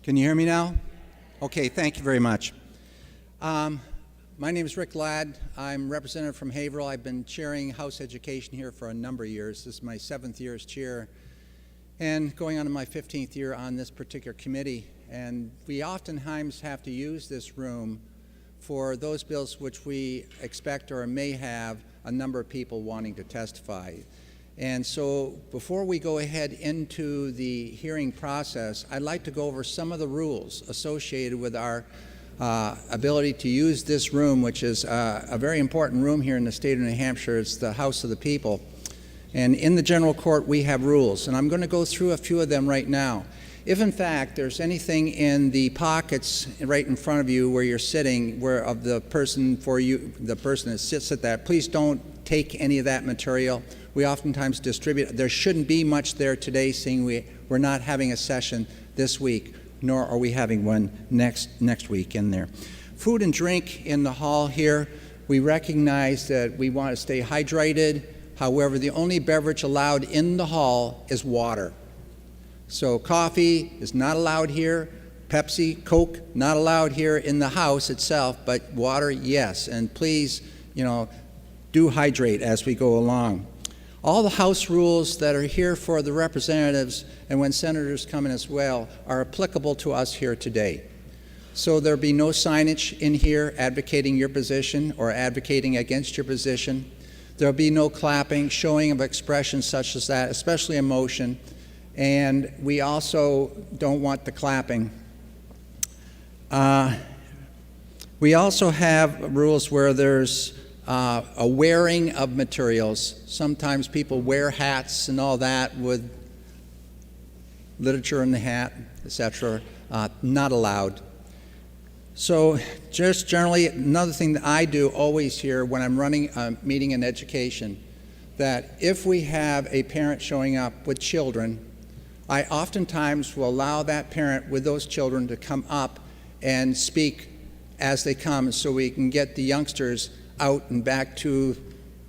Can you hear me now? Okay, thank you very much. My name is Rick Ladd. I'm representative from Haverhill. I've been chairing House Education here for a number of years. This is my 7th year as chair and going on to my 15th year on this particular committee. And we oftentimes have to use this room for those bills which we expect or may have a number of people wanting to testify. And so before we go ahead into the hearing process, I'd like to go over some of the rules associated with our ability to use this room, which is a very important room here in the state of New Hampshire. It's the House of the People. And in the General Court, we have rules, and I'm going to go through a few of them right now. If, in fact, there's anything in the pockets right in front of you where you're sitting, where of the person that sits at that, please don't take any of that material. We oftentimes distribute. There shouldn't be much there today, seeing we're not having a session this week, nor are we having one next week in there. Food and drink in the hall here. We recognize that we want to stay hydrated. However, the only beverage allowed in the hall is water. So coffee is not allowed here. Pepsi, Coke, not allowed here in the house itself, but water, yes. And please, do hydrate as we go along. All the House rules that are here for the representatives and when senators come in as well are applicable to us here today. So there'll be no signage in here advocating your position or advocating against your position. There'll be no clapping, showing of expressions such as that, especially emotion. And we also don't want the clapping. We also have rules where there's a wearing of materials. Sometimes people wear hats and all that with literature in the hat, etc. Not allowed. So just generally, another thing that I do always here when I'm running a meeting in education, that if we have a parent showing up with children, I oftentimes will allow that parent with those children to come up and speak as they come so we can get the youngsters out and back to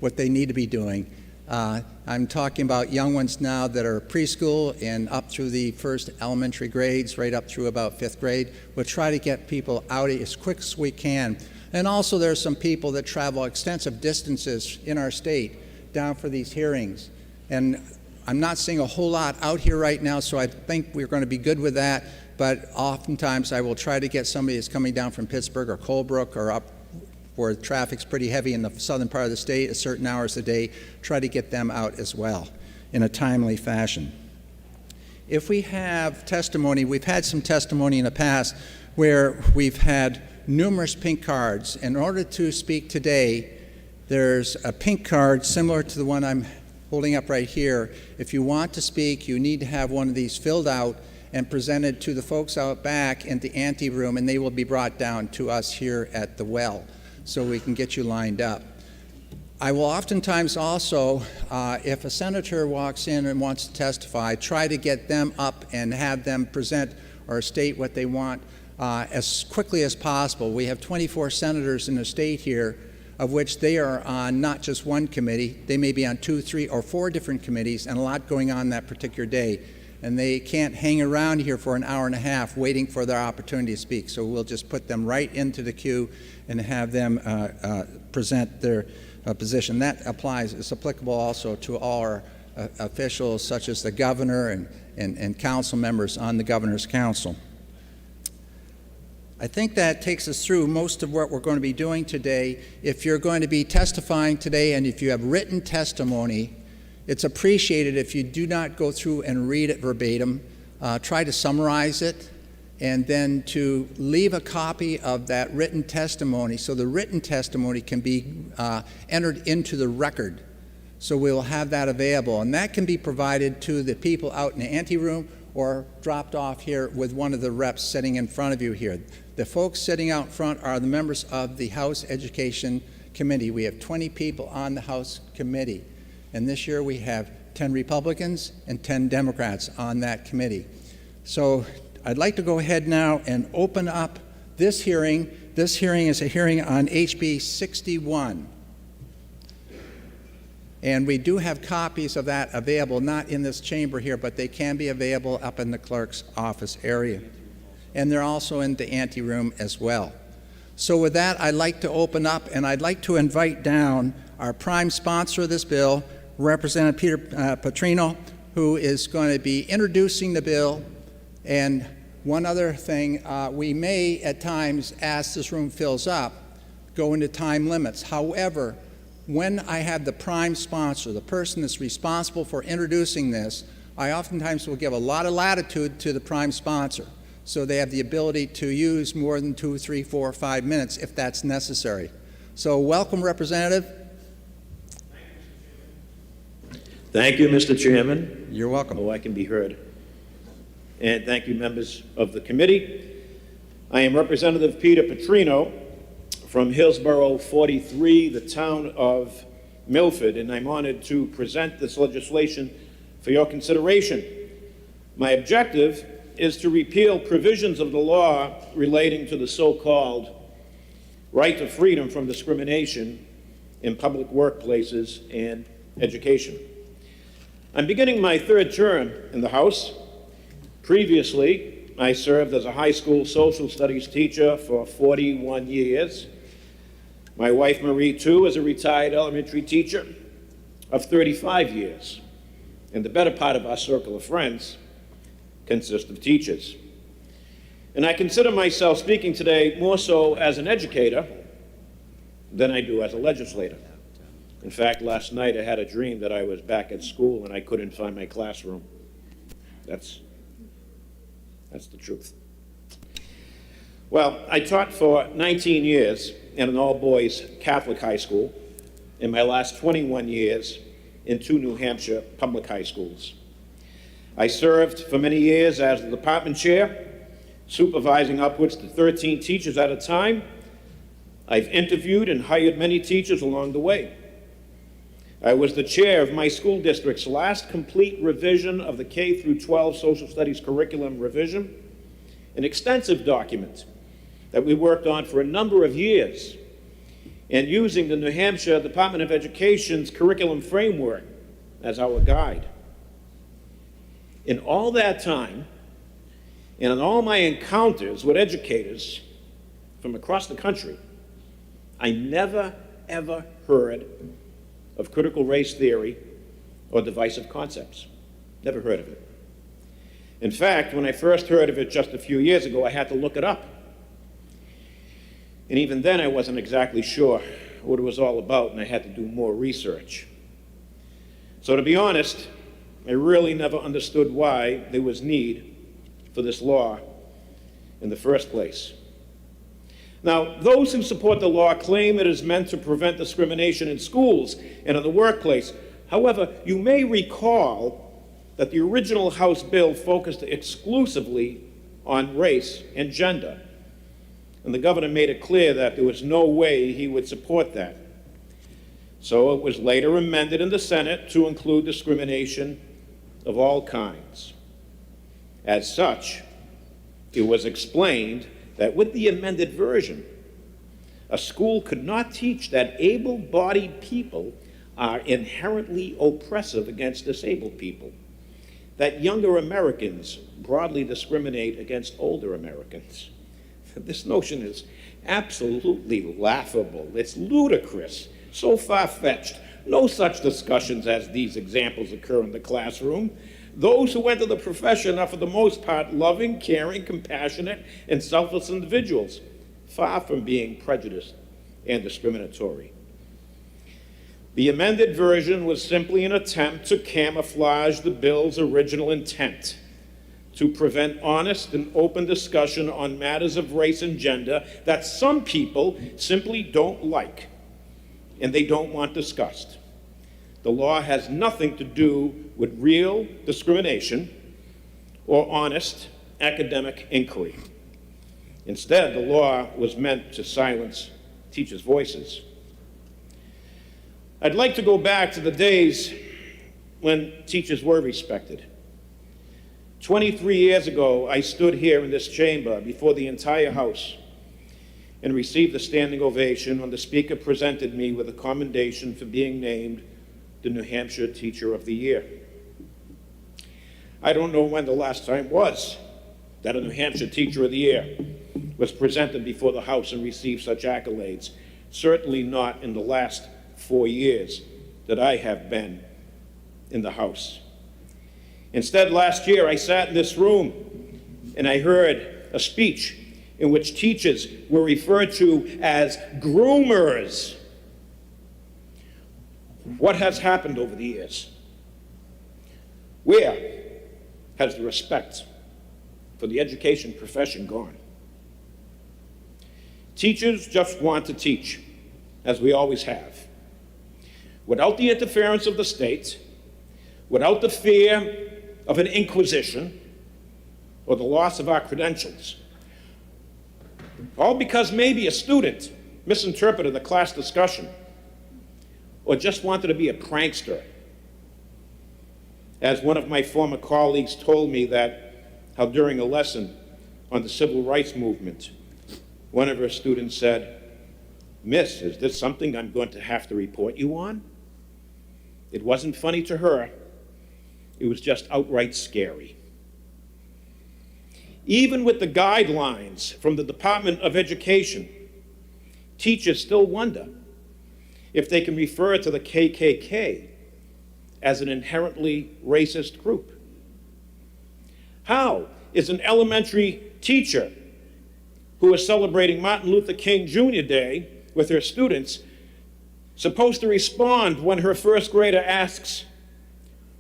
what they need to be doing. I'm talking about young ones now that are preschool and up through the first elementary grades, right up through about 5th grade. We'll try to get people out as quick as we can. And also there's some people that travel extensive distances in our state down for these hearings. And I'm not seeing a whole lot out here right now, so I think we're going to be good with that. But oftentimes I will try to get somebody that's coming down from Pittsburgh or Colebrook or up where traffic's pretty heavy in the southern part of the state at certain hours a day, try to get them out as well in a timely fashion. If we have testimony, we've had some testimony in the past where we've had numerous pink cards. In order to speak today, there's a pink card similar to the one I'm holding up right here. If you want to speak, you need to have one of these filled out and presented to the folks out back in the ante room, and they will be brought down to us here at the well so we can get you lined up. I will oftentimes also, if a senator walks in and wants to testify, try to get them up and have them present or state what they want as quickly as possible. We have 24 senators in the state here, of which they are on not just one committee. They may be on 2, 3, or 4 different committees and a lot going on that particular day. And they can't hang around here for an hour and a half waiting for their opportunity to speak. So we'll just put them right into the queue and have them present their position. That applies, it's applicable also to all our officials such as the governor and council members on the governor's council. I think that takes us through most of what we're going to be doing today. If you're going to be testifying today and if you have written testimony, it's appreciated if you do not go through and read it verbatim. Try to summarize it and then to leave a copy of that written testimony so the written testimony can be entered into the record. So we'll have that available, and that can be provided to the people out in the anteroom or dropped off here with one of the reps sitting in front of you here. The folks sitting out front are the members of the House Education Committee. We have 20 people on the House Committee, and this year we have 10 Republicans and 10 Democrats on that committee. So I'd like to go ahead now and open up this hearing. This hearing is a hearing on HB 61. And we do have copies of that available, not in this chamber here, but they can be available up in the clerk's office area. and they're also in the ante room as well. So with that, I'd like to open up, and I'd like to invite down our prime sponsor of this bill, Representative Peter Petrino, who is going to be introducing the bill. And one other thing, we may at times, as this room fills up, go into time limits. However, when I have the prime sponsor, the person that's responsible for introducing this, I oftentimes will give a lot of latitude to the prime sponsor, so they have the ability to use more than 2, 3, 4, 5 minutes if that's necessary. So welcome, Representative. Thank you, Mr. Chairman. You're welcome. Oh, I can be heard. And thank you, members of the committee. I am Representative Peter Petrino from Hillsborough 43, the town of Milford, and I'm honored to present this legislation for your consideration. My objective is to repeal provisions of the law relating to the so-called right to freedom from discrimination in public workplaces and education. I'm beginning my third term in the House. Previously, I served as a high school social studies teacher for 41 years. My wife, Marie, too, is a retired elementary teacher of 35 years. And the better part of our circle of friends consists of teachers. And I consider myself speaking today more so as an educator than I do as a legislator. In fact, last night I had a dream that I was back at school and I couldn't find my classroom. That's the truth. Well, I taught for 19 years in an all-boys Catholic high school, in my last 21 years in 2 New Hampshire public high schools. I served for many years as the department chair, supervising upwards to 13 teachers at a time. I've interviewed and hired many teachers along the way. I was the chair of my school district's last complete revision of the K through 12 social studies curriculum revision, an extensive document that we worked on for a number of years, and using the New Hampshire Department of Education's curriculum framework as our guide. In all that time, and in all my encounters with educators from across the country, I never, ever heard of critical race theory or divisive concepts. Never heard of it. In fact, when I first heard of it just a few years ago, I had to look it up. And even then, I wasn't exactly sure what it was all about, and I had to do more research. So to be honest, I really never understood why there was need for this law in the first place. Now, those who support the law claim it is meant to prevent discrimination in schools and in the workplace. However, you may recall that the original House bill focused exclusively on race and gender, and the governor made it clear that there was no way he would support that. So it was later amended in the Senate to include discrimination of all kinds. As such, it was explained that with the amended version, a school could not teach that able-bodied people are inherently oppressive against disabled people, that younger Americans broadly discriminate against older Americans. This notion is absolutely laughable. It's ludicrous, so far-fetched. No such discussions as these examples occur in the classroom. Those who enter the profession are, for the most part, loving, caring, compassionate, and selfless individuals, far from being prejudiced and discriminatory. The amended version was simply an attempt to camouflage the bill's original intent, to prevent honest and open discussion on matters of race and gender that some people simply don't like and they don't want discussed. The law has nothing to do with real discrimination or honest academic inquiry. Instead, the law was meant to silence teachers' voices. I'd like to go back to the days when teachers were respected. 23 years ago, I stood here in this chamber before the entire House and received a standing ovation when the Speaker presented me with a commendation for being named the New Hampshire Teacher of the Year. I don't know when the last time was that a New Hampshire Teacher of the Year was presented before the House and received such accolades. Certainly not in the last 4 years that I have been in the House. Instead, last year, I sat in this room and I heard a speech in which teachers were referred to as groomers. What has happened over the years? Where has the respect for the education profession gone? Teachers just want to teach, as we always have, without the interference of the state, without the fear of an inquisition or the loss of our credentials. All because maybe a student misinterpreted the class discussion or just wanted to be a prankster. As one of my former colleagues told me how during a lesson on the civil rights movement, one of her students said, "Miss, is this something I'm going to have to report you on?" It wasn't funny to her. It was just outright scary. Even with the guidelines from the Department of Education, teachers still wonder if they can refer to the KKK as an inherently racist group. How is an elementary teacher who is celebrating Martin Luther King Jr. Day with her students supposed to respond when her first grader asks,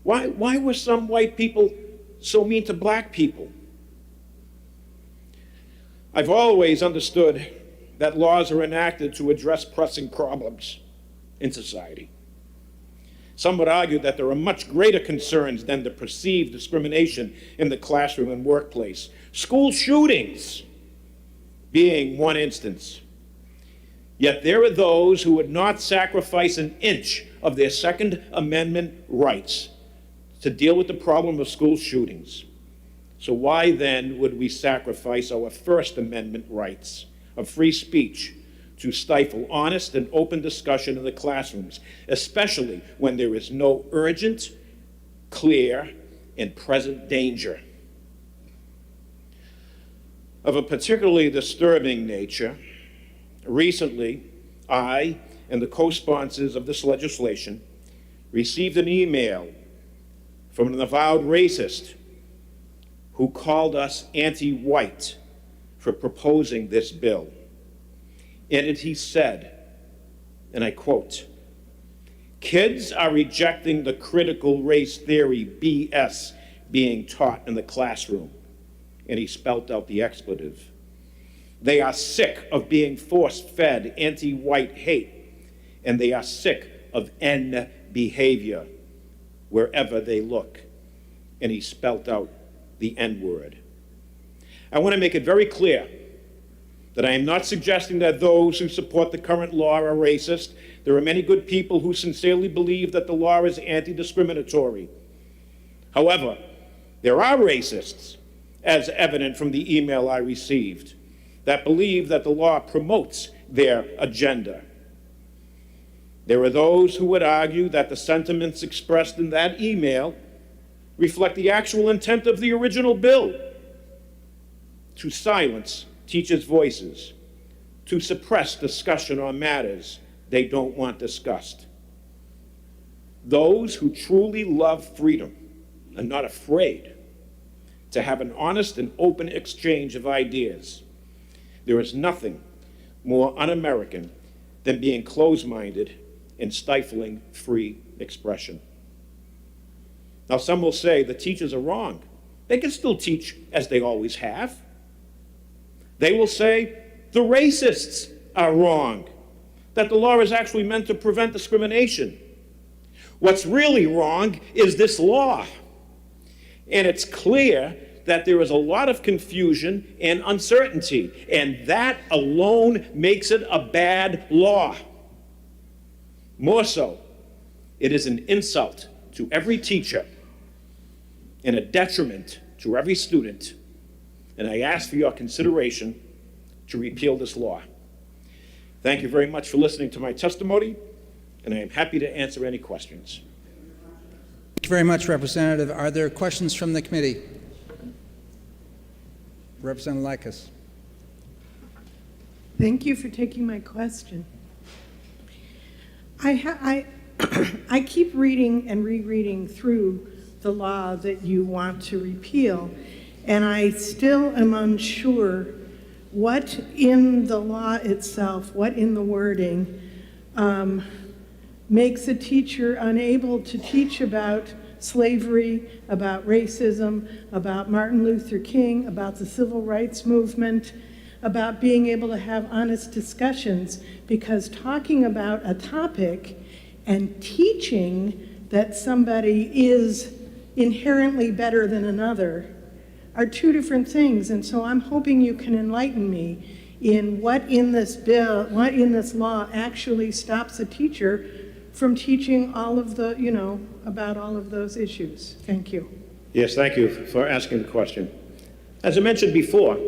why were some white people so mean to black people? I've always understood that laws are enacted to address pressing problems in society. Some would argue that there are much greater concerns than the perceived discrimination in the classroom and workplace. School shootings being one instance. Yet there are those who would not sacrifice an inch of their Second Amendment rights to deal with the problem of school shootings. So why then would we sacrifice our First Amendment rights of free speech to stifle honest and open discussion in the classrooms, especially when there is no urgent, clear, and present danger? Of a particularly disturbing nature, recently, I and the co-sponsors of this legislation received an email from an avowed racist who called us anti-white for proposing this bill. In it he said, and I quote, "Kids are rejecting the critical race theory BS being taught in the classroom," and he spelt out the expletive. "They are sick of being force-fed anti-white hate, and they are sick of N behavior wherever they look," and he spelt out the N-word. I want to make it very clear that I am not suggesting that those who support the current law are racist. There are many good people who sincerely believe that the law is anti-discriminatory. However, there are racists, as evident from the email I received, that believe that the law promotes their agenda. There are those who would argue that the sentiments expressed in that email reflect the actual intent of the original bill: to silence teachers' voices, to suppress discussion on matters they don't want discussed. Those who truly love freedom are not afraid to have an honest and open exchange of ideas. There is nothing more un-American than being closed-minded and stifling free expression. Now, some will say the teachers are wrong. They can still teach as they always have. They will say the racists are wrong, that the law is actually meant to prevent discrimination. What's really wrong is this law. And it's clear that there is a lot of confusion and uncertainty, and that alone makes it a bad law. More so, it is an insult to every teacher and a detriment to every student, and I ask for your consideration to repeal this law. Thank you very much for listening to my testimony, and I am happy to answer any questions. Thank you very much, Representative. Are there questions from the committee? Representative Likas. Thank you for taking my question. I keep reading and rereading through the law that you want to repeal, and I still am unsure what in the law itself, what in the wording, makes a teacher unable to teach about slavery, about racism, about Martin Luther King, about the civil rights movement, about being able to have honest discussions, because talking about a topic and teaching that somebody is inherently better than another are two different things. And so I'm hoping you can enlighten me in what in this bill, what in this law actually stops a teacher from teaching all of the, about all of those issues. Thank you. Yes, thank you for asking the question. As I mentioned before,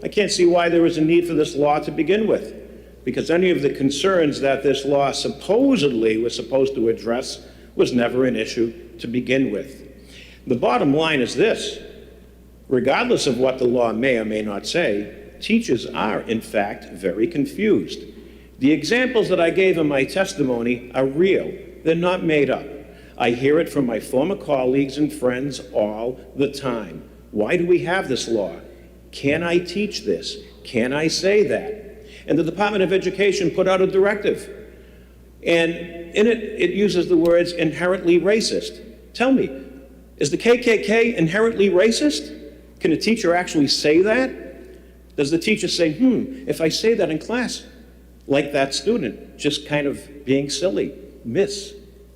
I can't see why there was a need for this law to begin with, because any of the concerns that this law supposedly was supposed to address was never an issue to begin with. The bottom line is this: regardless of what the law may or may not say, teachers are, in fact, very confused. The examples that I gave in my testimony are real. They're not made up. I hear it from my former colleagues and friends all the time. Why do we have this law? Can I teach this? Can I say that? And the Department of Education put out a directive. And in it, it uses the words inherently racist. Tell me, is the KKK inherently racist? Can a teacher actually say that? Does the teacher say, if I say that in class, like that student, just kind of being silly, miss,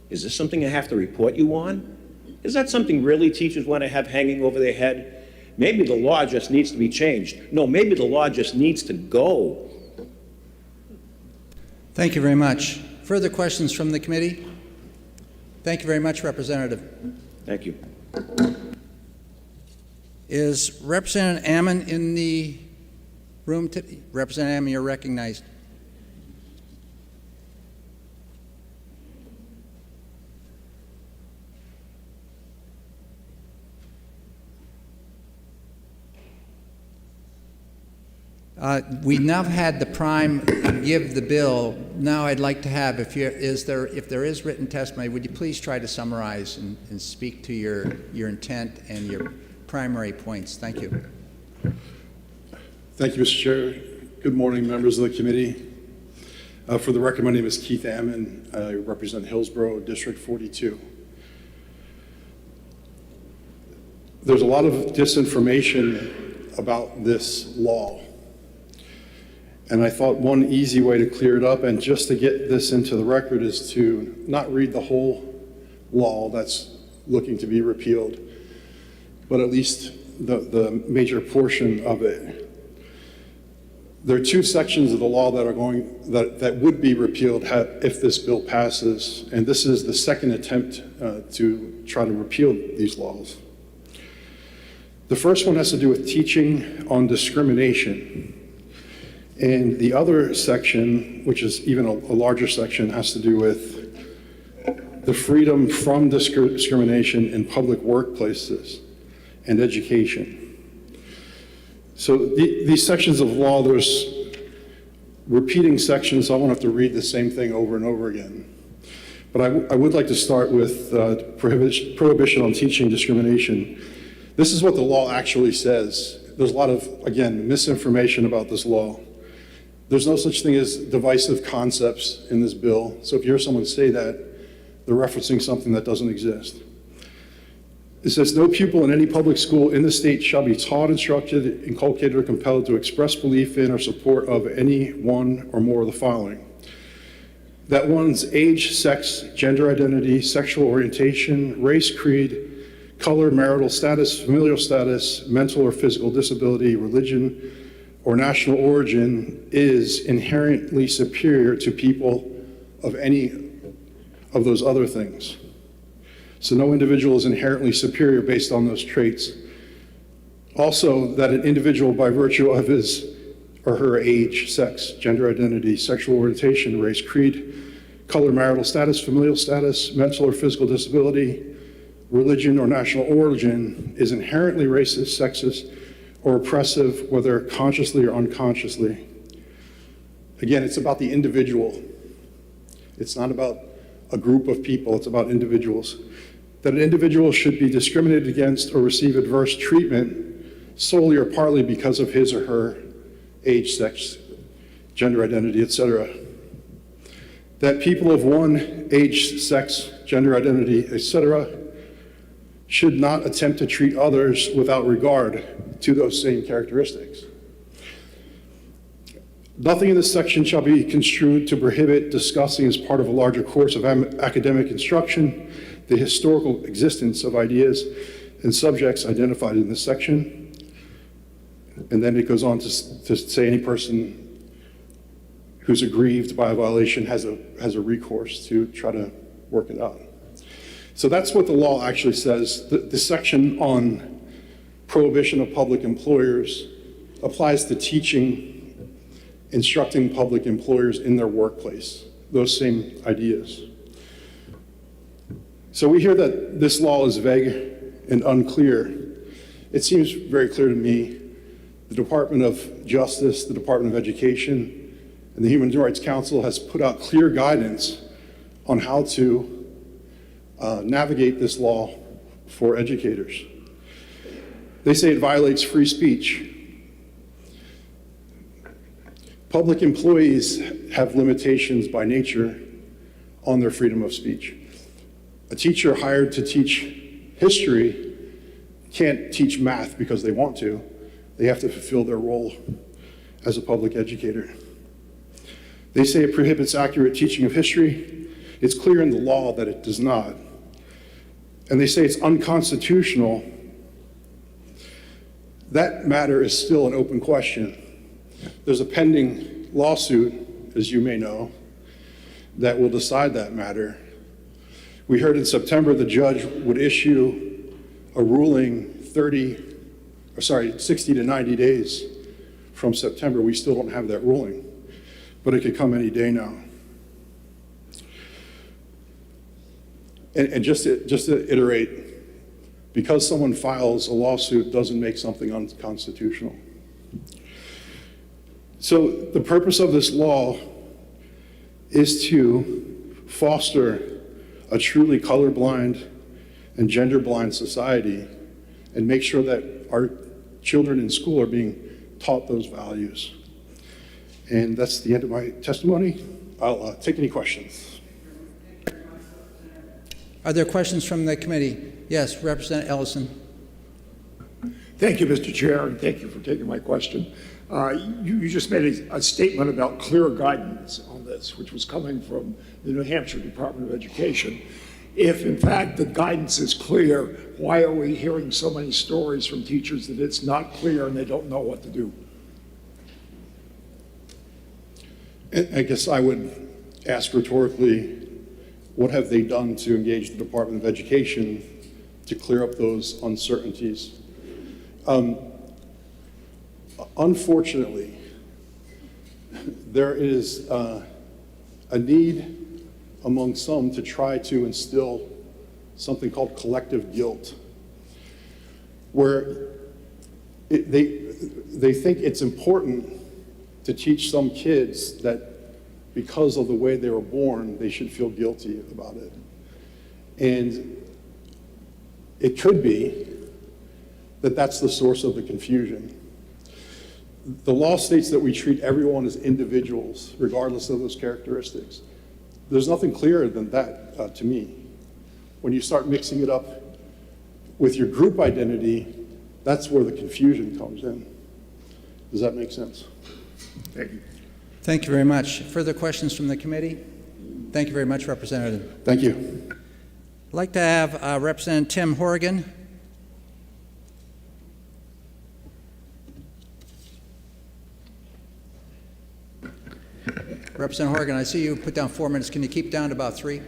is this something I have to report you on? Is that something really teachers want to have hanging over their head? Maybe the law just needs to be changed. No, maybe the law just needs to go. Thank you very much. Further questions from the committee? Thank you very much, Representative. Thank you. Is Representative Ammon in the room? Representative Ammon, you're recognized. We now had the prime give the bill. Now I'd like to have, if there is written testimony, would you please try to summarize and speak to your intent and your primary points? Thank you. Thank you, Mr. Chair. Good morning, members of the committee. For the record, my name is Keith Ammon. I represent Hillsborough, District 42. There's a lot of disinformation about this law. And I thought one easy way to clear it up and just to get this into the record is to not read the whole law that's looking to be repealed, but at least the major portion of it. There are two sections of the law that would be repealed if this bill passes, and this is the second attempt to try to repeal these laws. The first one has to do with teaching on discrimination. And the other section, which is even a larger section, has to do with the freedom from discrimination in public workplaces and education. So these sections of law, there's repeating sections, so I won't have to read the same thing over and over again. But I would like to start with prohibition on teaching discrimination. This is what the law actually says. There's a lot of, again, misinformation about this law. There's no such thing as divisive concepts in this bill. So if you hear someone say that, they're referencing something that doesn't exist. It says, no pupil in any public school in the state shall be taught, instructed, inculcated, or compelled to express belief in or support of any one or more of the following: that one's age, sex, gender identity, sexual orientation, race, creed, color, marital status, familial status, mental or physical disability, religion, or national origin is inherently superior to people of any of those other things. So no individual is inherently superior based on those traits. Also, that an individual by virtue of his or her age, sex, gender identity, sexual orientation, race, creed, color, marital status, familial status, mental or physical disability, religion or national origin is inherently racist, sexist, or oppressive, whether consciously or unconsciously. Again, it's about the individual. It's not about a group of people, it's about individuals. That an individual should be discriminated against or receive adverse treatment solely or partly because of his or her age, sex, gender identity, etc. That people of one age, sex, gender identity, etc., should not attempt to treat others without regard to those same characteristics. Nothing in this section shall be construed to prohibit discussing as part of a larger course of academic instruction the historical existence of ideas and subjects identified in this section. And then it goes on to say any person who's aggrieved by a violation has a recourse to try to work it out. So that's what the law actually says. The section on prohibition of public employers applies to teaching, instructing public employers in their workplace, those same ideas. So we hear that this law is vague and unclear. It seems very clear to me. The Department of Justice, the Department of Education, and the Human Rights Council has put out clear guidance on how to navigate this law for educators. They say it violates free speech. Public employees have limitations by nature on their freedom of speech. A teacher hired to teach history can't teach math because they want to. They have to fulfill their role as a public educator. They say it prohibits accurate teaching of history. It's clear in the law that it does not. And they say it's unconstitutional. That matter is still an open question. There's a pending lawsuit, as you may know, that will decide that matter. We heard in September the judge would issue a ruling 60 to 90 days from September. We still don't have that ruling, but it could come any day now. And just to iterate, because someone files a lawsuit doesn't make something unconstitutional. So the purpose of this law is to foster a truly colorblind and gender-blind society and make sure that our children in school are being taught those values. And that's the end of my testimony. I'll take any questions. Are there questions from the committee? Yes, Representative Ellison. Thank you, Mr. Chair, and thank you for taking my question. You just made a statement about clear guidance on this, which was coming from the New Hampshire Department of Education. If, in fact, the guidance is clear, why are we hearing so many stories from teachers that it's not clear and they don't know what to do? I guess I would ask rhetorically, what have they done to engage the Department of Education to clear up those uncertainties? Unfortunately, there is a need among some to try to instill something called collective guilt, where they think it's important to teach some kids that because of the way they were born, they should feel guilty about it. And it could be that that's the source of the confusion. The law states that we treat everyone as individuals, regardless of those characteristics. There's nothing clearer than that to me. When you start mixing it up with your group identity, that's where the confusion comes in. Does that make sense? Thank you. Thank you very much. Further questions from the committee? Thank you very much, Representative. Thank you. I'd like to have Representative Tim Horrigan. Representative Horrigan, I see you put down 4 minutes. Can you keep down to about 3?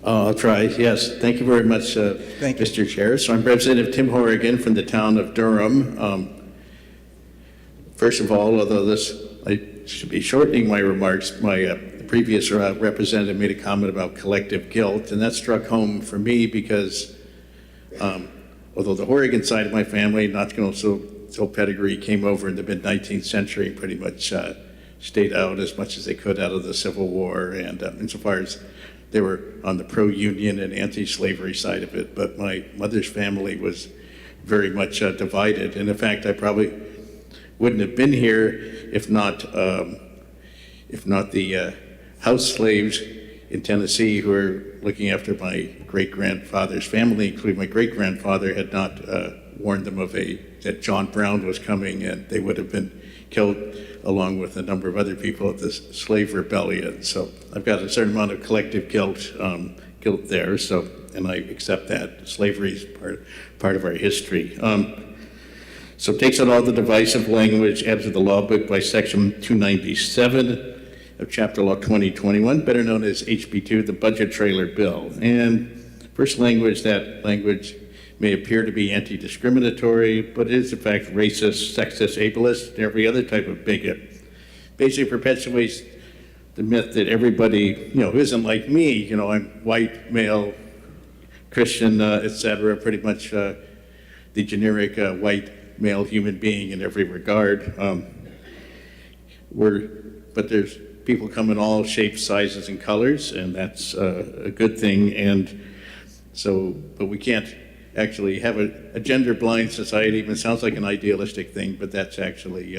I'll try, yes. Thank you very much, Thank you. Mr. Chair. So I'm Representative Tim Horrigan from the town of Durham. First of all, although I should be shortening my remarks, my previous representative made a comment about collective guilt, and that struck home for me because although the Horrigan side of my family, not going to so whole pedigree came over in the mid-19th century, pretty much stayed out as much as they could out of the Civil War, and insofar as they were on the pro-union and anti-slavery side of it. But my mother's family was very much divided, and in fact, I probably wouldn't have been here if not the house slaves in Tennessee who were looking after my great-grandfather's family, including my great-grandfather, had not warned them that John Brown was coming, and they would have been killed along with a number of other people at the slave rebellion. So I've got a certain amount of collective guilt there. So, and I accept that slavery is part of our history. So it takes out all the divisive language added to the law book by Section 297 of Chapter Law 2021, better known as HB2, the Budget Trailer Bill. And first language, that language may appear to be anti-discriminatory, but it is in fact racist, sexist, ableist, and every other type of bigot. Basically perpetuates the myth that everybody, who isn't like me, I'm white, male, Christian, etc., pretty much the generic white male human being in every regard. But there's people come in all shapes, sizes, and colors, and that's a good thing. And so, but we can't actually have a gender-blind society. It sounds like an idealistic thing, but that's actually,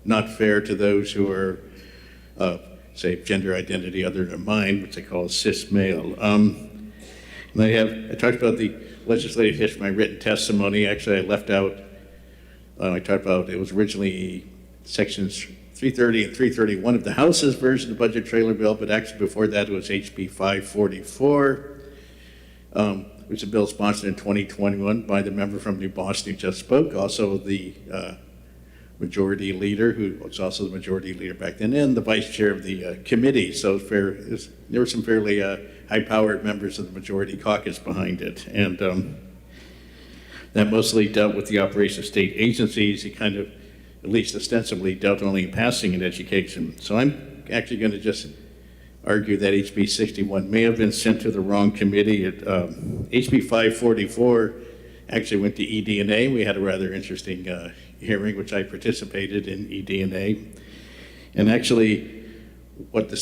not fair to those who are, say, gender identity other than mine, which they call cis male. And I talked about the legislative history, my written testimony. Actually, I left out, I talked about, it was originally sections 330 and 331 of the House's version of the budget trailer bill, but actually before that it was HB 544, which is a bill sponsored in 2021 by the member from New Boston who just spoke, also the majority leader, who was also the majority leader back then, and the vice chair of the committee. So there were some fairly high-powered members of the majority caucus behind it. And that mostly dealt with the operation of state agencies. It kind of, at least ostensibly, dealt only in passing in education. So I'm actually going to just argue that HB 61 may have been sent to the wrong committee. HB 544 actually went to ED&A. We had a rather interesting hearing, which I participated in ED&A. And actually, what the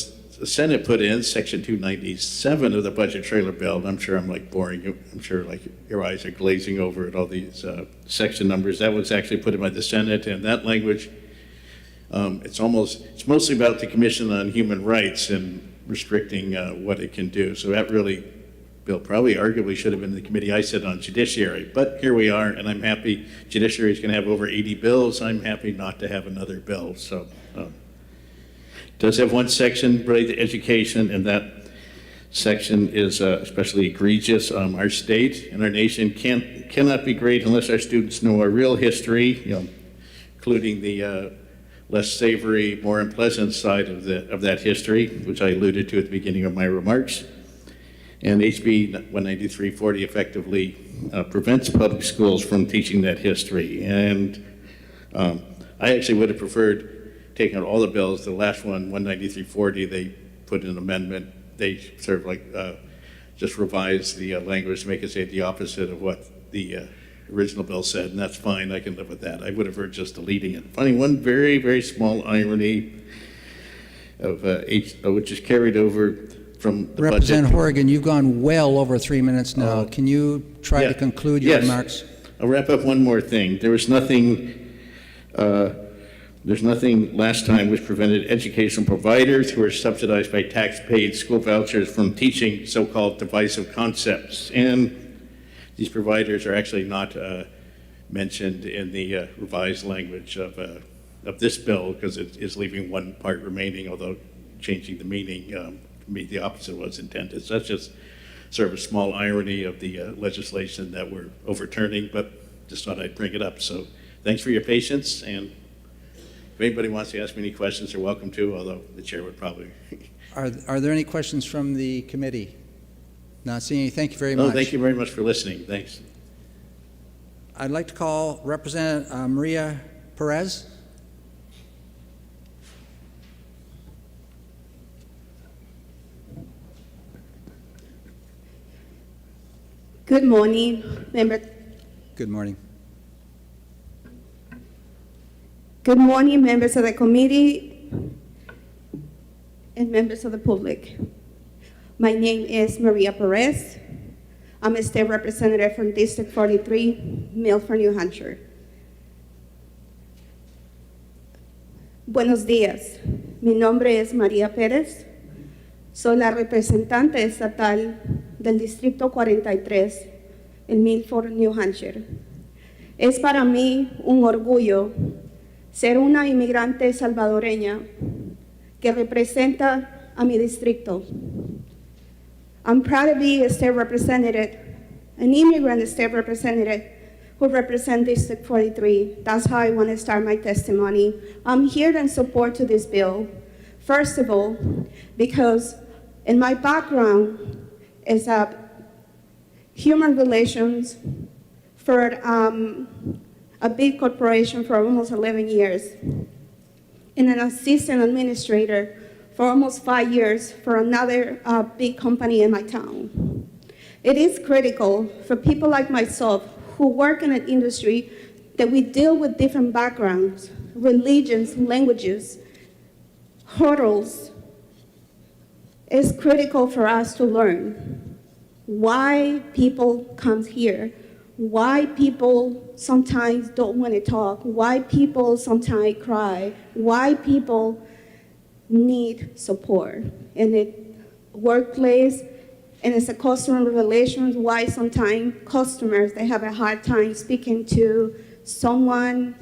Senate put in, Section 297 of the budget trailer bill, and I'm sure I'm like boring you, I'm sure like your eyes are glazing over at all these section numbers. That was actually put in by the Senate, and that language, it's mostly about the Commission on Human Rights and restricting what it can do. So that really, bill probably arguably should have been the committee I sit on, Judiciary. But here we are, and I'm happy Judiciary is going to have over 80 bills. I'm happy not to have another bill. So it does have one section related to education, and that section is especially egregious. Our state and our nation cannot be great unless our students know our real history, including the less savory, more unpleasant side of that history, which I alluded to at the beginning of my remarks. And HB 19340 effectively prevents public schools from teaching that history. And I actually would have preferred taking out all the bills. The last one, 19340, they put an amendment. They sort of like just revised the language to make it say the opposite of what the original bill said, and that's fine. I can live with that. I would have heard just deleting it. Funny, one very, very small irony of which is carried over from the Representative budget. Horrigan, you've gone well over 3 minutes now. Can you try to conclude your remarks? I'll wrap up one more thing. There's nothing last time which prevented educational providers who are subsidized by tax-paid school vouchers from teaching so-called divisive concepts. And these providers are actually not mentioned in the revised language of this bill, because it is leaving one part remaining, although changing the meaning the opposite was intended. So that's just sort of a small irony of the legislation that we're overturning, but just thought I'd bring it up. So thanks for your patience, and if anybody wants to ask me any questions, they're welcome to, although the chair would probably. Are there any questions from the committee? Not seeing any. Thank you very much. No, thank you very much for listening. Thanks. I'd like to call Representative Maria Perez. Good morning, member. Good morning. Good morning, members of the committee and members of the public. My name is Maria Perez. I'm a state representative from District 43, Milford, New Hampshire. Buenos días. Mi nombre es María Pérez. Soy la representante estatal del Distrito 43 en Milford, New Hampshire. Es para mí un orgullo ser una inmigrante salvadoreña que representa a mi distrito. I'm proud to be a state representative, an immigrant state representative who represents District 43. That's how I want to start my testimony. I'm here in support to this bill. First of all, because in my background is human relations for a big corporation for almost 11 years, and an assistant administrator for almost 5 years for another big company in my town. It is critical for people like myself who work in an industry that we deal with different backgrounds, religions, languages, hurdles. It's critical for us to learn why people come here, why people sometimes don't want to talk, why people sometimes cry, why people need support in the workplace, and it's a customer relations, why sometimes customers, they have a hard time speaking to someone.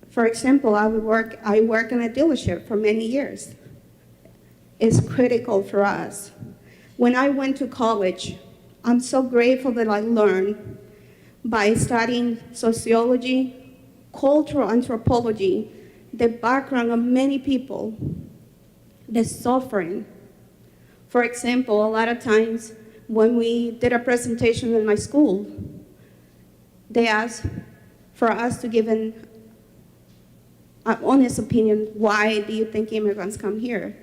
For example, I work in a dealership for many years. It's critical for us. When I went to college, I'm so grateful that I learned by studying sociology, cultural anthropology, the background of many people, the suffering. For example, a lot of times when we did a presentation in my school, they asked for us to give an honest opinion, why do you think immigrants come here?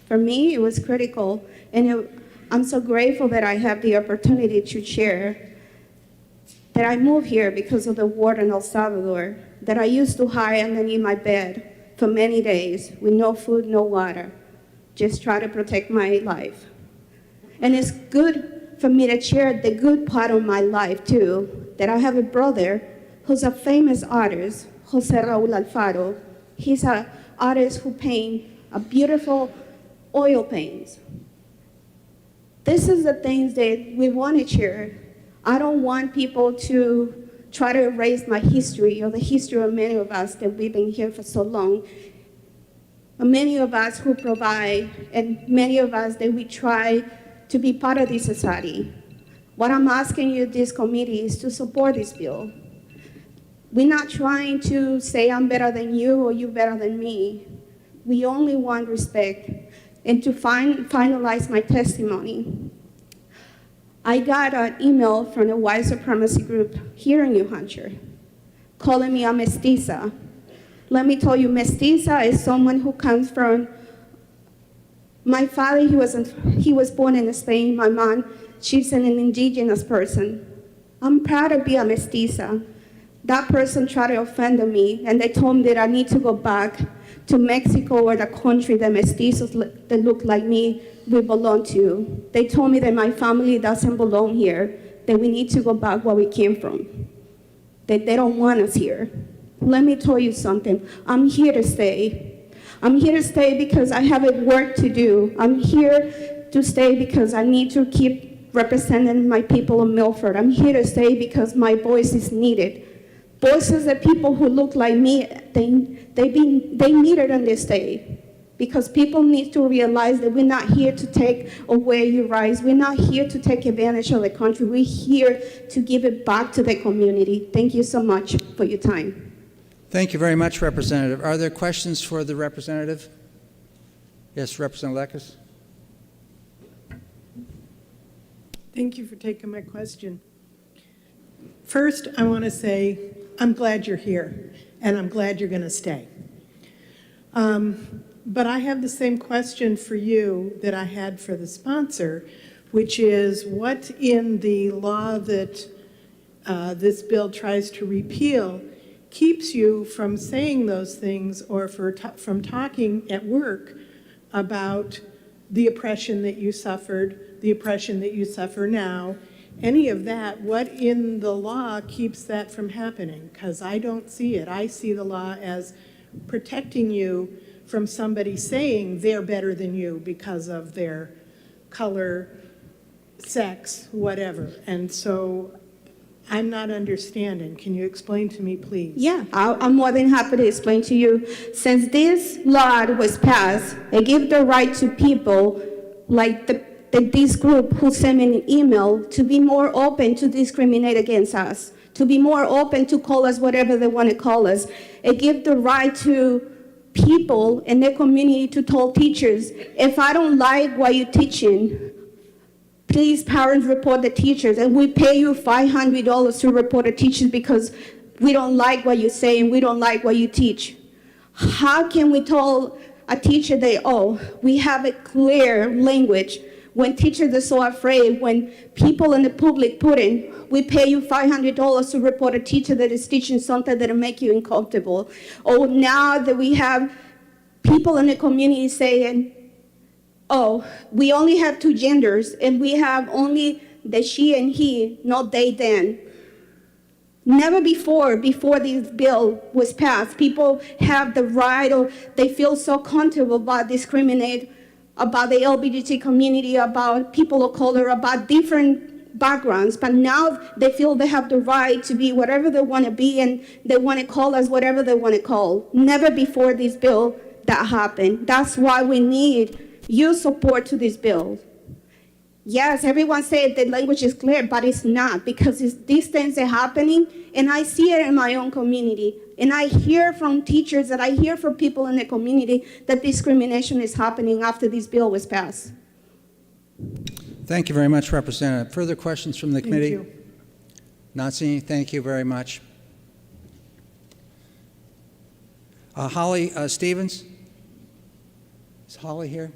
For me, it was critical, and I'm so grateful that I have the opportunity to share that I moved here because of the war in El Salvador, that I used to hide underneath my bed for many days with no food, no water, just try to protect my life. And it's good for me to share the good part of my life too, that I have a brother who's a famous artist, Jose Raul Alfaro. He's an artist who paints a beautiful oil paints. This is the things that we want to share. I don't want people to try to erase my history or the history of many of us that we've been here for so long. Many of us who provide, and many of us that we try to be part of this society. What I'm asking you, this committee, is to support this bill. We're not trying to say I'm better than you or you better than me. We only want respect. And to finalize my testimony, I got an email from a white supremacy group here in New Hampshire calling me a mestiza. Let me tell you, mestiza is someone who comes from, my father, he was born in Spain. My mom, she's an indigenous person. I'm proud to be a mestiza. That person tried to offend me, and they told me that I need to go back to Mexico or the country that mestizos that look like me we belong to. They told me that my family doesn't belong here, that we need to go back where we came from, that they don't want us here. Let me tell you something. I'm here to stay. I'm here to stay because I have a work to do. I'm here to stay because I need to keep representing my people in Milford. I'm here to stay because my voice is needed. Voices of people who look like me, they need it on this day. Because people need to realize that we're not here to take away your rights. We're not here to take advantage of the country. We're here to give it back to the community. Thank you so much for your time. Thank you very much, Representative. Are there questions for the representative? Yes, Representative Lekes. Thank you for taking my question. First, I want to say I'm glad you're here, and I'm glad you're going to stay. But I have the same question for you that I had for the sponsor, which is what in the law that this bill tries to repeal keeps you from saying those things or from talking at work about the oppression that you suffered, the oppression that you suffer now, any of that, what in the law keeps that from happening? Because I don't see it. I see the law as protecting you from somebody saying they're better than you because of their color, sex, whatever. And so I'm not understanding. Can you explain to me, please? Yeah, I'm more than happy to explain to you. Since this law was passed, it gives the right to people like this group who sent me an email to be more open to discriminate against us, to be more open to call us whatever they want to call us. It gives the right to people in their community to tell teachers, if I don't like what you're teaching, please, parents, report the teachers, and we pay you $500 to report the teachers because we don't like what you say and we don't like what you teach. How can we tell a teacher that, oh, we have a clear language when teachers are so afraid, when people in the public put in, we pay you $500 to report a teacher that is teaching something that will make you uncomfortable. Or now that we have people in the community saying, oh, we only have two genders, and we have only the she and he, not they, them. Never before this bill was passed, people have the right, or they feel so comfortable about discriminate about the LGBT community, about people of color, about different backgrounds, but now they feel they have the right to be whatever they want to be, and they want to call us whatever they want to call. Never before this bill that happened. That's why we need your support to this bill. Yes, everyone said the language is clear, but it's not, because these things are happening, and I see it in my own community. And I hear from teachers, that I hear from people in the community, that discrimination is happening after this bill was passed. Thank you very much, Representative. Further questions from the committee? Thank you. Not seeing. Thank you very much. Holly Stevens? Is Holly here?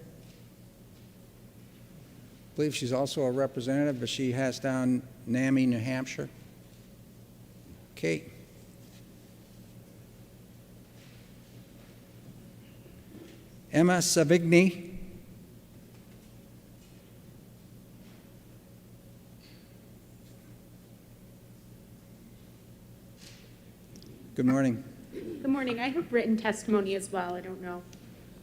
I believe she's also a representative, but she has down NAMI, New Hampshire. Kate? Emma Savigny? Good morning. Good morning. I have written testimony as well. I don't know.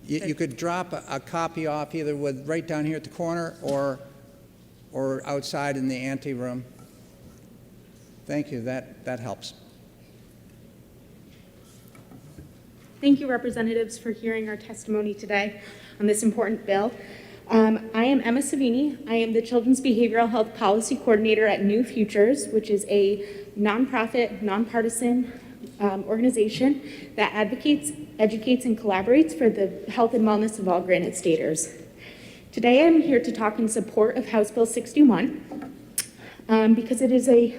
You could drop a copy off either with right down here at the corner or outside in the ante room. Thank you. That helps. Thank you, representatives, for hearing our testimony today on this important bill. I am Emma Savini. I am the Children's Behavioral Health Policy Coordinator at New Futures, which is a nonprofit, nonpartisan organization that advocates, educates, and collaborates for the health and wellness of all Granite Staters. Today I'm here to talk in support of House Bill 61 because it is a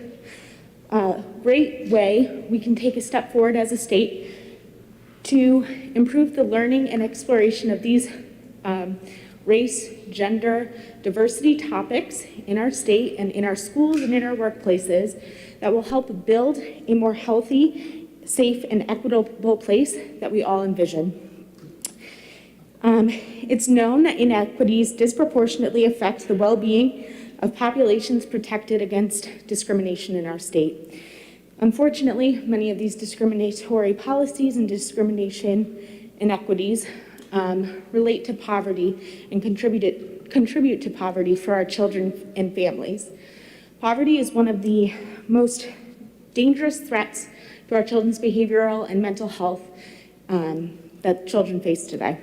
great way we can take a step forward as a state to improve the learning and exploration of these race, gender, diversity topics in our state and in our schools and in our workplaces that will help build a more healthy, safe, and equitable place that we all envision. It's known that inequities disproportionately affect the well-being of populations protected against discrimination in our state. Unfortunately, many of these discriminatory policies and discrimination inequities relate to poverty and contribute to poverty for our children and families. Poverty is one of the most dangerous threats to our children's behavioral and mental health that children face today.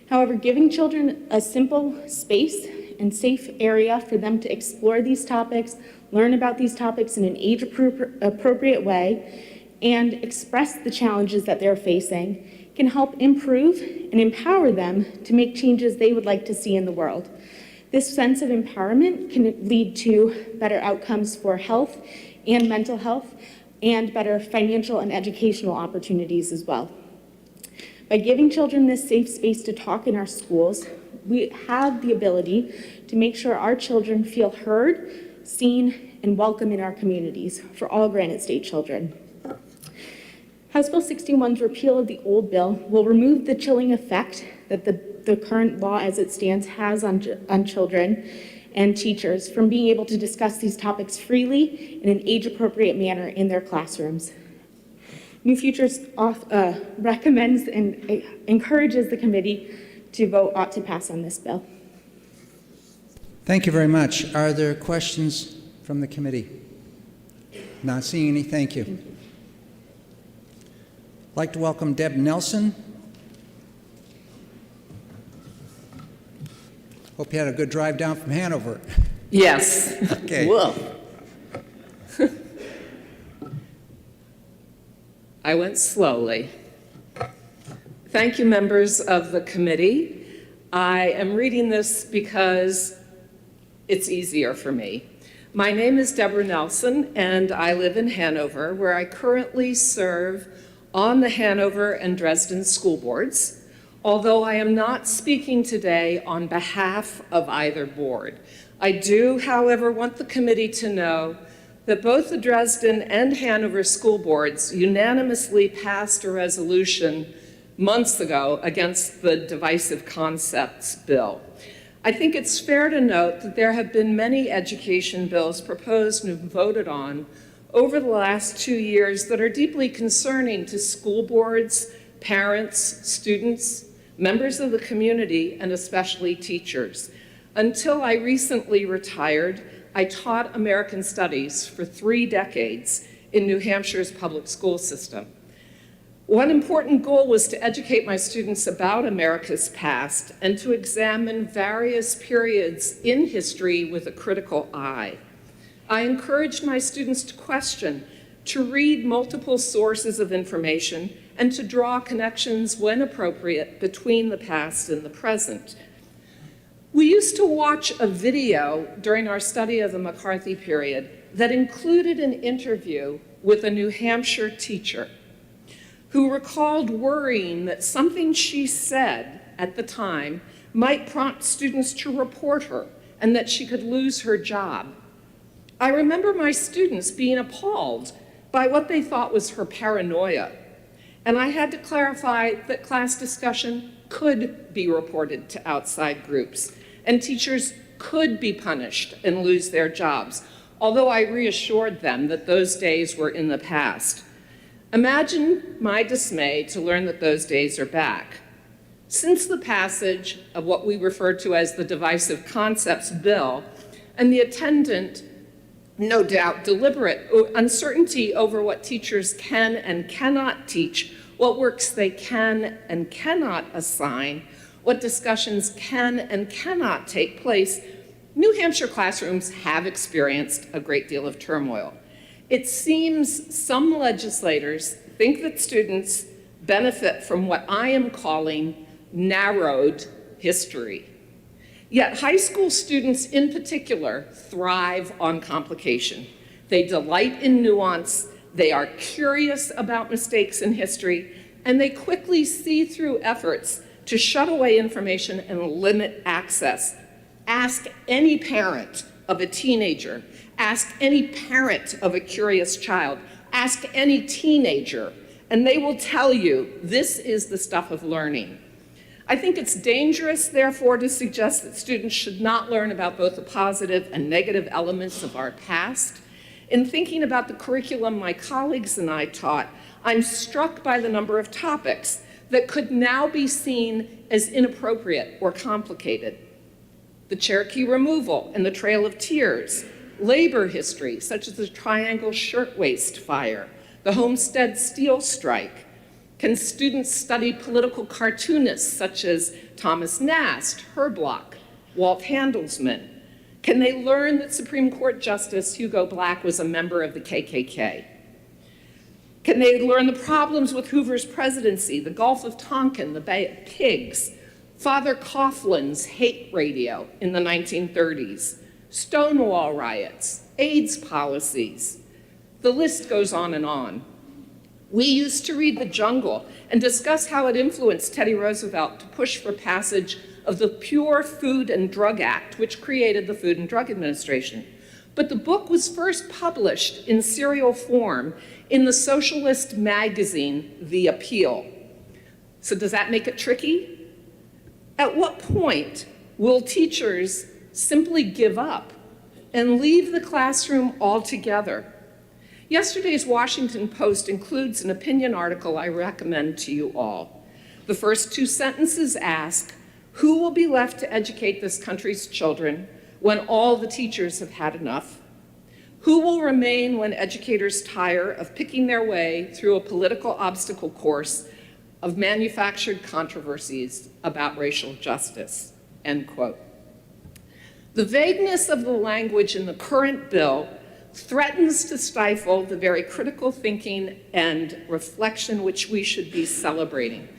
However, giving children a simple space and safe area for them to explore these topics, learn about these topics in an age-appropriate way, and express the challenges that they're facing can help improve and empower them to make changes they would like to see in the world. This sense of empowerment can lead to better outcomes for health and mental health, and better financial and educational opportunities as well. By giving children this safe space to talk in our schools, we have the ability to make sure our children feel heard, seen, and welcome in our communities for all Granite State children. House Bill 61's repeal of the old bill will remove the chilling effect that the current law as it stands has on children and teachers from being able to discuss these topics freely in an age-appropriate manner in their classrooms. New Futures recommends and encourages the committee to vote ought to pass on this bill. Thank you very much. Are there questions from the committee? Not seeing any, thank you. I'd like to welcome Deb Nelson. Hope you had a good drive down from Hanover. Yes. Okay. Whoa. I went slowly. Thank you, members of the committee. I am reading this because it's easier for me. My name is Deborah Nelson, and I live in Hanover, where I currently serve on the Hanover and Dresden school boards, although I am not speaking today on behalf of either board. I do, however, want the committee to know that both the Dresden and Hanover school boards unanimously passed a resolution months ago against the Divisive Concepts Bill. I think it's fair to note that there have been many education bills proposed and voted on over the last 2 years that are deeply concerning to school boards, parents, students, members of the community, and especially teachers. Until I recently retired, I taught American Studies for 3 decades in New Hampshire's public school system. One important goal was to educate my students about America's past and to examine various periods in history with a critical eye. I encouraged my students to question, to read multiple sources of information, and to draw connections when appropriate between the past and the present. We used to watch a video during our study of the McCarthy period that included an interview with a New Hampshire teacher who recalled worrying that something she said at the time might prompt students to report her and that she could lose her job. I remember my students being appalled by what they thought was her paranoia, and I had to clarify that class discussion could be reported to outside groups, and teachers could be punished and lose their jobs, although I reassured them that those days were in the past. Imagine my dismay to learn that those days are back. Since the passage of what we refer to as the Divisive Concepts Bill and the attendant, no doubt, deliberate uncertainty over what teachers can and cannot teach, what works they can and cannot assign, what discussions can and cannot take place, New Hampshire classrooms have experienced a great deal of turmoil. It seems some legislators think that students benefit from what I am calling narrowed history. Yet high school students in particular thrive on complication. They delight in nuance, they are curious about mistakes in history, and they quickly see through efforts to shut away information and limit access. Ask any parent of a teenager, ask any parent of a curious child, ask any teenager, and they will tell you this is the stuff of learning. I think it's dangerous, therefore, to suggest that students should not learn about both the positive and negative elements of our past. In thinking about the curriculum my colleagues and I taught, I'm struck by the number of topics that could now be seen as inappropriate or complicated. The Cherokee removal and the Trail of Tears, labor history, such as the Triangle Shirtwaist Fire, the Homestead Steel Strike. Can students study political cartoonists such as Thomas Nast, Herblock, Walt Handelsman? Can they learn that Supreme Court Justice Hugo Black was a member of the KKK? Can they learn the problems with Hoover's presidency, the Gulf of Tonkin, the Bay of Pigs, Father Coughlin's hate radio in the 1930s, Stonewall riots, AIDS policies? The list goes on and on. We used to read The Jungle and discuss how it influenced Teddy Roosevelt to push for passage of the Pure Food and Drug Act, which created the Food and Drug Administration. But the book was first published in serial form in the socialist magazine, The Appeal. So does that make it tricky? At what point will teachers simply give up and leave the classroom altogether? Yesterday's Washington Post includes an opinion article I recommend to you all. The first 2 sentences ask, who will be left to educate this country's children when all the teachers have had enough? Who will remain when educators tire of picking their way through a political obstacle course of manufactured controversies about racial justice? End quote. The vagueness of the language in the current bill threatens to stifle the very critical thinking and reflection which we should be celebrating.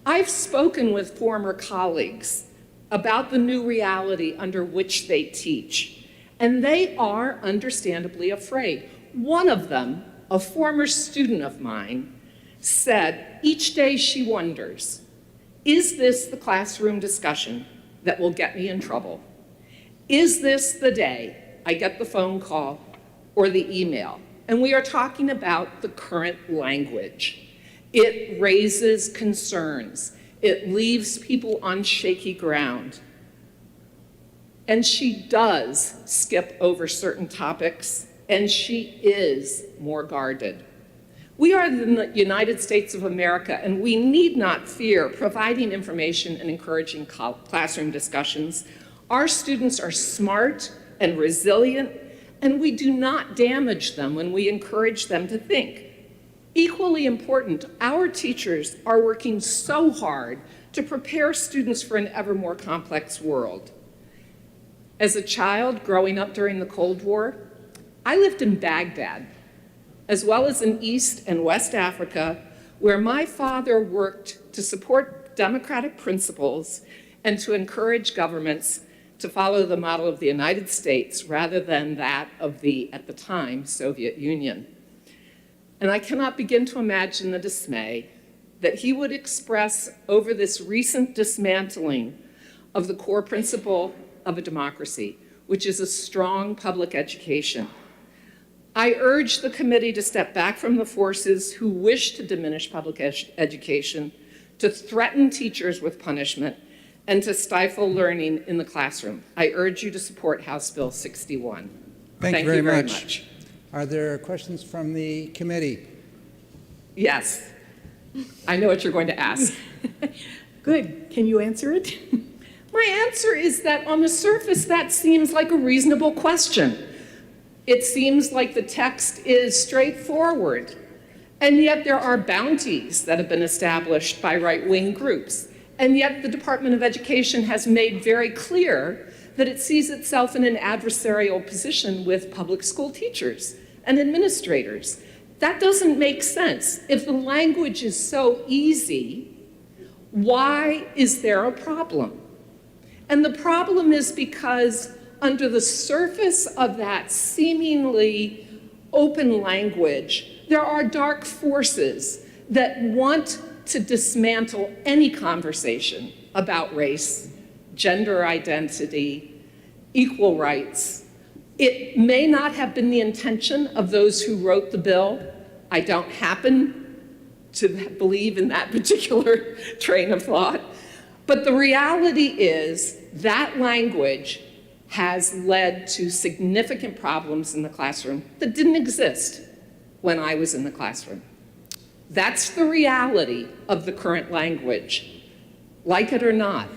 I've spoken with former colleagues about the new reality under which they teach, and they are understandably afraid. One of them, a former student of mine, said each day she wonders, is this the classroom discussion that will get me in trouble? Is this the day I get the phone call or the email? And we are talking about the current language. It raises concerns. It leaves people on shaky ground. And she does skip over certain topics, and she is more guarded. We are the United States of America, and we need not fear providing information and encouraging classroom discussions. Our students are smart and resilient, and we do not damage them when we encourage them to think. Equally important, our teachers are working so hard to prepare students for an ever more complex world. As a child growing up during the Cold War, I lived in Baghdad, as well as in East and West Africa, where my father worked to support democratic principles and to encourage governments to follow the model of the United States rather than that of the, at the time, Soviet Union. And I cannot begin to imagine the dismay that he would express over this recent dismantling of the core principle of a democracy, which is a strong public education. I urge the committee to step back from the forces who wish to diminish public education, to threaten teachers with punishment, and to stifle learning in the classroom. I urge you to support House Bill 61. Thank you very much. Are there questions from the committee? Yes. I know what you're going to ask. Good. Can you answer it? My answer is that on the surface, that seems like a reasonable question. It seems like the text is straightforward, and yet there are bounties that have been established by right-wing groups. And yet the Department of Education has made very clear that it sees itself in an adversarial position with public school teachers and administrators. That doesn't make sense. If the language is so easy, why is there a problem? And the problem is because under the surface of that seemingly open language, there are dark forces that want to dismantle any conversation about race, gender identity, equal rights. It may not have been the intention of those who wrote the bill. I don't happen to believe in that particular train of thought. But the reality is that language has led to significant problems in the classroom that didn't exist when I was in the classroom. That's the reality of the current language. Like it or not,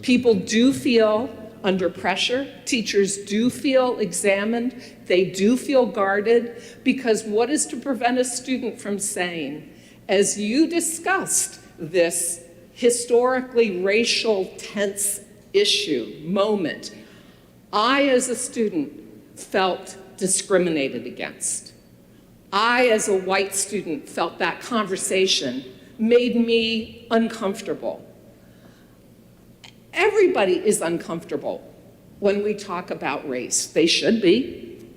people do feel under pressure. Teachers do feel examined. They do feel guarded, because what is to prevent a student from saying, as you discussed this historically racial tense issue, moment, I, as a student, felt discriminated against. I, as a white student, felt that conversation made me uncomfortable. Everybody is uncomfortable when we talk about race. They should be.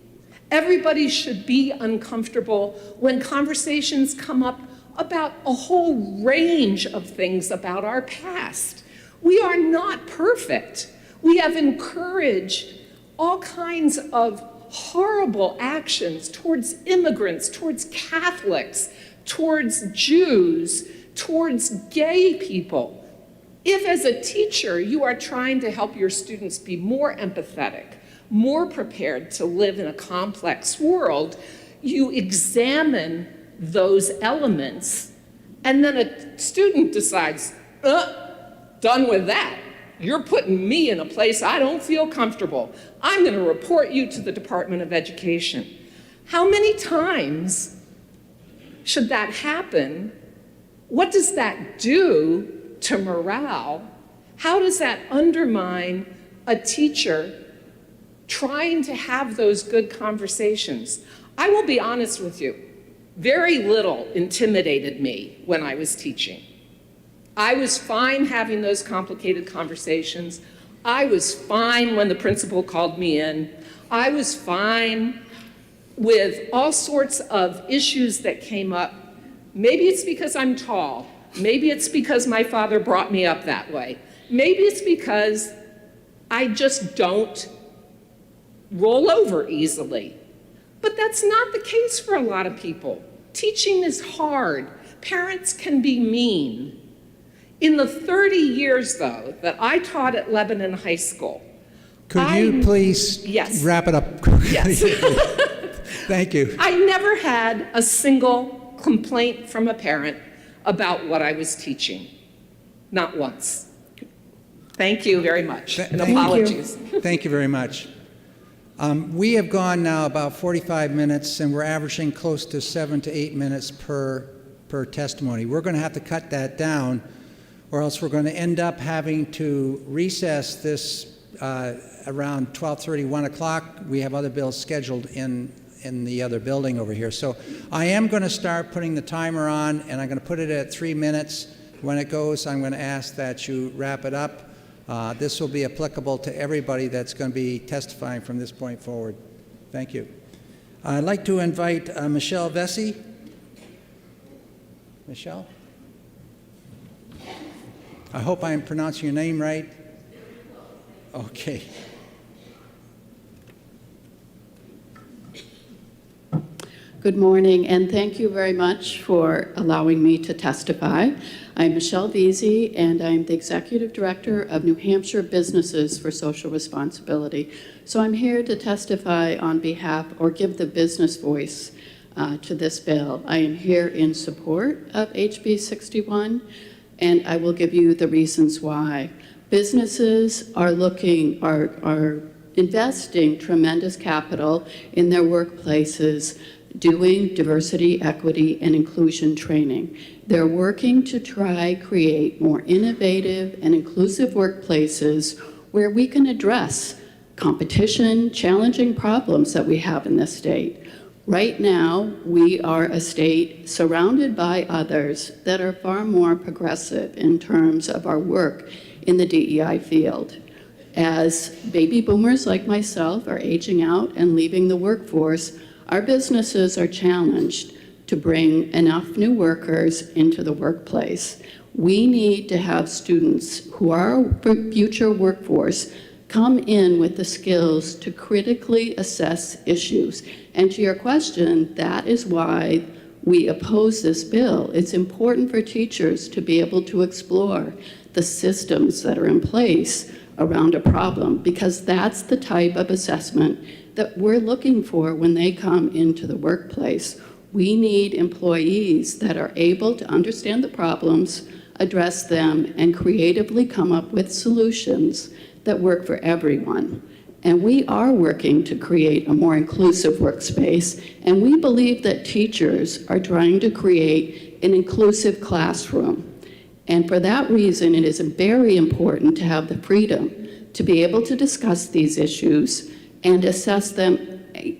Everybody should be uncomfortable when conversations come up about a whole range of things about our past. We are not perfect. We have encouraged all kinds of horrible actions towards immigrants, towards Catholics, towards Jews, towards gay people. If as a teacher you are trying to help your students be more empathetic, more prepared to live in a complex world, you examine those elements, and then a student decides, done with that. You're putting me in a place I don't feel comfortable. I'm going to report you to the Department of Education. How many times should that happen? What does that do to morale? How does that undermine a teacher trying to have those good conversations? I will be honest with you, very little intimidated me when I was teaching. I was fine having those complicated conversations. I was fine when the principal called me in. I was fine with all sorts of issues that came up. Maybe it's because I'm tall. Maybe it's because my father brought me up that way. Maybe it's because I just don't roll over easily. But that's not the case for a lot of people. Teaching is hard. Parents can be mean. In the 30 years, though, that I taught at Lebanon High School, Could you please Yes. wrap it up? Yes. Thank you. I never had a single complaint from a parent about what I was teaching. Not once. Thank you very much, and Thank you. apologies. Thank you very much. We have gone now about 45 minutes, and we're averaging close to 7 to 8 minutes per testimony. We're going to have to cut that down, or else we're going to end up having to recess this around 12:30, 1 o'clock. We have other bills scheduled in the other building over here. So I am going to start putting the timer on, and I'm going to put it at 3 minutes. When it goes, I'm going to ask that you wrap it up. This will be applicable to everybody that's going to be testifying from this point forward. Thank you. I'd like to invite Michelle Vesey. Michelle? I hope I'm pronouncing your name right. Okay. Good morning, and thank you very much for allowing me to testify. I'm Michelle Vesey, and I'm the Executive Director of New Hampshire Businesses for Social Responsibility. So I'm here to testify on behalf, or give the business voice to this bill. I am here in support of HB 61, and I will give you the reasons why. Businesses are investing tremendous capital in their workplaces, doing diversity, equity, and inclusion training. They're working to try create more innovative and inclusive workplaces where we can address competition, challenging problems that we have in this state. Right now, we are a state surrounded by others that are far more progressive in terms of our work in the DEI field. As baby boomers like myself are aging out and leaving the workforce, our businesses are challenged to bring enough new workers into the workplace. We need to have students who are our future workforce come in with the skills to critically assess issues. And to your question, that is why we oppose this bill. It's important for teachers to be able to explore the systems that are in place around a problem, because that's the type of assessment that we're looking for when they come into the workplace. We need employees that are able to understand the problems, address them, and creatively come up with solutions that work for everyone. And we are working to create a more inclusive workspace, and we believe that teachers are trying to create an inclusive classroom. And for that reason, it is very important to have the freedom to be able to discuss these issues and assess them.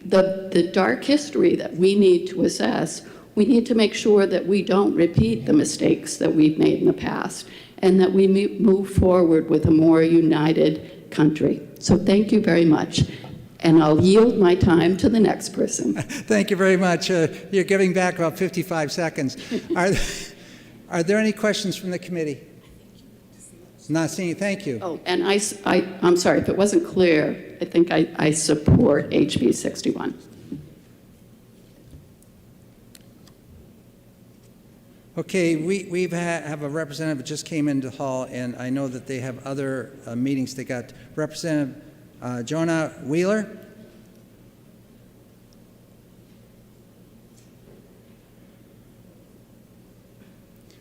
The dark history that we need to assess, we need to make sure that we don't repeat the mistakes that we've made in the past, and that we move forward with a more united country. So thank you very much. And I'll yield my time to the next person. Thank you very much. You're giving back about 55 seconds. Are there any questions from the committee? Not seeing, thank you. Oh, and I'm sorry, if it wasn't clear, I think I support HB 61. Okay, we have a representative that just came into the hall, and I know that they have other meetings. They got Representative Jonah Wheeler.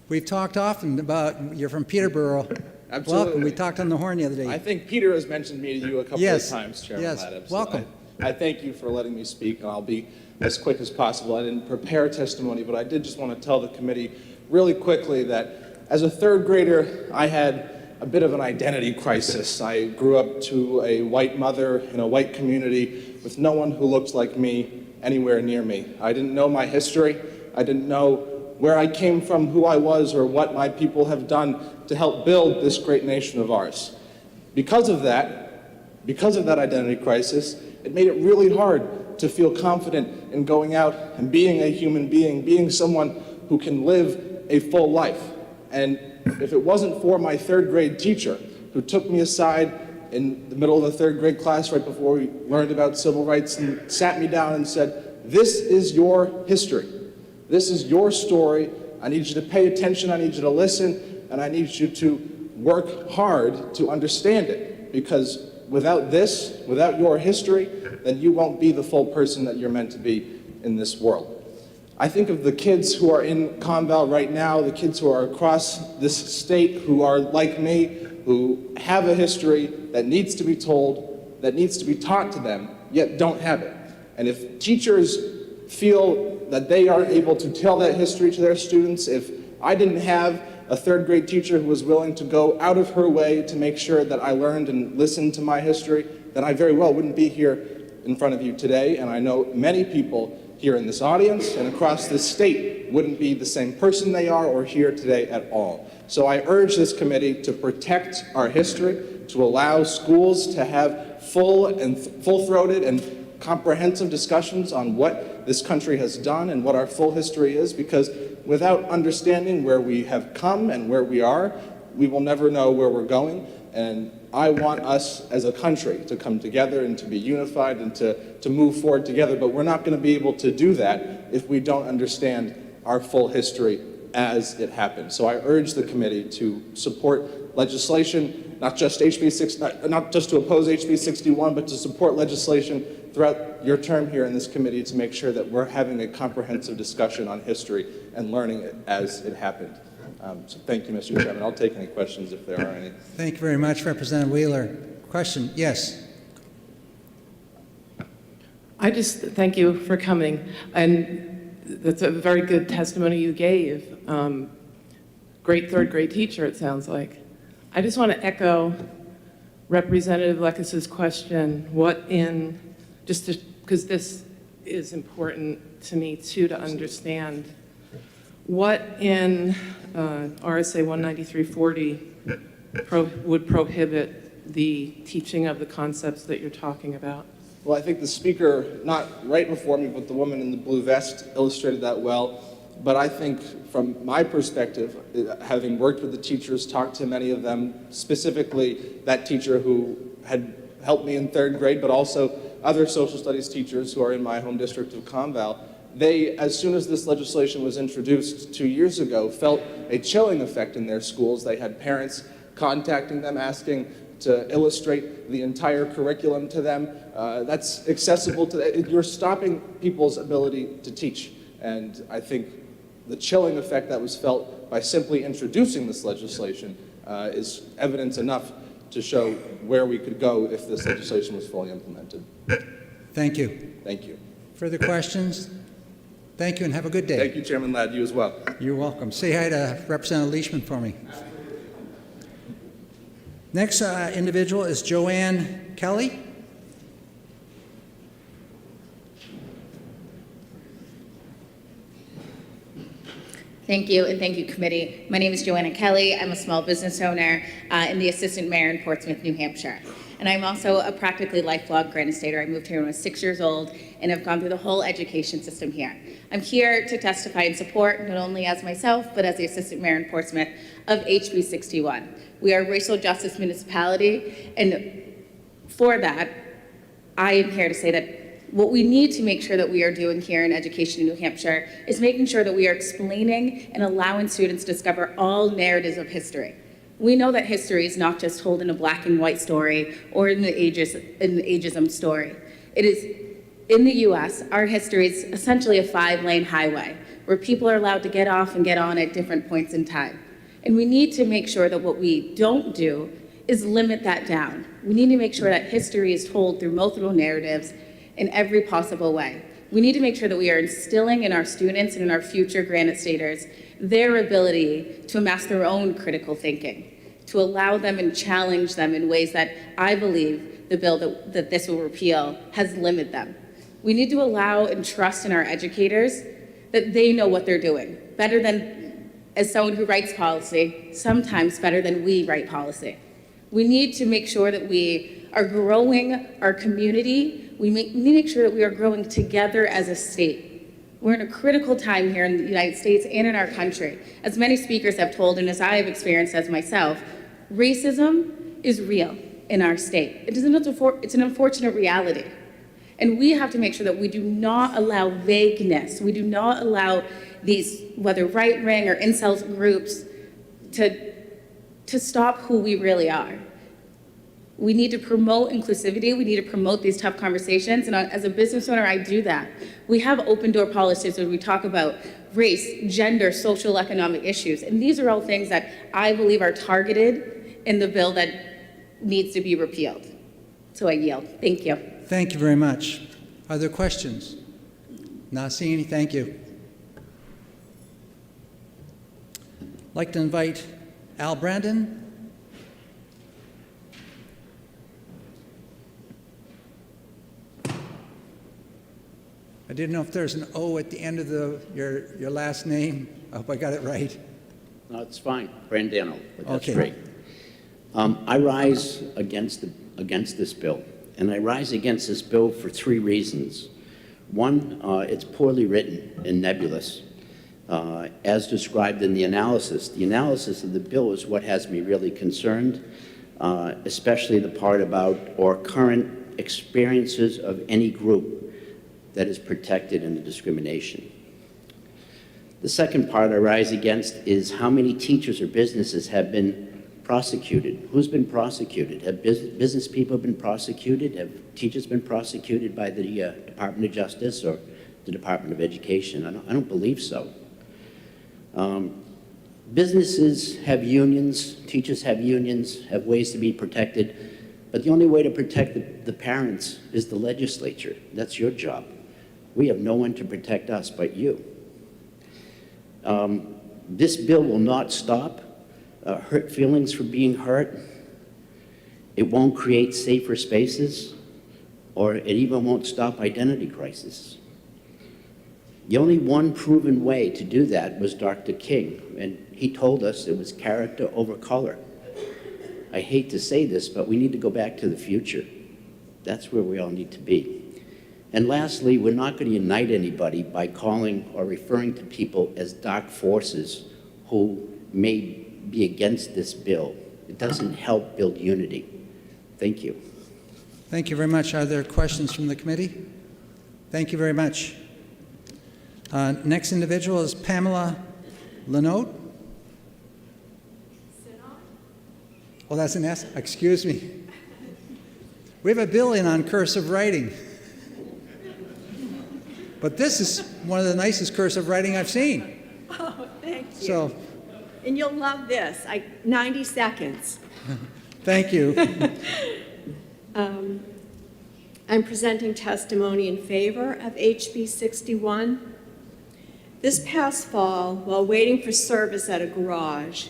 We've talked often about, you're from Peterborough. Absolutely. Welcome. We talked on the horn the other day. I think Peter has mentioned me to you a couple Yes. of times, Chairman Yes. Laddip. Welcome. I thank you for letting me speak, and I'll be as quick as possible. I didn't prepare testimony, but I did just want to tell the committee really quickly that as a third grader, I had a bit of an identity crisis. I grew up to a white mother in a white community with no one who looked like me anywhere near me. I didn't know my history. I didn't know where I came from, who I was, or what my people have done to help build this great nation of ours. Because of that identity crisis, it made it really hard to feel confident in going out and being a human being, being someone who can live a full life. And if it wasn't for my third grade teacher who took me aside in the middle of the third grade class right before we learned about civil rights and sat me down and said, "This is your history. This is your story. I need you to pay attention, I need you to listen, and I need you to work hard to understand it. Because without this, without your history, then you won't be the full person that you're meant to be in this world." I think of the kids who are in Conval right now, the kids who are across this state who are like me, who have a history that needs to be told, that needs to be taught to them, yet don't have it. And if teachers feel that they aren't able to tell that history to their students, if I didn't have a third grade teacher who was willing to go out of her way to make sure that I learned and listened to my history, then I very well wouldn't be here in front of you today. And I know many people here in this audience and across this state wouldn't be the same person they are or here today at all. So I urge this committee to protect our history, to allow schools to have full-throated and comprehensive discussions on what this country has done and what our full history is, because without understanding where we have come and where we are, we will never know where we're going. And I want us as a country to come together and to be unified and to move forward together, but we're not going to be able to do that if we don't understand our full history as it happened. So I urge the committee to support legislation, not just to oppose HB 61, but to support legislation throughout your term here in this committee to make sure that we're having a comprehensive discussion on history and learning it as it happened. So thank you, Mr. Chairman. I'll take any questions if there are any. Thank you very much, Representative Wheeler. Question? Yes. I just thank you for coming, and that's a very good testimony you gave. Great third grade teacher, it sounds like. I just want to echo Representative Lekis's question, because this is important to me too, to understand what in RSA 19340 would prohibit the teaching of the concepts that you're talking about? Well, I think the speaker, not right before me, but the woman in the blue vest illustrated that well. But I think from my perspective, having worked with the teachers, talked to many of them, specifically that teacher who had helped me in third grade, but also other social studies teachers who are in my home district of Conval, they, as soon as this legislation was introduced 2 years ago, felt a chilling effect in their schools. They had parents contacting them, asking to illustrate the entire curriculum to them. That's accessible to, you're stopping people's ability to teach. And I think the chilling effect that was felt by simply introducing this legislation is evidence enough to show where we could go if this legislation was fully implemented. Thank you. Thank you. Further questions? Thank you and have a good day. Thank you, Chairman Ladd. You as well. You're welcome. Say hi to Representative Leishman for me. Next individual is Joanne Kelly. Thank you, and thank you, committee. My name is Joanna Kelly. I'm a small business owner and the assistant mayor in Portsmouth, New Hampshire. And I'm also a practically lifelong Granite Stater. I moved here when I was 6 years old and have gone through the whole education system here. I'm here to testify in support, not only as myself, but as the Assistant Mayor in Portsmouth of HB 61. We are a racial justice municipality, and for that, I am here to say that what we need to make sure that we are doing here in education in New Hampshire is making sure that we are explaining and allowing students to discover all narratives of history. We know that history is not just told in a black and white story or in the ageism story. It is, in the US, our history is essentially a 5-lane highway where people are allowed to get off and get on at different points in time. And we need to make sure that what we don't do is limit that down. We need to make sure that history is told through multiple narratives in every possible way. We need to make sure that we are instilling in our students and in our future Granite Staters their ability to amass their own critical thinking, to allow them and challenge them in ways that I believe the bill that this will repeal has limited them. We need to allow and trust in our educators that they know what they're doing, better than, as someone who writes policy, sometimes better than we write policy. We need to make sure that we are growing our community. We need to make sure that we are growing together as a state. We're in a critical time here in the United States and in our country. As many speakers have told, and as I have experienced as myself, racism is real in our state. It's an unfortunate reality. And we have to make sure that we do not allow vagueness. We do not allow these, whether right-wing or incel groups, to stop who we really are. We need to promote inclusivity. We need to promote these tough conversations. And as a business owner, I do that. We have open door policies where we talk about race, gender, social, economic issues. And these are all things that I believe are targeted in the bill that needs to be repealed. So I yield. Thank you. Thank you very much. Are there questions? Not seeing any. Thank you. I'd like to invite Al Brandon. I didn't know if there's an O at the end of your last name. I hope I got it right. No, it's fine. Brandano, but that's Okay. great. I rise against this bill, and I rise against this bill for 3 reasons. One, it's poorly written and nebulous, as described in the analysis. The analysis of the bill is what has me really concerned, especially the part about or current experiences of any group that is protected in the discrimination. The second part I rise against is how many teachers or businesses have been prosecuted. Who's been prosecuted? Have business people been prosecuted? Have teachers been prosecuted by the Department of Justice or the Department of Education? I don't believe so. Businesses have unions, teachers have unions, have ways to be protected, but the only way to protect the parents is the legislature. That's your job. We have no one to protect us but you. This bill will not stop hurt feelings from being hurt. It won't create safer spaces, or it even won't stop identity crisis. The only one proven way to do that was Dr. King, and he told us it was character over color. I hate to say this, but we need to go back to the future. That's where we all need to be. And lastly, we're not going to unite anybody by calling or referring to people as dark forces who may be against this bill. It doesn't help build unity. Thank you. Thank you very much. Are there questions from the committee? Thank you very much. Next individual is Pamela Lenote. Oh, that's an S? Excuse me. We have a bill in on cursive writing. But this is one of the nicest cursive writing I've seen. Oh, thank you. So, And you'll love this. 90 seconds. thank you. I'm presenting testimony in favor of HB 61. This past fall, while waiting for service at a garage,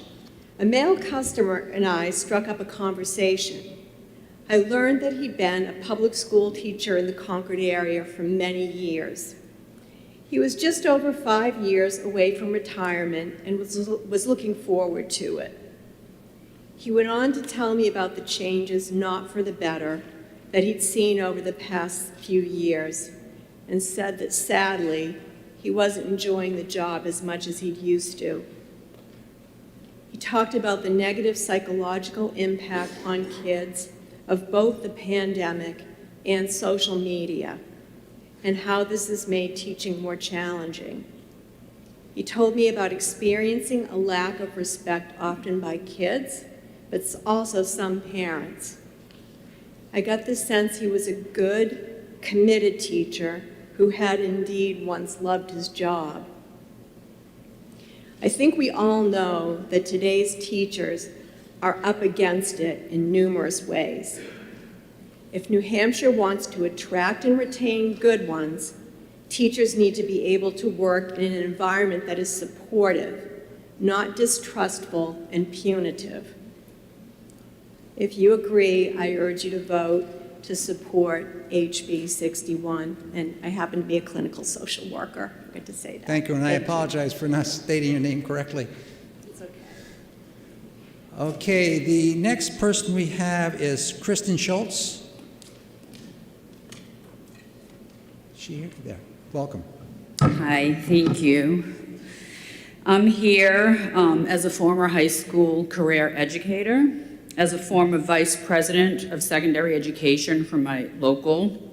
a male customer and I struck up a conversation. I learned that he'd been a public school teacher in the Concord area for many years. He was just over 5 years away from retirement and was looking forward to it. He went on to tell me about the changes, not for the better, that he'd seen over the past few years, and said that sadly, he wasn't enjoying the job as much as he'd used to. He talked about the negative psychological impact on kids of both the pandemic and social media, and how this has made teaching more challenging. He told me about experiencing a lack of respect often by kids, but also some parents. I got the sense he was a good, committed teacher who had indeed once loved his job. I think we all know that today's teachers are up against it in numerous ways. If New Hampshire wants to attract and retain good ones, teachers need to be able to work in an environment that is supportive, not distrustful and punitive. If you agree, I urge you to vote to support HB 61, and I happen to be a clinical social worker. I forgot to say that. Thank you, and I apologize for not stating your name correctly. It's okay. Okay, the next person we have is Kristen Schultz. Is she here? There. Welcome. Hi, thank you. I'm here as a former high school career educator, as a former vice president of secondary education for my local,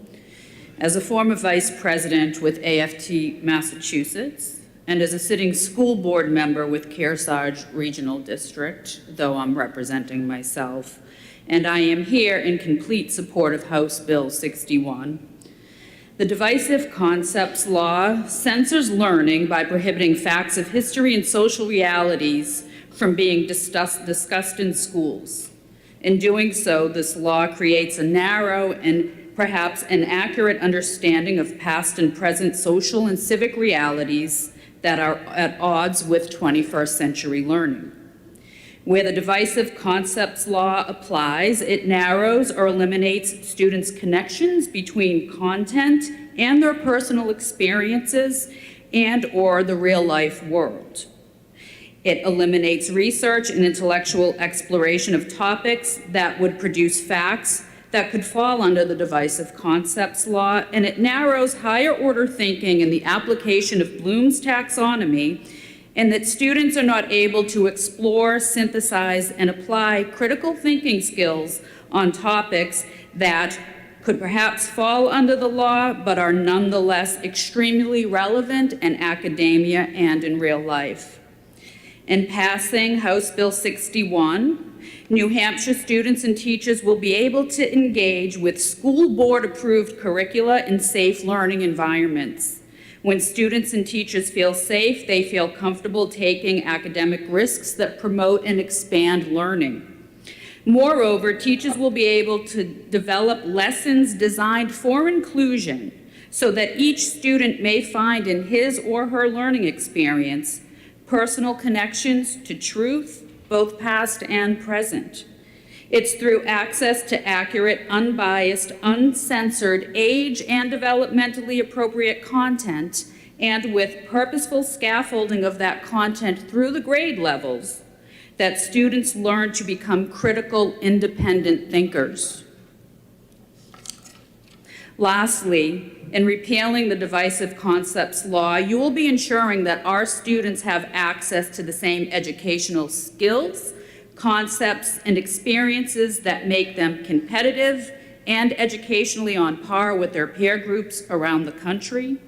as a former vice president with AFT Massachusetts, and as a sitting school board member with Kearsarge Regional District, though I'm representing myself. And I am here in complete support of House Bill 61. The Divisive Concepts Law censors learning by prohibiting facts of history and social realities from being discussed in schools. In doing so, this law creates a narrow and perhaps inaccurate understanding of past and present social and civic realities that are at odds with 21st century learning. Where the Divisive Concepts Law applies, it narrows or eliminates students' connections between content and their personal experiences and/or the real-life world. It eliminates research and intellectual exploration of topics that would produce facts that could fall under the Divisive Concepts Law, and it narrows higher-order thinking in the application of Bloom's taxonomy, and that students are not able to explore, synthesize, and apply critical thinking skills on topics that could perhaps fall under the law, but are nonetheless extremely relevant in academia and in real life. In passing House Bill 61, New Hampshire students and teachers will be able to engage with school board-approved curricula in safe learning environments. When students and teachers feel safe, they feel comfortable taking academic risks that promote and expand learning. Moreover, teachers will be able to develop lessons designed for inclusion so that each student may find in his or her learning experience personal connections to truth, both past and present. It's through access to accurate, unbiased, uncensored, age and developmentally appropriate content, and with purposeful scaffolding of that content through the grade levels, that students learn to become critical, independent thinkers. Lastly, in repealing the Divisive Concepts Law, you will be ensuring that our students have access to the same educational skills, concepts, and experiences that make them competitive and educationally on par with their peer groups around the country,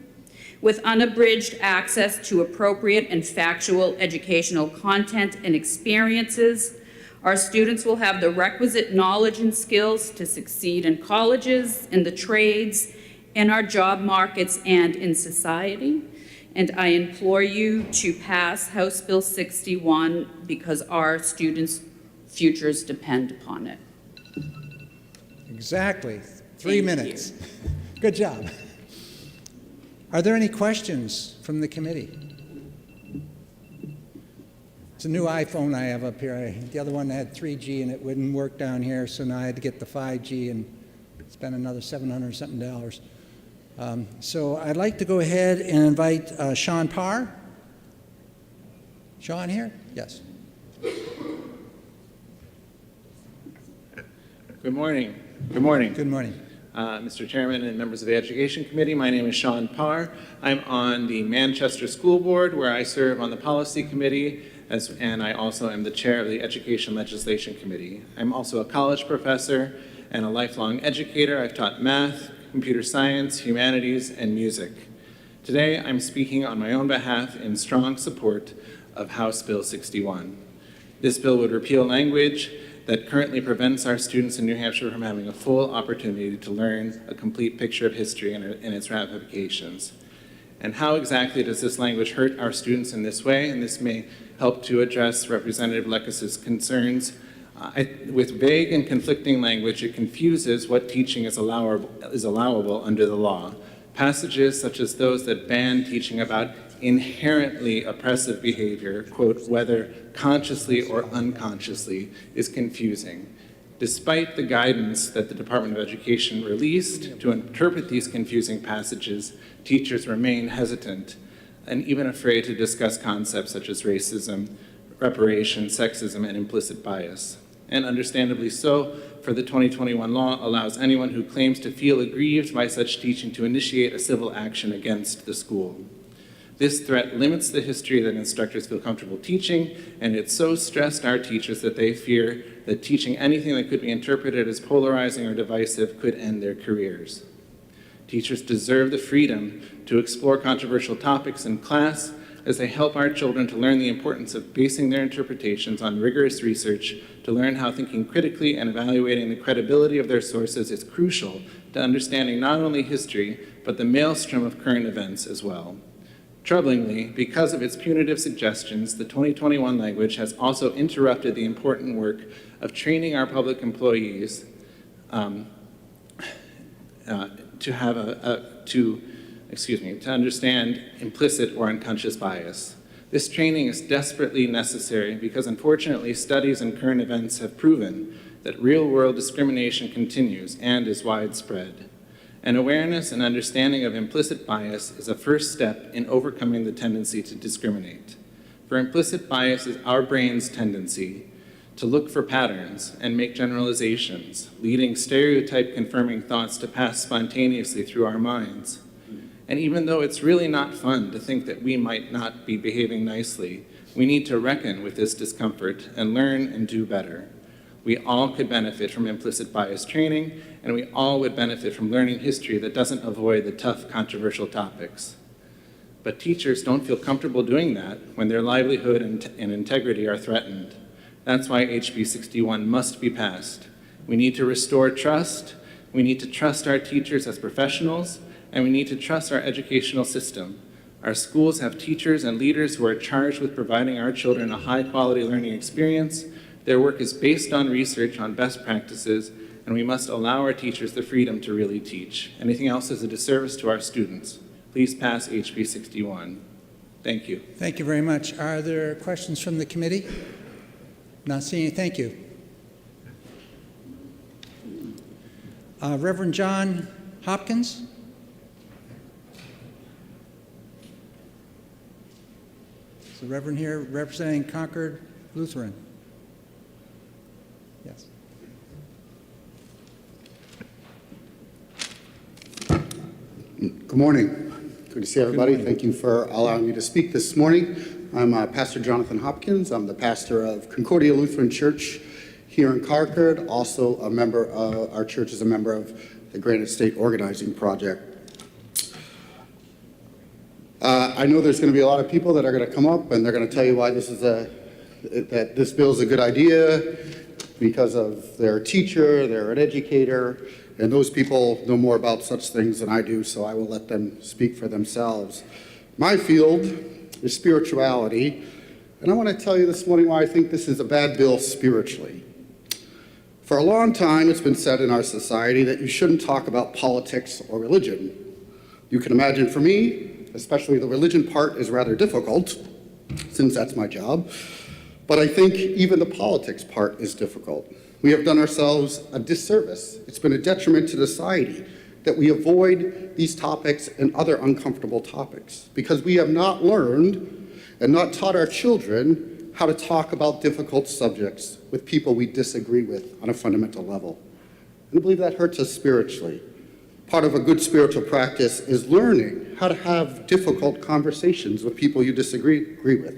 with unabridged access to appropriate and factual educational content and experiences. Our students will have the requisite knowledge and skills to succeed in colleges, in the trades, in our job markets, and in society. And I implore you to pass House Bill 61 because our students' futures depend upon it. Exactly. 3 minutes. Good job. Are there any questions from the committee? It's a new iPhone I have up here. The other one had 3G and it wouldn't work down here, so now I had to get the 5G and spend another $700-something. So I'd like to go ahead and invite Sean Parr. Sean here? Yes. Good morning. Good morning. Good morning. Mr. Chairman and members of the Education Committee, my name is Sean Parr. I'm on the Manchester School Board, where I serve on the Policy Committee, and I also am the chair of the Education Legislation Committee. I'm also a college professor and a lifelong educator. I've taught math, computer science, humanities, and music. Today, I'm speaking on my own behalf in strong support of House Bill 61. This bill would repeal language that currently prevents our students in New Hampshire from having a full opportunity to learn a complete picture of history and its ramifications. And how exactly does this language hurt our students in this way? And this may help to address Representative Lekas's concerns. With vague and conflicting language, it confuses what teaching is allowable under the law. Passages such as those that ban teaching about inherently oppressive behavior, quote, whether consciously or unconsciously, is confusing. Despite the guidance that the Department of Education released to interpret these confusing passages, teachers remain hesitant and even afraid to discuss concepts such as racism, reparation, sexism, and implicit bias. And understandably so, for the 2021 law allows anyone who claims to feel aggrieved by such teaching to initiate a civil action against the school. This threat limits the history that instructors feel comfortable teaching, and it so stressed our teachers that they fear that teaching anything that could be interpreted as polarizing or divisive could end their careers. Teachers deserve the freedom to explore controversial topics in class as they help our children to learn the importance of basing their interpretations on rigorous research, to learn how thinking critically and evaluating the credibility of their sources is crucial to understanding not only history, but the maelstrom of current events as well. Troublingly, because of its punitive suggestions, the 2021 language has also interrupted the important work of training our public employees to understand implicit or unconscious bias. This training is desperately necessary because unfortunately studies and current events have proven that real-world discrimination continues and is widespread. An awareness and understanding of implicit bias is a first step in overcoming the tendency to discriminate. For implicit bias is our brain's tendency to look for patterns and make generalizations, leading stereotype-confirming thoughts to pass spontaneously through our minds. And even though it's really not fun to think that we might not be behaving nicely, we need to reckon with this discomfort and learn and do better. We all could benefit from implicit bias training, and we all would benefit from learning history that doesn't avoid the tough, controversial topics. But teachers don't feel comfortable doing that when their livelihood and integrity are threatened. That's why HB 61 must be passed. We need to restore trust, we need to trust our teachers as professionals, and we need to trust our educational system. Our schools have teachers and leaders who are charged with providing our children a high-quality learning experience. Their work is based on research on best practices, and we must allow our teachers the freedom to really teach. Anything else is a disservice to our students. Please pass HB 61. Thank you. Thank you very much. Are there questions from the committee? Not seeing any. Thank you. Reverend John Hopkins? Is the Reverend here representing Concord Lutheran? Yes. Good morning. Good to see everybody. Thank you for allowing me to speak this morning. I'm Pastor Jonathan Hopkins. I'm the pastor of Concordia Lutheran Church here in Concord. Also a member of, our church is a member of the Granite State Organizing Project. I know there's going to be a lot of people that are going to come up and they're going to tell you why this is that this bill is a good idea because of their teacher, they're an educator, and those people know more about such things than I do, so I will let them speak for themselves. My field is spirituality, and I want to tell you this morning why I think this is a bad bill spiritually. For a long time, it's been said in our society that you shouldn't talk about politics or religion. You can imagine for me, especially the religion part is rather difficult, since that's my job, but I think even the politics part is difficult. We have done ourselves a disservice. It's been a detriment to society that we avoid these topics and other uncomfortable topics because we have not learned and not taught our children how to talk about difficult subjects with people we disagree with on a fundamental level. We believe that hurts us spiritually. Part of a good spiritual practice is learning how to have difficult conversations with people you agree with.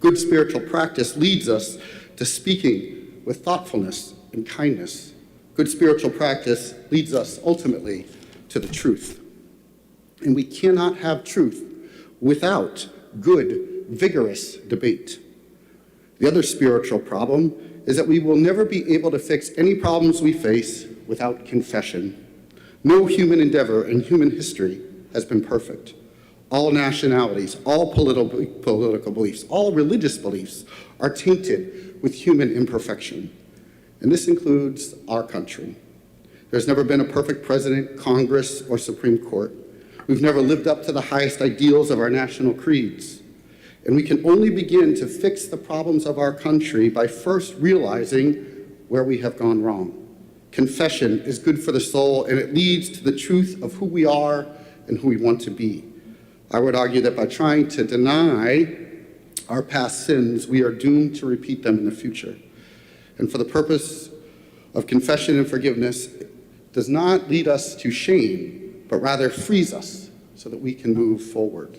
Good spiritual practice leads us to speaking with thoughtfulness and kindness. Good spiritual practice leads us ultimately to the truth. And we cannot have truth without good, vigorous debate. The other spiritual problem is that we will never be able to fix any problems we face without confession. No human endeavor in human history has been perfect. All nationalities, all political beliefs, all religious beliefs are tainted with human imperfection. And this includes our country. There's never been a perfect president, Congress, or Supreme Court. We've never lived up to the highest ideals of our national creeds. And we can only begin to fix the problems of our country by first realizing where we have gone wrong. Confession is good for the soul, and it leads to the truth of who we are and who we want to be. I would argue that by trying to deny our past sins, we are doomed to repeat them in the future. And for the purpose of confession and forgiveness, it does not lead us to shame, but rather frees us so that we can move forward.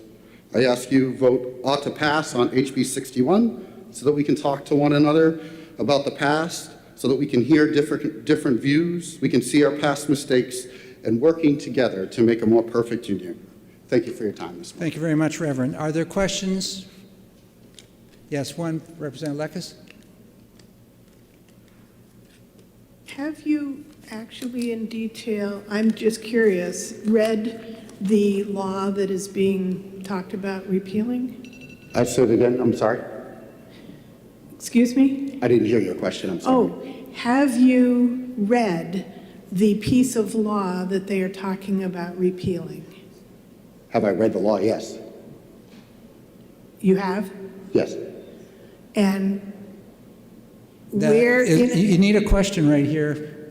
I ask you vote ought to pass on HB 61 so that we can talk to one another about the past, so that we can hear different views, we can see our past mistakes, and working together to make a more perfect union. Thank you for your time this morning. Thank you very much, Reverend. Are there questions? Yes, one, Representative Lekes. Have you actually in detail, I'm just curious, read the law that is being talked about repealing? I said it again, I'm sorry. Excuse me? I didn't hear your question, I'm sorry. Oh, have you read the piece of law that they are talking about repealing? Have I read the law? Yes. You have? Yes. And where? You need a question right here.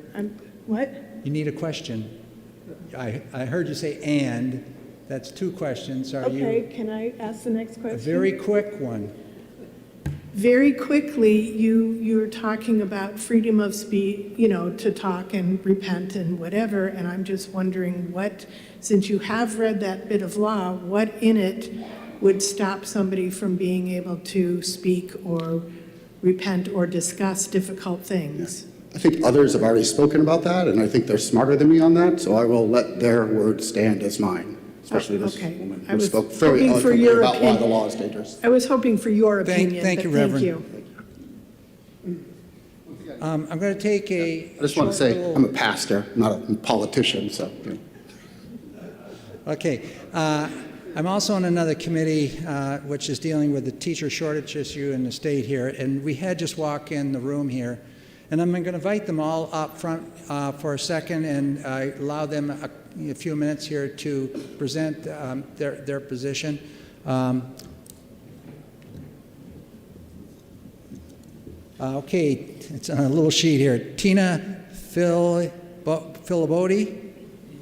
What? You need a question. I heard you say "and." That's two questions. Are you? Okay, can I ask the next question? A very quick one. Very quickly, you're talking about freedom of speech, to talk and repent and whatever, and I'm just wondering since you have read that bit of law, what in it would stop somebody from being able to speak or repent or discuss difficult things? I think others have already spoken about that, and I think they're smarter than me on that, so I will let their word stand as mine, especially this woman who spoke very eloquently about why the law is dangerous. I was hoping for your opinion. Thank you, Reverend. I'm going to take I just want to say I'm a pastor, not a politician, so. Okay. I'm also on another committee which is dealing with the teacher shortage issue in the state here, and we had just walk in the room here, and I'm going to invite them all up front for a second and allow them a few minutes here to present their position. Okay, it's on a little sheet here. Tina Filibodi,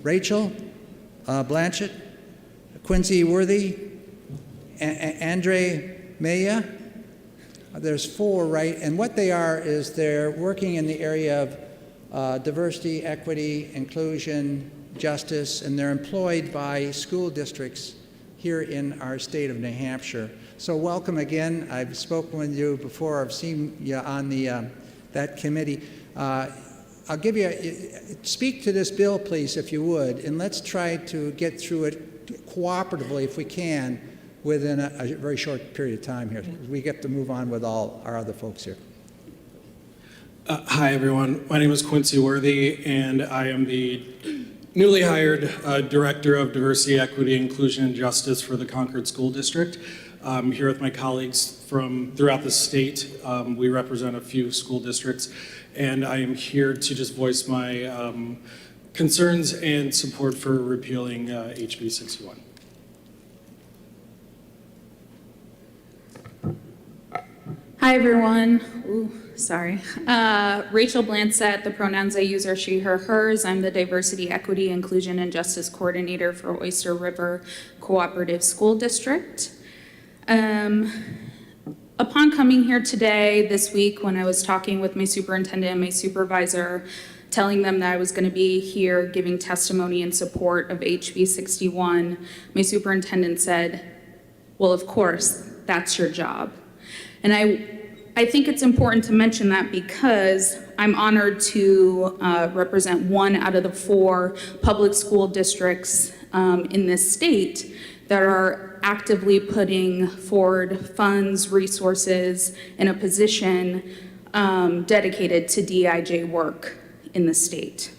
Rachel Blanchett, Quincy Worthy, Andre Maya. There's four, right? And what they are is they're working in the area of diversity, equity, inclusion, justice, and they're employed by school districts here in our state of New Hampshire. So welcome again. I've spoken with you before. I've seen you on that committee. I'll give you, speak to this bill, please, if you would, and let's try to get through it cooperatively, if we can, within a very short period of time here. We get to move on with all our other folks here. Hi, everyone. My name is Quincy Worthy, and I am the newly hired Director of Diversity, Equity, Inclusion, and Justice for the Concord School District. I'm here with my colleagues from throughout the state. We represent a few school districts, and I am here to just voice my concerns and support for repealing HB 61. Hi, everyone. Sorry. Rachel Blanchett, the pronouns I use are she, her, hers. I'm the Diversity, Equity, Inclusion, and Justice Coordinator for Oyster River Cooperative School District. Upon coming here today, this week, when I was talking with my superintendent and my supervisor, telling them that I was going to be here giving testimony in support of HB 61, my superintendent said, "Well, of course, that's your job." And I think it's important to mention that because I'm honored to represent 1 out of the 4 public school districts in this state that are actively putting forward funds, resources, in a position dedicated to DIJ work in the state.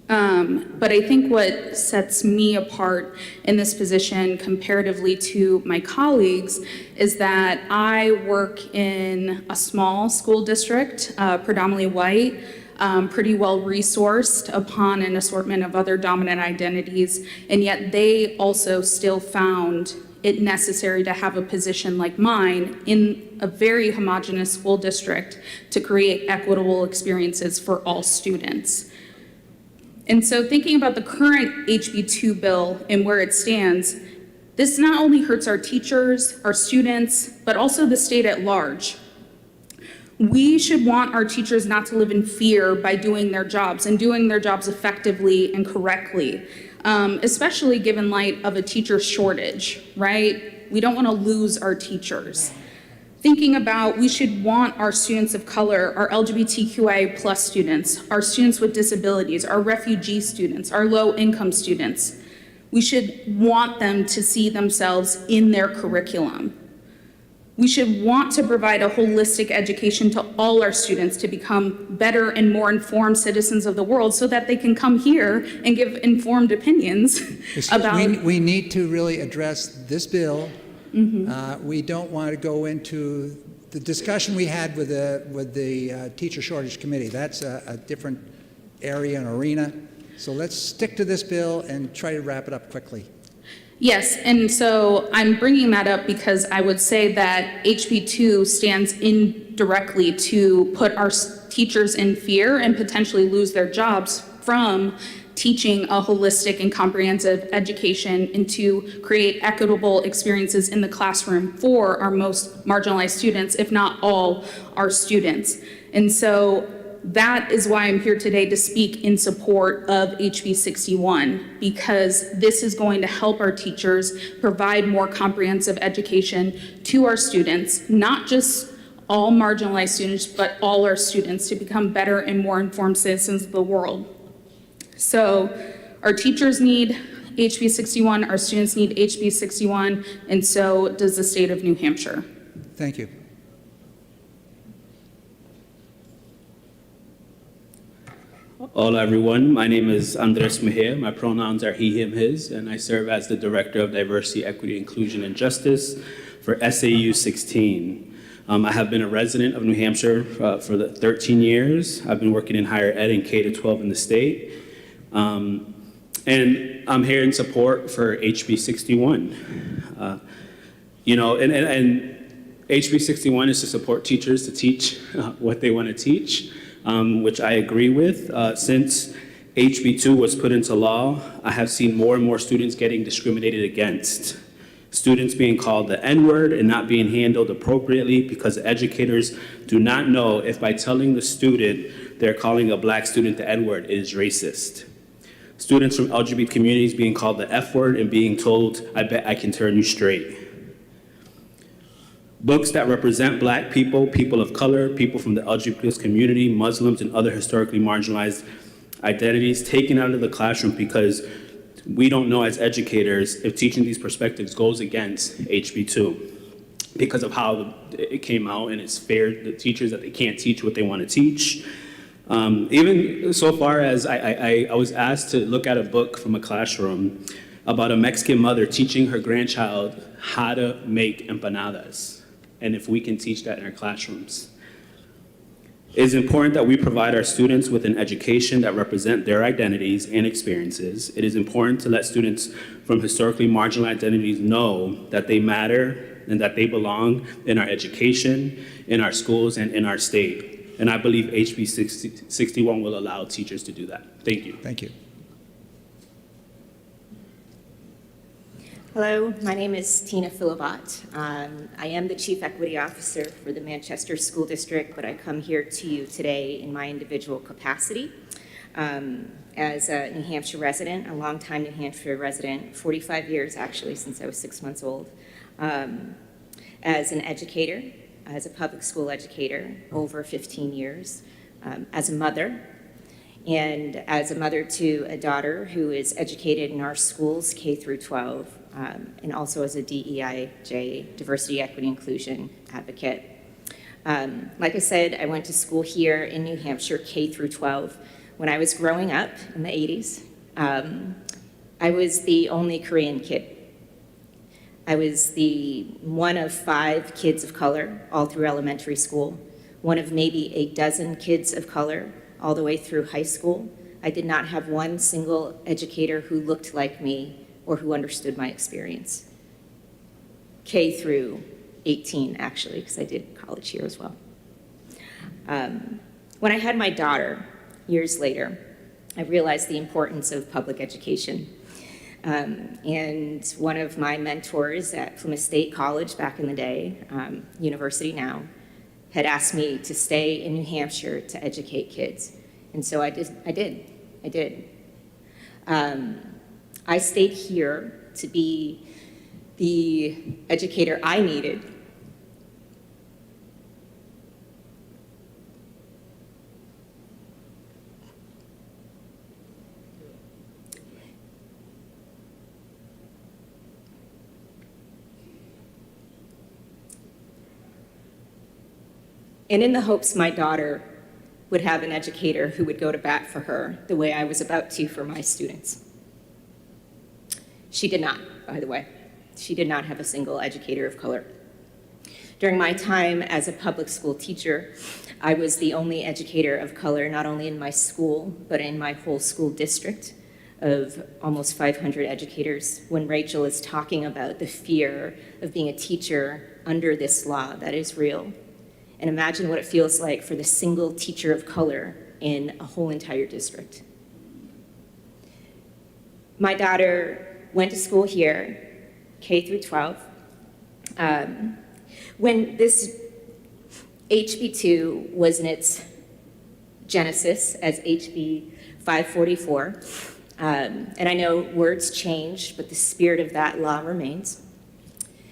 But I think what sets me apart in this position comparatively to my colleagues is that I work in a small school district, predominantly white, pretty well resourced upon an assortment of other dominant identities, and yet they also still found it necessary to have a position like mine in a very homogeneous school district to create equitable experiences for all students. And so thinking about the current HB2 bill and where it stands, this not only hurts our teachers, our students, but also the state at large. We should want our teachers not to live in fear by doing their jobs and doing their jobs effectively and correctly, especially given light of a teacher shortage, right? We don't want to lose our teachers. Thinking about, we should want our students of color, our LGBTQIA plus students, our students with disabilities, our refugee students, our low-income students. We should want them to see themselves in their curriculum. We should want to provide a holistic education to all our students to become better and more informed citizens of the world so that they can come here and give informed opinies about... We need to really address this bill. We don't want to go into the discussion we had with the teacher shortage committee. That's a different area and arena. So let's stick to this bill and try to wrap it up quickly. Yes, and so I'm bringing that up because I would say that HB2 stands indirectly to put our teachers in fear and potentially lose their jobs from teaching a holistic and comprehensive education and to create equitable experiences in the classroom for our most marginalized students, if not all our students. And so that is why I'm here today to speak in support of HB 61, because this is going to help our teachers provide more comprehensive education to our students, not just all marginalized students, but all our students to become better and more informed citizens of the world. So our teachers need HB 61, our students need HB 61, and so does the state of New Hampshire. Thank you. Hello, everyone. My name is Andres Mejia. My pronouns are he, him, his, and I serve as the Director of Diversity, Equity, Inclusion, and Justice for SAU 16. I have been a resident of New Hampshire for the 13 years. I've been working in higher ed and K-12 in the state. And I'm here in support for HB 61. You know, and HB 61 is to support teachers to teach what they want to teach. Which I agree with. Since HB2 was put into law, I have seen more and more students getting discriminated against. Students being called the N-word and not being handled appropriately because educators do not know if by telling the student they're calling a black student the N-word is racist. Students from LGBT communities being called the F-word and being told, "I bet I can turn you straight." Books that represent black people, people of color, people from the LGBT community, Muslims, and other historically marginalized identities taken out of the classroom because we don't know as educators if teaching these perspectives goes against HB2 because of how it came out, and it's fair to the teachers that they can't teach what they want to teach. Even so far as I was asked to look at a book from a classroom about a Mexican mother teaching her grandchild how to make empanadas, and if we can teach that in our classrooms. It is important that we provide our students with an education that represent their identities and experiences. It is important to let students from historically marginalized identities know that they matter and that they belong in our education, in our schools, and in our state. And I believe HB 61 will allow teachers to do that. Thank you. Thank you. Hello, my name is Tina Philibot. I am the Chief Equity Officer for the Manchester School District, but I come here to you today in my individual capacity as a New Hampshire resident, a longtime New Hampshire resident, 45 years actually since I was 6 months old, as an educator, as a public school educator, over 15 years, as a mother, and as a mother to a daughter who is educated in our schools, K through 12, and also as a DEIJ, diversity, equity, inclusion advocate. Like I said, I went to school here in New Hampshire, K through 12. When I was growing up in the 80s, I was the only Korean kid. I was the one of 5 kids of color all through elementary school, one of maybe a dozen kids of color all the way through high school. I did not have one single educator who looked like me or who understood my experience. K through 18, actually, because I did college here as well. When I had my daughter, years later, I realized the importance of public education. And one of my mentors at Plymouth State College back in the day, university now, had asked me to stay in New Hampshire to educate kids. And so I did. I stayed here to be the educator I needed and in the hopes my daughter would have an educator who would go to bat for her the way I was about to for my students. She did not, by the way. She did not have a single educator of color. During my time as a public school teacher, I was the only educator of color, not only in my school, but in my whole school district of almost 500 educators. When Rachel is talking about the fear of being a teacher under this law, that is real. And imagine what it feels like for the single teacher of color in a whole entire district. My daughter went to school here, K through 12. When this HB2 was in its genesis as HB 544, and I know words change, but the spirit of that law remains.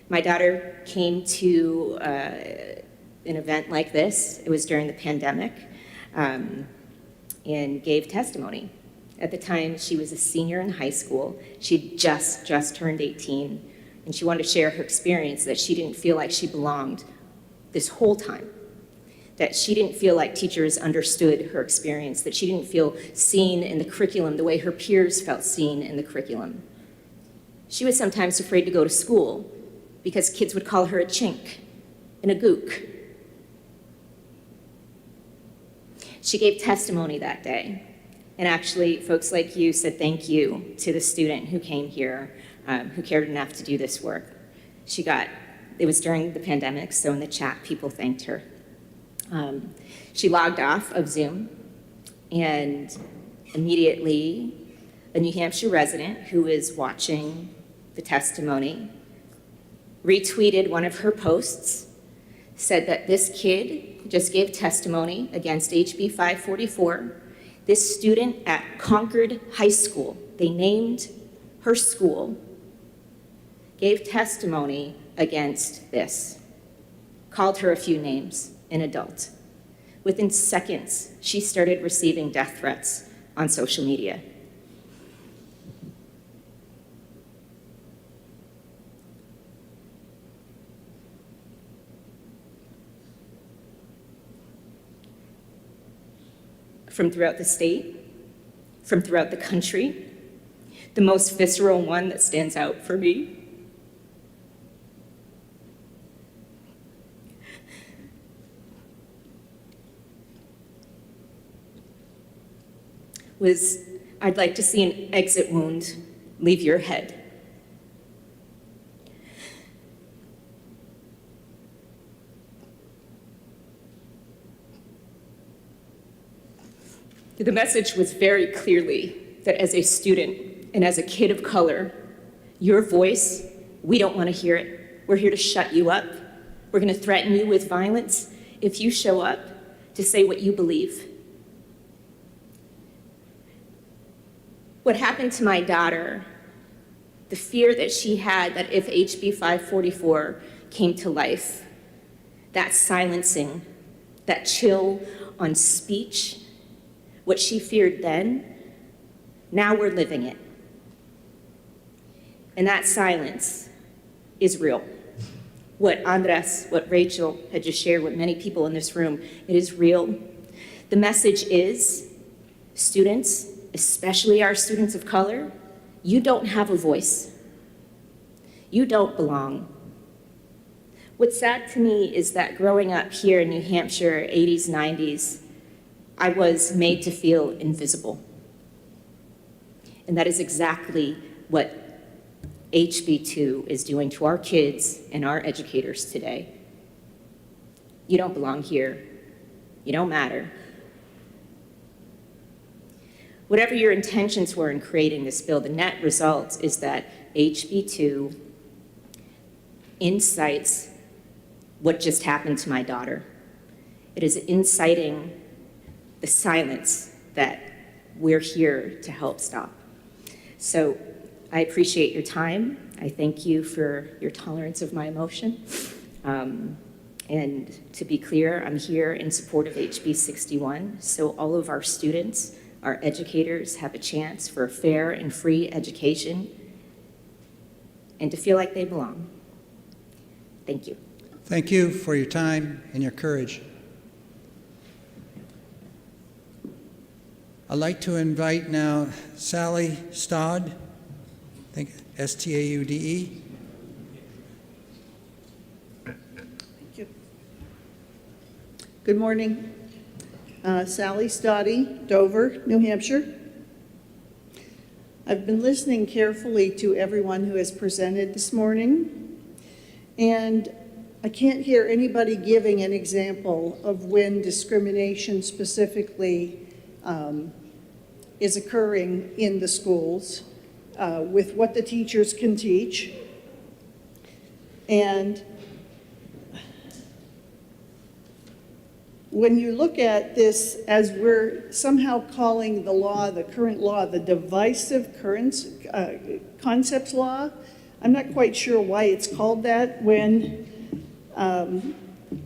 My daughter came to an event like this. It was during the pandemic, and gave testimony. At the time, she was a senior in high school. She'd just turned 18, and she wanted to share her experience that she didn't feel like she belonged this whole time, that she didn't feel like teachers understood her experience, that she didn't feel seen in the curriculum the way her peers felt seen in the curriculum. She was sometimes afraid to go to school because kids would call her a chink and a gook. She gave testimony that day. And actually, folks like you said thank you to the student who came here, who cared enough to do this work. It was during the pandemic, so in the chat, people thanked her. She logged off of Zoom, and immediately, a New Hampshire resident who was watching the testimony retweeted one of her posts, said that this kid just gave testimony against HB 544. This student at Concord High School, they named her school, gave testimony against this, called her a few names, an adult. Within seconds, she started receiving death threats on social media. From throughout the state, from throughout the country. The most visceral one that stands out for me was, I'd like to see an exit wound leave your head. The message was very clearly that as a student and as a kid of color, your voice We don't want to hear it. We're here to shut you up. We're going to threaten you with violence if you show up to say what you believe. What happened to my daughter, the fear that she had that if HB 544 came to life, that silencing, that chill on speech, what she feared then, now we're living it. And that silence is real. What Andres, what Rachel had just shared with many people in this room, it is real. The message is, students, especially our students of color, you don't have a voice. You don't belong. What's sad to me is that growing up here in New Hampshire, 80s, 90s, I was made to feel invisible. And that is exactly what HB2 is doing to our kids and our educators today. You don't belong here. You don't matter. Whatever your intentions were in creating this bill, the net result is that HB2 incites what just happened to my daughter. It is inciting the silence that we're here to help stop. So I appreciate your time. I thank you for your tolerance of my emotion. And to be clear, I'm here in support of HB 61, so all of our students, our educators have a chance for a fair and free education and to feel like they belong. Thank you. Thank you for your time and your courage. I'd like to invite now Sally Staude, I think S-T-A-U-D-E. Thank you. Good morning. Sally Staude, Dover, New Hampshire. I've been listening carefully to everyone who has presented this morning, and I can't hear anybody giving an example of when discrimination specifically is occurring in the schools with what the teachers can teach. And when you look at this, as we're somehow calling the law, the current law, the divisive concepts law, I'm not quite sure why it's called that when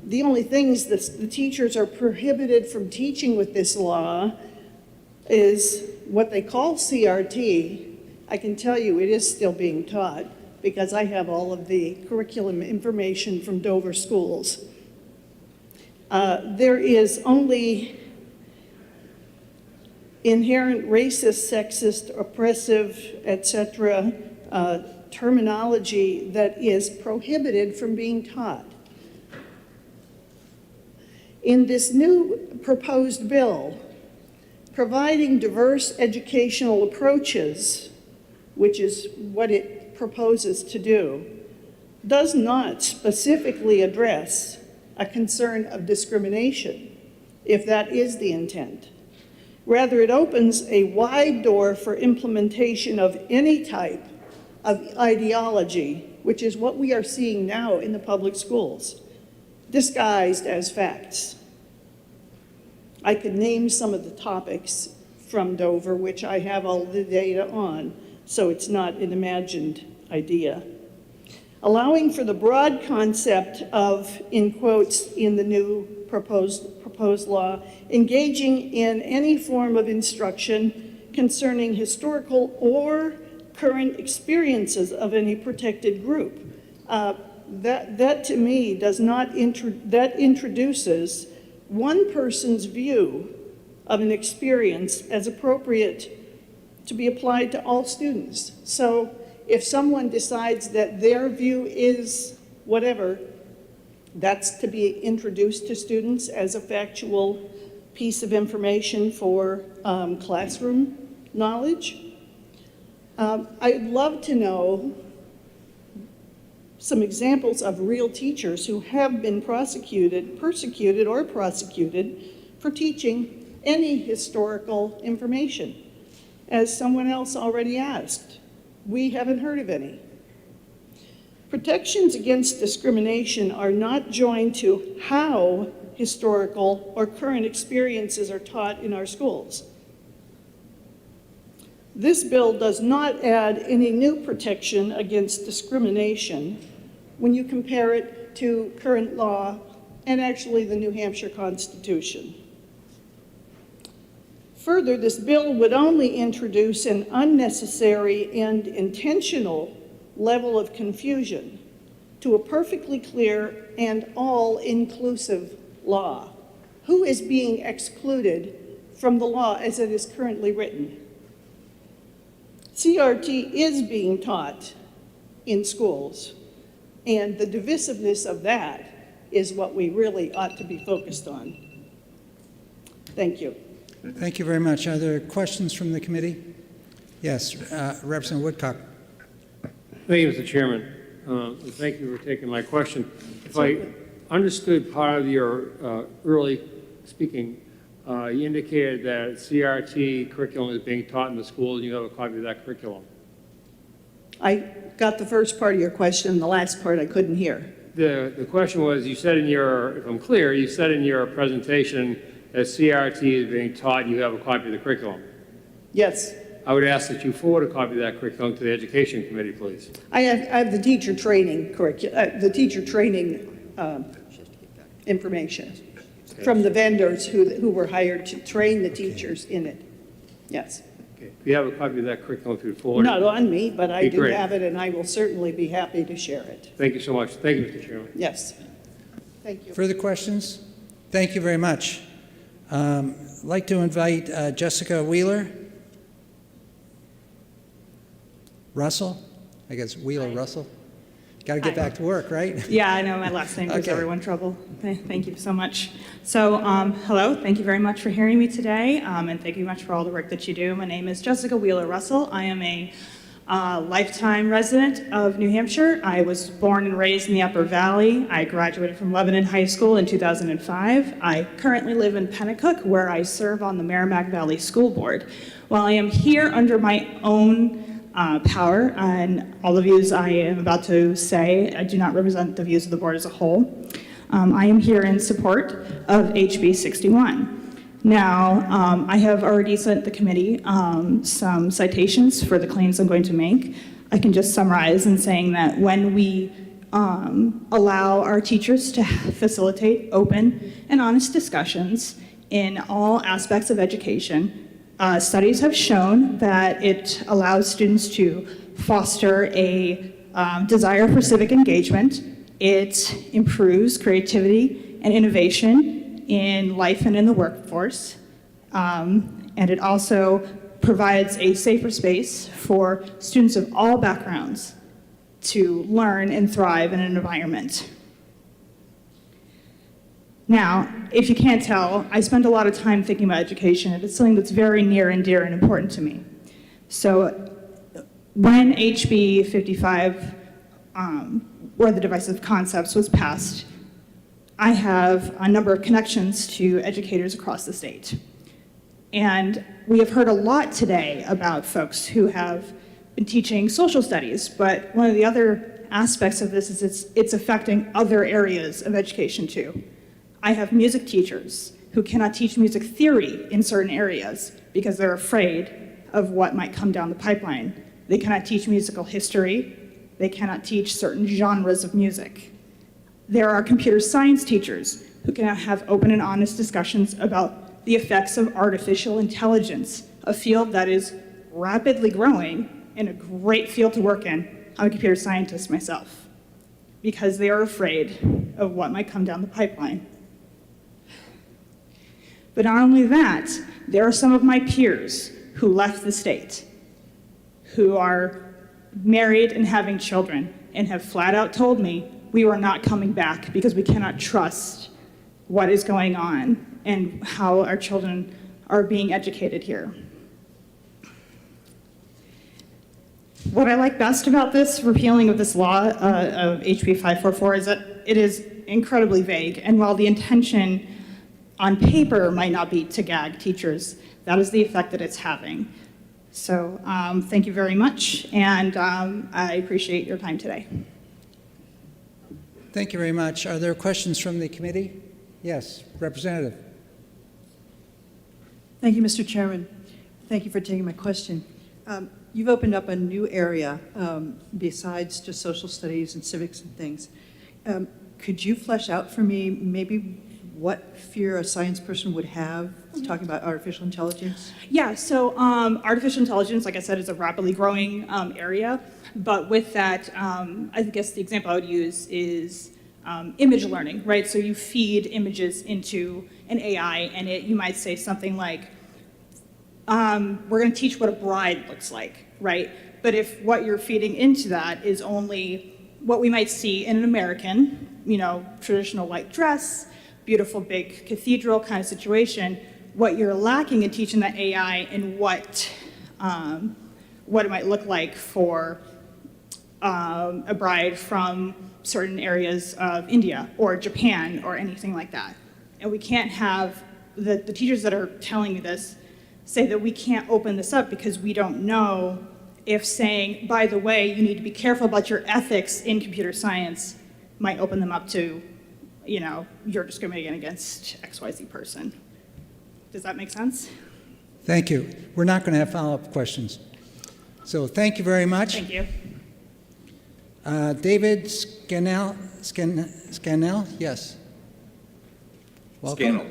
the only things the teachers are prohibited from teaching with this law is what they call CRT. I can tell you it is still being taught because I have all of the curriculum information from Dover schools. There is only inherent racist, sexist, oppressive, etc. Terminology that is prohibited from being taught. In this new proposed bill, providing diverse educational approaches, which is what it proposes to do, does not specifically address a concern of discrimination, if that is the intent. Rather, it opens a wide door for implementation of any type of ideology, which is what we are seeing now in the public schools, disguised as facts. I could name some of the topics from Dover, which I have all the data on, so it's not an imagined idea. Allowing for the broad concept of, in quotes, in the new proposed law, engaging in any form of instruction concerning historical or current experiences of any protected group. That to me does not, that introduces one person's view of an experience as appropriate to be applied to all students. So if someone decides that their view is whatever, that's to be introduced to students as a factual piece of information for classroom knowledge. I'd love to know some examples of real teachers who have been persecuted or prosecuted for teaching any historical information. As someone else already asked, we haven't heard of any. Protections against discrimination are not joined to how historical or current experiences are taught in our schools. This bill does not add any new protection against discrimination when you compare it to current law and actually the New Hampshire Constitution. Further, this bill would only introduce an unnecessary and intentional level of confusion to a perfectly clear and all-inclusive law. Who is being excluded from the law as it is currently written? CRT is being taught in schools, and the divisiveness of that is what we really ought to be focused on. Thank you. Thank you very much. Are there questions from the committee? Yes, Representative Woodcock. Thank you, Mr. Chairman. Thank you for taking my question. If I understood part of your early speaking, you indicated that CRT curriculum is being taught in the schools, and you have a copy of that curriculum. I got the first part of your question, the last part I couldn't hear. The question was, you said in your, if I'm clear, you said in your presentation that CRT is being taught and you have a copy of the curriculum. Yes. I would ask that you forward a copy of that curriculum to the Education Committee, please. I have the teacher training information from the vendors who were hired to train the teachers in it. Yes. Okay. If you have a copy of that curriculum, if you would forward it. Not on me, but I do great. have it, and I will certainly be happy to share it. Thank you so much. Thank you, Mr. Chairman. Yes. Thank you. Further questions? Thank you very much. I'd like to invite Jessica Wheeler. Russell? I guess Wheeler Russell. Got to get back to work, right? Yeah, I know my last name gives everyone trouble. Thank you so much. So, hello, thank you very much for hearing me today, and thank you much for all the work that you do. My name is Jessica Wheeler Russell. I am a lifetime resident of New Hampshire. I was born and raised in the Upper Valley. I graduated from Lebanon High School in 2005. I currently live in Pennacook, where I serve on the Merrimack Valley School Board. While I am here under my own power, and all the views I am about to say, I do not represent the views of the board as a whole. I am here in support of HB 61. Now, I have already sent the committee some citations for the claims I'm going to make. I can just summarize in saying that when we allow our teachers to facilitate open and honest discussions in all aspects of education, studies have shown that it allows students to foster a desire for civic engagement. It improves creativity and innovation in life and in the workforce. And it also provides a safer space for students of all backgrounds to learn and thrive in an environment. Now, if you can't tell, I spend a lot of time thinking about education, and it's something that's very near and dear and important to me. So when HB 55, or the Divisive Concepts, was passed, I have a number of connections to educators across the state. And we have heard a lot today about folks who have been teaching social studies, but one of the other aspects of this is it's affecting other areas of education too. I have music teachers who cannot teach music theory in certain areas because they're afraid of what might come down the pipeline. They cannot teach musical history. They cannot teach certain genres of music. There are computer science teachers who cannot have open and honest discussions about the effects of artificial intelligence, a field that is rapidly growing and a great field to work in. I'm a computer scientist myself, because they are afraid of what might come down the pipeline. But not only that, there are some of my peers who left the state, who are married and having children, and have flat out told me, we are not coming back because we cannot trust what is going on and how our children are being educated here. What I like best about this repealing of this law of HB 544 is that it is incredibly vague, and while the intention on paper might not be to gag teachers, that is the effect that it's having. So thank you very much, and I appreciate your time today. Thank you very much. Are there questions from the committee? Yes, Representative. Thank you, Mr. Chairman. Thank you for taking my question. You've opened up a new area besides just social studies and civics and things. Could you flesh out for me maybe what fear a science person would have talking about artificial intelligence? Yeah, so artificial intelligence, like I said, is a rapidly growing area. But with that, I guess the example I would use is image learning, right? So you feed images into an AI, and you might say something like, we're going to teach what a bride looks like, right? But if what you're feeding into that is only what we might see in an American, traditional white dress, beautiful big cathedral kind of situation, what you're lacking in teaching that AI and what it might look like for a bride from certain areas of India or Japan or anything like that. And we can't have the teachers that are telling me this say that we can't open this up because we don't know if saying, by the way, you need to be careful about your ethics in computer science might open them up to, you're discriminating against XYZ person. Does that make sense? Thank you. We're not going to have follow-up questions. So thank you very much. Thank you. David Scannell, yes. Welcome. Scannell.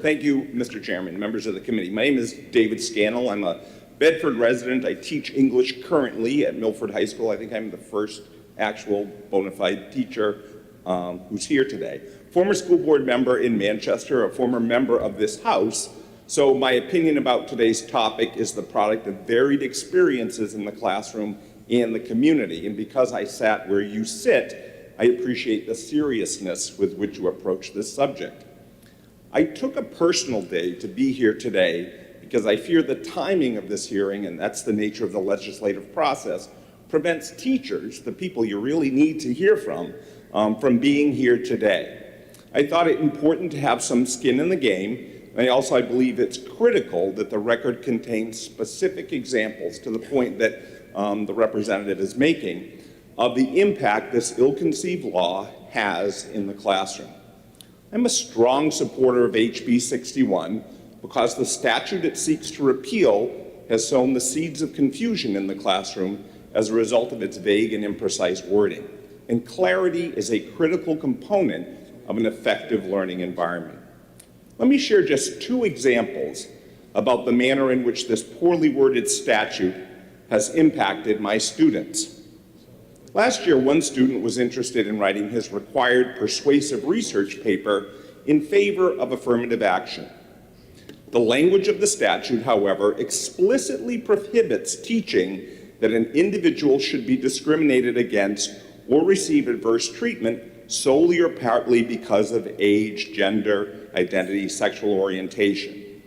Thank you, Mr. Chairman, members of the committee. My name is David Scannell. I'm a Bedford resident. I teach English currently at Milford High School. I think I'm the first actual bona fide teacher who's here today. Former school board member in Manchester, a former member of this House. So my opinion about today's topic is the product of varied experiences in the classroom and the community. And because I sat where you sit, I appreciate the seriousness with which you approach this subject. I took a personal day to be here today because I fear the timing of this hearing, and that's the nature of the legislative process, prevents teachers, the people you really need to hear from being here today. I thought it important to have some skin in the game. And I believe it's critical that the record contains specific examples, to the point that the representative is making, of the impact this ill-conceived law has in the classroom. I'm a strong supporter of HB 61 because the statute it seeks to repeal has sown the seeds of confusion in the classroom as a result of its vague and imprecise wording. And clarity is a critical component of an effective learning environment. Let me share just two examples about the manner in which this poorly worded statute has impacted my students. Last year, one student was interested in writing his required persuasive research paper in favor of affirmative action. The language of the statute, however, explicitly prohibits teaching that an individual should be discriminated against or receive adverse treatment solely or partly because of age, gender, identity, sexual orientation.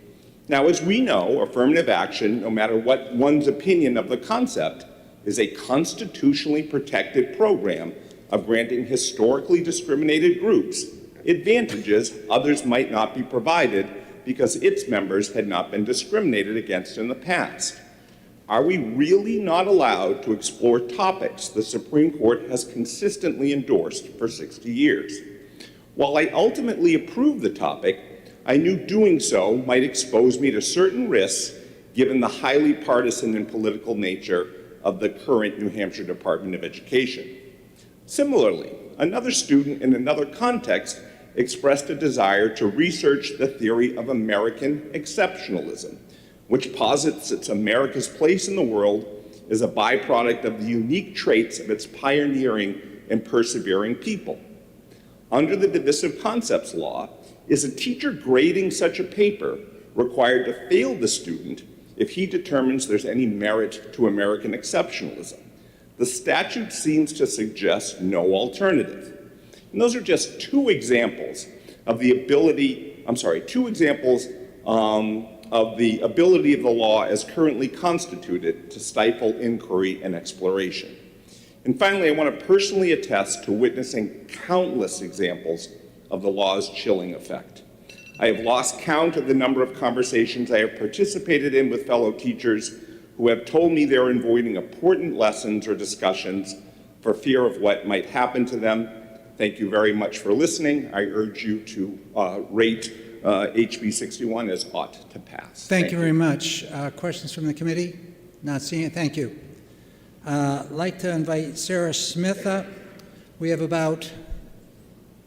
Now, as we know, affirmative action, no matter what one's opinion of the concept, is a constitutionally protected program of granting historically discriminated groups advantages others might not be provided because its members had not been discriminated against in the past. Are we really not allowed to explore topics the Supreme Court has consistently endorsed for 60 years? While I ultimately approved the topic, I knew doing so might expose me to certain risks given the highly partisan and political nature of the current New Hampshire Department of Education. Similarly, another student in another context expressed a desire to research the theory of American exceptionalism, which posits that America's place in the world is a byproduct of the unique traits of its pioneering and persevering people. Under the Divisive Concepts Law, is a teacher grading such a paper required to fail the student if he determines there's any merit to American exceptionalism? The statute seems to suggest no alternative. And those are just two examples of the ability, of the ability of the law as currently constituted to stifle inquiry and exploration. And finally, I want to personally attest to witnessing countless examples of the law's chilling effect. I have lost count of the number of conversations I have participated in with fellow teachers who have told me they're avoiding important lessons or discussions for fear of what might happen to them Thank you very much for listening. I urge you to rate HB 61 as ought to pass. Thank you very much. Questions from the committee? Not seeing it. Thank you. I'd like to invite Sarah Smith up. We have about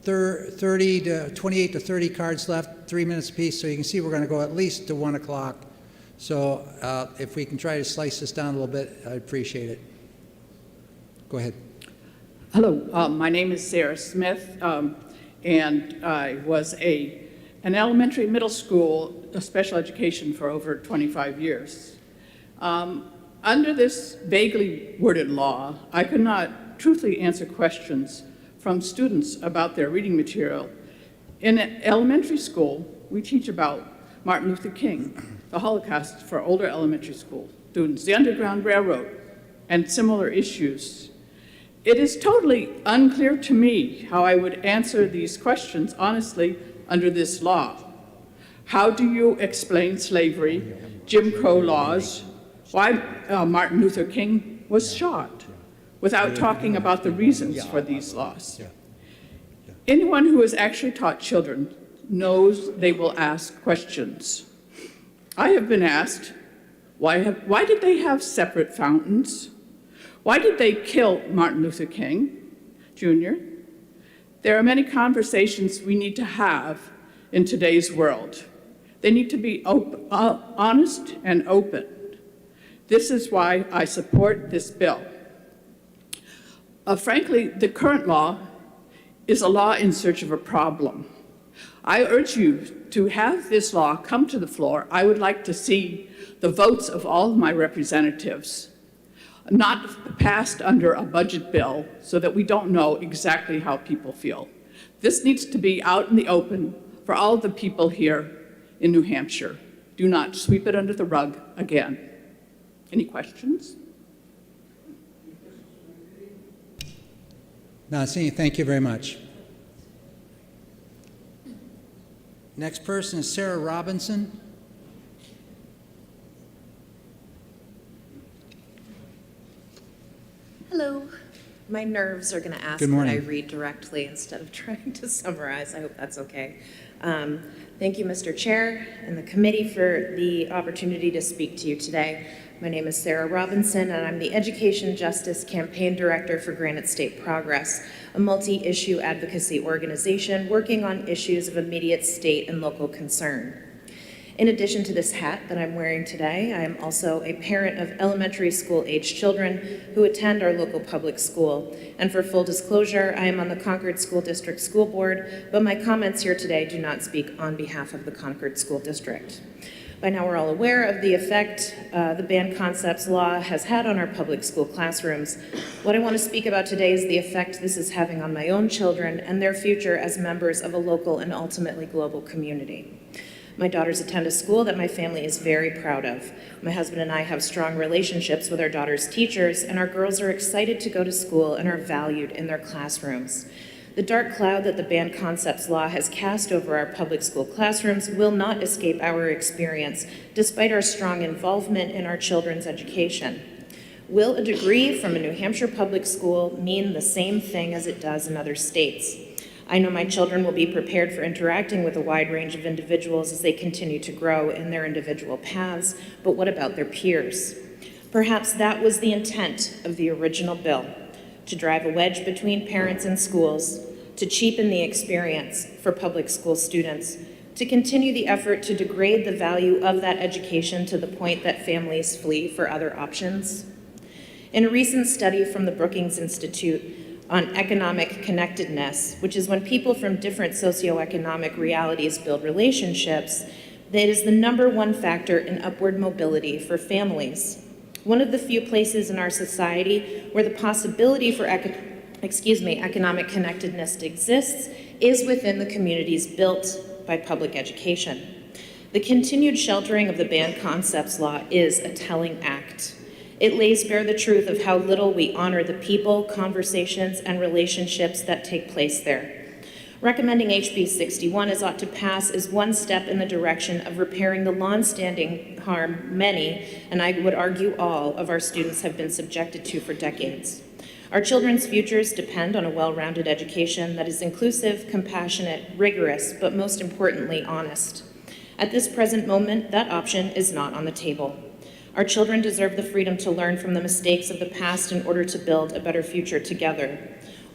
28 to 30 cards left, 3 minutes apiece, so you can see we're going to go at least to 1 o'clock. So if we can try to slice this down a little bit, I'd appreciate it. Go ahead. Hello, my name is Sarah Smith, and I was an elementary middle school special education for over 25 years. Under this vaguely worded law, I could not truthfully answer questions from students about their reading material. In elementary school, we teach about Martin Luther King, the Holocaust for older elementary school students, the Underground Railroad, and similar issues. It is totally unclear to me how I would answer these questions honestly under this law. How do you explain slavery, Jim Crow laws, why Martin Luther King was shot, without talking about the reasons for these laws? Anyone who has actually taught children knows they will ask questions. I have been asked, why did they have separate fountains? Why did they kill Martin Luther King Jr.? There are many conversations we need to have in today's world. They need to be honest and open. This is why I support this bill. Frankly, the current law is a law in search of a problem. I urge you to have this law come to the floor. I would like to see the votes of all of my representatives, not passed under a budget bill so that we don't know exactly how people feel. This needs to be out in the open for all the people here in New Hampshire. Do not sweep it under the rug again. Any questions? Not seeing. Thank you very much. Next person is Sarah Robinson. Hello. My nerves are going to ask Good that morning. I read directly instead of trying to summarize. I hope that's okay. Thank you, Mr. Chair and the committee, for the opportunity to speak to you today. My name is Sarah Robinson, and I'm the Education Justice Campaign Director for Granite State Progress, a multi-issue advocacy organization working on issues of immediate state and local concern. In addition to this hat that I'm wearing today, I am also a parent of elementary school-aged children who attend our local public school. And for full disclosure, I am on the Concord School District School Board, but my comments here today do not speak on behalf of the Concord School District. By now we're all aware of the effect the banned concepts law has had on our public school classrooms. What I want to speak about today is the effect this is having on my own children and their future as members of a local and ultimately global community. My daughters attend a school that my family is very proud of. My husband and I have strong relationships with our daughters' teachers, and our girls are excited to go to school and are valued in their classrooms. The dark cloud that the banned concepts law has cast over our public school classrooms will not escape our experience, despite our strong involvement in our children's education. Will a degree from a New Hampshire public school mean the same thing as it does in other states? I know my children will be prepared for interacting with a wide range of individuals as they continue to grow in their individual paths, but what about their peers? Perhaps that was the intent of the original bill, to drive a wedge between parents and schools, to cheapen the experience for public school students, to continue the effort to degrade the value of that education to the point that families flee for other options. In a recent study from the Brookings Institute on economic connectedness, which is when people from different socioeconomic realities build relationships, that is the #1 factor in upward mobility for families. One of the few places in our society where the possibility for economic connectedness exists is within the communities built by public education. The continued sheltering of the banned concepts law is a telling act. It lays bare the truth of how little we honor the people, conversations, and relationships that take place there. Recommending HB 61 as ought to pass is one step in the direction of repairing the long-standing harm many, and I would argue all, of our students have been subjected to for decades. Our children's futures depend on a well-rounded education that is inclusive, compassionate, rigorous, but most importantly, honest. At this present moment, that option is not on the table. Our children deserve the freedom to learn from the mistakes of the past in order to build a better future together.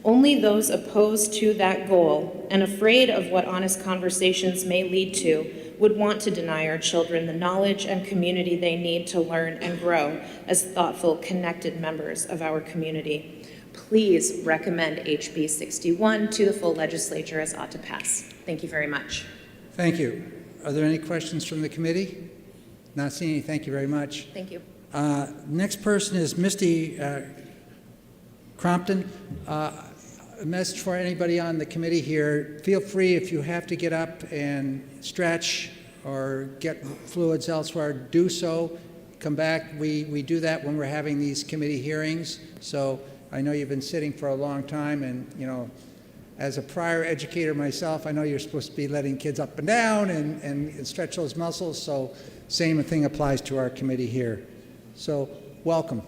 Only those opposed to that goal and afraid of what honest conversations may lead to would want to deny our children the knowledge and community they need to learn and grow as thoughtful, connected members of our community. Please recommend HB 61 to the full legislature as ought to pass. Thank you very much. Thank you. Are there any questions from the committee? Not seeing any. Thank you very much. Thank you. Next person is Misty Crompton. A message for anybody on the committee here. Feel free, if you have to get up and stretch or get fluids elsewhere, do so. Come back. We do that when we're having these committee hearings. So I know you've been sitting for a long time, and as a prior educator myself, I know you're supposed to be letting kids up and down and stretch those muscles. So same thing applies to our committee here. So welcome.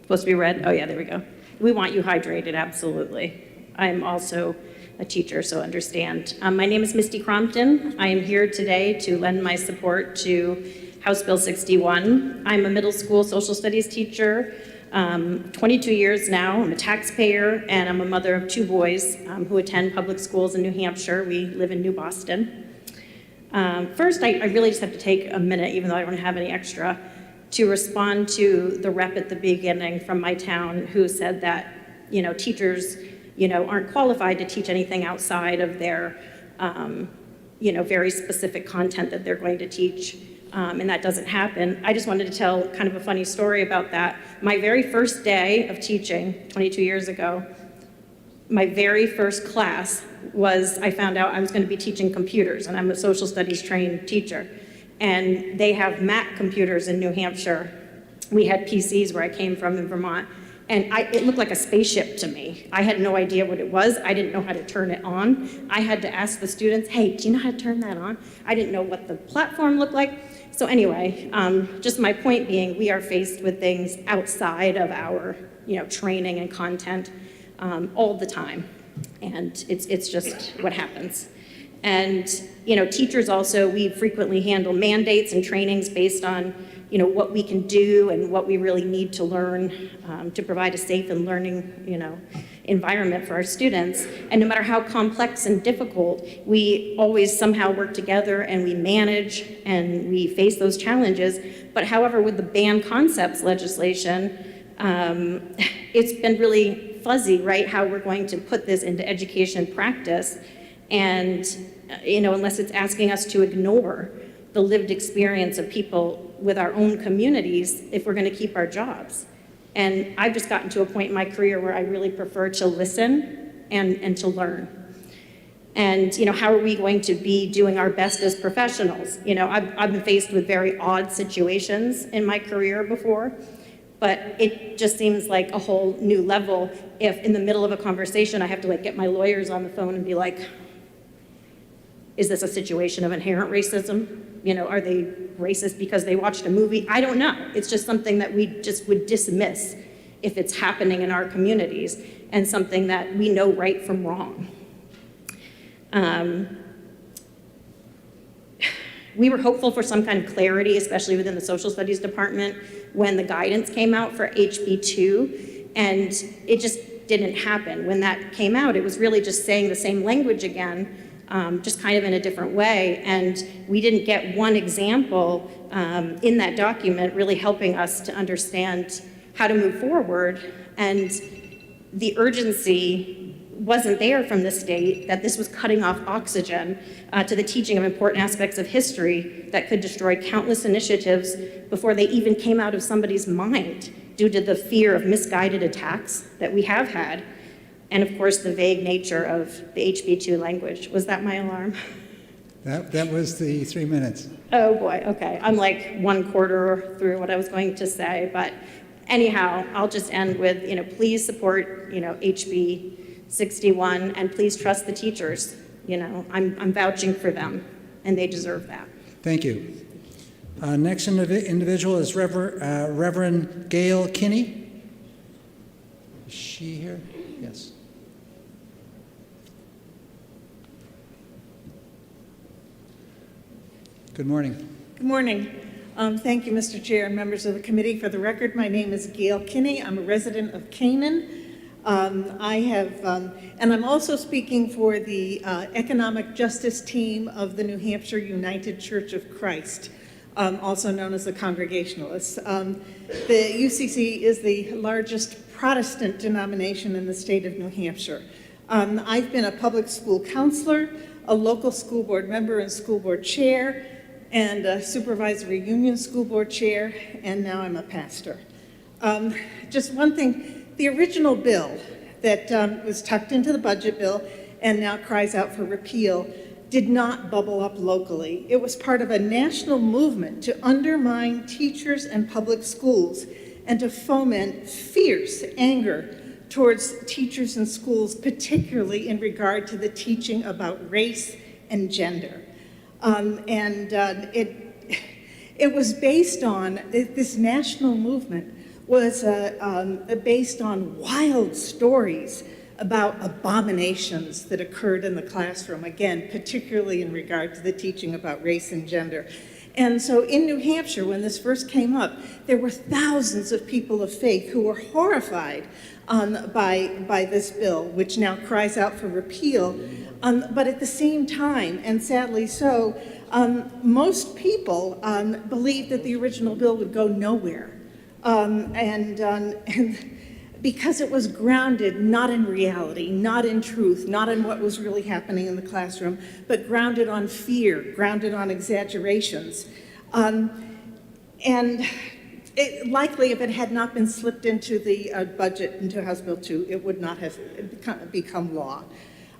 Supposed to be red? Oh yeah, there we go. We want you hydrated, absolutely. I'm also a teacher, so understand. My name is Misty Crompton. I am here today to lend my support to House Bill 61. I'm a middle school social studies teacher, 22 years now. I'm a taxpayer, and I'm a mother of 2 boys who attend public schools in New Hampshire. We live in New Boston. First, I really just have to take a minute, even though I don't have any extra, to respond to the rep at the beginning from my town who said that, teachers, aren't qualified to teach anything outside of their, very specific content that they're going to teach, and that doesn't happen. I just wanted to tell kind of a funny story about that. My very first day of teaching, 22 years ago, my very first class I found out I was going to be teaching computers, and I'm a social studies trained teacher. And they have Mac computers in New Hampshire. We had PCs where I came from in Vermont. And it looked like a spaceship to me. I had no idea what it was. I didn't know how to turn it on. I had to ask the students, hey, do you know how to turn that on? I didn't know what the platform looked like. So anyway, just my point being, we are faced with things outside of our training and content all the time. And it's just what happens. And, teachers also, we frequently handle mandates and trainings based on, what we can do and what we really need to learn to provide a safe and learning, environment for our students. And no matter how complex and difficult, we always somehow work together and we manage and we face those challenges. But however, with the banned concepts legislation, it's been really fuzzy, right, how we're going to put this into education practice. And, unless it's asking us to ignore the lived experience of people with our own communities if we're going to keep our jobs. And I've just gotten to a point in my career where I really prefer to listen and to learn. And, how are we going to be doing our best as professionals? I've been faced with very odd situations in my career before, but it just seems like a whole new level if in the middle of a conversation I have to get my lawyers on the phone and be like, is this a situation of inherent racism? Are they racist because they watched a movie? I don't know. It's just something that we just would dismiss if it's happening in our communities and something that we know right from wrong. We were hopeful for some kind of clarity, especially within the social studies department, when the guidance came out for HB 2, and it just didn't happen. When that came out, it was really just saying the same language again, just kind of in a different way. And we didn't get one example in that document really helping us to understand how to move forward. And the urgency wasn't there from the state that this was cutting off oxygen to the teaching of important aspects of history that could destroy countless initiatives before they even came out of somebody's mind due to the fear of misguided attacks that we have had. And of course, the vague nature of the HB2 language. Was that my alarm? That was the 3 minutes. Oh boy, okay. I'm like 1/4 through what I was going to say, but anyhow, I'll just end with, please support, HB 61, and please trust the teachers. I'm vouching for them, and they deserve that. Thank you. Next individual is Reverend Gail Kinney. Is she here? Yes. Good morning. Good morning. Thank you, Mr. Chair and members of the committee. For the record, my name is Gail Kinney. I'm a resident of Canaan. And I'm also speaking for the Economic Justice Team of the New Hampshire United Church of Christ, also known as the Congregationalists. The UCC is the largest Protestant denomination in the state of New Hampshire. I've been a public school counselor, a local school board member and school board chair, and a supervisory union school board chair, and now I'm a pastor. Just one thing, the original bill that was tucked into the budget bill and now cries out for repeal did not bubble up locally. It was part of a national movement to undermine teachers and public schools and to foment fierce anger towards teachers and schools, particularly in regard to the teaching about race and gender. It was based on, this national movement was based on wild stories about abominations that occurred in the classroom, again, particularly in regard to the teaching about race and gender. And so in New Hampshire, when this first came up, there were thousands of people of faith who were horrified by this bill, which now cries out for repeal. But at the same time, and sadly so, most people believed that the original bill would go nowhere. And because it was grounded not in reality, not in truth, not in what was really happening in the classroom, but grounded on fear, grounded on exaggerations. Likely, if it had not been slipped into the budget, into House Bill 2, it would not have become law.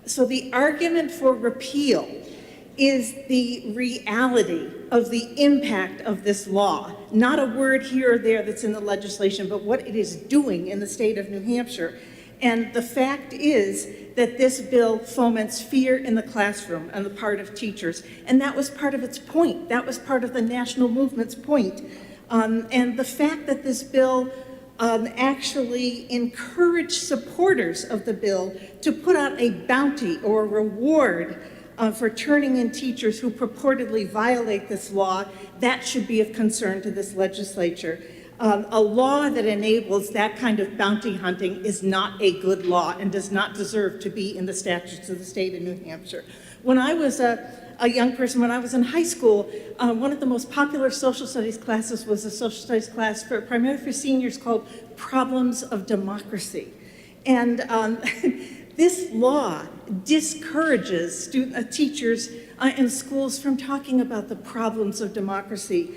So the argument for repeal is the reality of the impact of this law. Not a word here or there that's in the legislation, but what it is doing in the state of New Hampshire. And the fact is that this bill foments fear in the classroom on the part of teachers. And that was part of its point. That was part of the national movement's point. And the fact that this bill actually encouraged supporters of the bill to put out a bounty or a reward for turning in teachers who purportedly violate this law, that should be of concern to this legislature. A law that enables that kind of bounty hunting is not a good law and does not deserve to be in the statutes of the state of New Hampshire. When I was a young person, when I was in high school, one of the most popular social studies classes was a social studies class primarily for seniors called Problems of Democracy. And this law discourages teachers in schools from talking about the problems of democracy,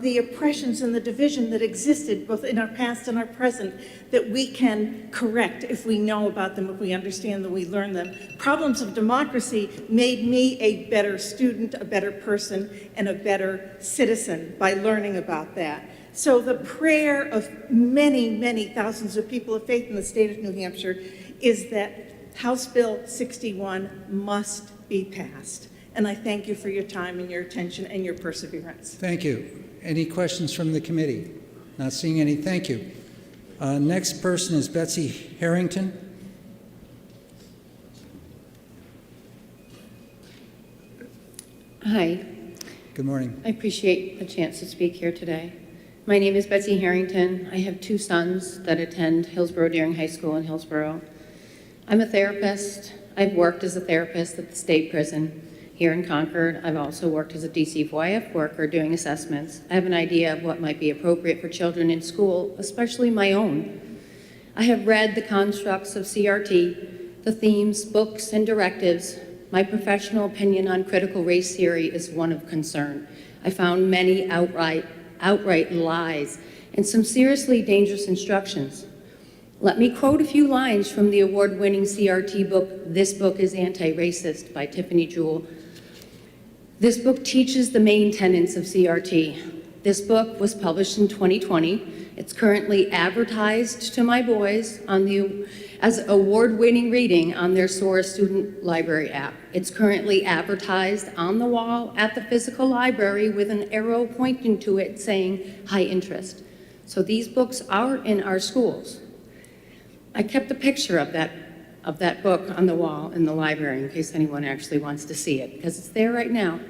the oppressions and the division that existed both in our past and our present that we can correct if we know about them, if we understand them, we learn them. Problems of democracy made me a better student, a better person, and a better citizen by learning about that. So the prayer of many, many thousands of people of faith in the state of New Hampshire is that House Bill 61 must be passed. And I thank you for your time and your attention and your perseverance. Thank you. Any questions from the committee? Not seeing any. Thank you. Next person is Betsy Harrington. Hi. Good morning. I appreciate the chance to speak here today. My name is Betsy Harrington. I have two sons that attend Hillsborough Deering High School in Hillsborough. I'm a therapist. I've worked as a therapist at the state prison here in Concord. I've also worked as a DCFYF worker doing assessments. I have an idea of what might be appropriate for children in school, especially my own. I have read the constructs of CRT, the themes, books, and directives. My professional opinion on critical race theory is one of concern. I found many outright lies and some seriously dangerous instructions. Let me quote a few lines from the award-winning CRT book, This Book is Anti-Racist by Tiffany Jewell. This book teaches the main tenets of CRT. This book was published in 2020. It's currently advertised to my boys as award-winning reading on their Sora student library app. It's currently advertised on the wall at the physical library with an arrow pointing to it saying high interest. So these books are in our schools. I kept a picture of that book on the wall in the library in case anyone actually wants to see it, because it's there right now.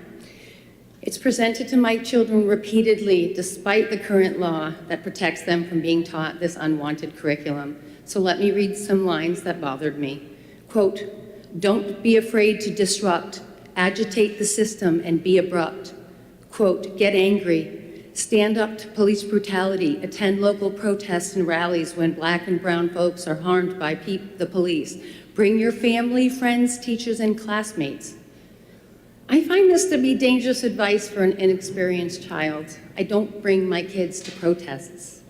It's presented to my children repeatedly, despite the current law that protects them from being taught this unwanted curriculum. So let me read some lines that bothered me. Quote, "Don't be afraid to disrupt, agitate the system and be abrupt. Quote, get angry, stand up to police brutality, attend local protests and rallies when Black and brown folks are harmed by the police. Bring your family, friends, teachers, and classmates." I find this to be dangerous advice for an inexperienced child. I don't bring my kids to protests.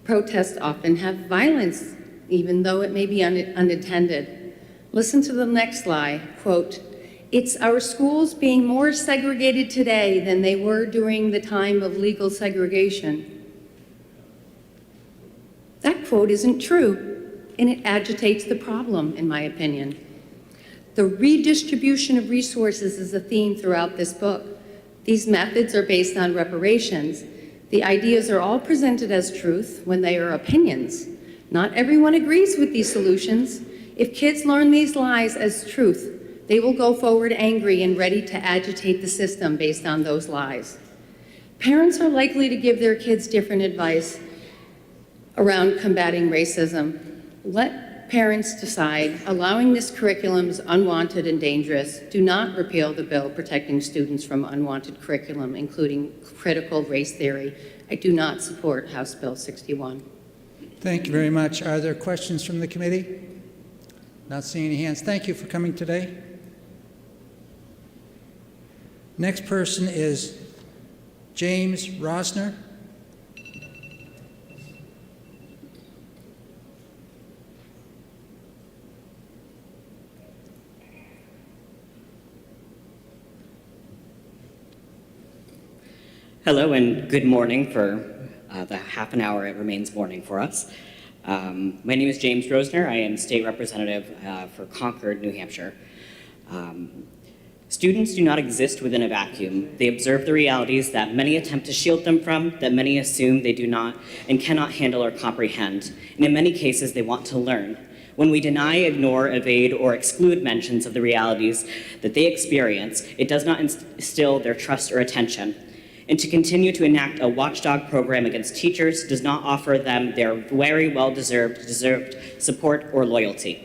Protests often have violence, even though it may be unintended. Listen to the next lie, quote, "It's our schools being more segregated today than they were during the time of legal segregation." That quote isn't true, and it agitates the problem, in my opinion. The redistribution of resources is a theme throughout this book. These methods are based on reparations. The ideas are all presented as truth when they are opinions. Not everyone agrees with these solutions. If kids learn these lies as truth, they will go forward angry and ready to agitate the system based on those lies. Parents are likely to give their kids different advice around combating racism. Let parents decide. Allowing this curriculum is unwanted and dangerous. Do not repeal the bill protecting students from unwanted curriculum, including critical race theory. I do not support House Bill 61. Thank you very much. Are there questions from the committee? Not seeing any hands. Thank you for coming today. Next person is James Rosner. Hello and good morning for the half an hour it remains morning for us. My name is James Rosner. I am state representative for Concord, New Hampshire. Students do not exist within a vacuum. They observe the realities that many attempt to shield them from, that many assume they do not and cannot handle or comprehend. And in many cases, they want to learn. When we deny, ignore, evade, or exclude mentions of the realities that they experience, it does not instill their trust or attention. And to continue to enact a watchdog program against teachers does not offer them their very well-deserved support or loyalty.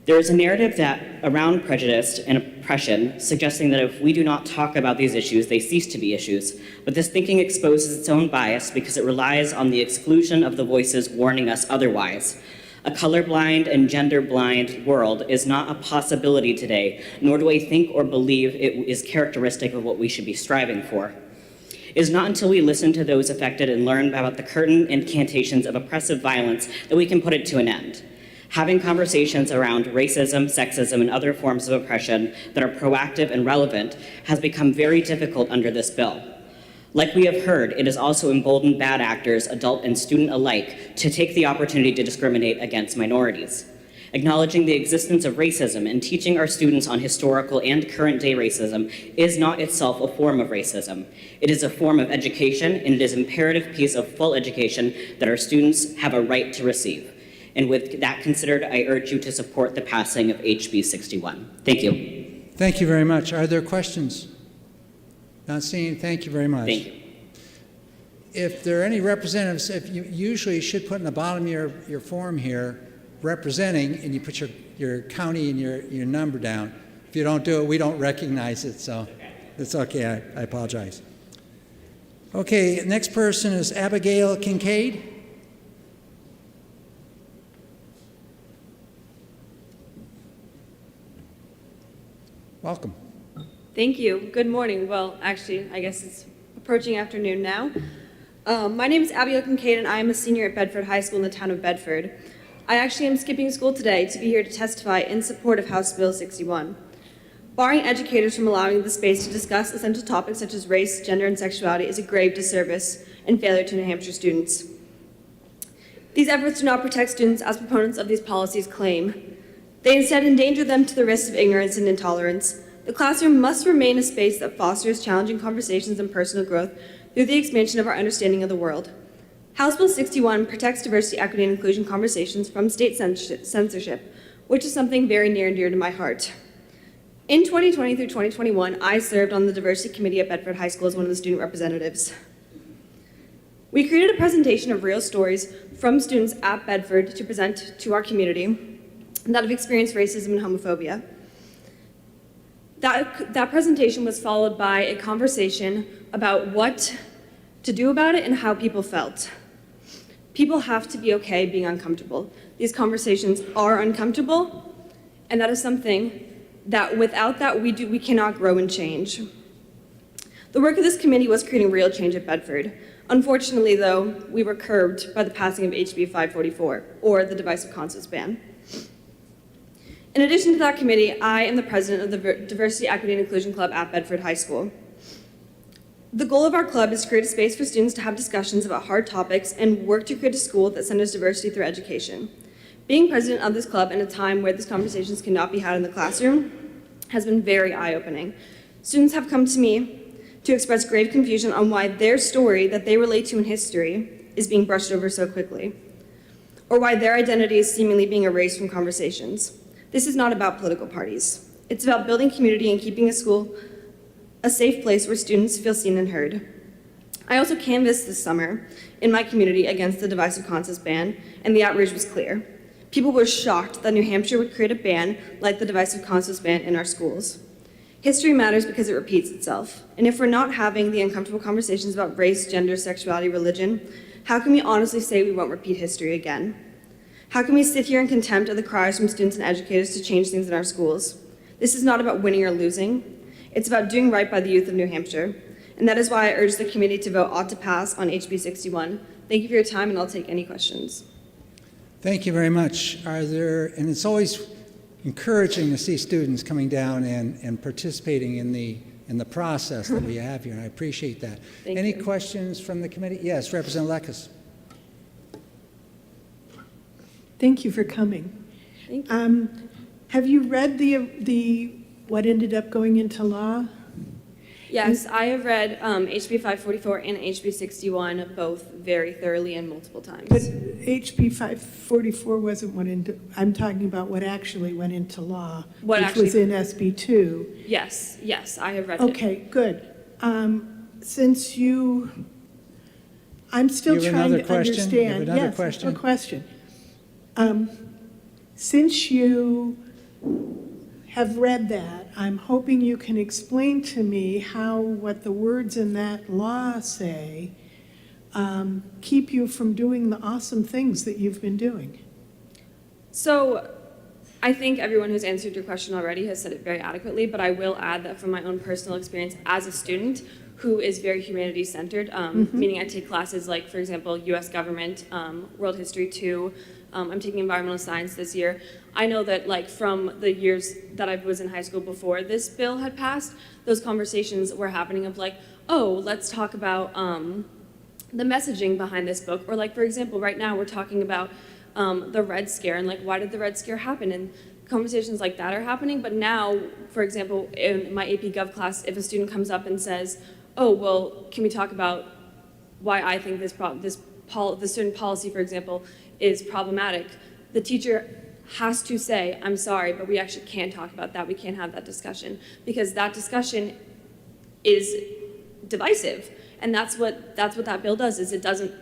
There is a narrative that around prejudice and oppression, suggesting that if we do not talk about these issues, they cease to be issues. But this thinking exposes its own bias because it relies on the exclusion of the voices warning us otherwise. A colorblind and gender-blind world is not a possibility today, nor do I think or believe it is characteristic of what we should be striving for. It is not until we listen to those affected and learn about the curtain incantations of oppressive violence that we can put it to an end. Having conversations around racism, sexism, and other forms of oppression that are proactive and relevant has become very difficult under this bill. Like we have heard, it has also emboldened bad actors, adult and student alike, to take the opportunity to discriminate against minorities. Acknowledging the existence of racism and teaching our students on historical and current-day racism is not itself a form of racism. It is a form of education, and it is an imperative piece of full education that our students have a right to receive. And with that considered, I urge you to support the passing of HB 61. Thank you. Thank you very much. Are there questions? Not seeing. Thank you very much. Thank you. If there are any representatives, if you usually should put in the bottom of your form here, representing, and you put your county and your number down. If you don't do it, we don't recognize it, so it's okay. I apologize. Okay, next person is Abigail Kincaid. Welcome. Thank you. Good morning. Well, actually, I guess it's approaching afternoon now. My name is Abigail Kincaid, and I am a senior at Bedford High School in the town of Bedford. I actually am skipping school today to be here to testify in support of House Bill 61. Barring educators from allowing the space to discuss essential topics such as race, gender, and sexuality is a grave disservice and failure to New Hampshire students. These efforts do not protect students as proponents of these policies claim. They instead endanger them to the risk of ignorance and intolerance. The classroom must remain a space that fosters challenging conversations and personal growth through the expansion of our understanding of the world. House Bill 61 protects diversity, equity, and inclusion conversations from state censorship, which is something very near and dear to my heart. In 2020 through 2021, I served on the diversity committee at Bedford High School as one of the student representatives. We created a presentation of real stories from students at Bedford to present to our community that have experienced racism and homophobia. That presentation was followed by a conversation about what to do about it and how people felt. People have to be okay being uncomfortable. These conversations are uncomfortable, and that is something that without that we cannot grow and change. The work of this committee was creating real change at Bedford. Unfortunately, though, we were curbed by the passing of HB 544, or the divisive concepts ban. In addition to that committee, I am the president of the Diversity, Equity, and Inclusion Club at Bedford High School. The goal of our club is to create a space for students to have discussions about hard topics and work to create a school that centers diversity through education. Being president of this club in a time where these conversations cannot be had in the classroom has been very eye-opening. Students have come to me to express grave confusion on why their story that they relate to in history is being brushed over so quickly, or why their identity is seemingly being erased from conversations. This is not about political parties. It's about building community and keeping a school a safe place where students feel seen and heard. I also canvassed this summer in my community against the divisive concepts ban, and the outrage was clear. People were shocked that New Hampshire would create a ban like the divisive concepts ban in our schools. History matters because it repeats itself. And if we're not having the uncomfortable conversations about race, gender, sexuality, religion, how can we honestly say we won't repeat history again? How can we sit here in contempt of the cries from students and educators to change things in our schools? This is not about winning or losing. It's about doing right by the youth of New Hampshire. And that is why I urge the committee to vote ought to pass on HB 61. Thank you for your time, and I'll take any questions. Thank you very much. And it's always encouraging to see students coming down and participating in the process that we have here, and I appreciate that. Any questions from the committee? Yes, Representative Lekes. Thank you for coming. Thank you. Have you read the what ended up going into law? Yes, I have read HB 544 and HB 61 both very thoroughly and multiple times. But HB 544 wasn't what into, I'm talking about what actually went into law, which was in SB 2. Yes, I have read it. Okay, good. Since I'm still trying to understand. You have another yes, question? A question. Since you have read that, I'm hoping you can explain to me how what the words in that law say keep you from doing the awesome things that you've been doing. So I think everyone who's answered your question already has said it very adequately, but I will add that from my own personal experience as a student who is very humanities-centered, meaning I take classes like, for example, U.S. government, World History 2, I'm taking environmental science this year. I know that like from the years that I was in high school before this bill had passed, those conversations were happening of like, oh, let's talk about the messaging behind this book. Or like, for example, right now we're talking about the Red Scare and like, why did the Red Scare happen? And conversations like that are happening. But now, for example, in my AP Gov class, if a student comes up and says, oh, well, can we talk about why I think this certain policy, for example, is problematic, the teacher has to say, I'm sorry, but we actually can't talk about that. We can't have that discussion because that discussion is divisive. And that's what that bill does, is it doesn't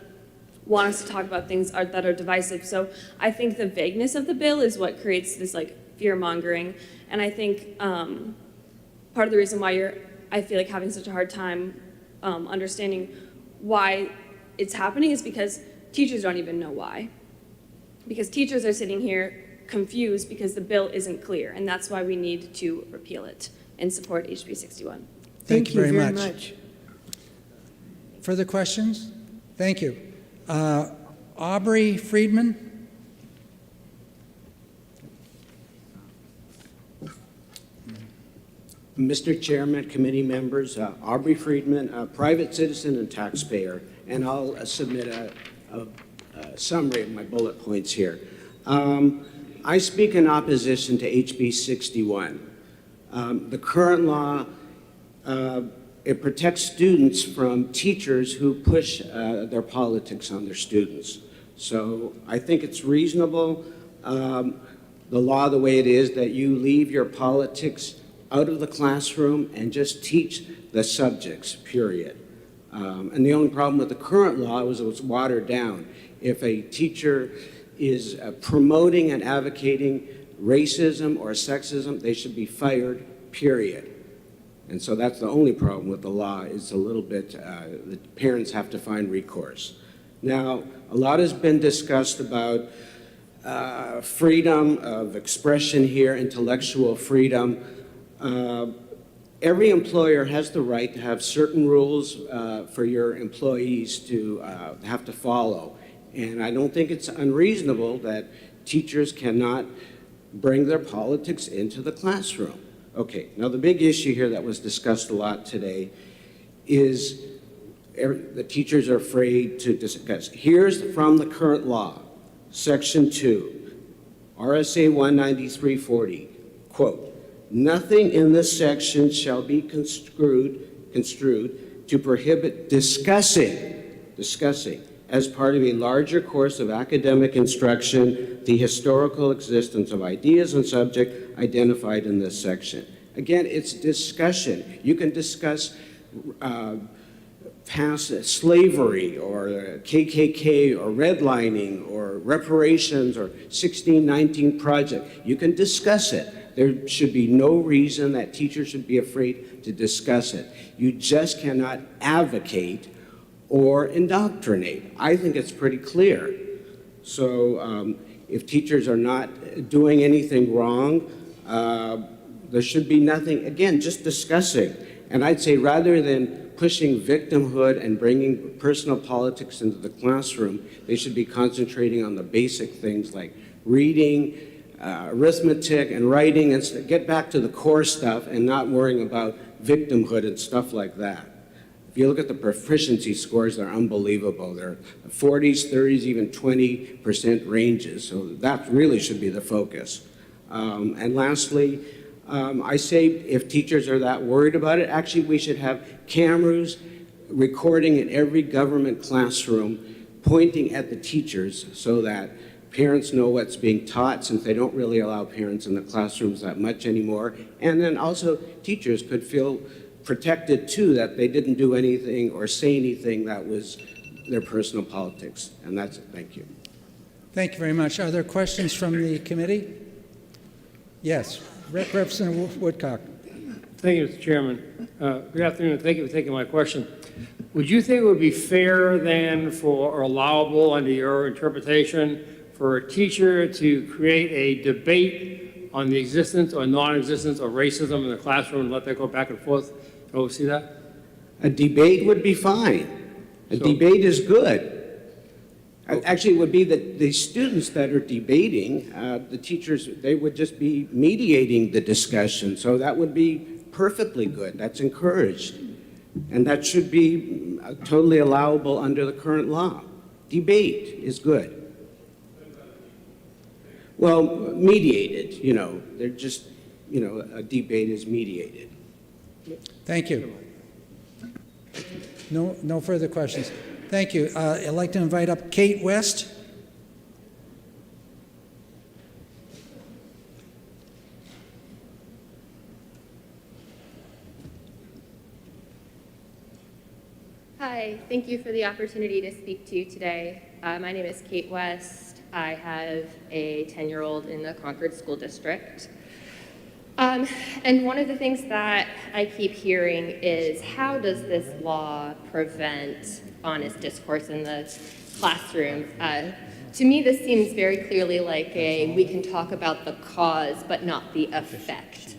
want us to talk about things that are divisive. So I think the vagueness of the bill is what creates this like fear-mongering. And I think part of the reason why I feel like having such a hard time understanding why it's happening is because teachers don't even know why. Because teachers are sitting here confused because the bill isn't clear, and that's why we need to repeal it and support HB 61. Thank you very much. Further questions? Thank you. Aubrey Friedman. Mr. Chairman, committee members, Aubrey Friedman, a private citizen and taxpayer, and I'll submit a summary of my bullet points here. I speak in opposition to HB 61. The current law it protects students from teachers who push their politics on their students. So I think it's reasonable, the law the way it is, that you leave your politics out of the classroom and just teach the subjects, period. And the only problem with the current law was it was watered down. If a teacher is promoting and advocating racism or sexism, they should be fired, period. And so that's the only problem with the law. It's a little bit, the parents have to find recourse. Now, a lot has been discussed about freedom of expression here, intellectual freedom. Every employer has the right to have certain rules for your employees to have to follow. And I don't think it's unreasonable that teachers cannot bring their politics into the classroom. Okay, now the big issue here that was discussed a lot today is the teachers are afraid to discuss. Here's from the current law, Section 2, RSA 19340, quote, "Nothing in this section shall be construed to prohibit discussing as part of a larger course of academic instruction the historical existence of ideas and subject identified in this section." Again, it's discussion. You can discuss past slavery or KKK or redlining or reparations or 1619 Project. You can discuss it. There should be no reason that teachers should be afraid to discuss it. You just cannot advocate or indoctrinate. I think it's pretty clear. So if teachers are not doing anything wrong, there should be nothing, again, just discussing. And I'd say rather than pushing victimhood and bringing personal politics into the classroom, they should be concentrating on the basic things like reading, arithmetic, and writing, and get back to the core stuff and not worrying about victimhood and stuff like that. If you look at the proficiency scores, they're unbelievable. They're 40s, 30s, even 20% ranges. So that really should be the focus. And lastly, I say if teachers are that worried about it, actually we should have cameras recording in every government classroom pointing at the teachers so that parents know what's being taught, since they don't really allow parents in the classrooms that much anymore. And then also teachers could feel protected too, that they didn't do anything or say anything that was their personal politics. And that's it. Thank you. Thank you very much. Are there questions from the committee? Yes. Representative Woodcock. Thank you, Mr. Chairman. Good afternoon, and thank you for taking my question. Would you think it would be fair then or allowable under your interpretation for a teacher to create a debate on the existence or non-existence of racism in the classroom and let that go back and forth? To oversee that? A debate would be fine. A debate is good. Actually, it would be the students that are debating, the teachers, they would just be mediating the discussion. So that would be perfectly good. That's encouraged. And that should be totally allowable under the current law. Debate is good. Well, mediated, they're just, a debate is mediated. Thank you. No further questions. Thank you. I'd like to invite up Kate West. Hi, thank you for the opportunity to speak to you today. My name is Kate West. I have a 10-year-old in the Concord School District. And one of the things that I keep hearing is, how does this law prevent honest discourse in the classroom? To me, this seems very clearly like we can talk about the cause, but not the effect.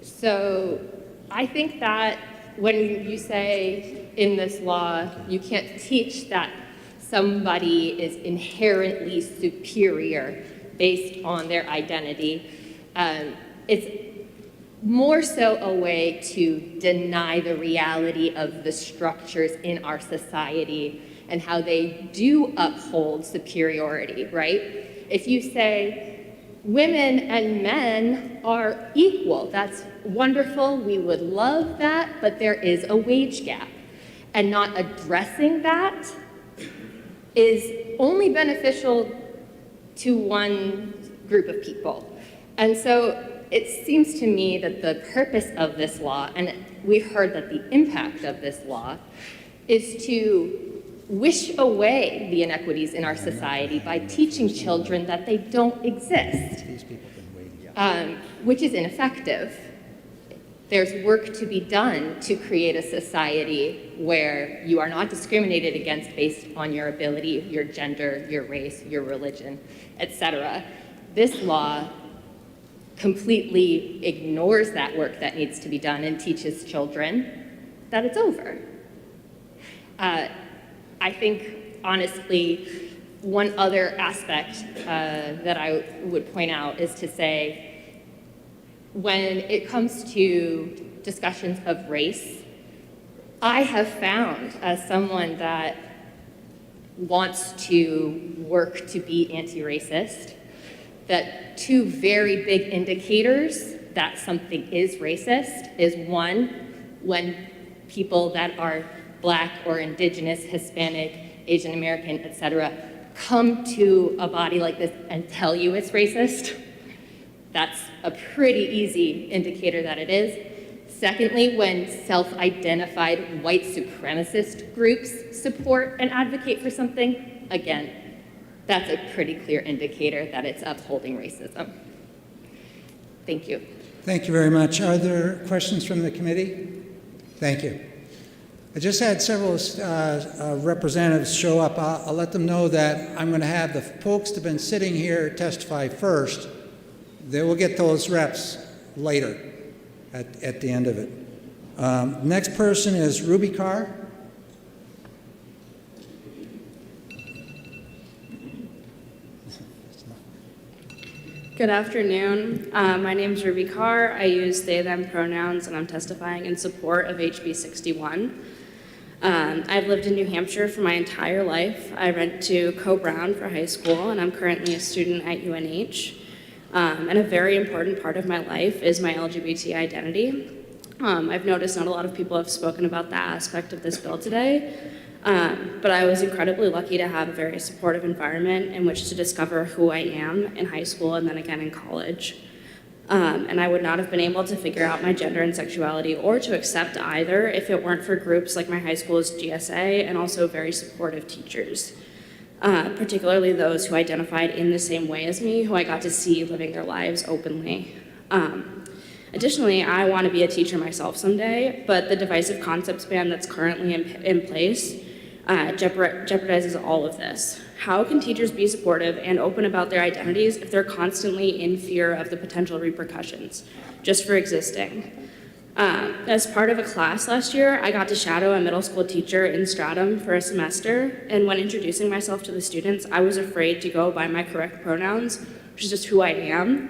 So I think that when you say in this law, you can't teach that somebody is inherently superior based on their identity, it's more so a way to deny the reality of the structures in our society and how they do uphold superiority, right? If you say women and men are equal. That's wonderful. We would love that, but there is a wage gap. And not addressing that is only beneficial to one group of people. And so it seems to me that the purpose of this law, and we've heard that the impact of this law, is to wish away the inequities in our society by teaching children that they don't exist, which is ineffective. There's work to be done to create a society where you are not discriminated against based on your ability, your gender, your race, your religion, etc. This law completely ignores that work that needs to be done and teaches children that it's over. I think, honestly, one other aspect that I would point out is to say, when it comes to discussions of race, I have found, as someone that wants to work to be anti-racist, that two very big indicators that something is racist is one, when people that are Black or Indigenous, Hispanic, Asian American, etc., come to a body like this and tell you it's racist. That's a pretty easy indicator that it is. Secondly, when self-identified white supremacist groups support and advocate for something, again, that's a pretty clear indicator that it's upholding racism. Thank you. Thank you very much. Are there questions from the committee? Thank you. I just had several representatives show up. I'll let them know that I'm going to have the folks that have been sitting here testify first. They will get those reps later at the end of it. Next person is Ruby Carr. Good afternoon. My name is Ruby Carr. I use they, them pronouns, and I'm testifying in support of HB 61. I've lived in New Hampshire for my entire life. I went to Co-Brown for high school, and I'm currently a student at UNH. And a very important part of my life is my LGBT identity. I've noticed not a lot of people have spoken about that aspect of this bill today, but I was incredibly lucky to have a very supportive environment in which to discover who I am in high school and then again in college. And I would not have been able to figure out my gender and sexuality or to accept either if it weren't for groups like my high school's GSA and also very supportive teachers. Particularly those who identified in the same way as me, who I got to see living their lives openly. Additionally, I want to be a teacher myself someday, but the divisive concepts ban that's currently in place jeopardizes all of this. How can teachers be supportive and open about their identities if they're constantly in fear of the potential repercussions just for existing? As part of a class last year, I got to shadow a middle school teacher in Stratum for a semester, and when introducing myself to the students, I was afraid to go by my correct pronouns, which is just who I am,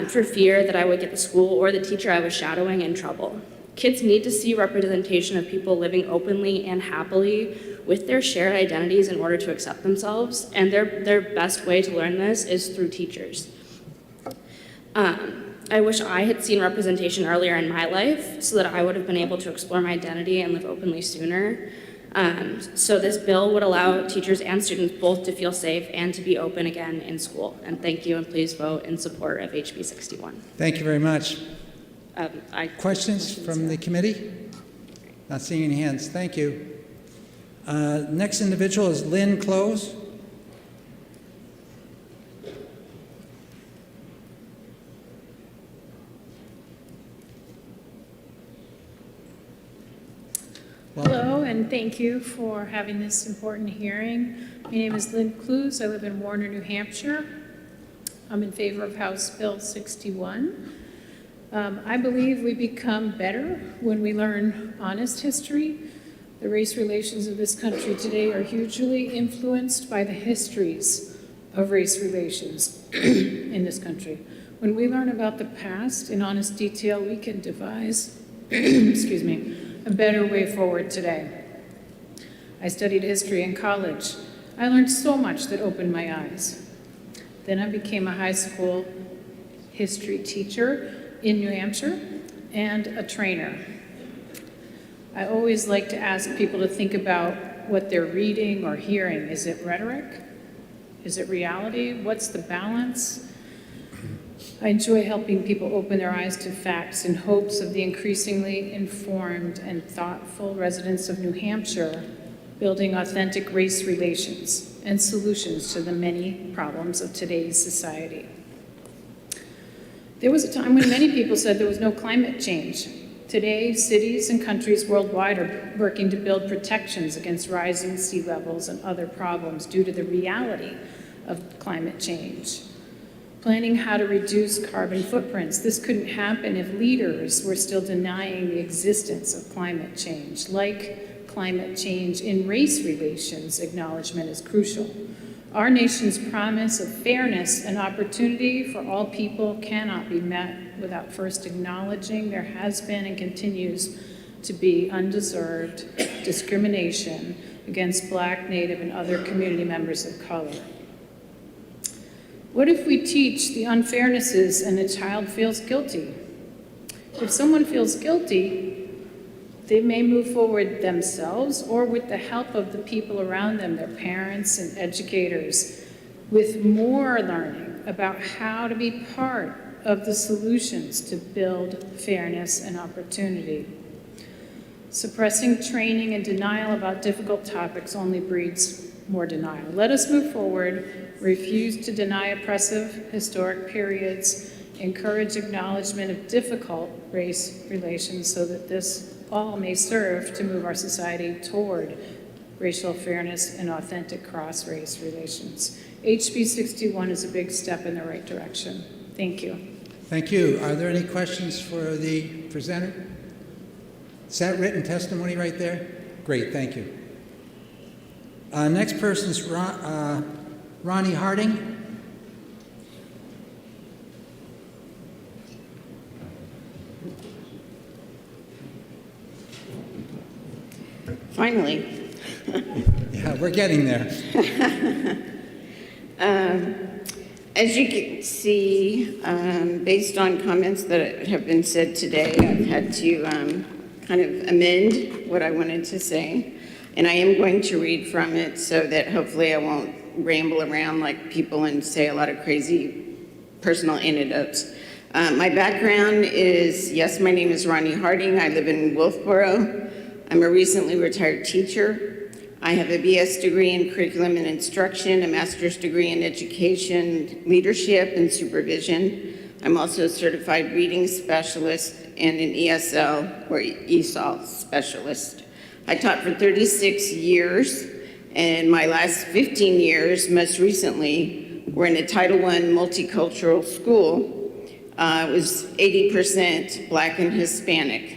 for fear that I would get the school or the teacher I was shadowing in trouble. Kids need to see representation of people living openly and happily with their shared identities in order to accept themselves, and their best way to learn this is through teachers. I wish I had seen representation earlier in my life so that I would have been able to explore my identity and live openly sooner. So this bill would allow teachers and students both to feel safe and to be open again in school. And thank you, and please vote in support of HB 61. Thank you very much. Questions from the committee? Not seeing any hands. Thank you. Next individual is Lynn Close. Hello, and thank you for having this important hearing. My name is Lynn Clues. I live in Warner, New Hampshire. I'm in favor of House Bill 61. I believe we become better when we learn honest history. The race relations of this country today are hugely influenced by the histories of race relations in this country. When we learn about the past in honest detail, we can devise, excuse me, a better way forward today. I studied history in college. I learned so much that opened my eyes. Then I became a high school history teacher in New Hampshire and a trainer. I always like to ask people to think about what they're reading or hearing. Is it rhetoric? Is it reality? What's the balance? I enjoy helping people open their eyes to facts in hopes of the increasingly informed and thoughtful residents of New Hampshire building authentic race relations and solutions to the many problems of today's society. There was a time when many people said there was no climate change. Today, cities and countries worldwide are working to build protections against rising sea levels and other problems due to the reality of climate change. Planning how to reduce carbon footprints. This couldn't happen if leaders were still denying the existence of climate change. Like climate change in race relations, acknowledgement is crucial. Our nation's promise of fairness and opportunity for all people cannot be met without first acknowledging there has been and continues to be undeserved discrimination against Black, Native, and other community members of color. What if we teach the unfairnesses and the child feels guilty? If someone feels guilty, they may move forward themselves or with the help of the people around them, their parents and educators, with more learning about how to be part of the solutions to build fairness and opportunity. Suppressing training and denial about difficult topics only breeds more denial. Let us move forward, refuse to deny oppressive historic periods, encourage acknowledgement of difficult race relations so that this all may serve to move our society toward racial fairness and authentic cross-race relations. HB 61 is a big step in the right direction. Thank you. Thank you. Are there any questions for the presenter? Is that written testimony right there? Great, thank you. Next person is Ronnie Harding. Finally. Yeah, we're getting there. As you can see, based on comments that have been said today, I've had to kind of amend what I wanted to say. And I am going to read from it so that hopefully I won't ramble around like people and say a lot of crazy personal anecdotes. My background is, yes, my name is Ronnie Harding. I live in Wolfboro. I'm a recently retired teacher. I have a BS degree in curriculum and instruction, a master's degree in education, leadership, and supervision. I'm also a certified reading specialist and an ESL or ESOL specialist. I taught for 36 years, and my last 15 years, most recently, were in a Title I multicultural school. It was 80% Black and Hispanic.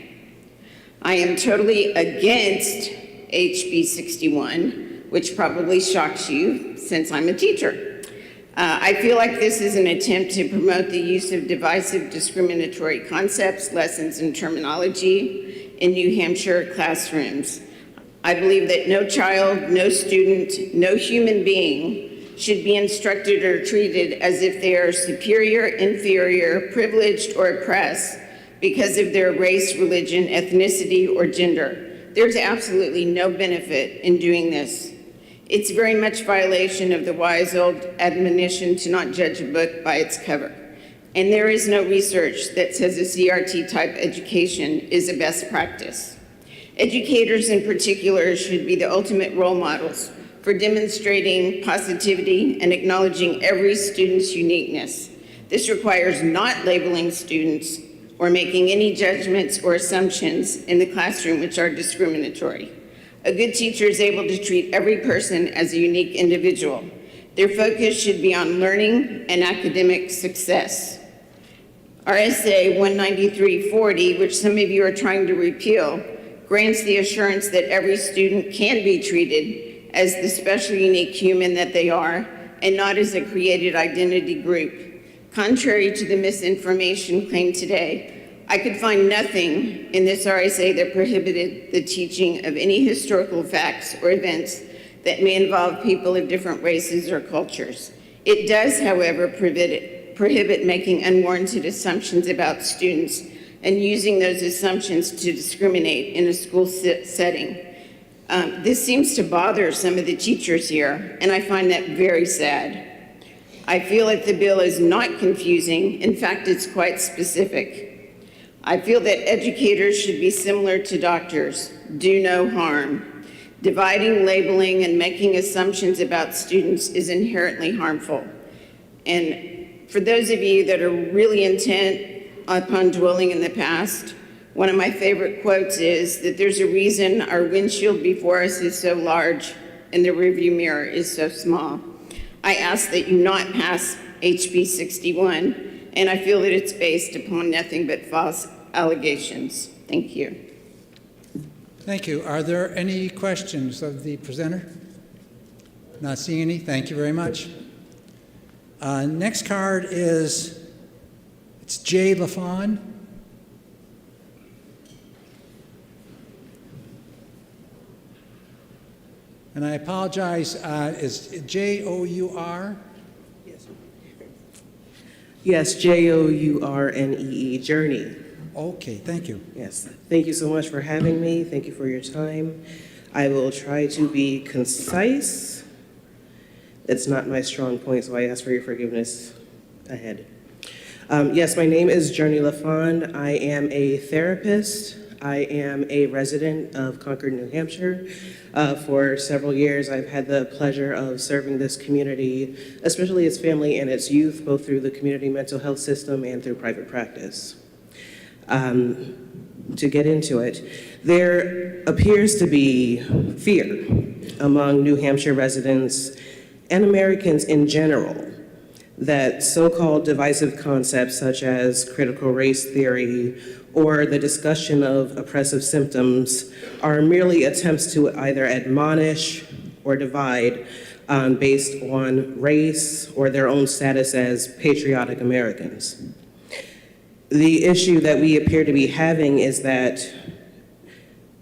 I am totally against HB 61, which probably shocks you since I'm a teacher. I feel like this is an attempt to promote the use of divisive discriminatory concepts, lessons, and terminology in New Hampshire classrooms. I believe that no child, no student, no human being should be instructed or treated as if they are superior, inferior, privileged, or oppressed because of their race, religion, ethnicity, or gender. There's absolutely no benefit in doing this. It's very much violation of the wise old admonition to not judge a book by its cover. And there is no research that says a CRT-type education is a best practice. Educators in particular should be the ultimate role models for demonstrating positivity and acknowledging every student's uniqueness. This requires not labeling students or making any judgments or assumptions in the classroom which are discriminatory. A good teacher is able to treat every person as a unique individual. Their focus should be on learning and academic success. RSA 19340, which some of you are trying to repeal, grants the assurance that every student can be treated as the special, unique human that they are, and not as a created identity group. Contrary to the misinformation claimed today, I could find nothing in this RSA that prohibited the teaching of any historical facts or events that may involve people of different races or cultures. It does, however, prohibit making unwarranted assumptions about students and using those assumptions to discriminate in a school setting. This seems to bother some of the teachers here, and I find that very sad. I feel that the bill is not confusing. In fact, it's quite specific. I feel that educators should be similar to doctors, do no harm. Dividing, labeling, and making assumptions about students is inherently harmful. And for those of you that are really intent upon dwelling in the past, one of my favorite quotes is that there's a reason our windshield before us is so large and the rearview mirror is so small. I ask that you not pass HB 61, and I feel that it's based upon nothing but false allegations. Thank you. Thank you. Are there any questions of the presenter? Not seeing any. Thank you very much. Next card is, it's Jay LaFawn. And I apologize, is Jour? Yes, Journee, Journey. Okay, thank you. Yes, thank you so much for having me. Thank you for your time. I will try to be concise. It's not my strong point, so I ask for your forgiveness ahead. Yes, my name is Journey LaFond. I am a therapist. I am a resident of Concord, New Hampshire. For several years, I've had the pleasure of serving this community, especially its family and its youth, both through the community mental health system and through private practice. To get into it, there appears to be fear among New Hampshire residents and Americans in general that so-called divisive concepts such as critical race theory or the discussion of oppressive symptoms are merely attempts to either admonish or divide based on race or their own status as patriotic Americans. The issue that we appear to be having is that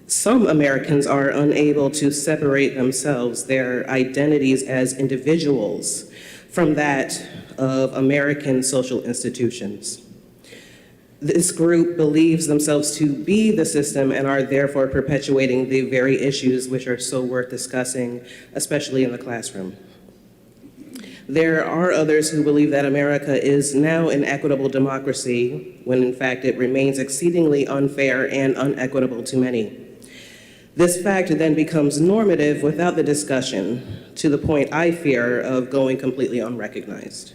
some Americans are unable to separate themselves, their identities as individuals, from that of American social institutions. This group believes themselves to be the system and are therefore perpetuating the very issues which are so worth discussing, especially in the classroom. There are others who believe that America is now an equitable democracy, when in fact it remains exceedingly unfair and unequitable to many. This fact then becomes normative without the discussion, to the point I fear of going completely unrecognized.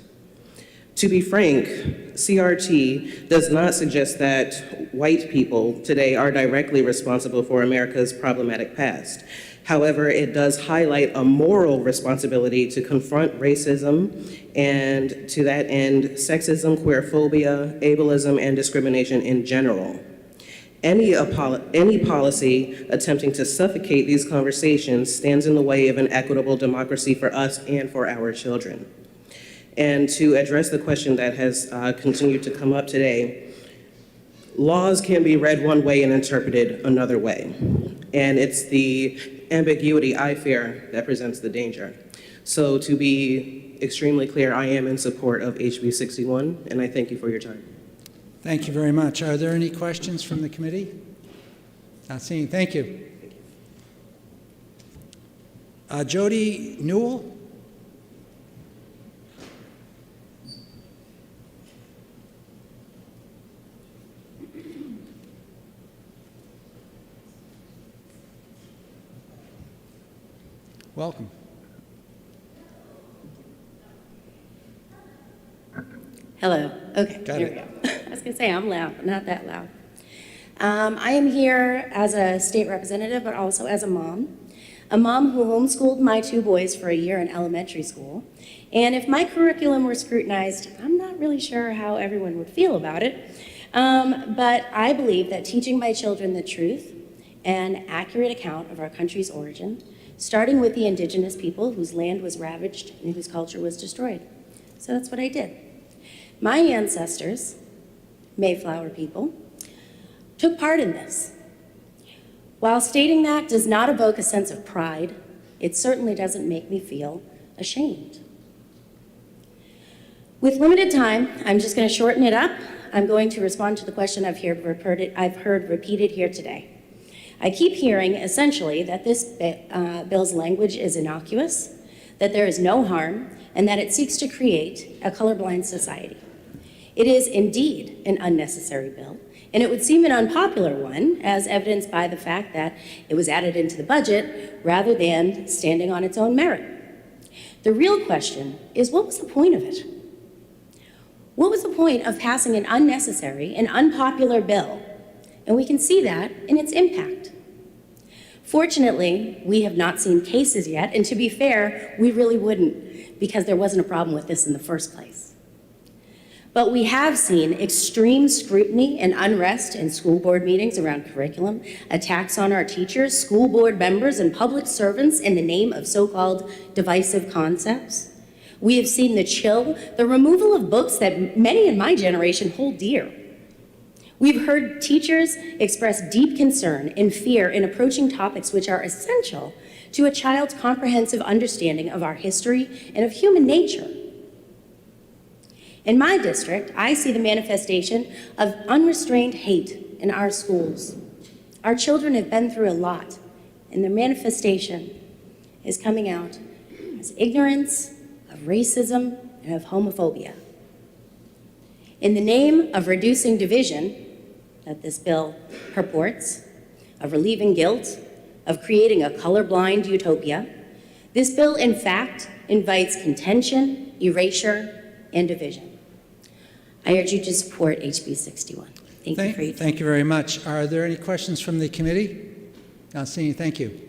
To be frank, CRT does not suggest that white people today are directly responsible for America's problematic past. However, it does highlight a moral responsibility to confront racism and, to that end, sexism, queerphobia, ableism, and discrimination in general. Any policy attempting to suffocate these conversations stands in the way of an equitable democracy for us and for our children. And to address the question that has continued to come up today, laws can be read one way and interpreted another way. And it's the ambiguity, I fear, that presents the danger. So to be extremely clear, I am in support of HB 61, and I thank you for your time. Thank you very much. Are there any questions from the committee? Not seeing. Thank you. Jody Newell? Welcome. Hello. Okay, Got here it. we go. I was going to say I'm loud, but not that loud. I am here as a state representative, but also as a mom who homeschooled my two boys for a year in elementary school. And if my curriculum were scrutinized, I'm not really sure how everyone would feel about it. But I believe that teaching my children the truth and accurate account of our country's origin, starting with the indigenous people whose land was ravaged and whose culture was destroyed. So that's what I did. My ancestors, Mayflower people, took part in this. While stating that does not evoke a sense of pride, it certainly doesn't make me feel ashamed. With limited time, I'm just going to shorten it up. I'm going to respond to the question I've heard repeated here today. I keep hearing essentially that this bill's language is innocuous, that there is no harm, and that it seeks to create a colorblind society. It is indeed an unnecessary bill, and it would seem an unpopular one, as evidenced by the fact that it was added into the budget rather than standing on its own merit. The real question is, what was the point of it? What was the point of passing an unnecessary and unpopular bill? And we can see that in its impact. Fortunately, we have not seen cases yet, and to be fair, we really wouldn't, because there wasn't a problem with this in the first place. But we have seen extreme scrutiny and unrest in school board meetings around curriculum, attacks on our teachers, school board members, and public servants in the name of so-called divisive concepts. We have seen the chill, the removal of books that many in my generation hold dear. We've heard teachers express deep concern and fear in approaching topics which are essential to a child's comprehensive understanding of our history and of human nature. In my district, I see the manifestation of unrestrained hate in our schools. Our children have been through a lot, and their manifestation is coming out as ignorance, of racism, and of homophobia. In the name of reducing division that this bill purports, of relieving guilt, of creating a colorblind utopia, this bill, in fact, invites contention, erasure, and division. I urge you to support HB 61. Thank you for your time. Thank you very much. Are there any questions from the committee? Not seeing any. Thank you.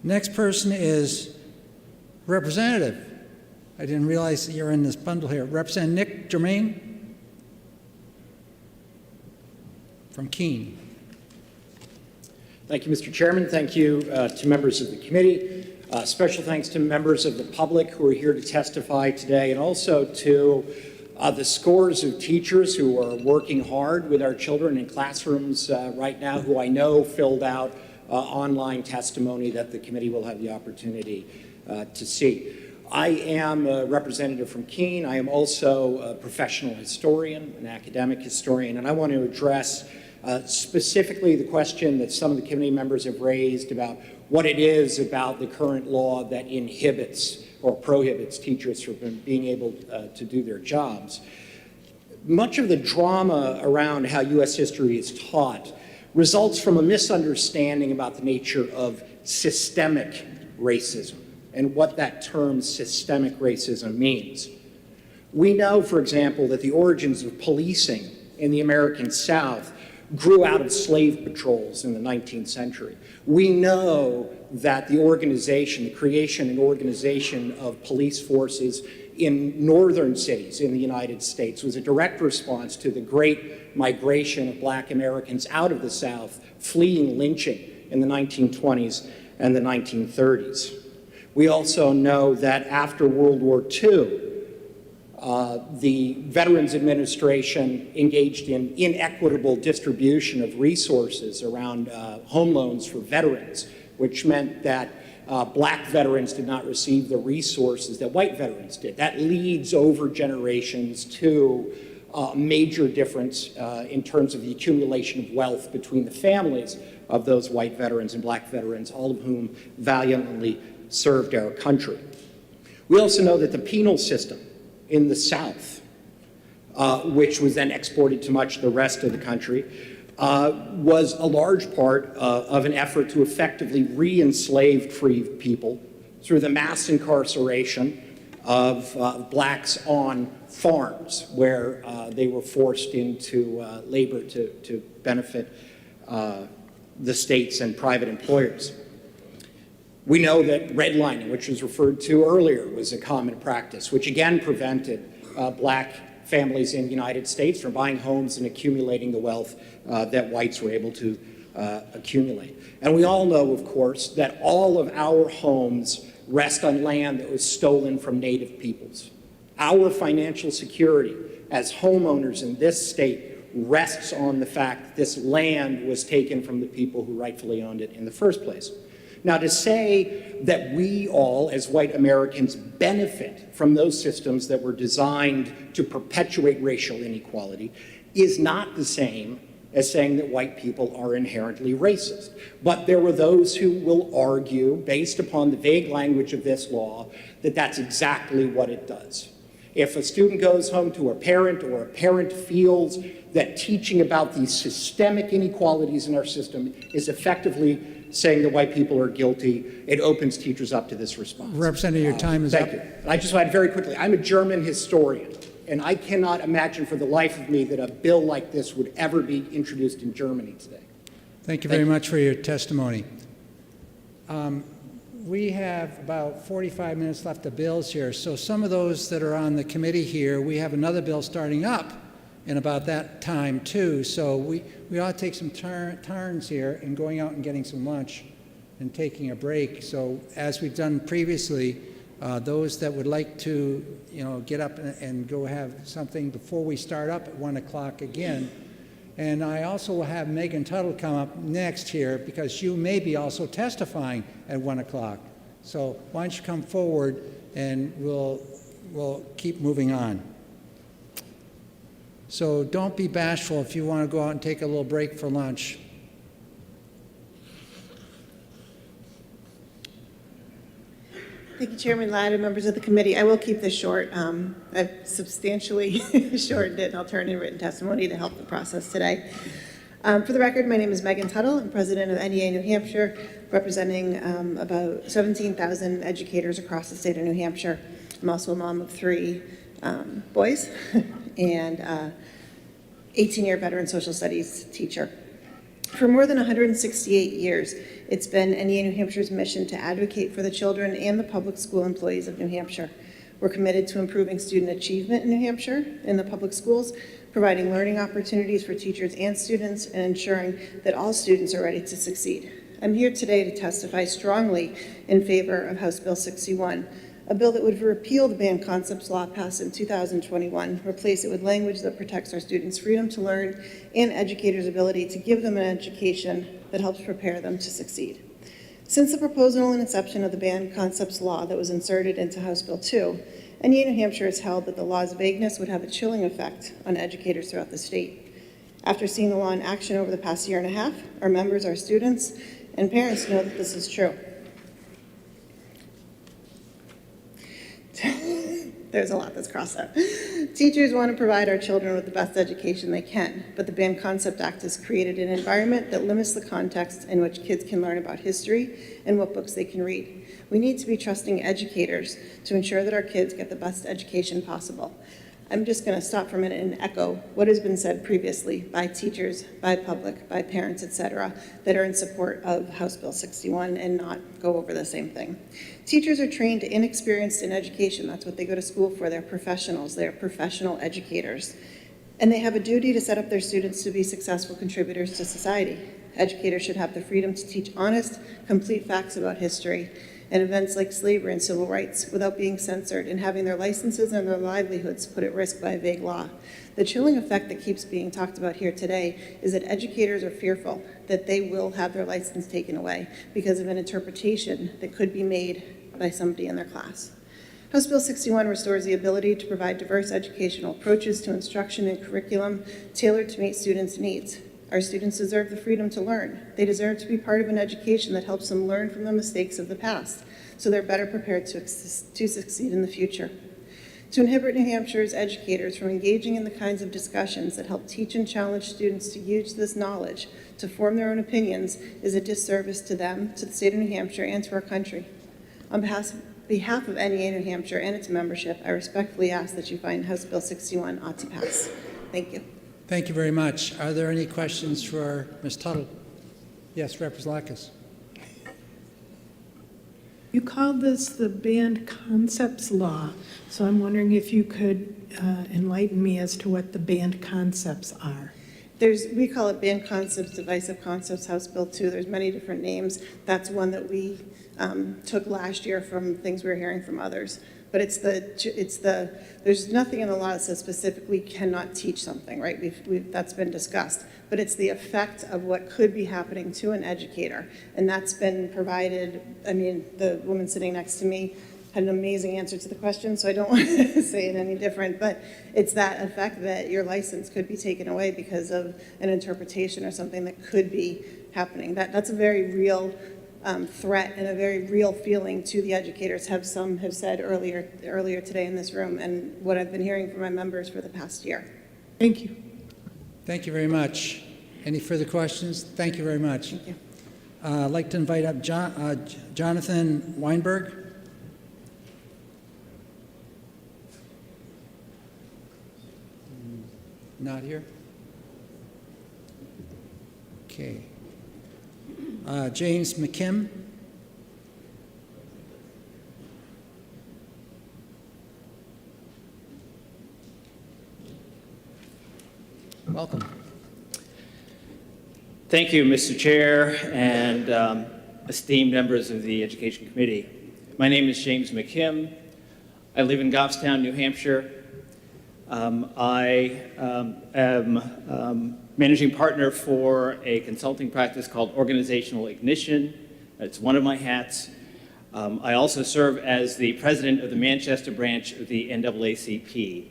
Next person is Representative. I didn't realize that you're in this bundle here. Representative Nick Germain from Keene. Thank you, Mr. Chairman. Thank you to members of the committee. Special thanks to members of the public who are here to testify today, and also to the scores of teachers who are working hard with our children in classrooms right now, who I know filled out online testimony that the committee will have the opportunity to see. I am a representative from Keene. I am also a professional historian, an academic historian, and I want to address specifically the question that some of the committee members have raised about what it is about the current law that inhibits or prohibits teachers from being able to do their jobs. Much of the drama around how U.S. history is taught results from a misunderstanding about the nature of systemic racism and what that term systemic racism means. We know, for example, that the origins of policing in the American South grew out of slave patrols in the 19th century. We know that the organization, the creation and organization of police forces in northern cities in the United States was a direct response to the great migration of Black Americans out of the South, fleeing lynching in the 1920s and the 1930s. We also know that after World War II, the Veterans Administration engaged in inequitable distribution of resources around home loans for veterans, which meant that Black veterans did not receive the resources that white veterans did. That leads over generations to a major difference in terms of the accumulation of wealth between the families of those white veterans and Black veterans, all of whom valiantly served our country. We also know that the penal system in the South, which was then exported to much of the rest of the country, was a large part of an effort to effectively re-enslave free people through the mass incarceration of Blacks on farms where they were forced into labor to benefit the states and private employers. We know that redlining, which was referred to earlier, was a common practice, which again prevented Black families in the United States from buying homes and accumulating the wealth that whites were able to accumulate. And we all know, of course, that all of our homes rest on land that was stolen from Native peoples. Our financial security as homeowners in this state rests on the fact that this land was taken from the people who rightfully owned it in the first place. Now, to say that we all, as white Americans, benefit from those systems that were designed to perpetuate racial inequality is not the same as saying that white people are inherently racist. But there were those who will argue, based upon the vague language of this law, that that's exactly what it does. If a student goes home to a parent, or a parent feels that teaching about these systemic inequalities in our system is effectively saying that white people are guilty, it opens teachers up to this response. Representative, your time is up. Thank you. And I just want to add very quickly, I'm a German historian, and I cannot imagine for the life of me that a bill like this would ever be introduced in Germany today. Thank you very much for your testimony. We have about 45 minutes left of bills here, so some of those that are on the committee here, we have another bill starting up in about that time too, so we ought to take some turns here in going out and getting some lunch and taking a break. So as we've done previously, those that would like to, get up and go have something before we start up at 1 o'clock again. And I also will have Megan Tuttle come up next here because you may be also testifying at 1 o'clock. So why don't you come forward and we'll keep moving on. So don't be bashful if you want to go out and take a little break for lunch. Thank you, Chairman Ladd and members of the committee. I will keep this short. I've substantially shortened it, and I'll turn in written testimony to help the process today. For the record, my name is Megan Tuttle. I'm president of NEA New Hampshire, representing about 17,000 educators across the state of New Hampshire. I'm also a mom of 3 boys and 18-year veteran social studies teacher. For more than 168 years, it's been NEA New Hampshire's mission to advocate for the children and the public school employees of New Hampshire. We're committed to improving student achievement in New Hampshire in the public schools, providing learning opportunities for teachers and students, and ensuring that all students are ready to succeed. I'm here today to testify strongly in favor of House Bill 61, a bill that would repeal the banned concepts law passed in 2021, replace it with language that protects our students' freedom to learn and educators' ability to give them an education that helps prepare them to succeed. Since the proposal and inception of the banned concepts law that was inserted into House Bill 2, NEA New Hampshire has held that the law's vagueness would have a chilling effect on educators throughout the state. After seeing the law in action over the past year and a half, our members, our students, and parents know that this is true. There's a lot that's crossed out. Teachers want to provide our children with the best education they can, but the Banned Concept Act has created an environment that limits the context in which kids can learn about history and what books they can read. We need to be trusting educators to ensure that our kids get the best education possible. I'm just going to stop for a minute and echo what has been said previously by teachers, by public, by parents, etc., that are in support of House Bill 61 and not go over the same thing. Teachers are trained and inexperienced in education. That's what they go to school for. They're professionals. They're professional educators. And they have a duty to set up their students to be successful contributors to society. Educators should have the freedom to teach honest, complete facts about history and events like slavery and civil rights without being censored and having their licenses and their livelihoods put at risk by a vague law. The chilling effect that keeps being talked about here today is that educators are fearful that they will have their license taken away because of an interpretation that could be made by somebody in their class. House Bill 61 restores the ability to provide diverse educational approaches to instruction and curriculum tailored to meet students' needs. Our students deserve the freedom to learn. They deserve to be part of an education that helps them learn from the mistakes of the past, so they're better prepared to succeed in the future. To inhibit New Hampshire's educators from engaging in the kinds of discussions that help teach and challenge students to use this knowledge to form their own opinions is a disservice to them, to the state of New Hampshire, and to our country. On behalf of NEA New Hampshire and its membership, I respectfully ask that you find House Bill 61 ought to pass. Thank you. Thank you very much. Are there any questions for Ms. Tuttle? Yes, Representative Lakis. You called this the Banned Concepts Law, so I'm wondering if you could enlighten me as to what the banned concepts are. we call it banned concepts, divisive concepts, House Bill 2. There's many different names. That's one that we took last year from things we were hearing from others. But there's nothing in the law that says specifically cannot teach something, right? That's been discussed. But it's the effect of what could be happening to an educator. And that's been provided. I mean, the woman sitting next to me had an amazing answer to the question, so I don't want to say it any different, but it's that effect that your license could be taken away because of an interpretation or something that could be happening. That's a very real threat and a very real feeling to the educators, some have said earlier today in this room, and what I've been hearing from my members for the past year. Thank you. Thank you very much. Any further questions? Thank you very much. Thank you. I'd like to invite up Jonathan Weinberg. Not here? Okay. James McKim. Welcome. Thank you, Mr. Chair, and esteemed members of the Education Committee. My name is James McKim. I live in Goffstown, New Hampshire. I am managing partner for a consulting practice called Organizational Ignition. It's one of my hats. I also serve as the president of the Manchester branch of the NAACP.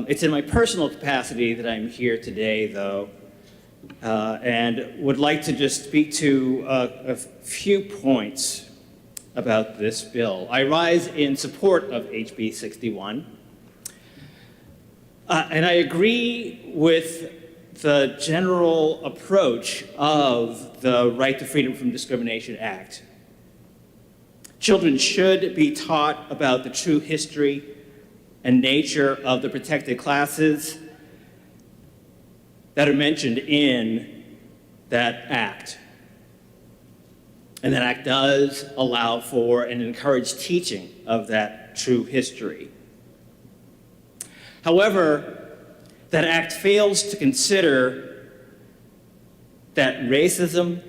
It's in my personal capacity that I'm here today, though, and would like to just speak to a few points about this bill. I rise in support of HB 61. And I agree with the general approach of the Right to Freedom from Discrimination Act. Children should be taught about the true history and nature of the protected classes that are mentioned in that act. And that act does allow for and encourage teaching of that true history. However, that act fails to consider that racism,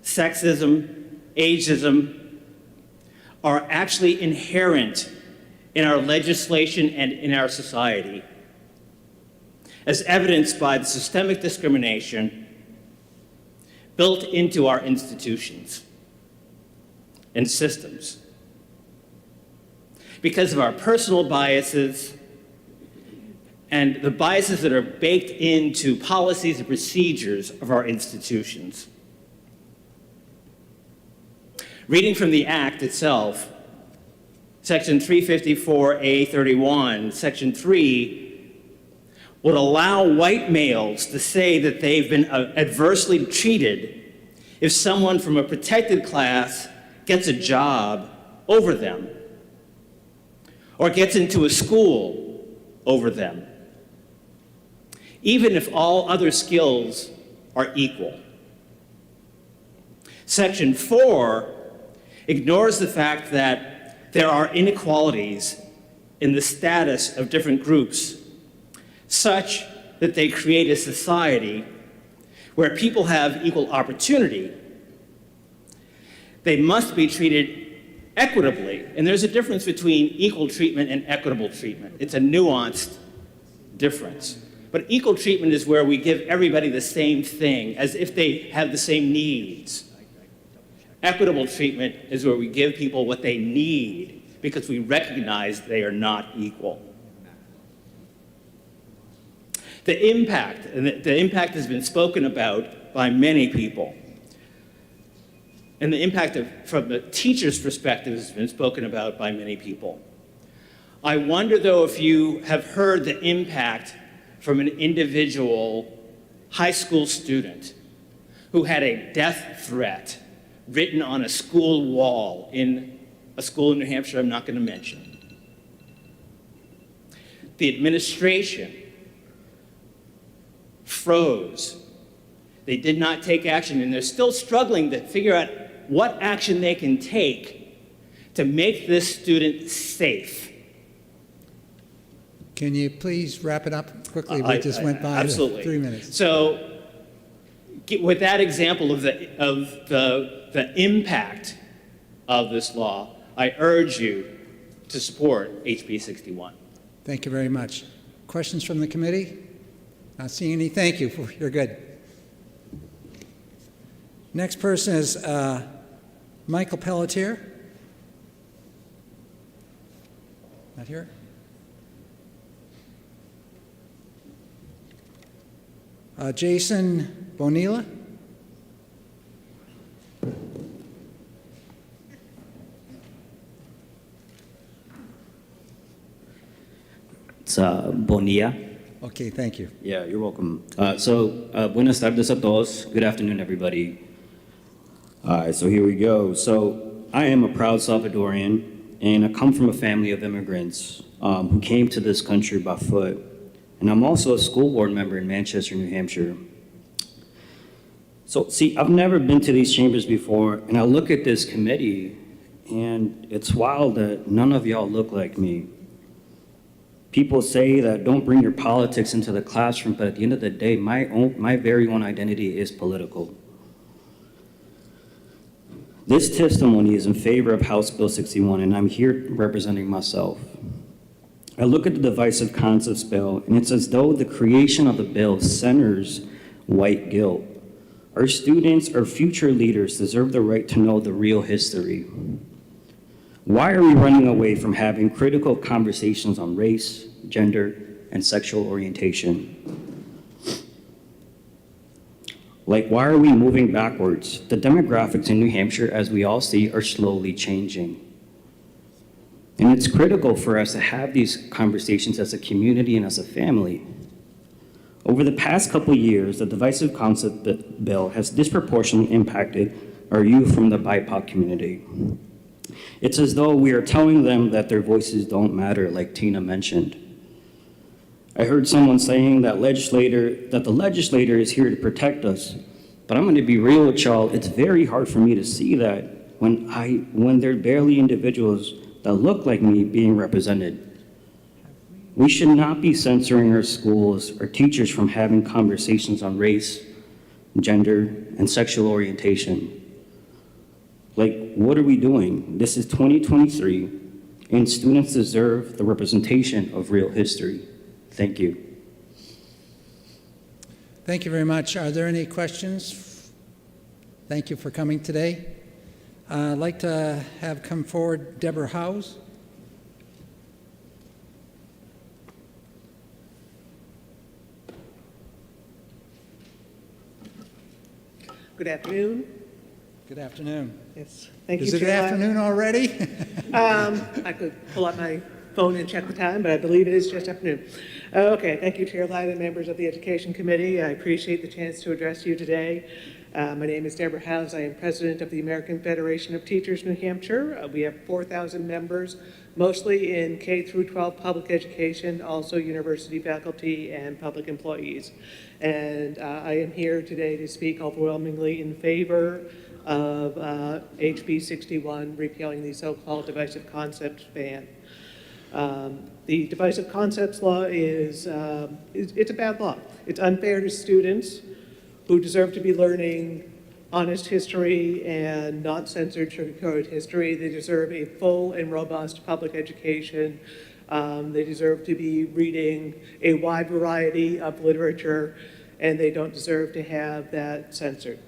sexism, ageism are actually inherent in our legislation and in our society, as evidenced by the systemic discrimination built into our institutions and systems. Because of our personal biases, and the biases that are baked into policies and procedures of our institutions. Reading from the Act itself, Section 354A31, Section 3, would allow white males to say that they've been adversely treated if someone from a protected class gets a job over them, or gets into a school over them, even if all other skills are equal. Section 4 ignores the fact that there are inequalities in the status of different groups, such that they create a society where people have equal opportunity. They must be treated equitably, and there's a difference between equal treatment and equitable treatment. It's a nuanced difference. But equal treatment is where we give everybody the same thing, as if they have the same needs. Equitable treatment is where we give people what they need because we recognize they are not equal. The impact has been spoken about by many people. And the impact from the teacher's perspective has been spoken about by many people. I wonder, though, if you have heard the impact from an individual high school student who had a death threat written on a school wall in a school in New Hampshire I'm not going to mention. The administration froze. They did not take action, and they're still struggling to figure out what action they can take to make this student safe. Can you please wrap it up quickly? We just went by absolutely. 3 minutes. So, with that example of the impact of this law, I urge you to support HB 61. Thank you very much. Questions from the committee? Not seeing any. Thank you. You're good. Next person is Michael Pelletier. Not here. Jason Bonilla. It's Bonilla. Okay, thank you. Yeah, you're welcome. Buenas tardes a todos. Good afternoon, everybody. All right, so here we go. So I am a proud Salvadorian, and I come from a family of immigrants who came to this country by foot. And I'm also a school board member in Manchester, New Hampshire. So see, I've never been to these chambers before, and I look at this committee, and it's wild that none of y'all look like me. People say that don't bring your politics into the classroom, but at the end of the day, my very own identity is political. This testimony is in favor of House Bill 61, and I'm here representing myself. I look at the divisive concepts bill, and it's as though the creation of the bill centers white guilt. Our students, our future leaders, deserve the right to know the real history. Why are we running away from having critical conversations on race, gender, and sexual orientation? Like, why are we moving backwards? The demographics in New Hampshire, as we all see, are slowly changing. And it's critical for us to have these conversations as a community and as a family. Over the past couple of years, the divisive concept bill has disproportionately impacted our youth from the BIPOC community. It's as though we are telling them that their voices don't matter, like Tina mentioned. I heard someone saying that the legislator is here to protect us, but I'm going to be real with y'all. It's very hard for me to see that when there are barely individuals that look like me being represented. We should not be censoring our schools or teachers from having conversations on race, gender, and sexual orientation. Like, what are we doing? This is 2023, and students deserve the representation of real history. Thank you. Thank you very much. Are there any questions? Thank you for coming today. I'd like to have come forward Deborah Howes. Good afternoon. Good afternoon. Yes, thank you. Is it Chair. afternoon already? I could pull up my phone and check the time, but I believe it is just afternoon. Okay, thank you, Chair Lyon and members of the Education Committee. I appreciate the chance to address you today. My name is Deborah Howes. I am president of the American Federation of Teachers, New Hampshire. We have 4,000 members, mostly in K through 12 public education, also university faculty and public employees. And I am here today to speak overwhelmingly in favor of HB 61, repealing the so-called divisive concepts ban. The divisive concepts law it's a bad law. It's unfair to students who deserve to be learning honest history and not censored sugar-coated history. They deserve a full and robust public education. They deserve to be reading a wide variety of literature, and they don't deserve to have that censored.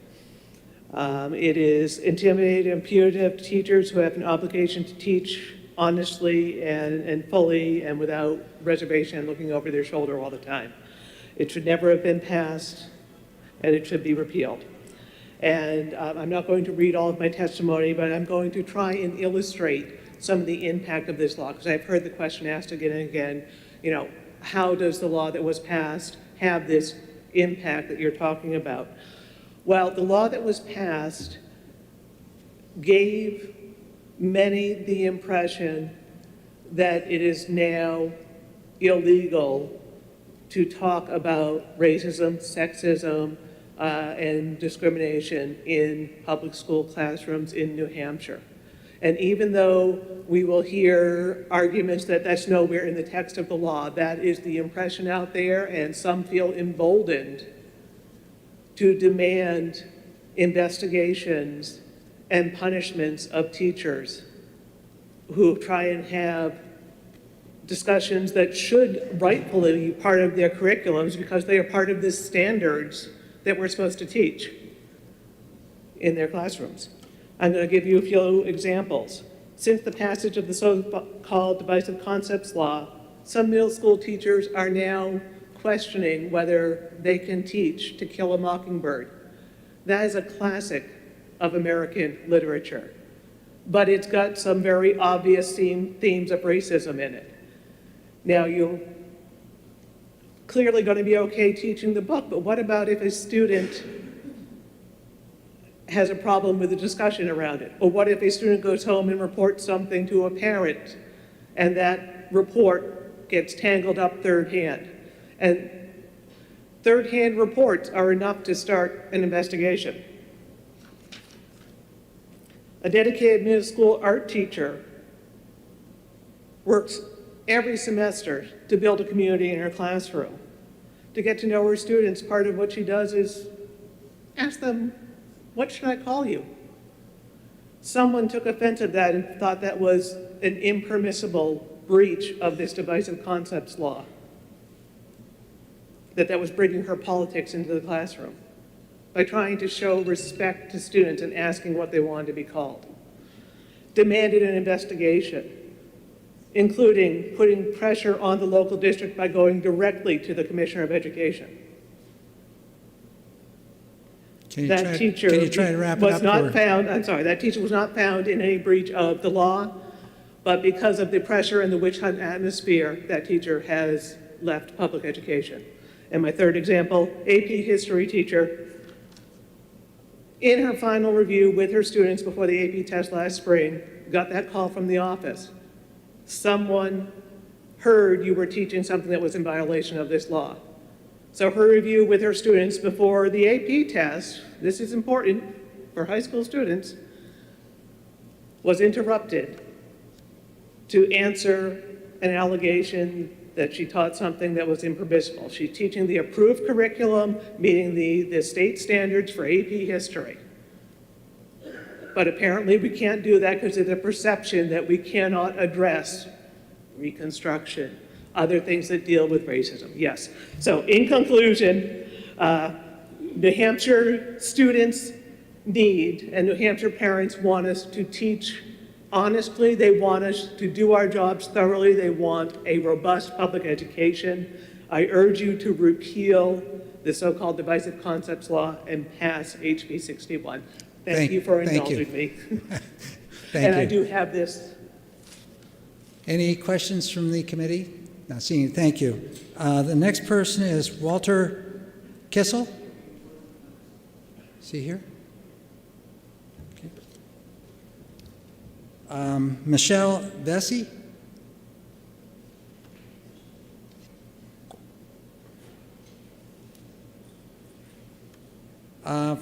It is intimidating and punitive to teachers who have an obligation to teach honestly and fully and without reservation and looking over their shoulder all the time. It should never have been passed, and it should be repealed. And I'm not going to read all of my testimony, but I'm going to try and illustrate some of the impact of this law, because I've heard the question asked again and again, you know, how does the law that was passed have this impact that you're talking about? Well, the law that was passed gave many the impression that it is now illegal to talk about racism, sexism, and discrimination in public school classrooms in New Hampshire. And even though we will hear arguments that that's nowhere in the text of the law, that is the impression out there, and some feel emboldened to demand investigations and punishments of teachers who try and have discussions that should rightfully be part of their curriculums because they are part of the standards that we're supposed to teach in their classrooms. I'm going to give you a few examples. Since the passage of the so-called divisive concepts law, some middle school teachers are now questioning whether they can teach To Kill a Mockingbird. That is a classic of American literature, but it's got some very obvious themes of racism in it. Now, you're clearly going to be okay teaching the book, but what about if a student has a problem with the discussion around it? Or what if a student goes home and reports something to a parent and that report gets tangled up third hand? And third hand reports are enough to start an investigation. A dedicated middle school art teacher works every semester to build a community in her classroom. To get to know her students, part of what she does is ask them, what should I call you? Someone took offense at that and thought that was an impermissible breach of this divisive concepts law, that was bringing her politics into the classroom by trying to show respect to students and asking what they wanted to be called. Demanded an investigation, including putting pressure on the local district by going directly to the Commissioner of Education. Can you That teacher try to wrap it was up? not found, I'm sorry, that teacher was not found in any breach of the law, but because of the pressure and the witch hunt atmosphere, that teacher has left public education. And my third example, AP history teacher, in her final review with her students before the AP test last spring, got that call from the office. Someone heard you were teaching something that was in violation of this law. So her review with her students before the AP test, this is important for high school students, was interrupted to answer an allegation that she taught something that was impermissible. She's teaching the approved curriculum, meeting the state standards for AP history. But apparently we can't do that because of the perception that we cannot address Reconstruction, other things that deal with racism. Yes. So in conclusion, New Hampshire students need, and New Hampshire parents want us to teach honestly. They want us to do our jobs thoroughly. They want a robust public education. I urge you to repeal the so-called divisive concepts law and pass HB 61. Thank you for indulging me. And I do have this. Any questions from the committee? Not seeing. Thank you. The next person is Walter Kissel. Is he here? Okay. Michelle Vesey.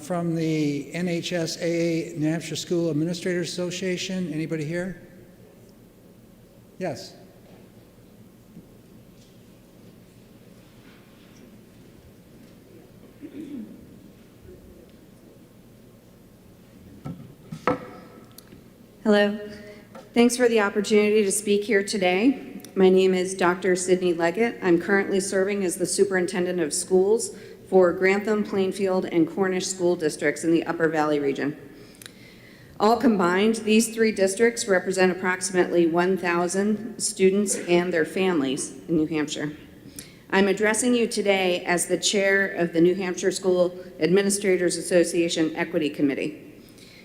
From the NHSAA, New Hampshire School Administrators Association, anybody here? Yes. Hello. Thanks for the opportunity to speak here today. My name is Dr. Sydney Leggett. I'm currently serving as the Superintendent of Schools for Grantham, Plainfield, and Cornish school districts in the Upper Valley region. All combined, these three districts represent approximately 1,000 students and their families in New Hampshire. I'm addressing you today as the chair of the New Hampshire School Administrators Association Equity Committee.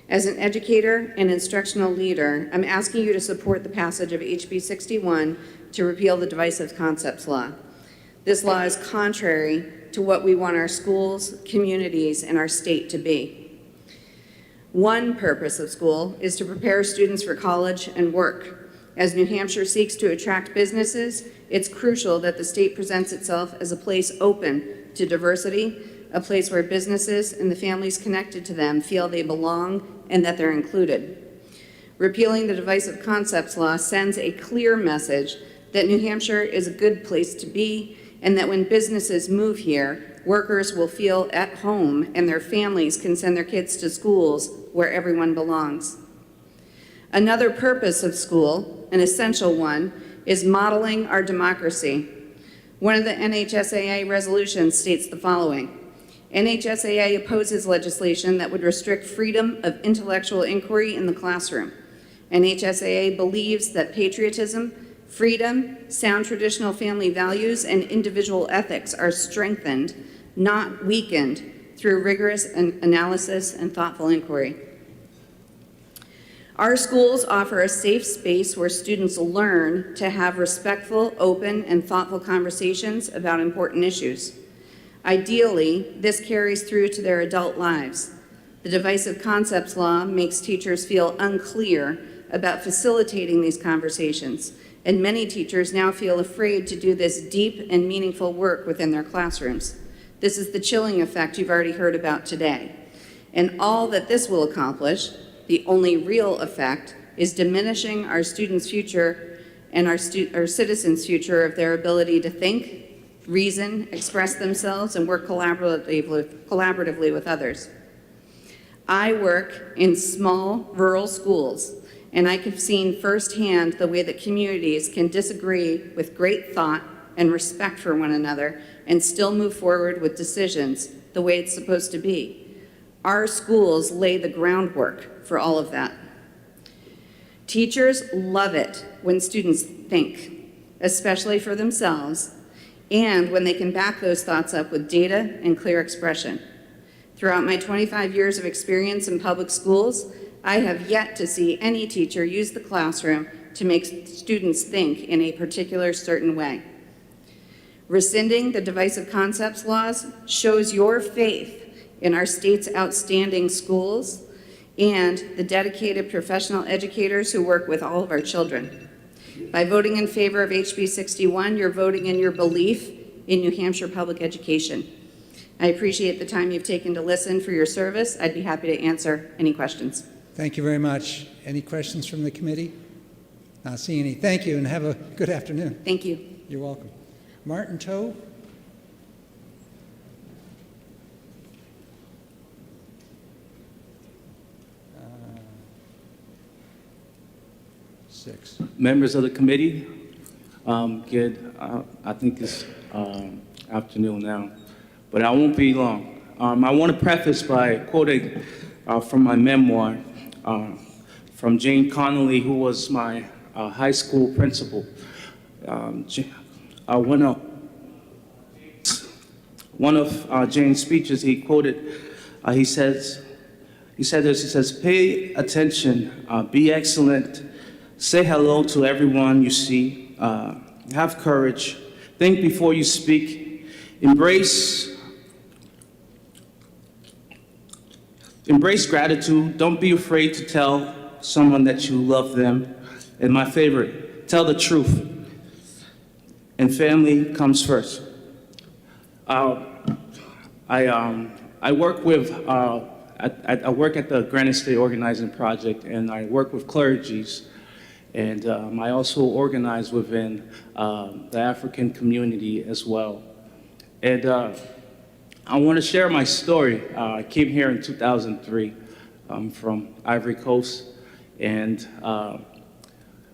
As an educator and instructional leader, I'm asking you to support the passage of HB 61 to repeal the divisive concepts law. This law is contrary to what we want our schools, communities, and our state to be. One purpose of school is to prepare students for college and work. As New Hampshire seeks to attract businesses, it's crucial that the state presents itself as a place open to diversity, a place where businesses and the families connected to them feel they belong and that they're included. Repealing the Divisive Concepts Law sends a clear message that New Hampshire is a good place to be, and that when businesses move here, workers will feel at home and their families can send their kids to schools where everyone belongs. Another purpose of school, an essential one, is modeling our democracy. One of the NHSAA resolutions states the following: NHSAA opposes legislation that would restrict freedom of intellectual inquiry in the classroom. NHSAA believes that patriotism, freedom, sound traditional family values, and individual ethics are strengthened, not weakened, through rigorous analysis and thoughtful inquiry. Our schools offer a safe space where students learn to have respectful, open, and thoughtful conversations about important issues. Ideally, this carries through to their adult lives. The Divisive Concepts Law makes teachers feel unclear about facilitating these conversations, and many teachers now feel afraid to do this deep and meaningful work within their classrooms. This is the chilling effect you've already heard about today. And all that this will accomplish, the only real effect, is diminishing our students' future and our citizens' future of their ability to think, reason, express themselves, and work collaboratively with others. I work in small rural schools, and I have seen firsthand the way that communities can disagree with great thought and respect for one another and still move forward with decisions the way it's supposed to be. Our schools lay the groundwork for all of that. Teachers love it when students think, especially for themselves, and when they can back those thoughts up with data and clear expression. Throughout my 25 years of experience in public schools, I have yet to see any teacher use the classroom to make students think in a particular certain way. Rescinding the Divisive Concepts laws shows your faith in our state's outstanding schools and the dedicated professional educators who work with all of our children. By voting in favor of HB 61, you're voting in your belief in New Hampshire public education. I appreciate the time you've taken to listen for your service. I'd be happy to answer any questions. Thank you very much. Any questions from the committee? Not seeing any. Thank you, and have a good afternoon. Thank you. You're welcome. Martin Toe? Six. Members of the committee, good, I think it's afternoon now, but I won't be long. I want to preface by quoting from my memoir from Jane Connolly, who was my high school principal. One of Jane's speeches, he quoted, he said this, pay attention, be excellent, say hello to everyone you see, have courage, think before you speak, embrace gratitude, don't be afraid to tell someone that you love them, and my favorite, tell the truth, and family comes first. I work at the Granite State Organizing Project, and I work with clergies. And I also organize within the African community as well. And I want to share my story. I came here in 2003 from Ivory Coast. And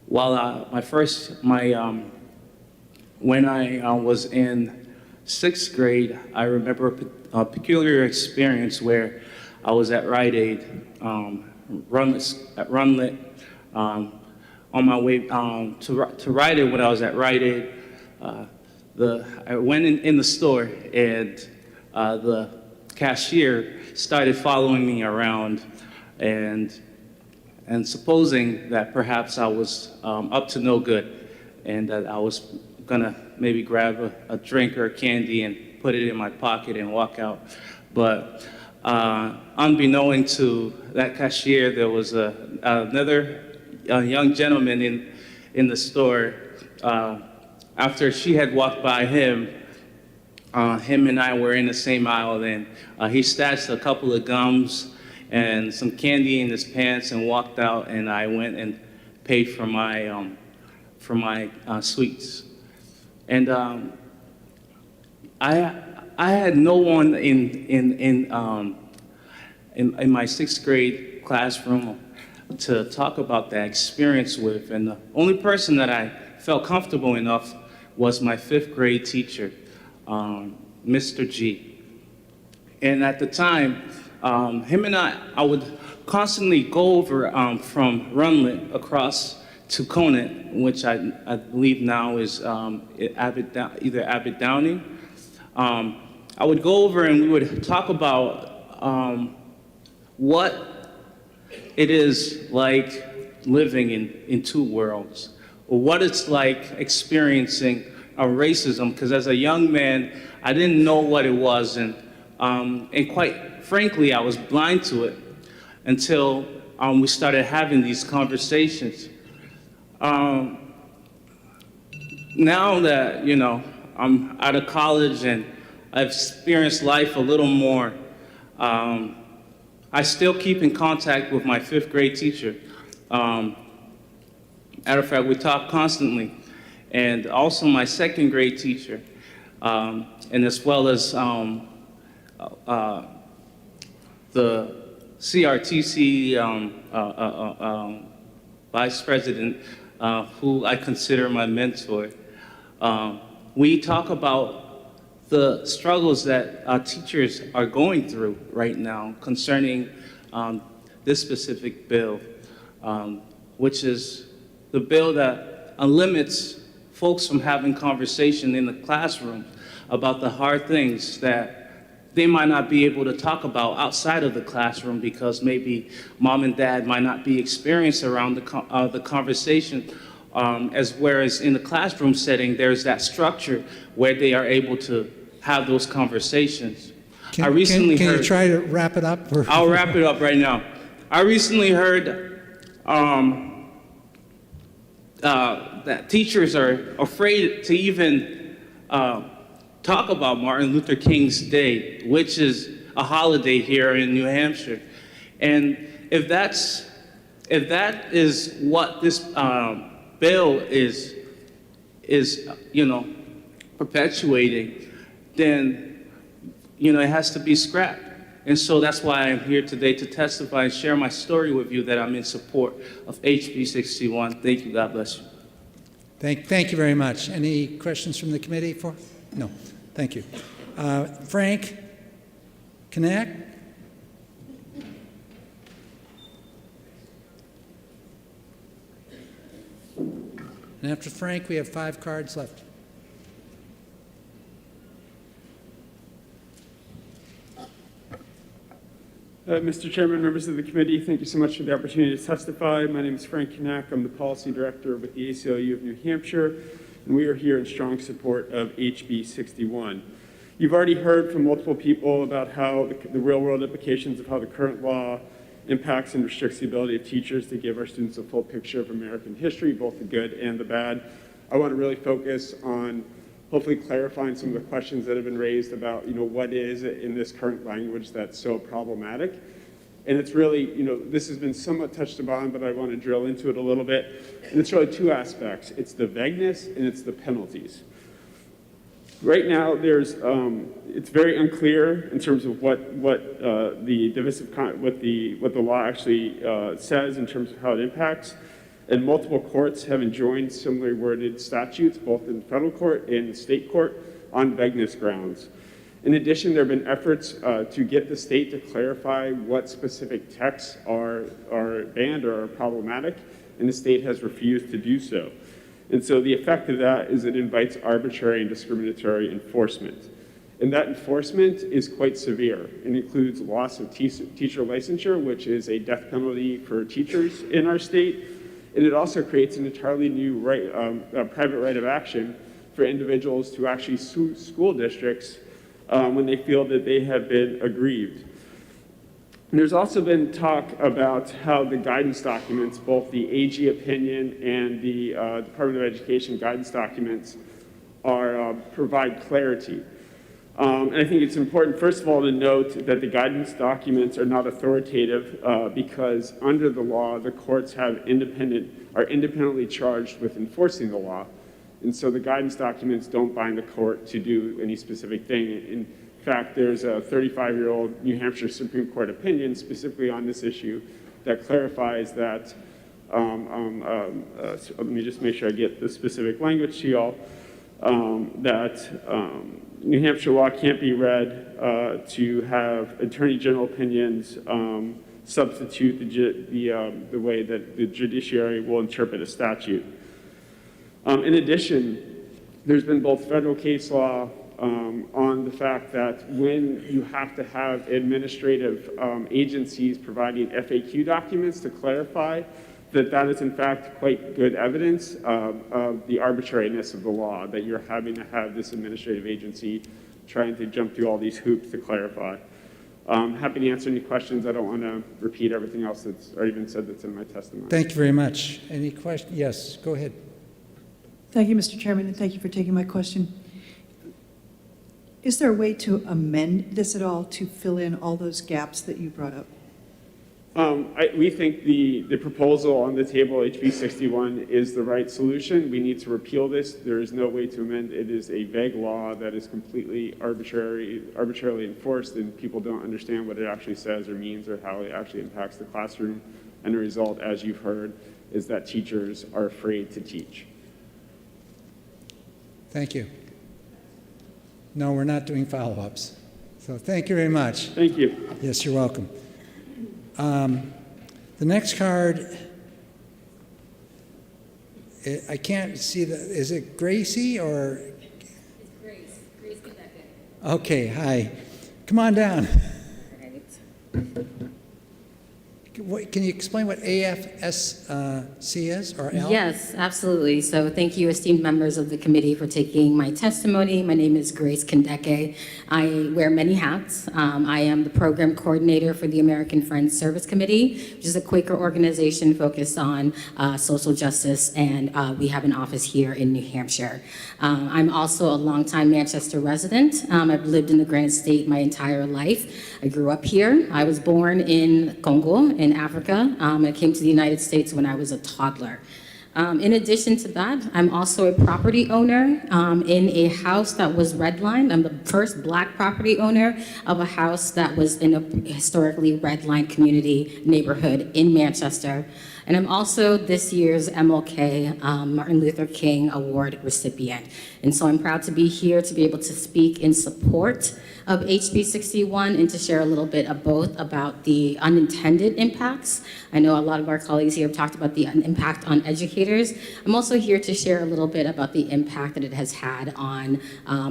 while when I was in 6th grade, I remember a peculiar experience where I was at Rite Aid, Runlet, on my way to Rite Aid. When I was at Rite Aid, I went in the store, and the cashier started following me around, and supposing that perhaps I was up to no good, and that I was gonna maybe grab a drink or a candy and put it in my pocket and walk out. But unbeknown to that cashier, there was another young gentleman in the store. After she had walked by him, him and I were in the same aisle, and he stashed a couple of gums and some candy in his pants and walked out, and I went and paid for my sweets. And I had no one in my sixth grade classroom to talk about that experience with, and the only person that I felt comfortable enough was my fifth grade teacher, Mr. G. And at the time, him and I would constantly go over from Runlet across to Conant, which I believe now is either Abbott Downing. I would go over and we would talk about what it is like living in two worlds, or what it's like experiencing racism, because as a young man, I didn't know what it was, and quite frankly, I was blind to it until we started having these conversations. Now that, I'm out of college and I've experienced life a little more, I still keep in contact with my fifth grade teacher. Matter of fact, we talk constantly. And also my second grade teacher, and as well as the CRTC vice president, who I consider my mentor. We talk about the struggles that teachers are going through right now concerning this specific bill, which is the bill that limits folks from having conversation in the classroom about the hard things that they might not be able to talk about outside of the classroom because maybe mom and dad might not be experienced around the conversation, whereas in the classroom setting, there's that structure where they are able to have those conversations. Can you try to wrap it up? I'll wrap it up right now. I recently heard that teachers are afraid to even talk about Martin Luther King's Day, which is a holiday here in New Hampshire. And if that is what this bill is perpetuating, then it has to be scrapped. And so that's why I'm here today to testify and share my story with you that I'm in support of HB 61. Thank you. God bless you. Thank you very much. Any questions from the committee? No. Thank you. Frank Knack? And after Frank, we have 5 cards left. Mr. Chairman, members of the committee, thank you so much for the opportunity to testify. My name is Frank Knack. I'm the policy director with the ACLU of New Hampshire, and we are here in strong support of HB 61. You've already heard from multiple people about how the real-world implications of how the current law impacts and restricts the ability of teachers to give our students a full picture of American history, both the good and the bad. I want to really focus on hopefully clarifying some of the questions that have been raised about, what is it in this current language that's so problematic. And it's really, this has been somewhat touched upon, but I want to drill into it a little bit. And it's really 2 aspects. It's the vagueness and it's the penalties. Right now, it's very unclear in terms of what the law actually says in terms of how it impacts. And multiple courts have enjoined similarly worded statutes, both in federal court and state court, on vagueness grounds. In addition, there have been efforts to get the state to clarify what specific texts are banned or are problematic, and the state has refused to do so. And so the effect of that is it invites arbitrary and discriminatory enforcement. And that enforcement is quite severe. It includes loss of teacher licensure, which is a death penalty for teachers in our state. And it also creates an entirely new private right of action for individuals to actually sue school districts when they feel that they have been aggrieved. And there's also been talk about how the guidance documents, both the AG opinion and the Department of Education guidance documents, provide clarity. And I think it's important, first of all, to note that the guidance documents are not authoritative because under the law, the courts are independently charged with enforcing the law. And so the guidance documents don't bind the court to do any specific thing. In fact, there's a 35-year-old New Hampshire Supreme Court opinion specifically on this issue that clarifies that, so let me just make sure I get the specific language to y'all, that New Hampshire law can't be read to have Attorney General opinions substitute the way that the judiciary will interpret a statute. In addition, there's been both federal case law on the fact that when you have to have administrative agencies providing FAQ documents to clarify that is in fact quite good evidence of the arbitrariness of the law, that you're having to have this administrative agency trying to jump through all these hoops to clarify. Happy to answer any questions. I don't want to repeat everything else that's already been said that's in my testimony. Thank you very much. Any questions? Yes, go ahead. Thank you, Mr. Chairman, and thank you for taking my question. Is there a way to amend this at all to fill in all those gaps that you brought up? We think the proposal on the table, HB 61, is the right solution. We need to repeal this. There is no way to amend. It is a vague law that is completely arbitrarily enforced, and people don't understand what it actually says or means or how it actually impacts the classroom. And the result, as you've heard, is that teachers are afraid to teach. Thank you. No, we're not doing follow-ups. So thank you very much. Thank you. Yes, you're welcome. The next card, I can't see is it Gracie or? It's Grace. Grace Quebec. Okay, hi. Come on down. Can you explain what AFSC is, or L? Yes, absolutely. So thank you, esteemed members of the committee, for taking my testimony. My name is Grace Kindeke. I wear many hats. I am the program coordinator for the American Friends Service Committee, which is a Quaker organization focused on social justice, and we have an office here in New Hampshire. I'm also a longtime Manchester resident. I've lived in the Granite State my entire life. I grew up here. I was born in Congo, in Africa. I came to the United States when I was a toddler. In addition to that, I'm also a property owner in a house that was redlined. I'm the first Black property owner of a house that was in a historically redlined community neighborhood in Manchester. And I'm also this year's MLK Martin Luther King Award recipient. And so I'm proud to be here to be able to speak in support of HB 61 and to share a little bit of both about the unintended impacts. I know a lot of our colleagues here have talked about the impact on educators. I'm also here to share a little bit about the impact that it has had on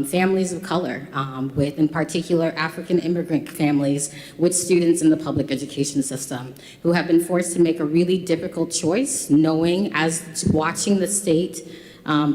families of color, with in particular African immigrant families with students in the public education system who have been forced to make a really difficult choice, knowing as watching the state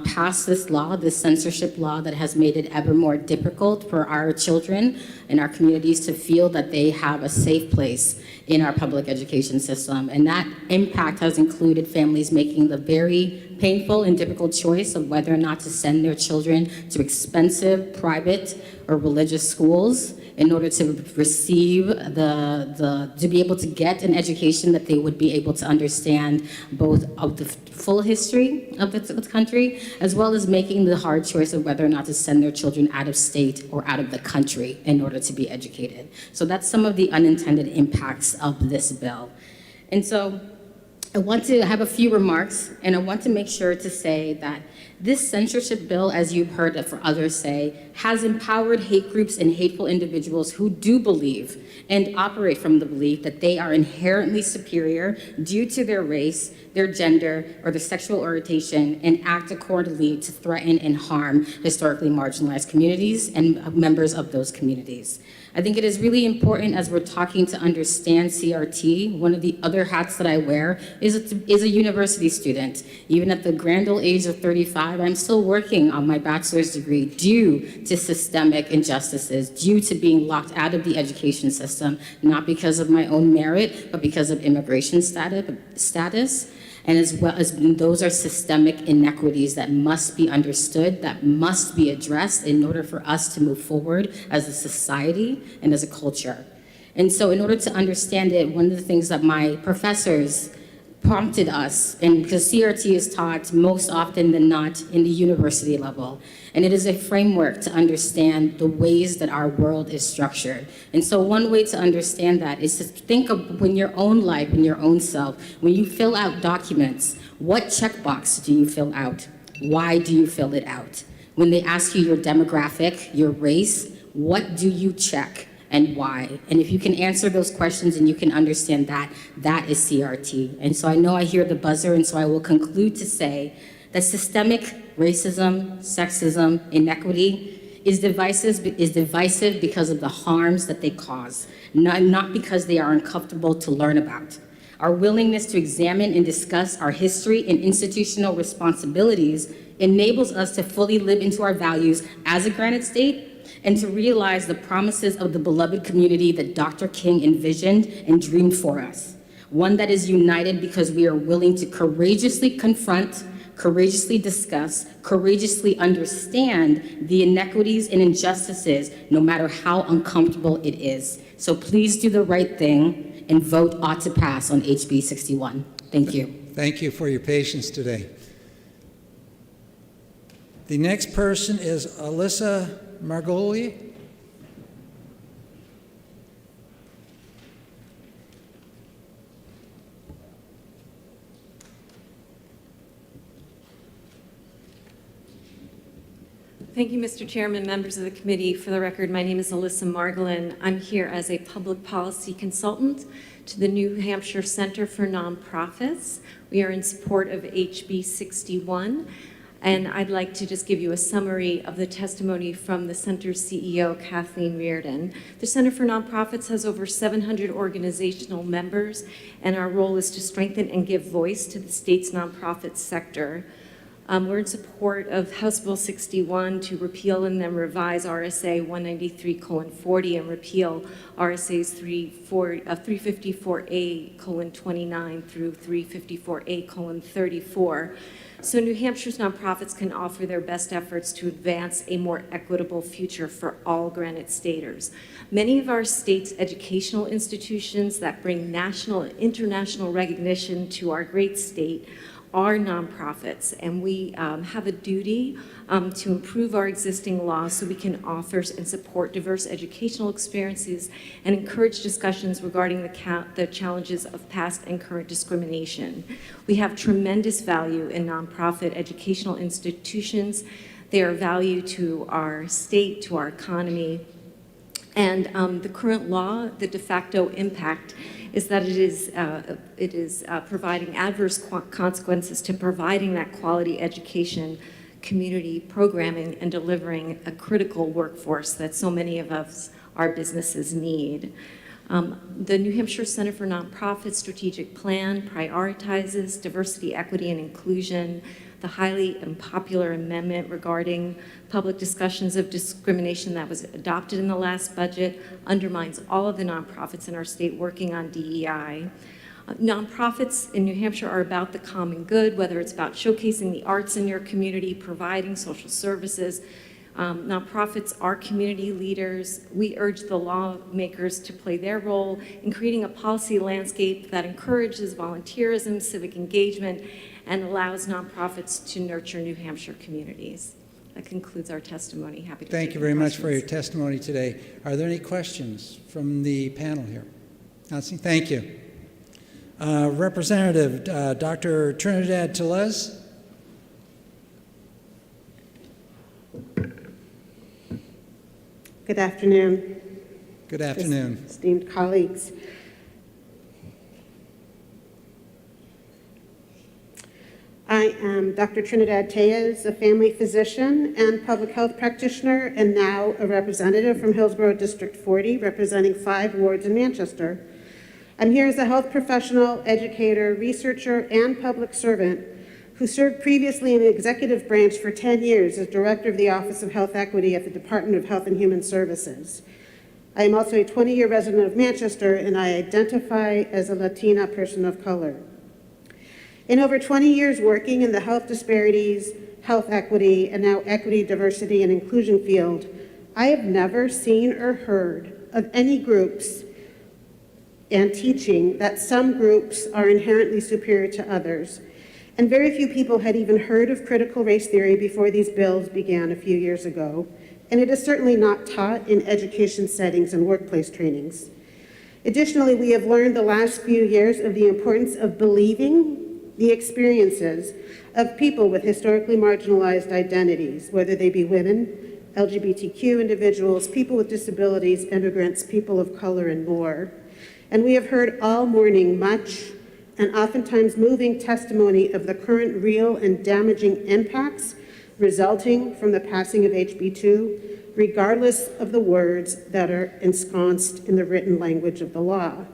pass this law, this censorship law that has made it ever more difficult for our children and our communities to feel that they have a safe place in our public education system. And that impact has included families making the very painful and difficult choice of whether or not to send their children to expensive private or religious schools in order to receive to be able to get an education that they would be able to understand both of the full history of the country, as well as making the hard choice of whether or not to send their children out of state or out of the country in order to be educated. So that's some of the unintended impacts of this bill. And so I want to have a few remarks, and I want to make sure to say that this censorship bill, as you've heard for others say, has empowered hate groups and hateful individuals who do believe and operate from the belief that they are inherently superior due to their race, their gender, or their sexual orientation, and act accordingly to threaten and harm historically marginalized communities and members of those communities. I think it is really important as we're talking to understand CRT. One of the other hats that I wear is a university student. Even at the grand old age of 35, I'm still working on my bachelor's degree due to systemic injustices, due to being locked out of the education system, not because of my own merit, but because of immigration status. And as well as those are systemic inequities that must be understood, that must be addressed in order for us to move forward as a society and as a culture. And so in order to understand it, one of the things that my professors prompted us, and because CRT is taught most often than not in the university level, and it is a framework to understand the ways that our world is structured. And so one way to understand that is to think of when your own life, in your own self, when you fill out documents, what checkbox do you fill out? Why do you fill it out? When they ask you your demographic, your race, what do you check? And why? And if you can answer those questions and you can understand that, that is CRT. And so I know I hear the buzzer, and so I will conclude to say that systemic racism, sexism, inequity is divisive because of the harms that they cause, not because they are uncomfortable to learn about. Our willingness to examine and discuss our history and institutional responsibilities enables us to fully live into our values as a Granite State and to realize the promises of the beloved community that Dr. King envisioned and dreamed for us. One that is united because we are willing to courageously confront, courageously discuss, courageously understand the inequities and injustices, no matter how uncomfortable it is. So please do the right thing and vote ought to pass on HB 61. Thank you. Thank you for your patience today. The next person is Alyssa Margoli. Thank you, Mr. Chairman, members of the committee. For the record, my name is Alyssa Margolin. I'm here as a public policy consultant to the New Hampshire Center for Nonprofits. We are in support of HB 61. And I'd like to just give you a summary of the testimony from the center's CEO, Kathleen Reardon. The Center for Nonprofits has over 700 organizational members, and our role is to strengthen and give voice to the state's nonprofit sector. We're in support of House Bill 61 to repeal and then revise RSA 193:40 and repeal RSAs 354A:29 through 354A:34. So New Hampshire's nonprofits can offer their best efforts to advance a more equitable future for all Granite Staters. Many of our state's educational institutions that bring national and international recognition to our great state are nonprofits, and we have a duty to improve our existing laws so we can offer and support diverse educational experiences and encourage discussions regarding the challenges of past and current discrimination. We have tremendous value in nonprofit educational institutions. They are value to our state, to our economy, and the current law, the de facto impact, is that it is providing adverse consequences to providing that quality education, community programming, and delivering a critical workforce that so many of us, our businesses, need. The New Hampshire Center for Nonprofits strategic plan prioritizes diversity, equity, and inclusion. The highly unpopular amendment regarding public discussions of discrimination that was adopted in the last budget undermines all of the nonprofits in our state working on DEI. Nonprofits in New Hampshire are about the common good, whether it's about showcasing the arts in your community, providing social services. Nonprofits are community leaders. We urge the lawmakers to play their role in creating a policy landscape that encourages volunteerism, civic engagement, and allows nonprofits to nurture New Hampshire communities. That concludes our testimony. Happy to Thank you very much for your testimony today. Are there any questions from the panel here? Thank you. Representative Dr. Trinidad Tellez. Good afternoon. Good afternoon. Esteemed colleagues. I am Dr. Trinidad Tellez, a family physician and public health practitioner, and now a representative from Hillsborough District 40, representing 5 wards in Manchester. I'm here as a health professional, educator, researcher, and public servant who served previously in the executive branch for 10 years as director of the Office of Health Equity at the Department of Health and Human Services. I am also a 20-year resident of Manchester, and I identify as a Latina person of color. In over 20 years working in the health disparities, health equity, and now equity, diversity, and inclusion field, I have never seen or heard of any groups and teaching that some groups are inherently superior to others. And very few people had even heard of critical race theory before these bills began a few years ago. And it is certainly not taught in education settings and workplace trainings. Additionally, we have learned the last few years of the importance of believing the experiences of people with historically marginalized identities, whether they be women, LGBTQ individuals, people with disabilities, immigrants, people of color, and more. And we have heard all morning much and oftentimes moving testimony of the current real and damaging impacts resulting from the passing of HB 2, regardless of the words that are ensconced in the written language of the law.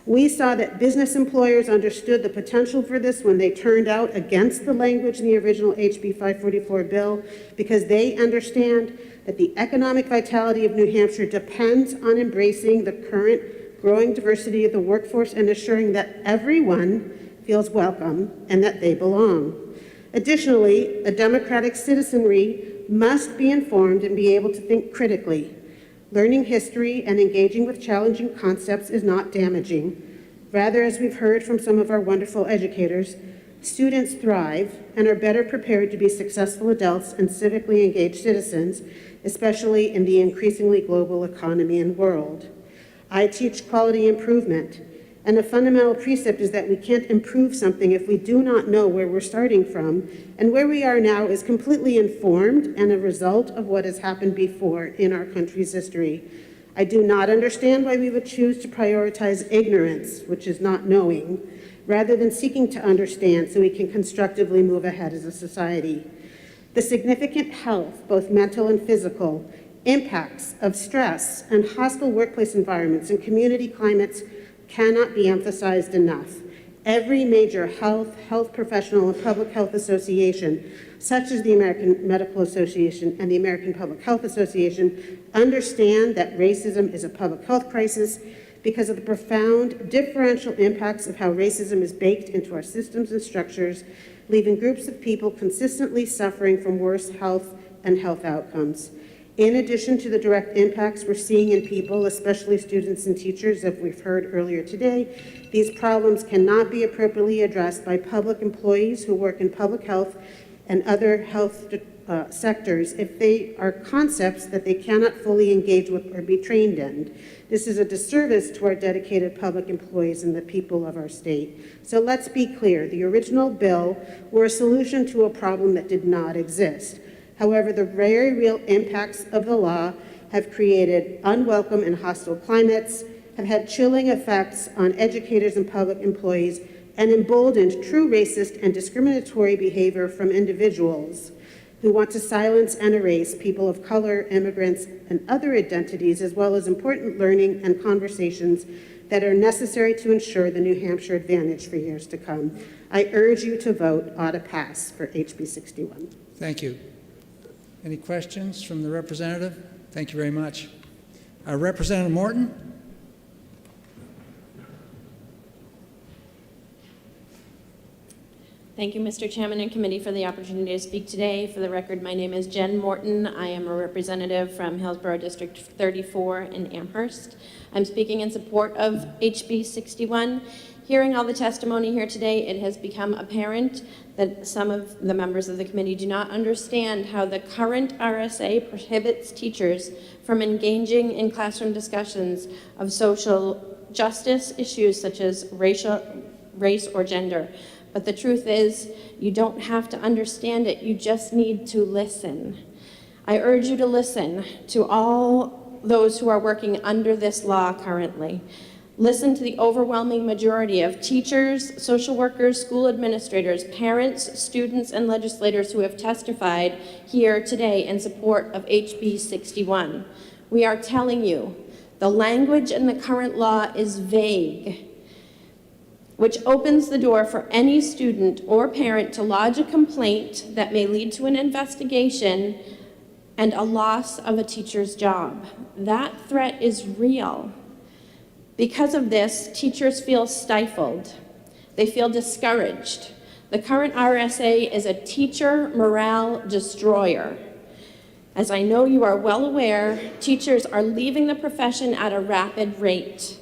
We saw that business employers understood the potential for this when they turned out against the language in the original HB 544 bill, because they understand that the economic vitality of New Hampshire depends on embracing the current growing diversity of the workforce and assuring that everyone feels welcome and that they belong. Additionally, a democratic citizenry must be informed and be able to think critically. Learning history and engaging with challenging concepts is not damaging. Rather, as we've heard from some of our wonderful educators, students thrive and are better prepared to be successful adults and civically engaged citizens, especially in the increasingly global economy and world. I teach quality improvement, and a fundamental precept is that we can't improve something if we do not know where we're starting from, and where we are now is completely informed and a result of what has happened before in our country's history. I do not understand why we would choose to prioritize ignorance, which is not knowing, rather than seeking to understand so we can constructively move ahead as a society. The significant health, both mental and physical, impacts of stress and hostile workplace environments and community climates cannot be emphasized enough. Every major health professional and public health association, such as the American Medical Association and the American Public Health Association, understand that racism is a public health crisis because of the profound differential impacts of how racism is baked into our systems and structures, leaving groups of people consistently suffering from worse health and health outcomes. In addition to the direct impacts we're seeing in people, especially students and teachers, as we've heard earlier today, these problems cannot be appropriately addressed by public employees who work in public health and other health sectors if they are concepts that they cannot fully engage with or be trained in. This is a disservice to our dedicated public employees and the people of our state. So let's be clear, the original bill were a solution to a problem that did not exist. However, the very real impacts of the law have created unwelcome and hostile climates, have had chilling effects on educators and public employees, and emboldened true racist and discriminatory behavior from individuals who want to silence and erase people of color, immigrants, and other identities, as well as important learning and conversations that are necessary to ensure the New Hampshire advantage for years to come. I urge you to vote ought to pass for HB 61. Thank you. Any questions from the representative? Thank you very much. Representative Morton? Thank you, Mr. Chairman and committee, for the opportunity to speak today. For the record, my name is Jen Morton. I am a representative from Hillsborough District 34 in Amherst. I'm speaking in support of HB 61. Hearing all the testimony here today, it has become apparent that some of the members of the committee do not understand how the current RSA prohibits teachers from engaging in classroom discussions of social justice issues such as race or gender. But the truth is, you don't have to understand it, you just need to listen. I urge you to listen to all those who are working under this law currently. Listen to the overwhelming majority of teachers, social workers, school administrators, parents, students, and legislators who have testified here today in support of HB 61. We are telling you, the language in the current law is vague, which opens the door for any student or parent to lodge a complaint that may lead to an investigation and a loss of a teacher's job. That threat is real. Because of this, teachers feel stifled. They feel discouraged. The current RSA is a teacher morale destroyer. As I know you are well aware, teachers are leaving the profession at a rapid rate.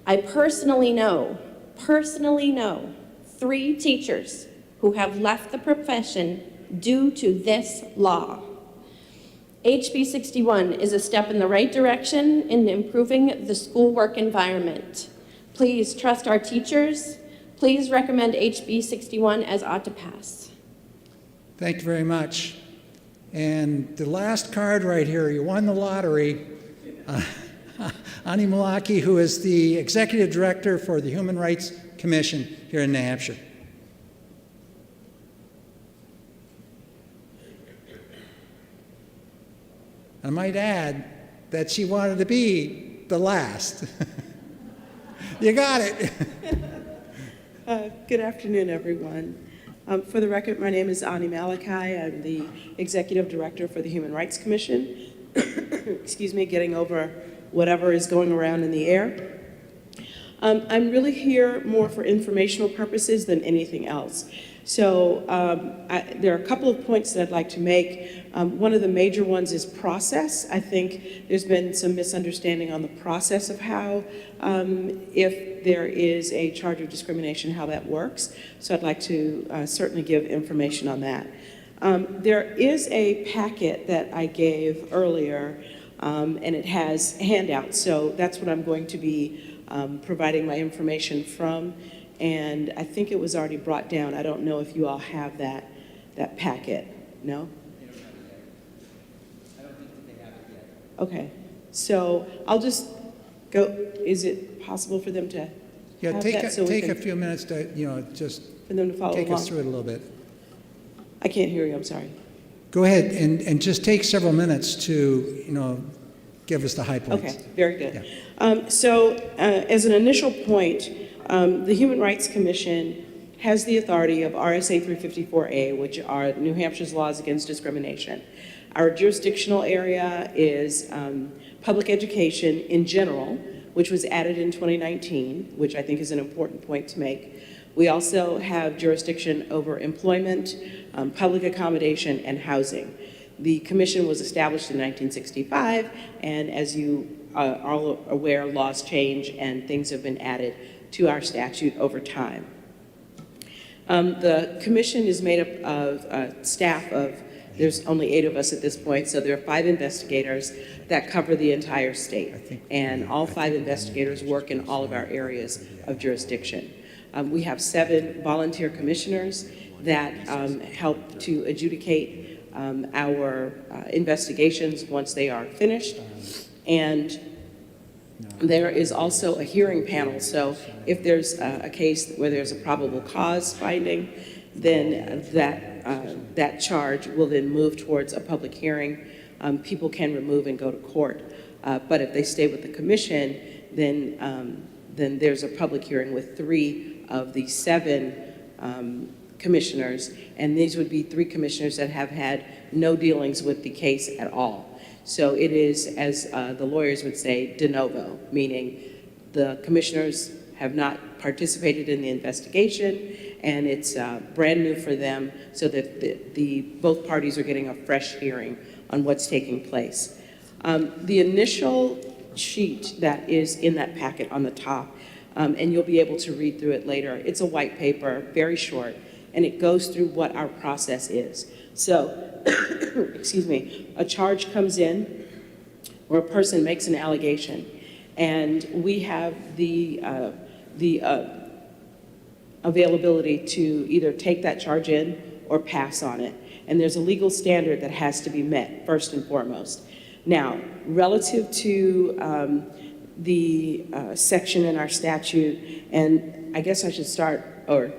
I personally know 3 teachers who have left the profession due to this law. HB 61 is a step in the right direction in improving the school work environment. Please trust our teachers. Please recommend HB 61 as ought to pass. Thank you very much. And the last card right here, you won the lottery. Ani Malaki, who is the Executive Director for the Human Rights Commission here in New Hampshire. I might add that she wanted to be the last. You got it. Good afternoon, everyone. For the record, my name is Ani Malachi. I'm the Executive Director for the Human Rights Commission. Excuse me, getting over whatever is going around in the air. I'm really here more for informational purposes than anything else. So there are a couple of points that I'd like to make. One of the major ones is process. I think there's been some misunderstanding on the process of how, if there is a charge of discrimination, how that works. So I'd like to certainly give information on that. There is a packet that I gave earlier, and it has handouts. So that's what I'm going to be providing my information from. And I think it was already brought down. I don't know if you all have that packet. No? I don't think that they have it yet. Okay. So I'll just go. Is it possible for them to have that so we take can, a few minutes to, just for them to follow take along? us through it a little bit. I can't hear you. I'm sorry. Go ahead and just take several minutes to, give us the high points. Okay, very good. Yeah. As an initial point, the Human Rights Commission has the authority of RSA 354A, which are New Hampshire's laws against discrimination. Our jurisdictional area is public education in general, which was added in 2019, which I think is an important point to make. We also have jurisdiction over employment, public accommodation, and housing. The commission was established in 1965, and as you are all aware, laws change and things have been added to our statute over time. The commission is made up of a staff of, there's only 8 of us at this point, so there are 5 investigators that cover the entire state. And all 5 investigators work in all of our areas of jurisdiction. We have 7 volunteer commissioners that help to adjudicate our investigations once they are finished. And there is also a hearing panel. So if there's a case where there's a probable cause finding, then that charge will then move towards a public hearing. People can remove and go to court. But if they stay with the commission, then there's a public hearing with 3 of the 7 commissioners, and these would be 3 commissioners that have had no dealings with the case at all. So it is, as the lawyers would say, de novo, meaning the commissioners have not participated in the investigation, and it's brand new for them, so that both parties are getting a fresh hearing on what's taking place. The initial sheet that is in that packet on the top, and you'll be able to read through it later, it's a white paper, very short, and it goes through what our process is. So, excuse me, a charge comes in, or a person makes an allegation, and we have the availability to either take that charge in or pass on it. And there's a legal standard that has to be met, first and foremost. Now, relative to the section in our statute, and I guess I should start, or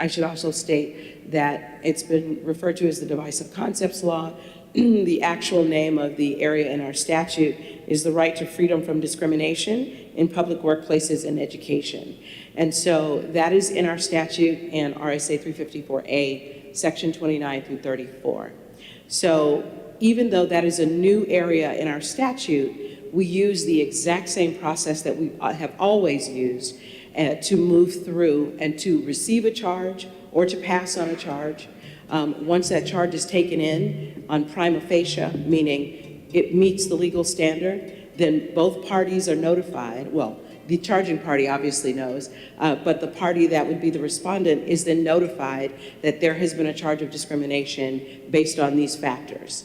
I should also state that it's been referred to as the Divisive Concepts Law. The actual name of the area in our statute is the right to freedom from discrimination in public workplaces and education. And so that is in our statute and RSA 354A, section 29 through 34. So even though that is a new area in our statute, we use the exact same process that we have always used to move through and to receive a charge or to pass on a charge. Once that charge is taken in on prima facie, meaning it meets the legal standard, then both parties are notified. Well, the charging party obviously knows, but the party that would be the respondent is then notified that there has been a charge of discrimination based on these factors.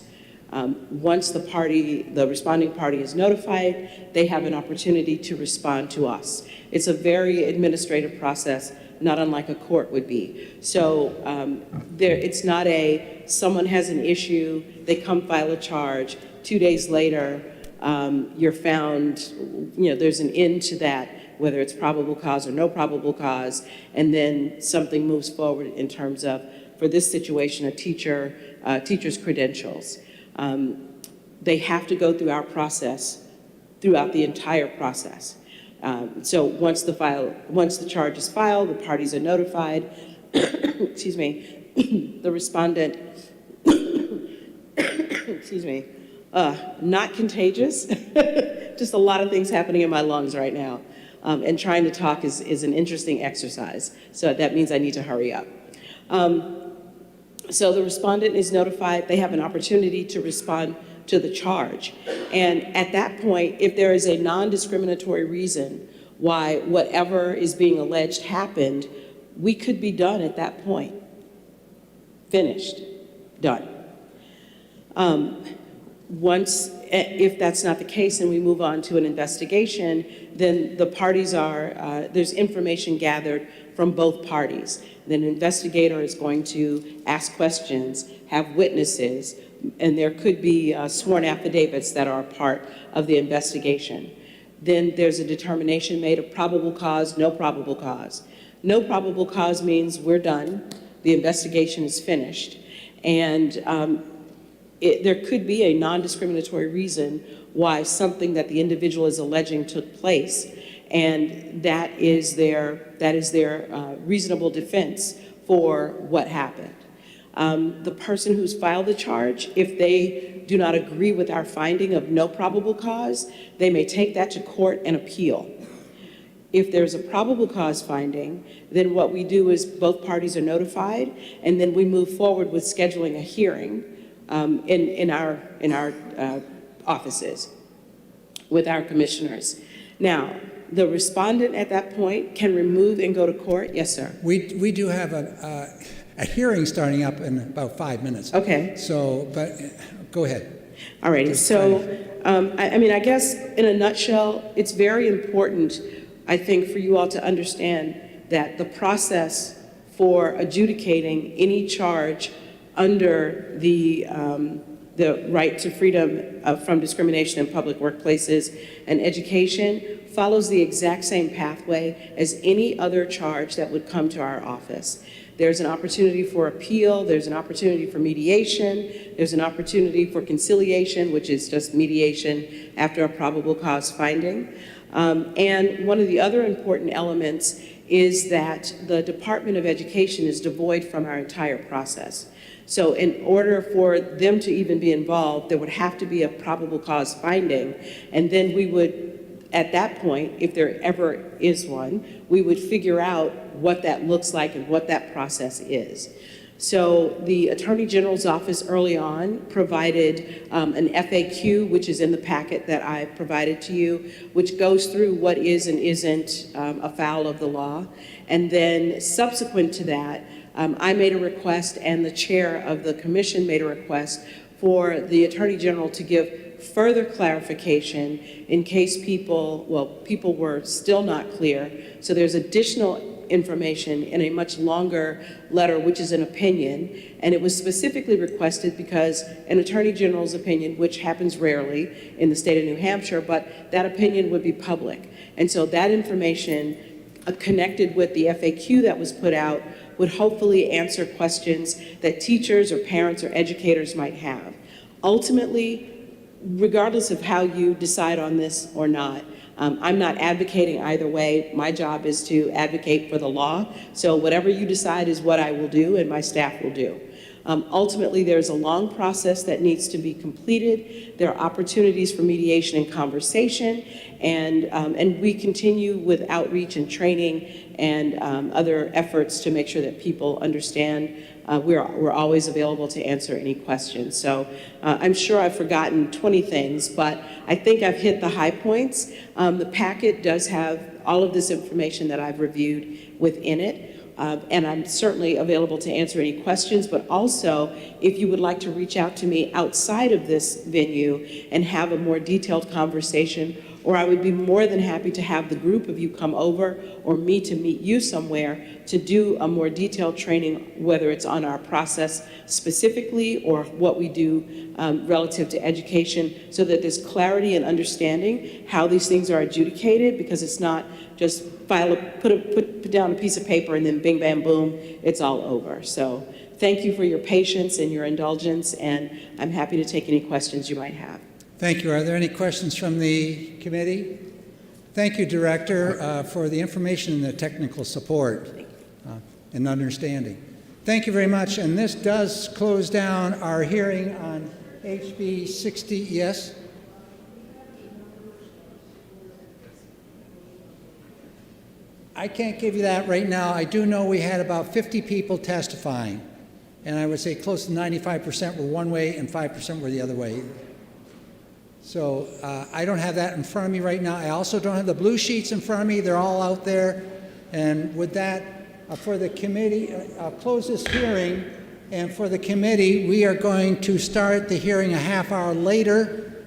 Once the responding party is notified, they have an opportunity to respond to us. It's a very administrative process, not unlike a court would be. So it's not someone has an issue, they come file a charge, 2 days later, you're found, there's an end to that, whether it's probable cause or no probable cause, and then something moves forward in terms of, for this situation, a teacher's credentials. They have to go through our process, throughout the entire process. So once the charge is filed, the parties are notified, excuse me, the respondent, excuse me, not contagious, just a lot of things happening in my lungs right now. And trying to talk is an interesting exercise. So that means I need to hurry up. So the respondent is notified, they have an opportunity to respond to the charge. And at that point, if there is a non-discriminatory reason why whatever is being alleged happened, we could be done at that point. Finished, done. If that's not the case and we move on to an investigation, then the parties there's information gathered from both parties. Then an investigator is going to ask questions, have witnesses, and there could be sworn affidavits that are a part of the investigation. Then there's a determination made of probable cause, no probable cause. No probable cause means we're done, the investigation is finished, and there could be a non-discriminatory reason why something that the individual is alleging took place, and that is their reasonable defense for what happened. The person who's filed the charge, if they do not agree with our finding of no probable cause, they may take that to court and appeal. If there's a probable cause finding, then what we do is both parties are notified, and then we move forward with scheduling a hearing in our offices with our commissioners. Now, the respondent at that point can remove and go to court. Yes, sir. We do have a hearing starting up in about 5 minutes. Okay. So, but go ahead. All righty. So, I guess in a nutshell, it's very important, I think, for you all to understand that the process for adjudicating any charge under the right to freedom from discrimination in public workplaces and education follows the exact same pathway as any other charge that would come to our office. There's an opportunity for appeal, there's an opportunity for mediation, there's an opportunity for conciliation, which is just mediation after a probable cause finding. And one of the other important elements is that the Department of Education is devoid from our entire process. So in order for them to even be involved, there would have to be a probable cause finding, and then we would, at that point, if there ever is one, we would figure out what that looks like and what that process is. So the Attorney General's office early on provided an FAQ, which is in the packet that I provided to you, which goes through what is and isn't afoul of the law. And then subsequent to that, I made a request, and the chair of the commission made a request for the Attorney General to give further clarification in case people were still not clear. So there's additional information in a much longer letter, which is an opinion, and it was specifically requested because an Attorney General's opinion, which happens rarely in the state of New Hampshire, but that opinion would be public. And so that information connected with the FAQ that was put out would hopefully answer questions that teachers or parents or educators might have. Ultimately, regardless of how you decide on this or not, I'm not advocating either way. My job is to advocate for the law. So whatever you decide is what I will do and my staff will do. Ultimately, there's a long process that needs to be completed. There are opportunities for mediation and conversation, and we continue with outreach and training and other efforts to make sure that people understand. We're always available to answer any questions. So I'm sure I've forgotten 20 things, but I think I've hit the high points. The packet does have all of this information that I've reviewed within it. And I'm certainly available to answer any questions, but also if you would like to reach out to me outside of this venue and have a more detailed conversation, or I would be more than happy to have the group of you come over or me to meet you somewhere to do a more detailed training, whether it's on our process specifically or what we do relative to education, so that there's clarity and understanding how these things are adjudicated, because it's not just put down a piece of paper and then bing, bam, boom, it's all over. So thank you for your patience and your indulgence, and I'm happy to take any questions you might have. Thank you. Are there any questions from the committee? Thank you, Director, for the information and the technical support and understanding. Thank you very much. And this does close down our hearing on HB 60. Yes? I can't give you that right now. I do know we had about 50 people testifying, and I would say close to 95% were one way and 5% were the other way. So I don't have that in front of me right now. I also don't have the blue sheets in front of me. They're all out there. And with that, for the committee, I'll close this hearing. And for the committee, we are going to start the hearing a half hour later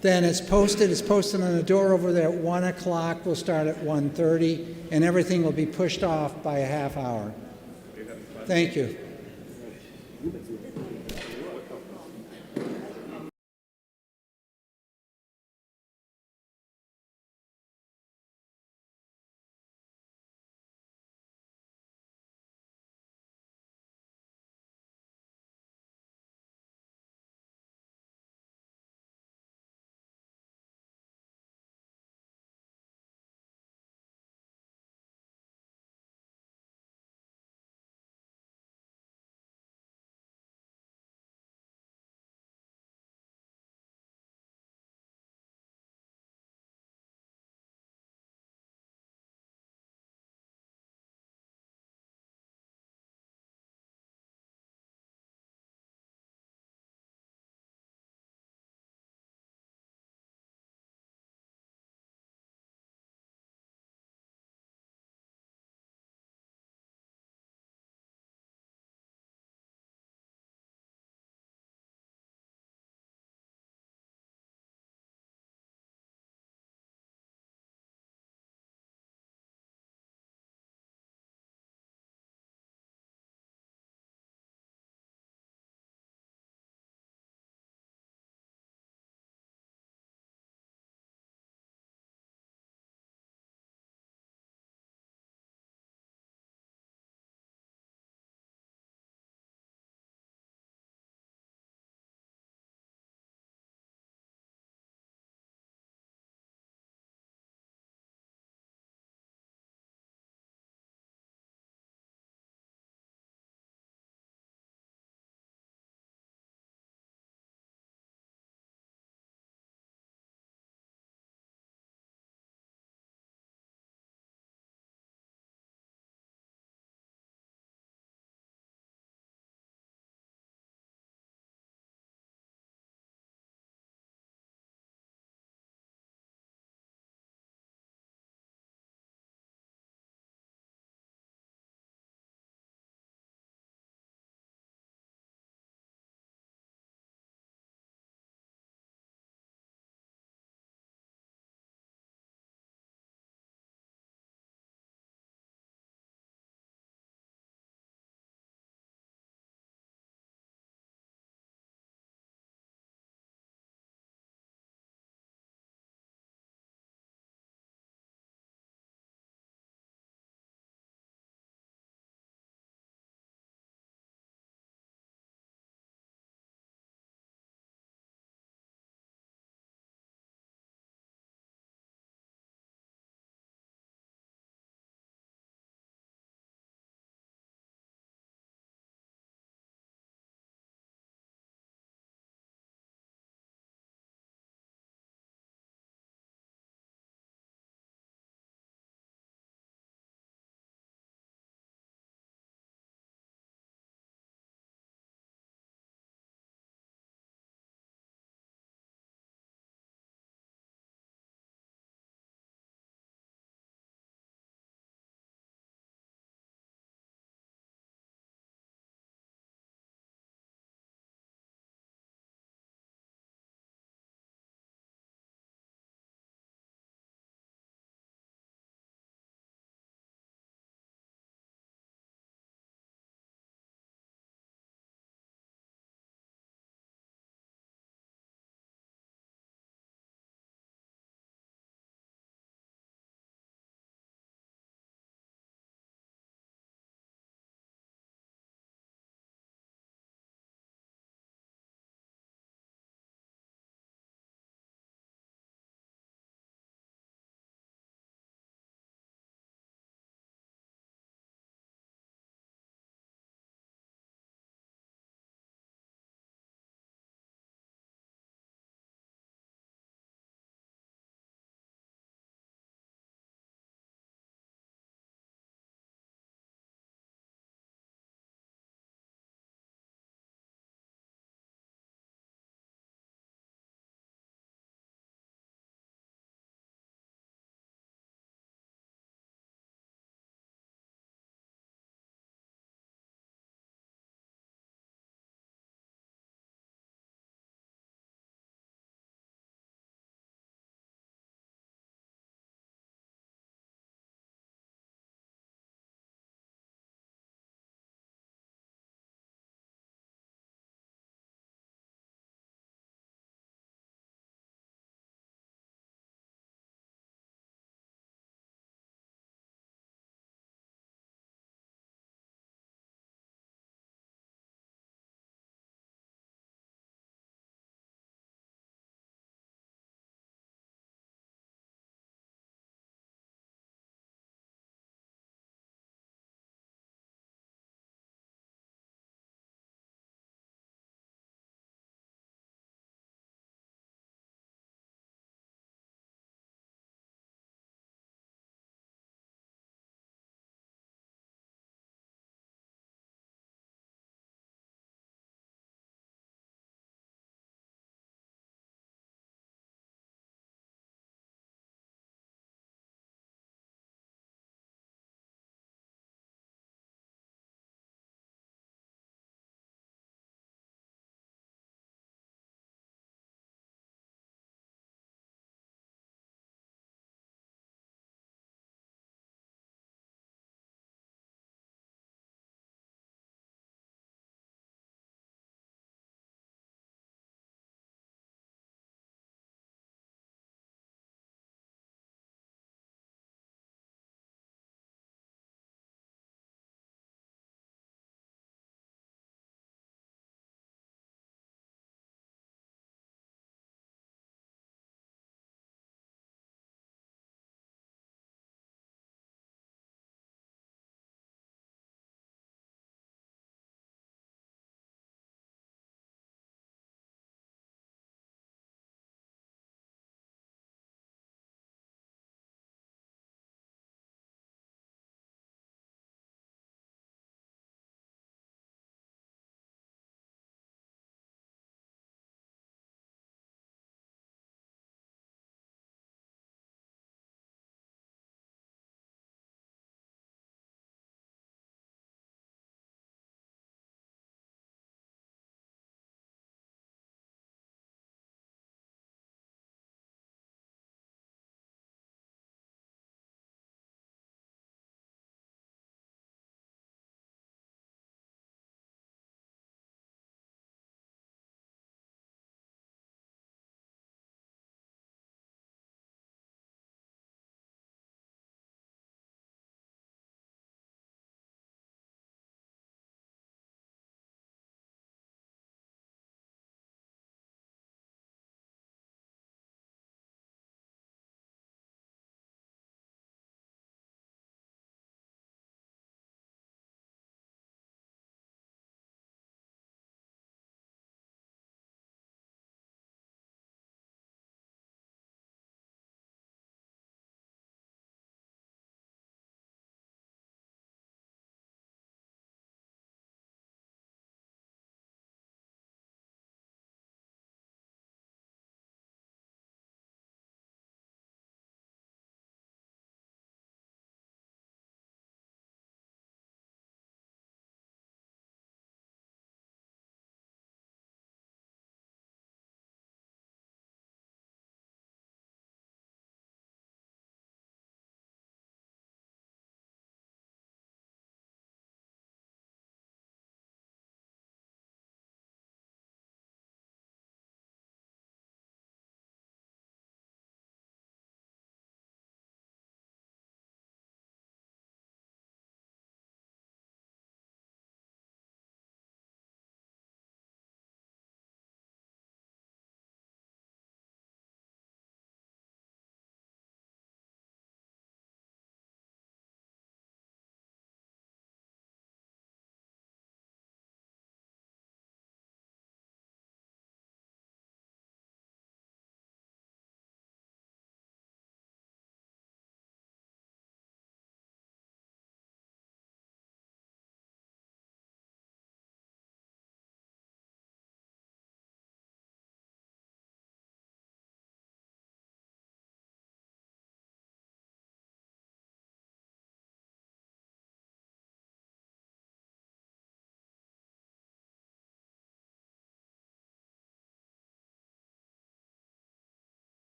than it's posted. It's posted on the door over there at 1 o'clock. We'll start at 1:30, and everything will be pushed off by a half hour. Thank you.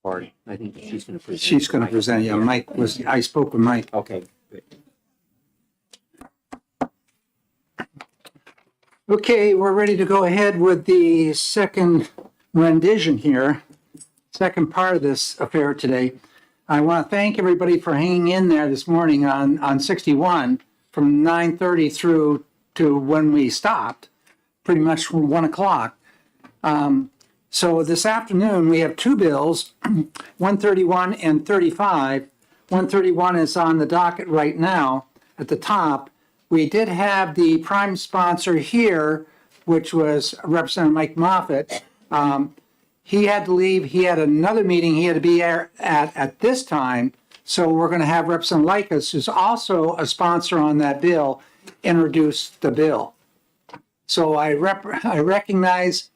Or I think she's going to present. She's going to present, yeah, I spoke with Mike. Okay, good. Okay, we're ready to go ahead with the second rendition here, second part of this affair today. I want to thank everybody for hanging in there this morning on 61 from 9:30 through to when we stopped, pretty much from 1 o'clock. So this afternoon, we have two bills, 131 and 35. 131 is on the docket right now at the top. We did have the prime sponsor here, which was Representative Mike Moffitt. He had to leave. He had another meeting he had to be at this time. So we're going to have Representative Likas, who's also a sponsor on that bill, introduce the bill. So I recognize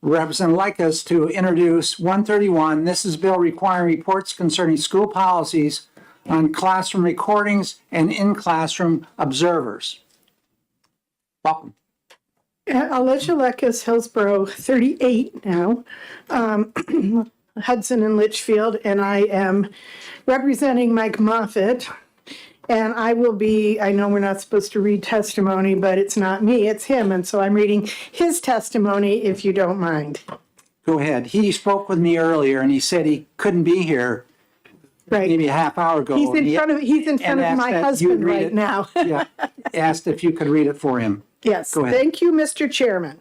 Representative Likas to introduce 131. This is a bill requiring reports concerning school policies on classroom recordings and in-classroom observers. Welcome. Alicia Lekas, Hillsborough 38 now, Hudson and Litchfield, and I am representing Mike Moffitt. And I will be, I know we're not supposed to read testimony, but it's not me, it's him. And so I'm reading his testimony, if you don't mind. Go ahead. He spoke with me earlier and he said he couldn't be here maybe a half hour ago. He's in front of my husband right now. Yeah, asked if you could read it for him. Yes, Go ahead. Thank you, Mr. Chairman.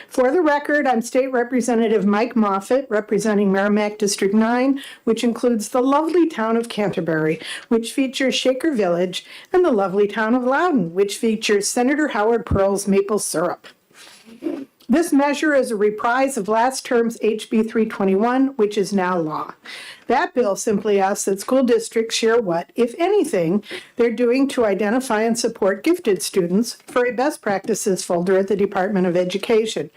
For the record, I'm State Representative Mike Moffitt, representing Merrimack District 9, which includes the lovely town of Canterbury, which features Shaker Village, and the lovely town of Loudon, which features Senator Howard Pearl's maple syrup. This measure is a reprise of last term's HB 321, which is now law. That bill simply asks that school districts share what, if anything, they're doing to identify and support gifted students for a best practices folder at the Department of Education.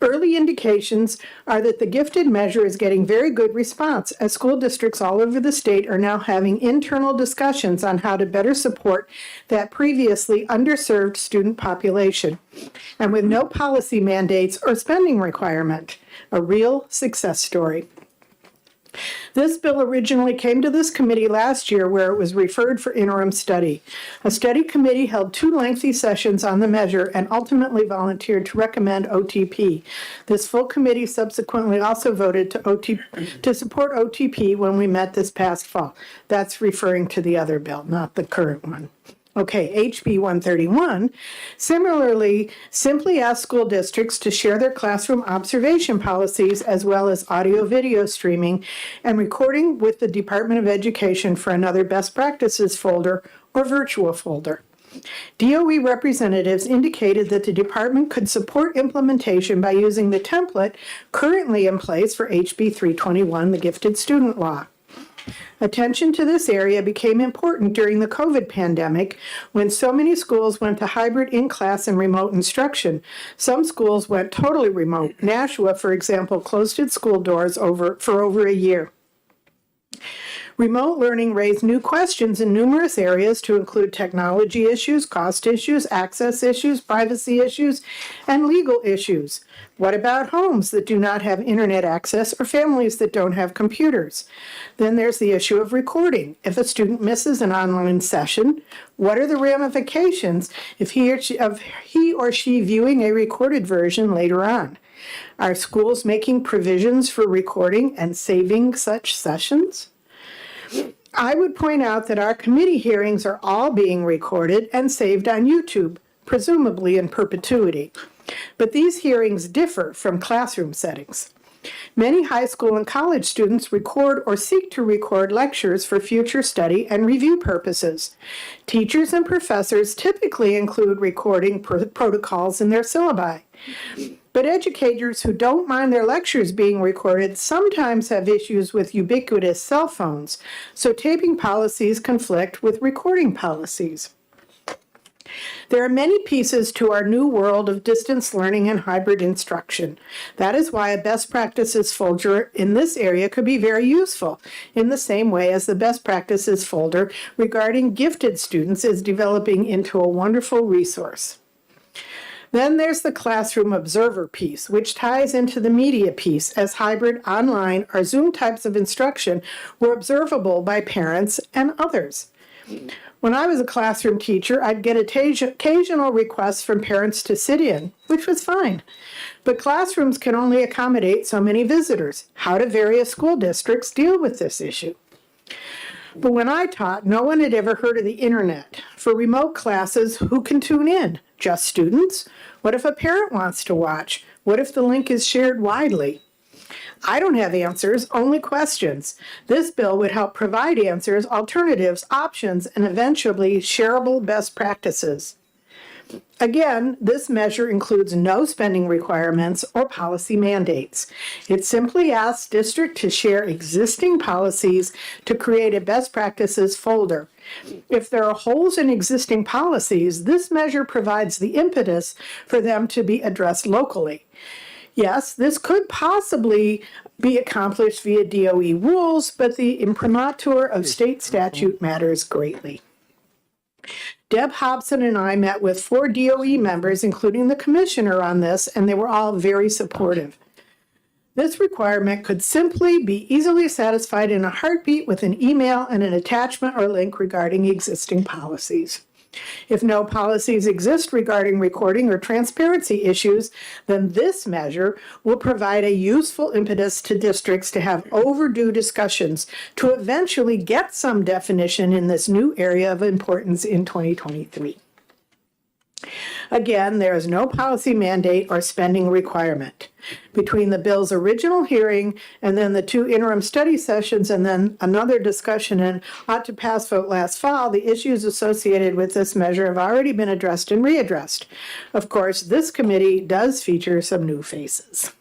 Early indications are that the gifted measure is getting very good response, as school districts all over the state are now having internal discussions on how to better support that previously underserved student population, and with no policy mandates or spending requirement. A real success story. This bill originally came to this committee last year, where it was referred for interim study. A study committee held 2 lengthy sessions on the measure and ultimately volunteered to recommend OTP. This full committee subsequently also voted to support OTP when we met this past fall. That's referring to the other bill, not the current one. Okay, HB 131 similarly simply asks school districts to share their classroom observation policies as well as audio-video streaming and recording with the Department of Education for another best practices folder or virtual folder. DOE representatives indicated that the department could support implementation by using the template currently in place for HB 321, the Gifted Student Law. Attention to this area became important during the COVID pandemic when so many schools went to hybrid in-class and remote instruction. Some schools went totally remote. Nashua, for example, closed its school doors for over a year. Remote learning raised new questions in numerous areas to include technology issues, cost issues, access issues, privacy issues, and legal issues. What about homes that do not have internet access or families that don't have computers? Then there's the issue of recording. If a student misses an online session, what are the ramifications if he or she viewing a recorded version later on? Are schools making provisions for recording and saving such sessions? I would point out that our committee hearings are all being recorded and saved on YouTube, presumably in perpetuity. But these hearings differ from classroom settings. Many high school and college students record or seek to record lectures for future study and review purposes. Teachers and professors typically include recording protocols in their syllabi. But educators who don't mind their lectures being recorded sometimes have issues with ubiquitous cell phones, so taping policies conflict with recording policies. There are many pieces to our new world of distance learning and hybrid instruction. That is why a best practices folder in this area could be very useful, in the same way as the best practices folder regarding gifted students is developing into a wonderful resource. Then there's the classroom observer piece, which ties into the media piece, as hybrid, online, or Zoom types of instruction were observable by parents and others. When I was a classroom teacher, I'd get occasional requests from parents to sit in, which was fine. But classrooms can only accommodate so many visitors. How do various school districts deal with this issue? But when I taught, no one had ever heard of the internet. For remote classes, who can tune in? Just students? What if a parent wants to watch? What if the link is shared widely? I don't have answers, only questions. This bill would help provide answers, alternatives, options, and eventually shareable best practices. Again, this measure includes no spending requirements or policy mandates. It simply asks districts to share existing policies to create a best practices folder. If there are holes in existing policies, this measure provides the impetus for them to be addressed locally. Yes, this could possibly be accomplished via DOE rules, but the imprimatur of state statute matters greatly. Deb Hobson and I met with 4 DOE members, including the commissioner, on this, and they were all very supportive. This requirement could simply be easily satisfied in a heartbeat with an email and an attachment or link regarding existing policies. If no policies exist regarding recording or transparency issues, then this measure will provide a useful impetus to districts to have overdue discussions to eventually get some definition in this new area of importance in 2023. Again, there is no policy mandate or spending requirement. Between the bill's original hearing and then the 2 interim study sessions and then another discussion and ought to pass vote last fall, the issues associated with this measure have already been addressed and readdressed. Of course, this committee does feature some new faces.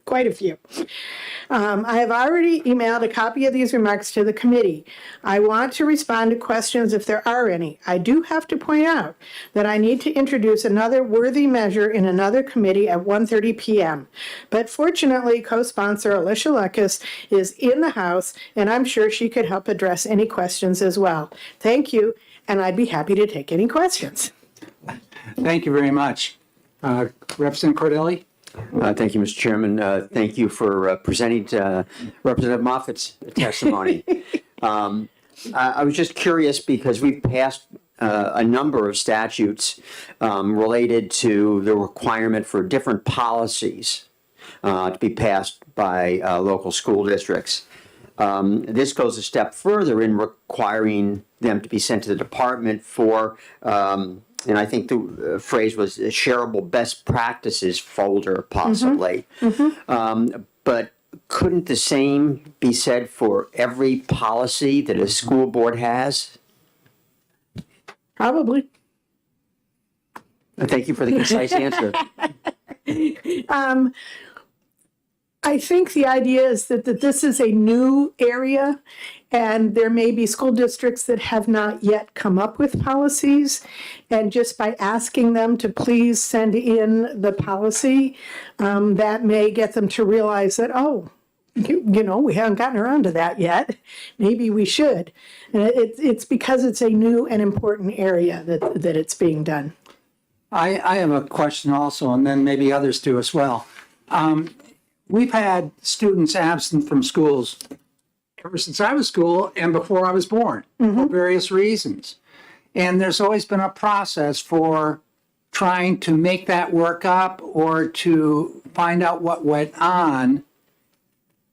Quite a few. I have already emailed a copy of these remarks to the committee. I want to respond to questions if there are any. I do have to point out that I need to introduce another worthy measure in another committee at 1:30 p.m. But fortunately, co-sponsor Alicia Lekis is in the House, and I'm sure she could help address any questions as well. Thank you, and I'd be happy to take any questions. Thank you very much. Representative Cordelli? Thank you, Mr. Chairman. Thank you for presenting Representative Moffitt's testimony. I was just curious because we've passed a number of statutes related to the requirement for different policies to be passed by local school districts. This goes a step further in requiring them to be sent to the department for and I think the phrase was a shareable best practices folder, possibly. But couldn't the same be said for every policy that a school board has? Probably. Thank you for the concise answer. I think the idea is that this is a new area, and there may be school districts that have not yet come up with policies. And just by asking them to please send in the policy, that may get them to realize that, oh, you know, we haven't gotten around to that yet. Maybe we should. And it's because it's a new and important area that it's being done. I have a question also, and then maybe others do as well. We've had students absent from schools ever since I was school and before I was born for various reasons. And there's always been a process for trying to make that work up or to find out what went on.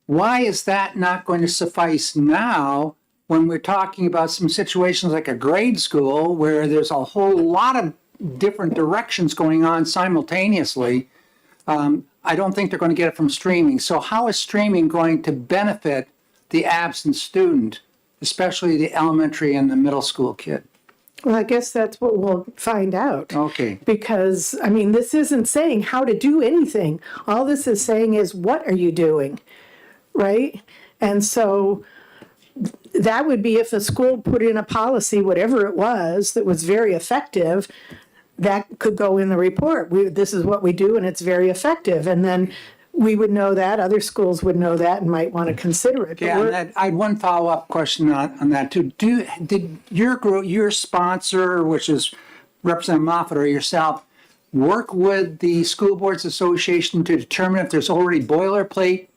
Why is that not going to suffice now when we're talking about some situations like a grade school where there's a whole lot of different directions going on simultaneously? I don't think they're going to get it from streaming. So how is streaming going to benefit the absent student, especially the elementary and the middle school kid? Well, I guess that's what we'll find out. Okay. Because, I mean, this isn't saying how to do anything. All this is saying is, what are you doing? Right? And so that would be if a school put in a policy, whatever it was, that was very effective, that could go in the report. This is what we do, and it's very effective. And then we would know that, other schools would know that and might want to consider it. Yeah, I had one follow-up question on that too. Did your group, your sponsor, which is Representative Moffitt or yourself, work with the School Boards Association to determine if there's already boilerplate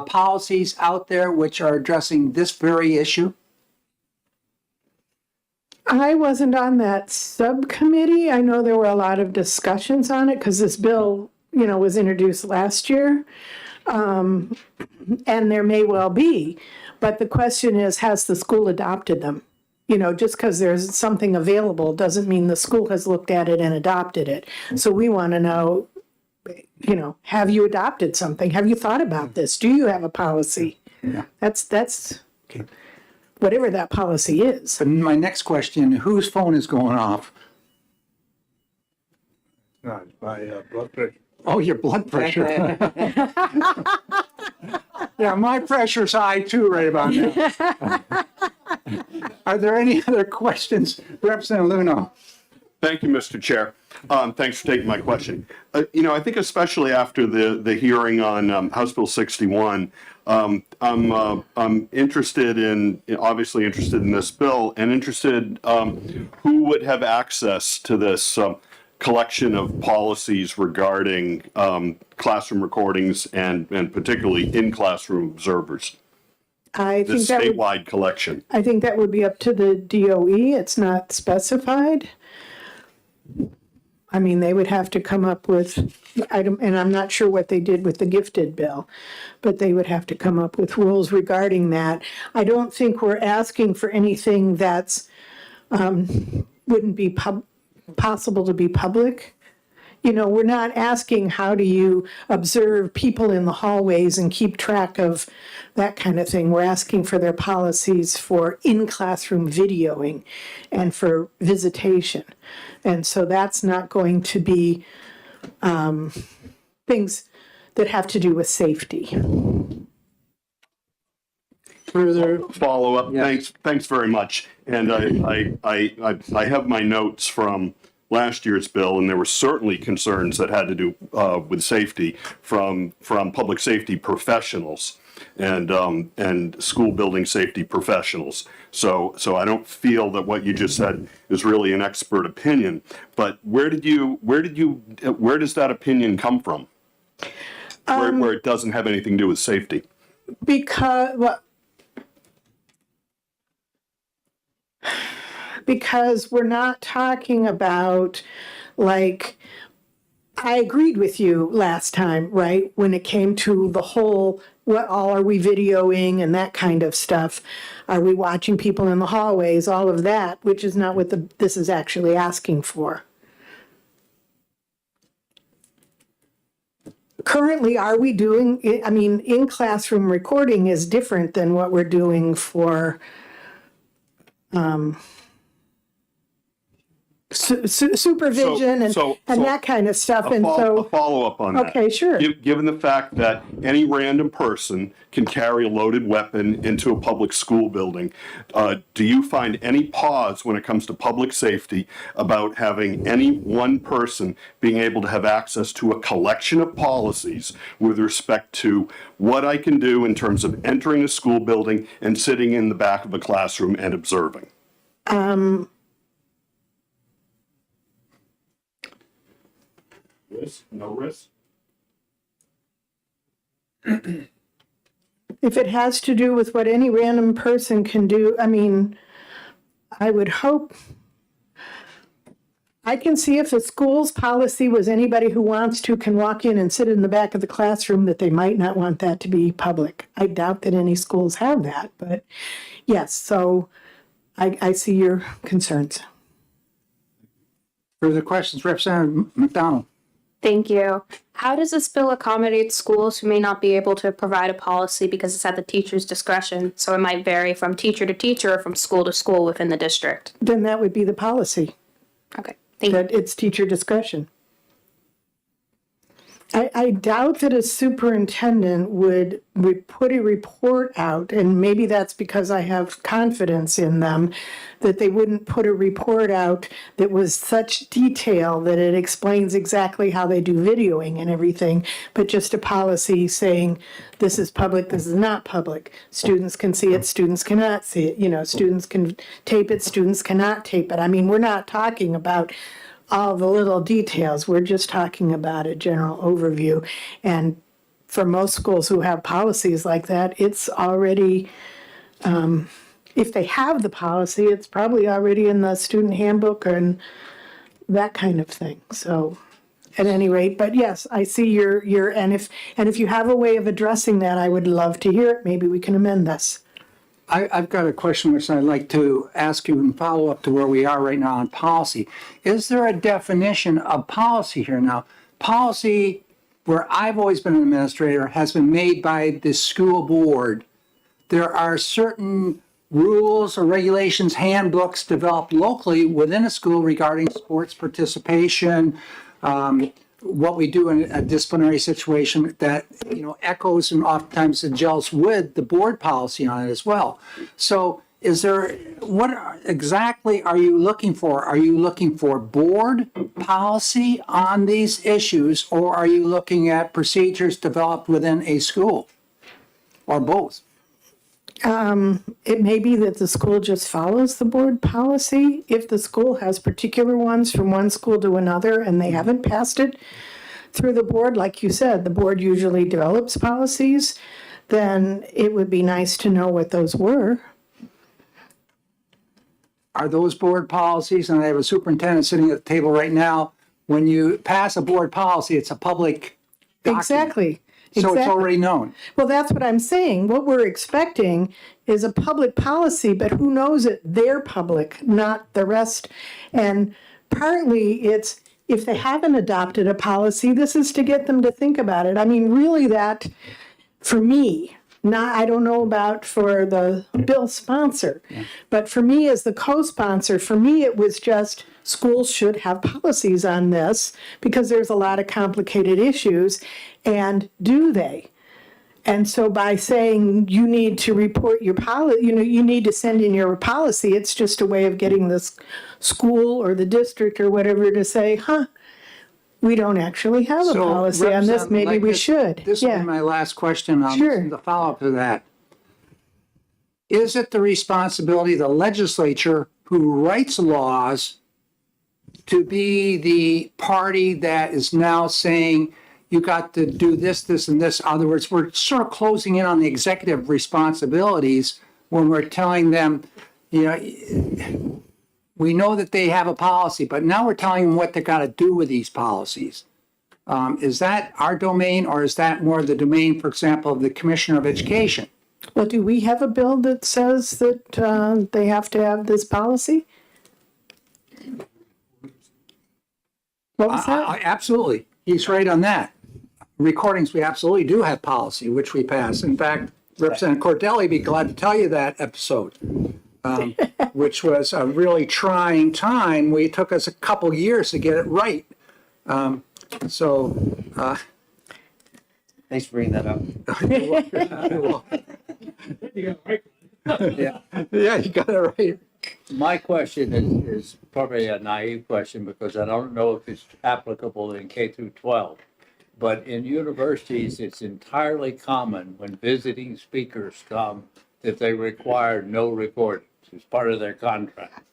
policies out there which are addressing this very issue? I wasn't on that subcommittee. I know there were a lot of discussions on it because this bill, was introduced last year. And there may well be, but the question is, has the school adopted them? Just because there's something available doesn't mean the school has looked at it and adopted it. So we want to know, have you adopted something? Have you thought about this? Do you have a policy? Yeah. That's whatever that policy is. But my next question, whose phone is going off? My blood pressure. Oh, your blood pressure. Yeah, my pressure's high too right about now. Are there any other questions? Representative Luno. Thank you, Mr. Chair. Thanks for taking my question. I think especially after the hearing on House Bill 61, I'm obviously interested in this bill and interested who would have access to this collection of policies regarding classroom recordings and particularly in-classroom observers. I think This that would, statewide collection. I think that would be up to the DOE. It's not specified. I mean, they would have to come up with, and I'm not sure what they did with the gifted bill, but they would have to come up with rules regarding that. I don't think we're asking for anything that's, wouldn't be possible to be public. We're not asking how do you observe people in the hallways and keep track of that kind of thing. We're asking for their policies for in-classroom videoing and for visitation. And so that's not going to be things that have to do with safety. Further follow-up. Yes. Thanks very much. And I have my notes from last year's bill, and there were certainly concerns that had to do with safety from public safety professionals and school building safety professionals. So I don't feel that what you just said is really an expert opinion. But where does that opinion come from? Where it doesn't have anything to do with safety? Because we're not talking about, like, I agreed with you last time, right? When it came to the whole, what all are we videoing and that kind of stuff. Are we watching people in the hallways, all of that, which is not what this is actually asking for. Currently, are we doing, in-classroom recording is different than what we're doing for supervision and that kind of stuff. A follow-up on that. Okay, sure. Given the fact that any random person can carry a loaded weapon into a public school building, do you find any pause when it comes to public safety about having any one person being able to have access to a collection of policies with respect to what I can do in terms of entering a school building and sitting in the back of a classroom and observing? Risk? No risk? If it has to do with what any random person can do, I would hope, I can see if the school's policy was anybody who wants to can walk in and sit in the back of the classroom, that they might not want that to be public. I doubt that any schools have that, but yes, so I see your concerns. Further questions, Representative McDonald. Thank you. How does this bill accommodate schools who may not be able to provide a policy because it's at the teacher's discretion? So it might vary from teacher to teacher or from school to school within the district. Then that would be the policy. Okay, thank you. That it's teacher discretion. I doubt that a superintendent would put a report out, and maybe that's because I have confidence in them, that they wouldn't put a report out that was such detail that it explains exactly how they do videoing and everything, but just a policy saying this is public, this is not public. Students can see it, students cannot see it. Students can tape it, students cannot tape it. We're not talking about all the little details. We're just talking about a general overview. And for most schools who have policies like that, it's already, if they have the policy, it's probably already in the student handbook and that kind of thing. So at any rate, but yes, I see your, and if you have a way of addressing that, I would love to hear it. Maybe we can amend this. I've got a question which I'd like to ask you and follow up to where we are right now on policy. Is there a definition of policy here now? Policy, where I've always been an administrator, has been made by the school board. There are certain rules or regulations, handbooks developed locally within a school regarding sports participation, what we do in a disciplinary situation that, echoes and oftentimes gels with the board policy on it as well. So what exactly are you looking for? Are you looking for board policy on these issues, or are you looking at procedures developed within a school, or both? It may be that the school just follows the board policy. If the school has particular ones from one school to another and they haven't passed it through the board, like you said, the board usually develops policies, then it would be nice to know what those were. Are those board policies, and I have a superintendent sitting at the table right now, when you pass a board policy, it's a public document. Exactly. So it's already known. Well, that's what I'm saying. What we're expecting is a public policy, but who knows it? They're public, not the rest. And partly it's, if they haven't adopted a policy, this is to get them to think about it. I mean, really that, for me, I don't know about for the bill sponsor, but for me as the co-sponsor, for me it was just schools should have policies on this because there's a lot of complicated issues, and do they? And so by saying you need to report your policy, you need to send in your policy, it's just a way of getting this school or the district or whatever to say, we don't actually have a policy on this, maybe we should. This will be my last question on the follow-up to that. Is it the responsibility of the legislature who writes laws to be the party that is now saying, you got to do this, this, and this? In other words, we're sort of closing in on the executive responsibilities when we're telling them, we know that they have a policy, but now we're telling them what they got to do with these policies. Is that our domain, or is that more the domain, for example, of the Commissioner of Education? Well, do we have a bill that says that they have to have this policy? What was that? Absolutely. He's right on that. Recordings, we absolutely do have policy, which we pass. In fact, Representative Cordelli would be glad to tell you that episode. Which was a really trying time. It took us a couple years to get it right. Thanks for bringing that up. Yeah, you got it right. My question is probably a naive question because I don't know if it's applicable in K through 12. But in universities, it's entirely common when visiting speakers come that they require no recordings as part of their contract,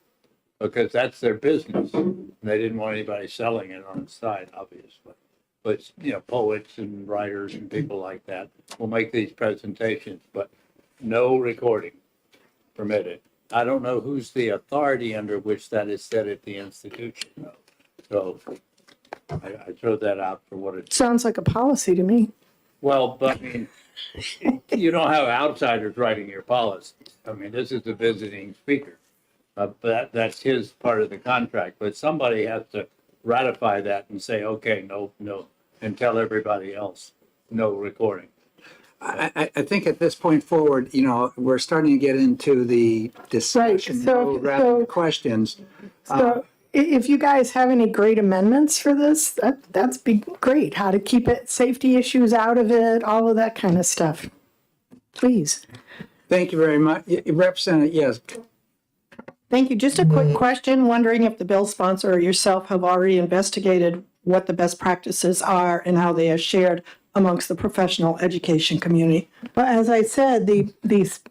because that's their business. And they didn't want anybody selling it on the side, obviously. But, poets and writers and people like that will make these presentations, but no recording permitted. I don't know who's the authority under which that is set at the institution, though. So I throw that out for what it's. Sounds like a policy to me. Well, but I mean, you don't have outsiders writing your policies. I mean, this is a visiting speaker. But that's his part of the contract. But somebody has to ratify that and say, okay, no, and tell everybody else, no recording. I think at this point forward, we're starting to get into the discussion rather than questions. So if you guys have any great amendments for this, that's be great. How to keep it, safety issues out of it, all of that kind of stuff. Please. Thank you very much. Representative, yes. Thank you. Just a quick question, wondering if the bill sponsor or yourself have already investigated what the best practices are and how they are shared amongst the professional education community. Well, as I said, the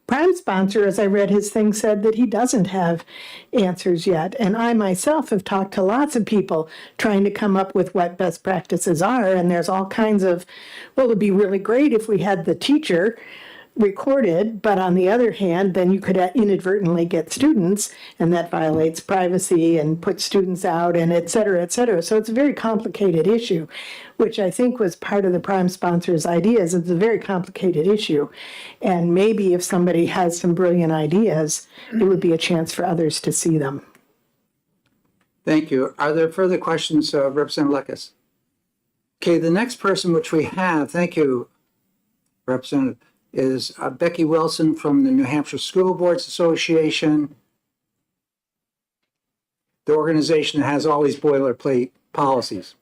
prime sponsor, as I read his thing, said that he doesn't have answers yet. And I myself have talked to lots of people trying to come up with what best practices are. And there's all kinds of, well, it would be really great if we had the teacher recorded, but on the other hand, then you could inadvertently get students, and that violates privacy and puts students out, and et cetera, et cetera. So it's a very complicated issue, which I think was part of the prime sponsor's ideas. It's a very complicated issue. And maybe if somebody has some brilliant ideas, it would be a chance for others to see them. Thank you. Are there further questions, Representative Lekis? Okay, the next person which we have, thank you, Representative, is Becky Wilson from the New Hampshire School Boards Association, the organization that has all these boilerplate policies.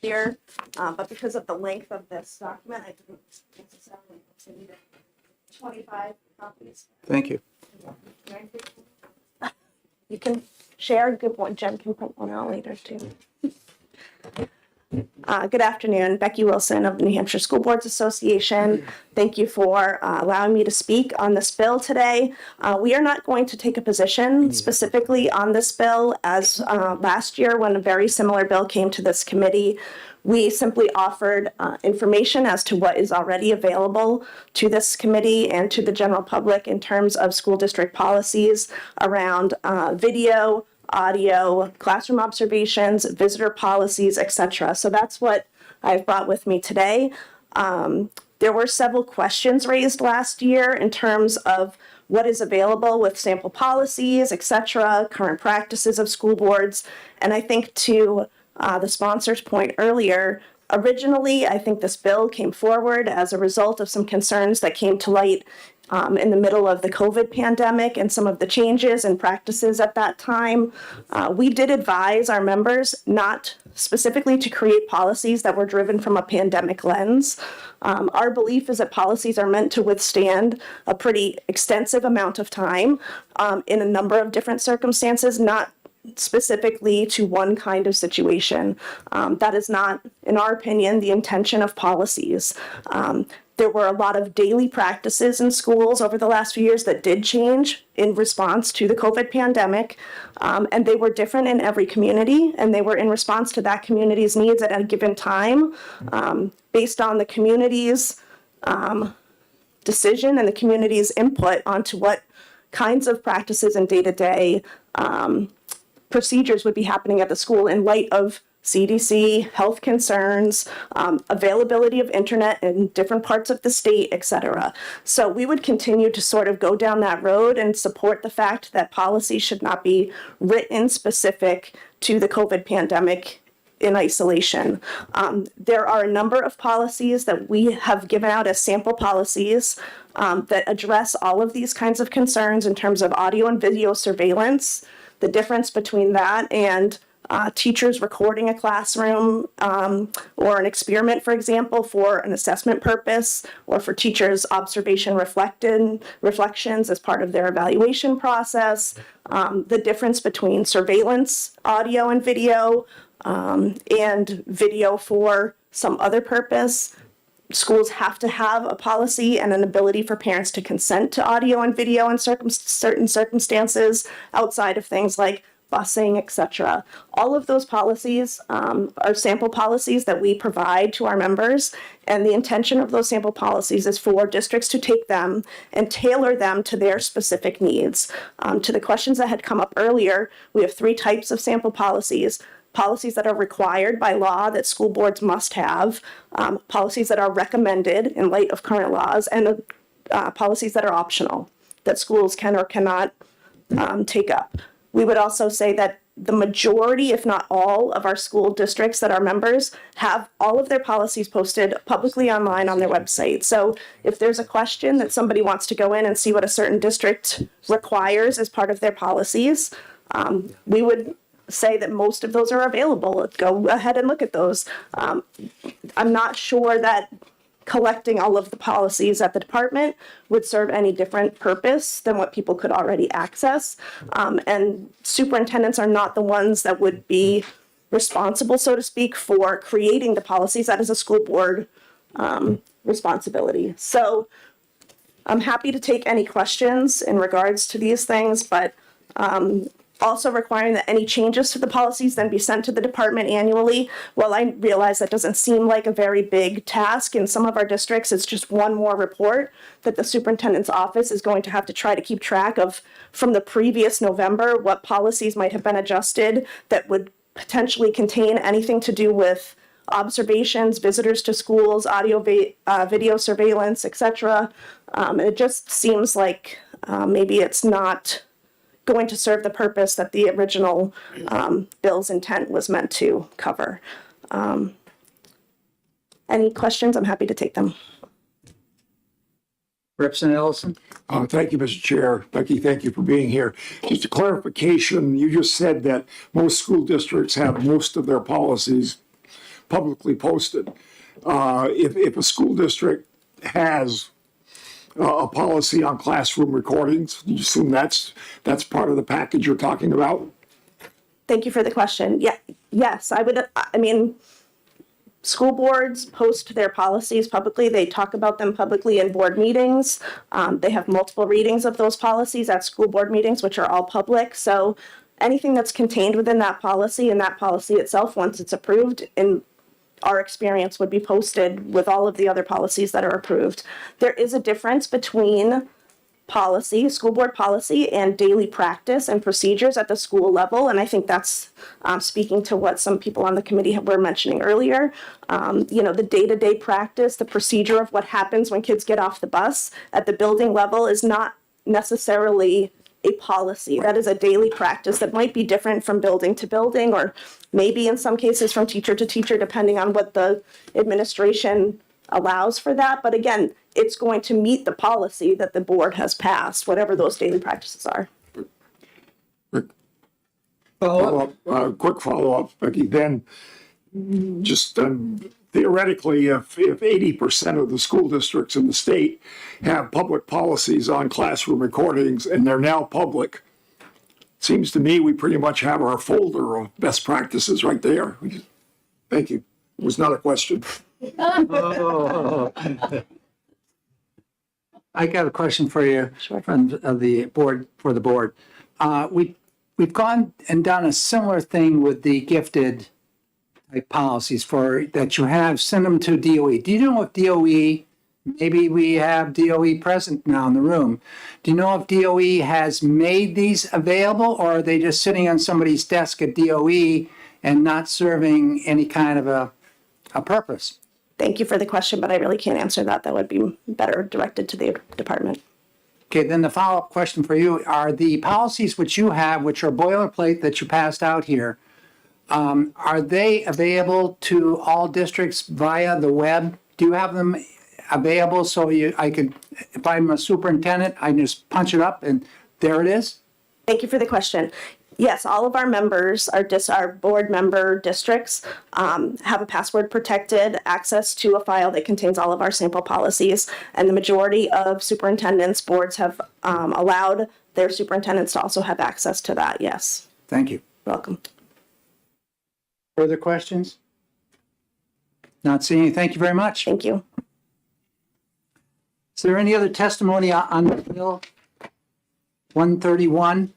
Here, but because of the length of this document, I didn't necessarily need 25 copies. Thank you. You can share a good one. Jen can print one out later too. Good afternoon, Becky Wilson of the New Hampshire School Boards Association. Thank you for allowing me to speak on this bill today. We are not going to take a position specifically on this bill. As last year when a very similar bill came to this committee, we simply offered information as to what is already available to this committee and to the general public in terms of school district policies around video, audio, classroom observations, visitor policies, etc. So that's what I've brought with me today. There were several questions raised last year in terms of what is available with sample policies, etc., current practices of school boards. And I think to the sponsor's point earlier, originally, I think this bill came forward as a result of some concerns that came to light in the middle of the COVID pandemic and some of the changes and practices at that time. We did advise our members not specifically to create policies that were driven from a pandemic lens. Our belief is that policies are meant to withstand a pretty extensive amount of time in a number of different circumstances, not specifically to one kind of situation. That is not, in our opinion, the intention of policies. There were a lot of daily practices in schools over the last few years that did change in response to the COVID pandemic, and they were different in every community, and they were in response to that community's needs at a given time, based on the community's decision and the community's input onto what kinds of practices and day-to-day procedures would be happening at the school in light of CDC, health concerns, availability of internet in different parts of the state, et cetera. So we would continue to sort of go down that road and support the fact that policy should not be written specific to the COVID pandemic in isolation. There are a number of policies that we have given out as sample policies that address all of these kinds of concerns in terms of audio and video surveillance, the difference between that and teachers recording a classroom or an experiment, for example, for an assessment purpose, or for teachers' observation reflections as part of their evaluation process, the difference between surveillance audio and video for some other purpose. Schools have to have a policy and an ability for parents to consent to audio and video in certain circumstances outside of things like busing, etc. All of those policies are sample policies that we provide to our members, and the intention of those sample policies is for districts to take them and tailor them to their specific needs. To the questions that had come up earlier, we have 3 types of sample policies. Policies that are required by law that school boards must have, policies that are recommended in light of current laws, and policies that are optional, that schools can or cannot take up. We would also say that the majority, if not all, of our school districts that are members have all of their policies posted publicly online on their website. So if there's a question that somebody wants to go in and see what a certain district requires as part of their policies, we would say that most of those are available. Go ahead and look at those. I'm not sure that collecting all of the policies at the department would serve any different purpose than what people could already access. And superintendents are not the ones that would be responsible, so to speak, for creating the policies. That is a school board responsibility. So I'm happy to take any questions in regards to these things, but also requiring that any changes to the policies then be sent to the department annually. Well, I realize that doesn't seem like a very big task. In some of our districts, it's just one more report that the superintendent's office is going to have to try to keep track of from the previous November, what policies might have been adjusted that would potentially contain anything to do with observations, visitors to schools, audio, video surveillance, etc. It just seems like maybe it's not going to serve the purpose that the original bill's intent was meant to cover. Any questions? I'm happy to take them. Representative Ellison? Thank you, Mr. Chair. Becky, thank you for being here. Just a clarification, you just said that most school districts have most of their policies publicly posted. If a school district has a policy on classroom recordings, do you assume that's part of the package you're talking about? Thank you for the question. Yeah, yes, I mean, school boards post their policies publicly. They talk about them publicly in board meetings. They have multiple readings of those policies at school board meetings, which are all public. So anything that's contained within that policy and that policy itself, once it's approved, in our experience, would be posted with all of the other policies that are approved. There is a difference between policy, school board policy, and daily practice and procedures at the school level. And I think that's speaking to what some people on the committee were mentioning earlier. The day-to-day practice, the procedure of what happens when kids get off the bus at the building level is not necessarily a policy. That is a daily practice that might be different from building to building, or maybe in some cases from teacher to teacher, depending on what the administration allows for that. But again, it's going to meet the policy that the board has passed, whatever those daily practices are. Quick follow-up, Becky. Then, just theoretically, if 80% of the school districts in the state have public policies on classroom recordings and they're now public, seems to me we pretty much have our folder of best practices right there. Thank you. It was not a question. I got a question for you from the board, for the board. We've gone and done a similar thing with the gifted type policies for that you have, send them to DOE. Do you know if DOE, maybe we have DOE present now in the room, do you know if DOE has made these available, or are they just sitting on somebody's desk at DOE and not serving any kind of a purpose? Thank you for the question, but I really can't answer that. That would be better directed to the department. Okay, then the follow-up question for you, are the policies which you have, which are boilerplate that you passed out here, are they available to all districts via the web? Do you have them available so I could, if I'm a superintendent, I just punch it up and there it is? Thank you for the question. Yes, all of our members, our board member districts, have a password protected access to a file that contains all of our sample policies. And the majority of superintendents boards have allowed their superintendents to also have access to that. Yes. Thank you. Welcome. Further questions? Not seeing any. Thank you very much. Thank you. Is there any other testimony on the bill? 131?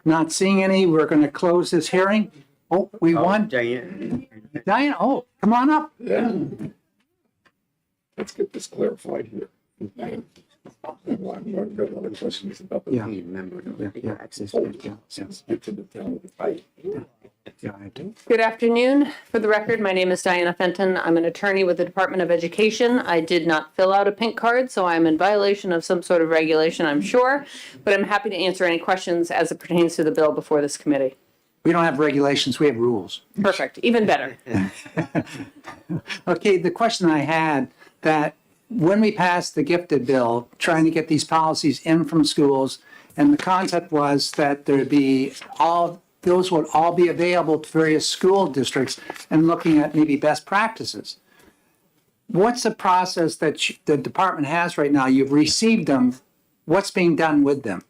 Not seeing any. We're going to close this hearing. Oh, we won. Diane. Diane, oh, come on up. Yeah. Let's get this clarified here. I've got other questions about the access. Get to the town. Yeah, I do. Good afternoon. For the record, my name is Diana Fenton. I'm an attorney with the Department of Education. I did not fill out a pink card, so I'm in violation of some sort of regulation, I'm sure, but I'm happy to answer any questions as it pertains to the bill before this committee. We don't have regulations, we have rules. Perfect, even better. Okay, the question I had, that when we passed the gifted bill, trying to get these policies in from schools, and the concept was that there'd be those would all be available to various school districts and looking at maybe best practices. what's the process that the department has right now? You've received them. What's being done with them?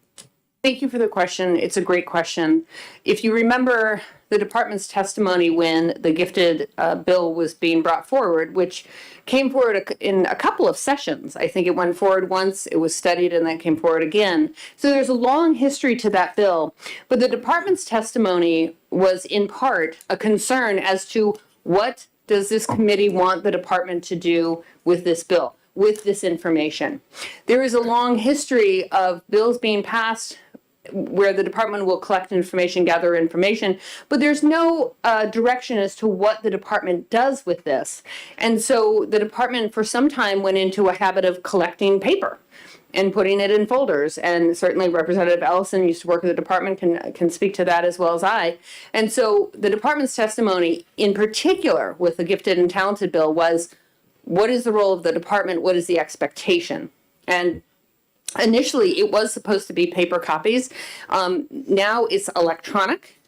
Thank you for the question. It's a great question. If you remember the department's testimony when the gifted bill was being brought forward, which came forward in a couple of sessions. I think it went forward once, it was studied, and then came forward again. So there's a long history to that bill. But the department's testimony was in part a concern as to what does this committee want the department to do with this bill, with this information. There is a long history of bills being passed where the department will collect information, gather information, but there's no direction as to what the department does with this. And so the department for some time went into a habit of collecting paper and putting it in folders. And certainly Representative Ellison used to work at the department, can speak to that as well as I. And so the department's testimony, in particular with the gifted and talented bill, was what is the role of the department? What is the expectation? And initially, it was supposed to be paper copies. Now it's electronic.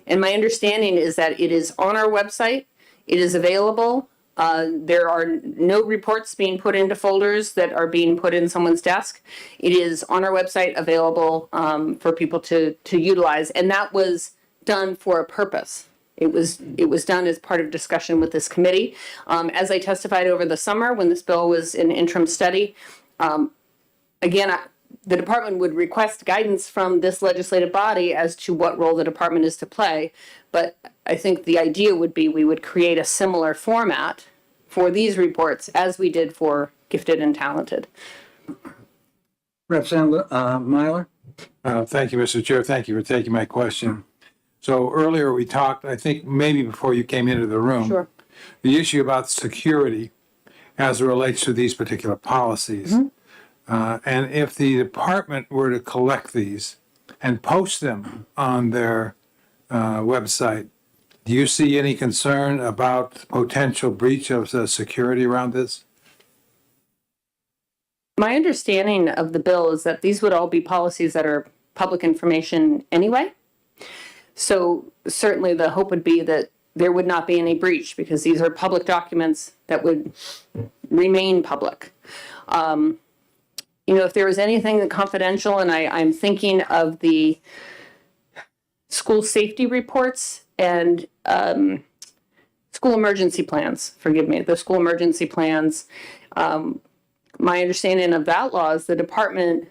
And my understanding is that it is on our website. It is available. There are no reports being put into folders that are being put in someone's desk. It is on our website, available for people to utilize. And that was done for a purpose. It was done as part of discussion with this committee. As I testified over the summer when this bill was in interim study, again, the department would request guidance from this legislative body as to what role the department is to play. But I think the idea would be we would create a similar format for these reports as we did for gifted and talented. Representative Myler? Thank you, Mr. Chair. Thank you for taking my question. So earlier we talked, I think maybe before you came into the room, Sure. the issue about security as it relates to these particular policies. And if the department were to collect these and post them on their website, do you see any concern about potential breach of the security around this? My understanding of the bill is that these would all be policies that are public information anyway. So certainly the hope would be that there would not be any breach because these are public documents that would remain public. If there was anything confidential, and I'm thinking of the school safety reports and school emergency plans, the school emergency plans. My understanding of that law is the department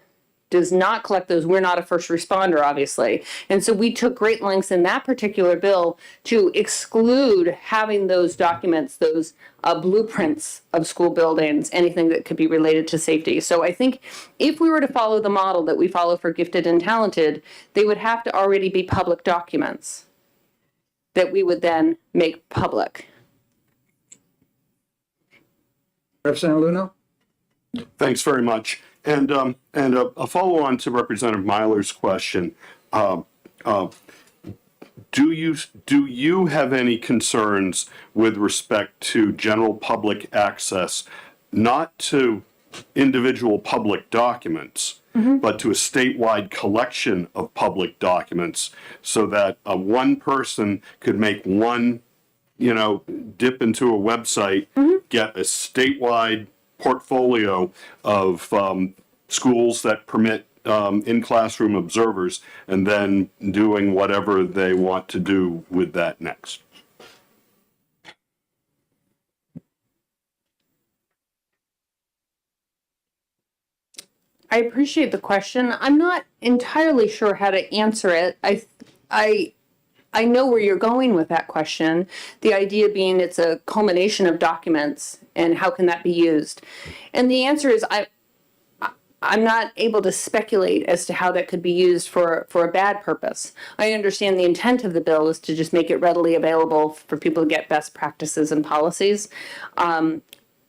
does not collect those. We're not a first responder, obviously. And so we took great lengths in that particular bill to exclude having those documents, those blueprints of school buildings, anything that could be related to safety. So I think if we were to follow the model that we follow for gifted and talented, they would have to already be public documents that we would then make public. Representative Luno? Thanks very much. And a follow-on to Representative Myler's question. Do you have any concerns with respect to general public access, not to individual public documents, but to a statewide collection of public documents so that one person could make one, dip into a website, get a statewide portfolio of schools that permit in-classroom observers and then doing whatever they want to do with that next? I appreciate the question. I'm not entirely sure how to answer it. I know where you're going with that question. The idea being it's a culmination of documents and how can that be used? And the answer is I'm not able to speculate as to how that could be used for a bad purpose. I understand the intent of the bill is to just make it readily available for people to get best practices and policies.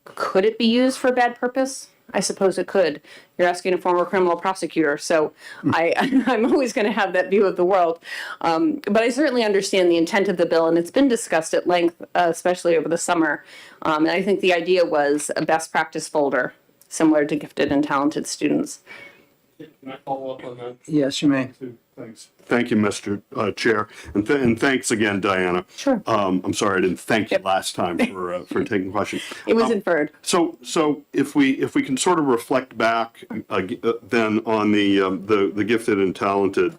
Could it be used for a bad purpose? I suppose it could. You're asking a former criminal prosecutor, so I'm always going to have that view of the world. But I certainly understand the intent of the bill, and it's been discussed at length, especially over the summer. And I think the idea was a best practice folder, similar to gifted and talented students. Can I follow up on that? Yes, you may. Thanks. Thank you, Mr. Chair, and thanks again, Diana. Sure. I'm sorry I didn't thank you last time for taking the question. It was inferred. So if we can sort of reflect back then on the gifted and talented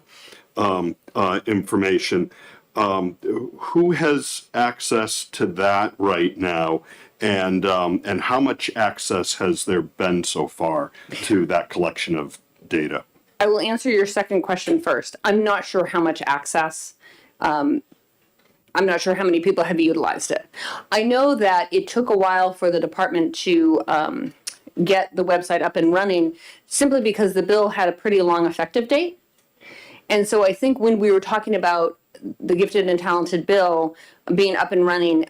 information, who has access to that right now, and how much access has there been so far to that collection of data? I will answer your second question first. I'm not sure how much access. I'm not sure how many people have utilized it. I know that it took a while for the department to get the website up and running, simply because the bill had a pretty long effective date. And so I think when we were talking about the gifted and talented bill being up and running,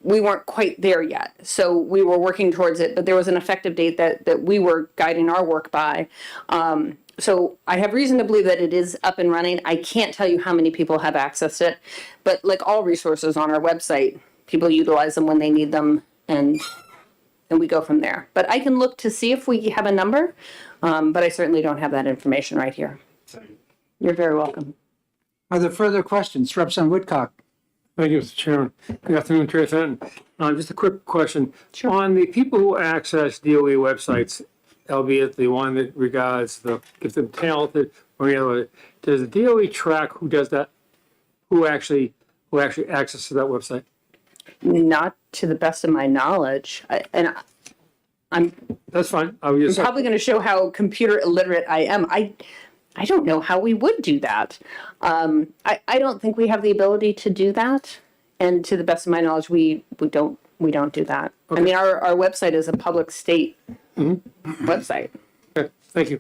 we weren't quite there yet. So we were working towards it, but there was an effective date that we were guiding our work by. So I have reason to believe that it is up and running. I can't tell you how many people have accessed it, but like all resources on our website, people utilize them when they need them, and we go from there. But I can look to see if we have a number, but I certainly don't have that information right here. You're very welcome. Are there further questions? Representative Woodcock. Thank you, Mr. Chairman. Good afternoon, Chair Fenton. Just a quick question. Sure. On the people who access DOE websites, albeit the one that regards the gifted and talented or the other, does the DOE track who does that? Who actually accesses that website? Not to the best of my knowledge. I'm That's fine. I'm probably going to show how computer illiterate I am. I don't know how we would do that. I don't think we have the ability to do that. And to the best of my knowledge, we don't do that. Okay. I mean, our website is a public state website. Okay, thank you.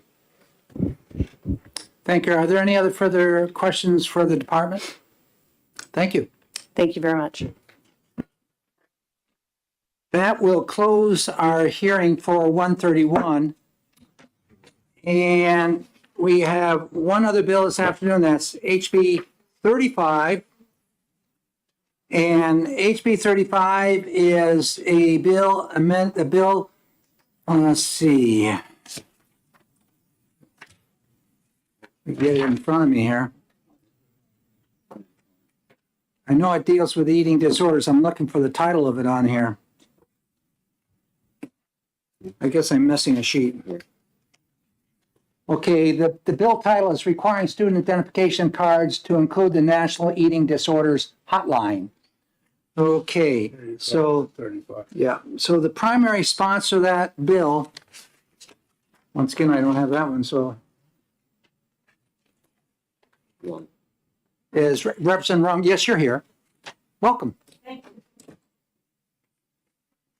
Thank you. Are there any other further questions for the department? Thank you. Thank you very much. That will close our hearing for 131. And we have one other bill this afternoon, that's HB 35. And HB 35 is a bill, let's see. Let me get it in front of me here. I know it deals with eating disorders. I'm looking for the title of it on here. I guess I'm missing a sheet. Okay, the bill title is requiring student identification cards to include the National Eating Disorders Hotline. Okay, so, yeah, so the primary sponsor of that bill, once again, I don't have that one, so, is Representative Rum. Yes, you're here. Welcome. Thank you.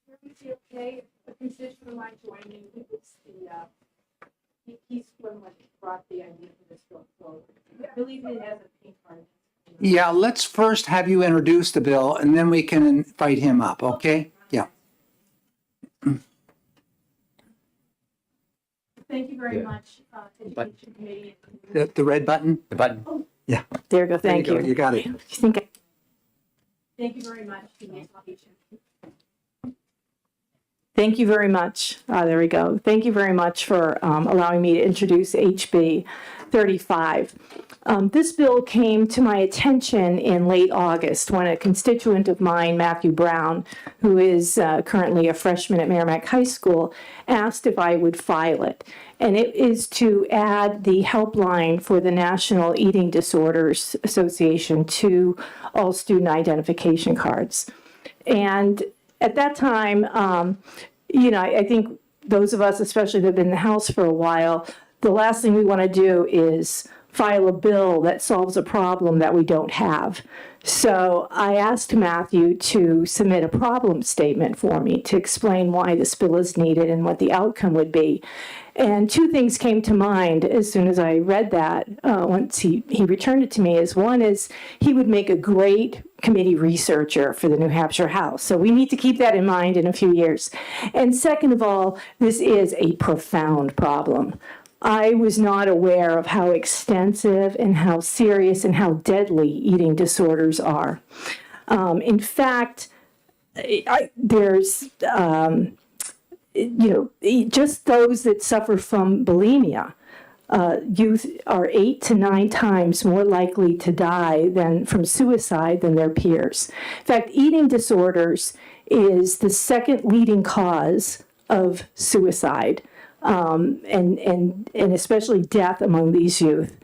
Would it be okay if a constituent of mine joined me? He's one that brought the idea for this bill forward. I believe it has a pink card. Yeah, let's first have you introduce the bill, and then we can invite him up, okay? Yeah. Thank you very much, Education Committee. The red button? The button. Oh. Yeah. There we go. Thank There you. You got it. Thank you very much. Thank you very much. There we go. Thank you very much for allowing me to introduce HB 35. This bill came to my attention in late August when a constituent of mine, Matthew Brown, who is currently a freshman at Merrimack High School, asked if I would file it. And it is to add the helpline for the National Eating Disorders Association to all student identification cards. And at that time, I think those of us, especially that have been in the House for a while, the last thing we want to do is file a bill that solves a problem that we don't have. So I asked Matthew to submit a problem statement for me to explain why this bill is needed and what the outcome would be. And two things came to mind as soon as I read that, once he returned it to me, is one is he would make a great committee researcher for the New Hampshire House. So we need to keep that in mind in a few years. And second of all, this is a profound problem. I was not aware of how extensive and how serious and how deadly eating disorders are. In fact, there's just those that suffer from bulimia youth are 8 to 9 times more likely to die from suicide than their peers. In fact, eating disorders is the second leading cause of suicide, and especially death among these youth.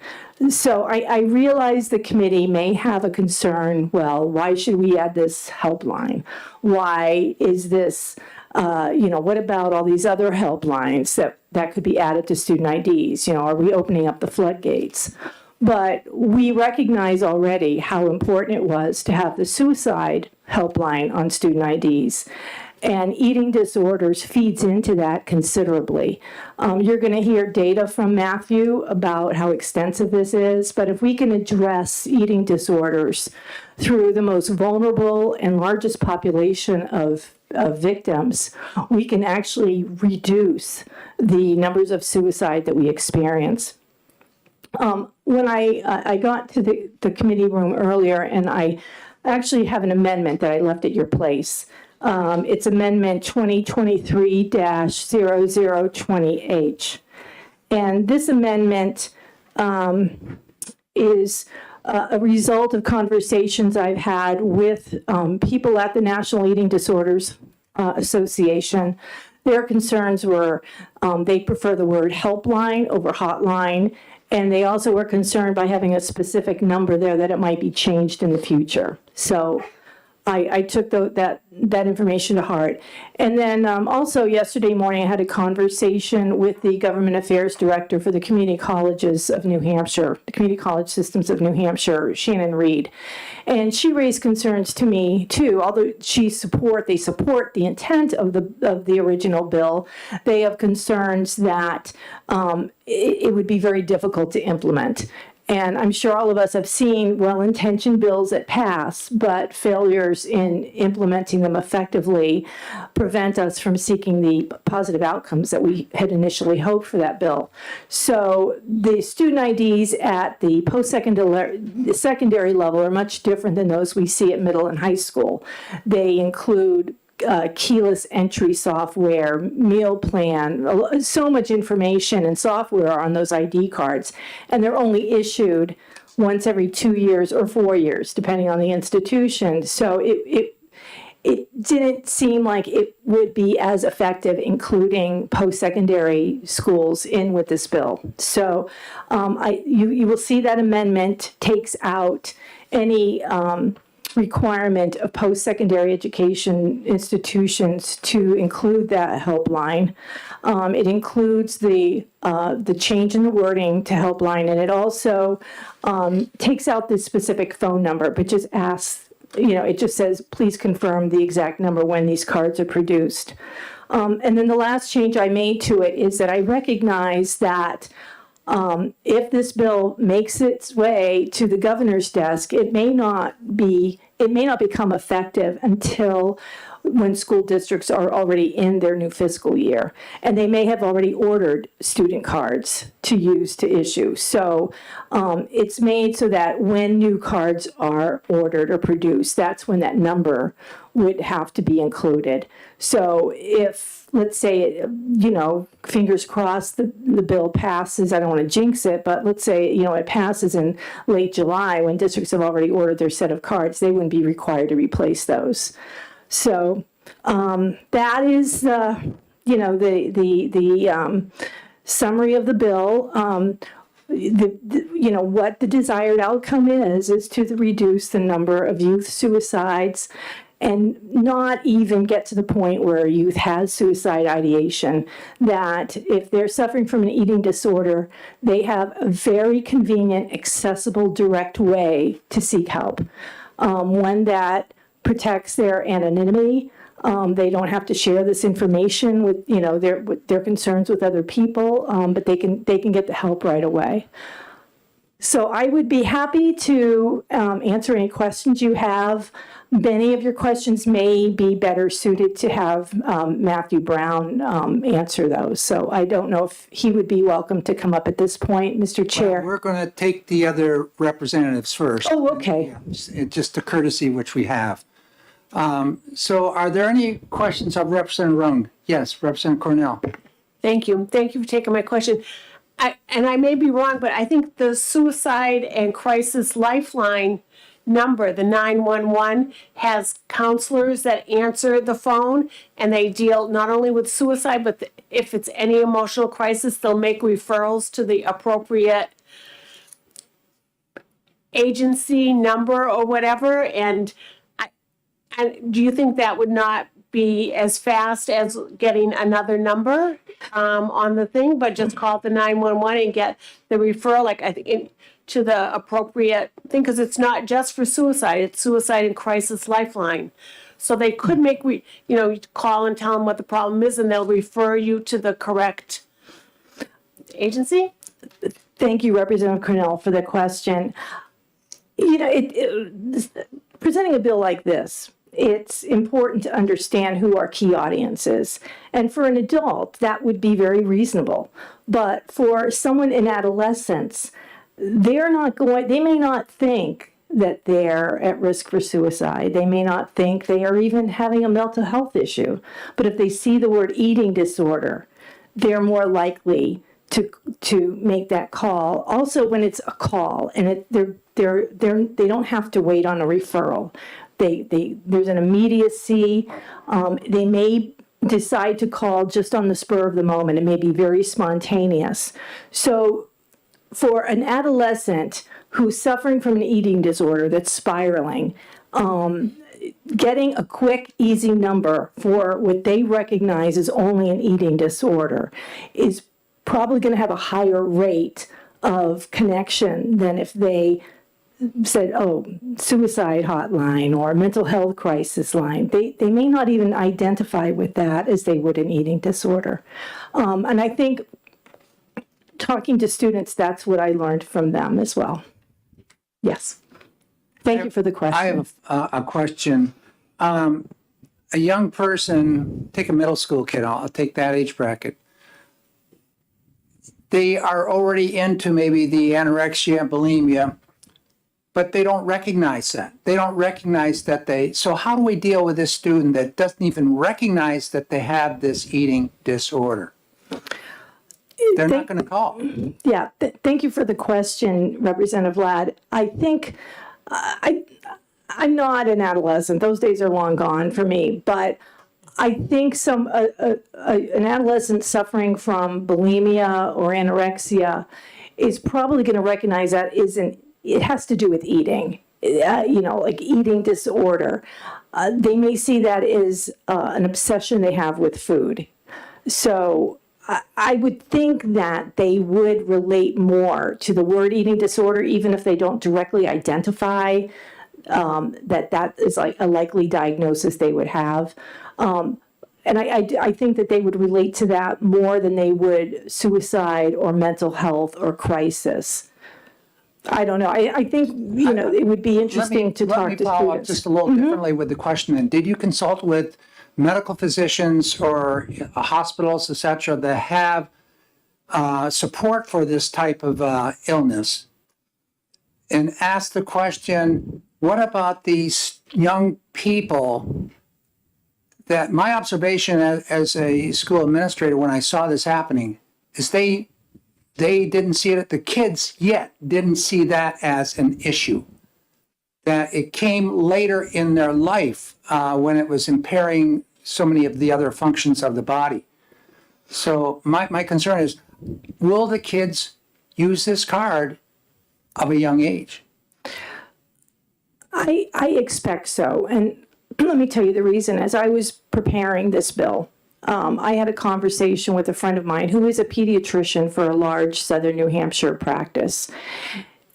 So I realize the committee may have a concern, well, why should we add this helpline? Why is this, what about all these other helplines that could be added to student IDs? Are we opening up the floodgates? But we recognize already how important it was to have the suicide helpline on student IDs. And eating disorders feeds into that considerably. You're going to hear data from Matthew about how extensive this is, but if we can address eating disorders through the most vulnerable and largest population of victims, we can actually reduce the numbers of suicide that we experience. When I got to the committee room earlier, and I actually have an amendment that I left at your place. It's Amendment 2023-0020H. And this amendment is a result of conversations I've had with people at the National Eating Disorders Association. Their concerns were they prefer the word helpline over hotline, and they also were concerned by having a specific number there that it might be changed in the future. So I took that information to heart. And then also yesterday morning, I had a conversation with the Government Affairs Director for the Community Colleges of New Hampshire, the Community College Systems of New Hampshire, Shannon Reed. And she raised concerns to me too, although they support the intent of the original bill. They have concerns that it would be very difficult to implement. And I'm sure all of us have seen well-intentioned bills that pass, but failures in implementing them effectively prevent us from seeking the positive outcomes that we had initially hoped for that bill. So the student IDs at the secondary level are much different than those we see at middle and high school. They include keyless entry software, meal plan, so much information and software on those ID cards, and they're only issued once every 2 years or 4 years, depending on the institution. So it didn't seem like it would be as effective including post-secondary schools in with this bill. So you will see that amendment takes out any requirement of post-secondary education institutions to include that helpline. It includes the change in the wording to helpline, and it also takes out this specific phone number, but just asks, it just says, please confirm the exact number when these cards are produced. And then the last change I made to it is that I recognize that if this bill makes its way to the governor's desk, it may not become effective until when school districts are already in their new fiscal year. And they may have already ordered student cards to use to issue. So it's made so that when new cards are ordered or produced, that's when that number would have to be included. So if, let's say, fingers crossed, the bill passes, I don't want to jinx it, but let's say, it passes in late July when districts have already ordered their set of cards, they wouldn't be required to replace those. So that is the summary of the bill. What the desired outcome is to reduce the number of youth suicides and not even get to the point where youth has suicide ideation, that if they're suffering from an eating disorder, they have a very convenient, accessible, direct way to seek help. One that protects their anonymity. They don't have to share this information with, their concerns with other people, but they can get the help right away. So I would be happy to answer any questions you have. Many of your questions may be better suited to have Matthew Brown answer those. So I don't know if he would be welcome to come up at this point, Mr. Chair. Well, we're going to take the other representatives first. Oh, okay. Yeah, just a courtesy which we have. So are there any questions of Representative Rung? Yes, Representative Cornell. Thank you. Thank you for taking my question. and I may be wrong, but I think the suicide and crisis lifeline number, the 911, has counselors that answer the phone, and they deal not only with suicide, but if it's any emotional crisis, they'll make referrals to the appropriate agency number or whatever. And do you think that would not be as fast as getting another number on the thing, but just call the 911 and get the referral, like I think to the appropriate thing, because it's not just for suicide, it's suicide and crisis lifeline. So they could make, call and tell them what the problem is, and they'll refer you to the correct agency? Thank you, Representative Cornell, for the question. Presenting a bill like this, it's important to understand who our key audience is. And for an adult, that would be very reasonable. But for someone in adolescence, they may not think that they're at risk for suicide. They may not think they are even having a mental health issue. But if they see the word eating disorder, they're more likely to make that call. Also, when it's a call and they don't have to wait on a referral. There's an immediacy. They may decide to call just on the spur of the moment. It may be very spontaneous. So for an adolescent who's suffering from an eating disorder that's spiraling, getting a quick, easy number for what they recognize as only an eating disorder is probably going to have a higher rate of connection than if they said, oh, suicide hotline or mental health crisis line. They may not even identify with that as they would an eating disorder. And I think talking to students, that's what I learned from them as well. Yes. Thank you for the question. I have a question. A young person, take a middle school kid, I'll take that age bracket. They are already into maybe the anorexia and bulimia, but they don't recognize that. They don't recognize that so how do we deal with this student that doesn't even recognize that they have this eating disorder? They're not going to call. Yeah, thank you for the question, Representative Ladd. I think I'm not an adolescent. Those days are long gone for me, but I think an adolescent suffering from bulimia or anorexia is probably going to recognize that it has to do with eating, like eating disorder. They may see that as an obsession they have with food. So I would think that they would relate more to the word eating disorder, even if they don't directly identify that is like a likely diagnosis they would have. And I think that they would relate to that more than they would suicide or mental health or crisis. I don't know. I think, it would be interesting to talk to students. Let me follow up just a little differently with the question then. Did you consult with medical physicians or hospitals, et cetera, that have support for this type of illness? And ask the question, what about these young people that my observation as a school administrator when I saw this happening is they didn't see it, the kids yet didn't see that as an issue. That it came later in their life when it was impairing so many of the other functions of the body. So my concern is, will the kids use this card of a young age? I expect so. And let me tell you the reason. As I was preparing this bill, I had a conversation with a friend of mine who is a pediatrician for a large southern New Hampshire practice.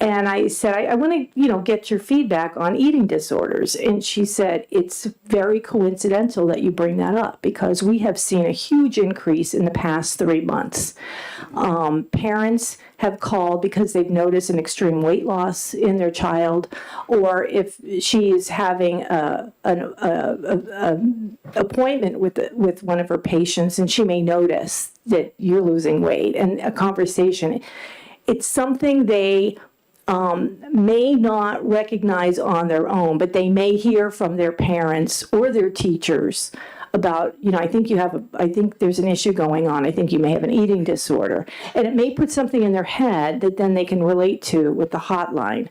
And I said, I want to, get your feedback on eating disorders. And she said, it's very coincidental that you bring that up because we have seen a huge increase in the past 3 months. Parents have called because they've noticed an extreme weight loss in their child, or if she's having an appointment with one of her patients and she may notice that you're losing weight and a conversation. It's something they may not recognize on their own, but they may hear from their parents or their teachers about, I think I think there's an issue going on. I think you may have an eating disorder. And it may put something in their head that then they can relate to with the hotline.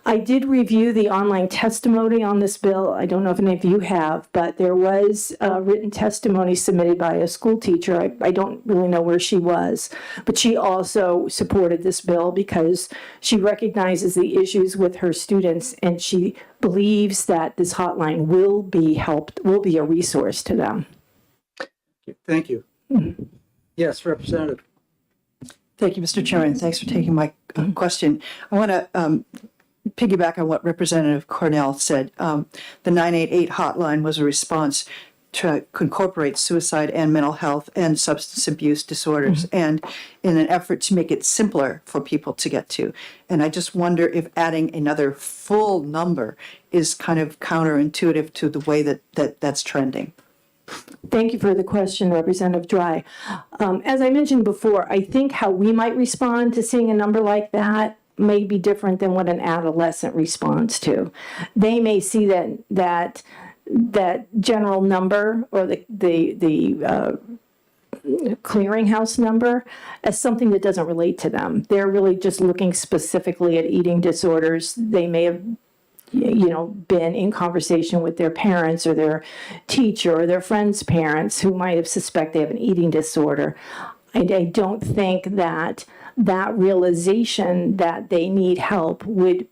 I did review the online testimony on this bill. I don't know if any of you have, but there was written testimony submitted by a school teacher. I don't really know where she was, but she also supported this bill because she recognizes the issues with her students, and she believes that this hotline will be a resource to them. Thank you. Yes, Representative. Thank you, Mr. Chairman. Thanks for taking my question. I want to piggyback on what Representative Cornell said. The 988 hotline was a response to incorporate suicide and mental health and substance abuse disorders, and in an effort to make it simpler for people to get to. And I just wonder if adding another full number is kind of counterintuitive to the way that's trending. Thank you for the question, Representative Dry. As I mentioned before, I think how we might respond to seeing a number like that may be different than what an adolescent responds to. They may see that general number or the clearinghouse number as something that doesn't relate to them. They're really just looking specifically at eating disorders. They may have been in conversation with their parents or their teacher or their friend's parents who might have suspect they have an eating disorder. I don't think that realization that they need help would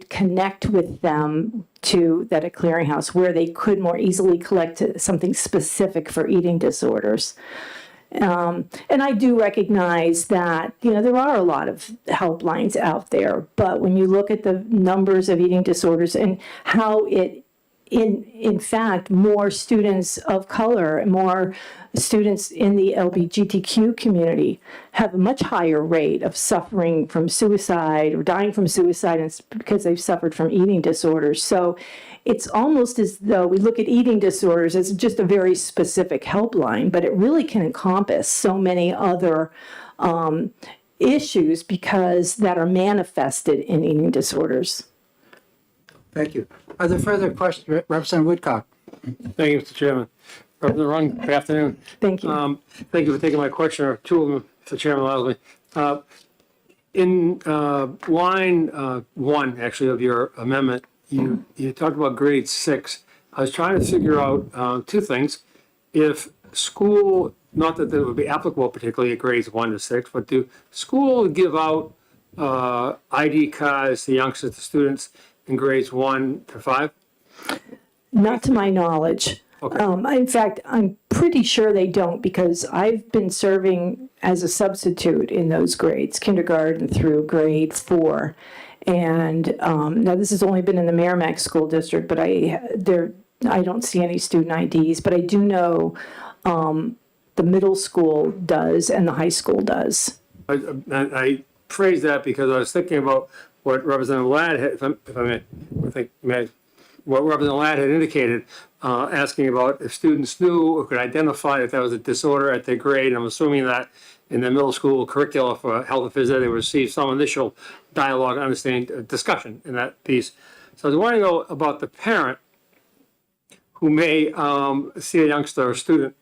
connect with them to that a clearinghouse where they could more easily collect something specific for eating disorders. And I do recognize that, there are a lot of helplines out there, but when you look at the numbers of eating disorders and how in fact, more students of color, more students in the LGBTQ community have a much higher rate of suffering from suicide or dying from suicide, and it's because they've suffered from eating disorders. So it's almost as though we look at eating disorders as just a very specific helpline, but it really can encompass so many other issues because that are manifested in eating disorders. Thank you. Are there further questions? Representative Woodcock. Thank you, Mr. Chairman. Representative Rung, good afternoon. Thank you. Thank you for taking my question, or two of them, if the chairman allows me. In line 1, actually, of your amendment, you talked about grade 6. I was trying to figure out two things. If school, not that it would be applicable particularly at grades 1 to 6, but do school give out ID cards to youngsters, to students in grades 1 to 5? Not to my knowledge. Okay. In fact, I'm pretty sure they don't because I've been serving as a substitute in those grades, kindergarten through grade 4. And now this has only been in the Merrimack School District, but I don't see any student IDs, but I do know the middle school does and the high school does. I phrased that because I was thinking about what Representative Ladd had, what Representative Ladd had indicated, asking about if students knew or could identify if that was a disorder at their grade. I'm assuming that in the middle school curricula for health and physics, they receive some initial dialogue, understanding, discussion in that piece. So I was wanting to know about the parent who may see a youngster or student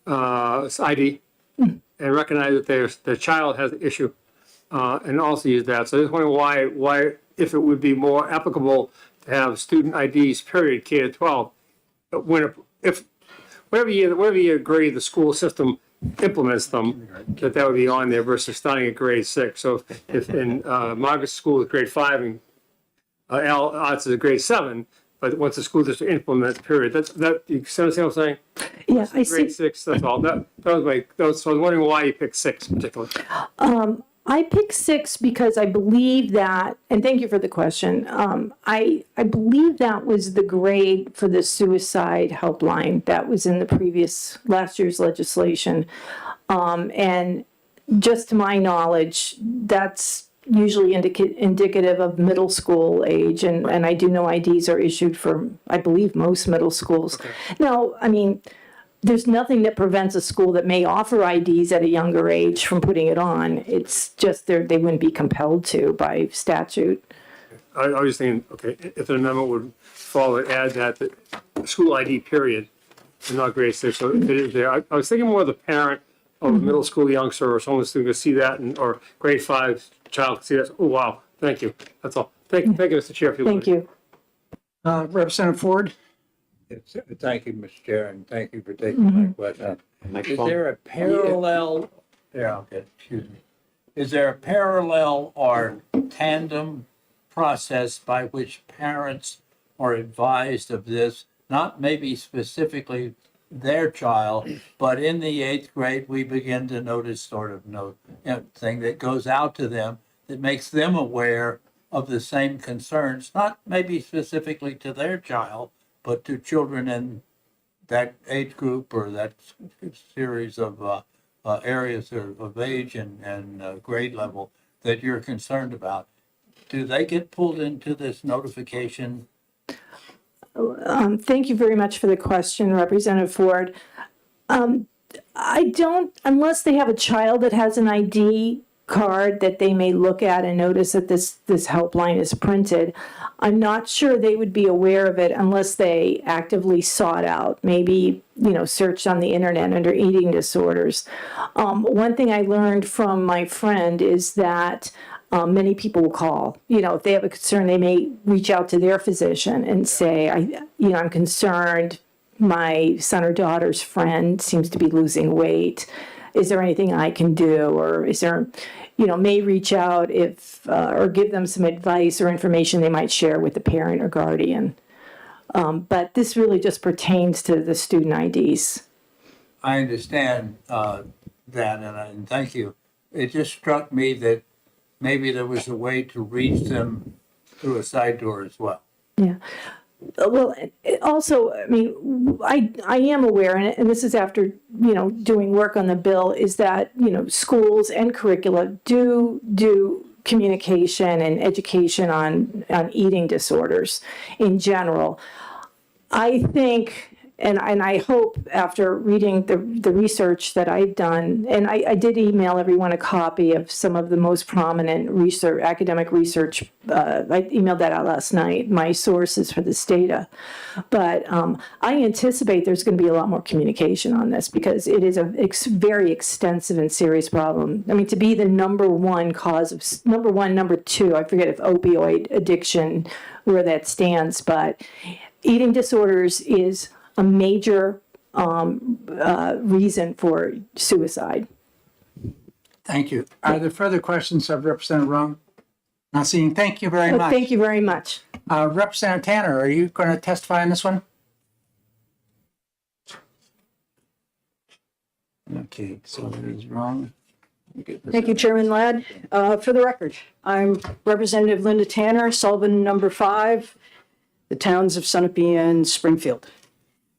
ID and recognize that their child has an issue and also use that. So I was wondering why, if it would be more applicable to have student IDs, period, K to 12, if whatever year grade the school system implements them, that would be on there versus starting at grade 6. So if in Margaret's school is grade 5 and Al Arts is grade 7, but once the school district implements, period, that you understand what I'm saying? Yeah, I see. Grade 6, that's all. So I was wondering why you picked 6 particularly. I picked 6 because I believe that, and thank you for the question, I believe that was the grade for the suicide helpline that was in the last year's legislation. And just to my knowledge, that's usually indicative of middle school age, and I do know IDs are issued for, I believe, most middle schools. Okay. Now, I mean, there's nothing that prevents a school that may offer IDs at a younger age from putting it on. It's just they wouldn't be compelled to by statute. I was thinking, okay, if an amendment would follow, add that the school ID period not grade 6, so it is there. I was thinking more of the parent of a middle school youngster or someone who's going to see that, or grade 5 child to see that. Oh, wow, thank you. That's all. Thank you, Mr. Chair. If you Thank you. Representative Ford? Thank you, Mr. Chair, and thank you for taking my question. Is there a parallel, yeah, okay, excuse me. Is there a parallel or tandem process by which parents are advised of this, not maybe specifically their child, but in the 8th grade, we begin to notice sort of thing that goes out to them that makes them aware of the same concerns, not maybe specifically to their child, but to children in that age group or that series of areas of age and grade level that you're concerned about. Do they get pulled into this notification? Thank you very much for the question, Representative Ford. I don't, unless they have a child that has an ID card that they may look at and notice that this helpline is printed, I'm not sure they would be aware of it unless they actively sought out, maybe, searched on the internet under eating disorders. One thing I learned from my friend is that many people will call. If they have a concern, they may reach out to their physician and say, I'm concerned. My son or daughter's friend seems to be losing weight. Is there anything I can do? Or is there, may reach out or give them some advice or information they might share with the parent or guardian. But this really just pertains to the student IDs. I understand that, and thank you. It just struck me that maybe there was a way to reach them through a side door as well. Yeah. Well, also, I am aware, and this is after, doing work on the bill, is that, schools and curricula do communication and education on eating disorders in general. I think, and I hope after reading the research that I've done, and I did email everyone a copy of some of the most prominent academic research. I emailed that out last night, my sources for this data. But I anticipate there's going to be a lot more communication on this because it is a very extensive and serious problem. To be the number 2, I forget if opioid addiction, where that stands, but eating disorders is a major reason for suicide. Thank you. Are there further questions of Representative Rung? Not seeing. Thank you very much. Thank you very much. Representative Tanner, are you going to testify on this one? Okay, so it is wrong. Thank you, Chairman Ladd. For the record, I'm Representative Linda Tanner, Sullivan number 5, the towns of Sunapee and Springfield.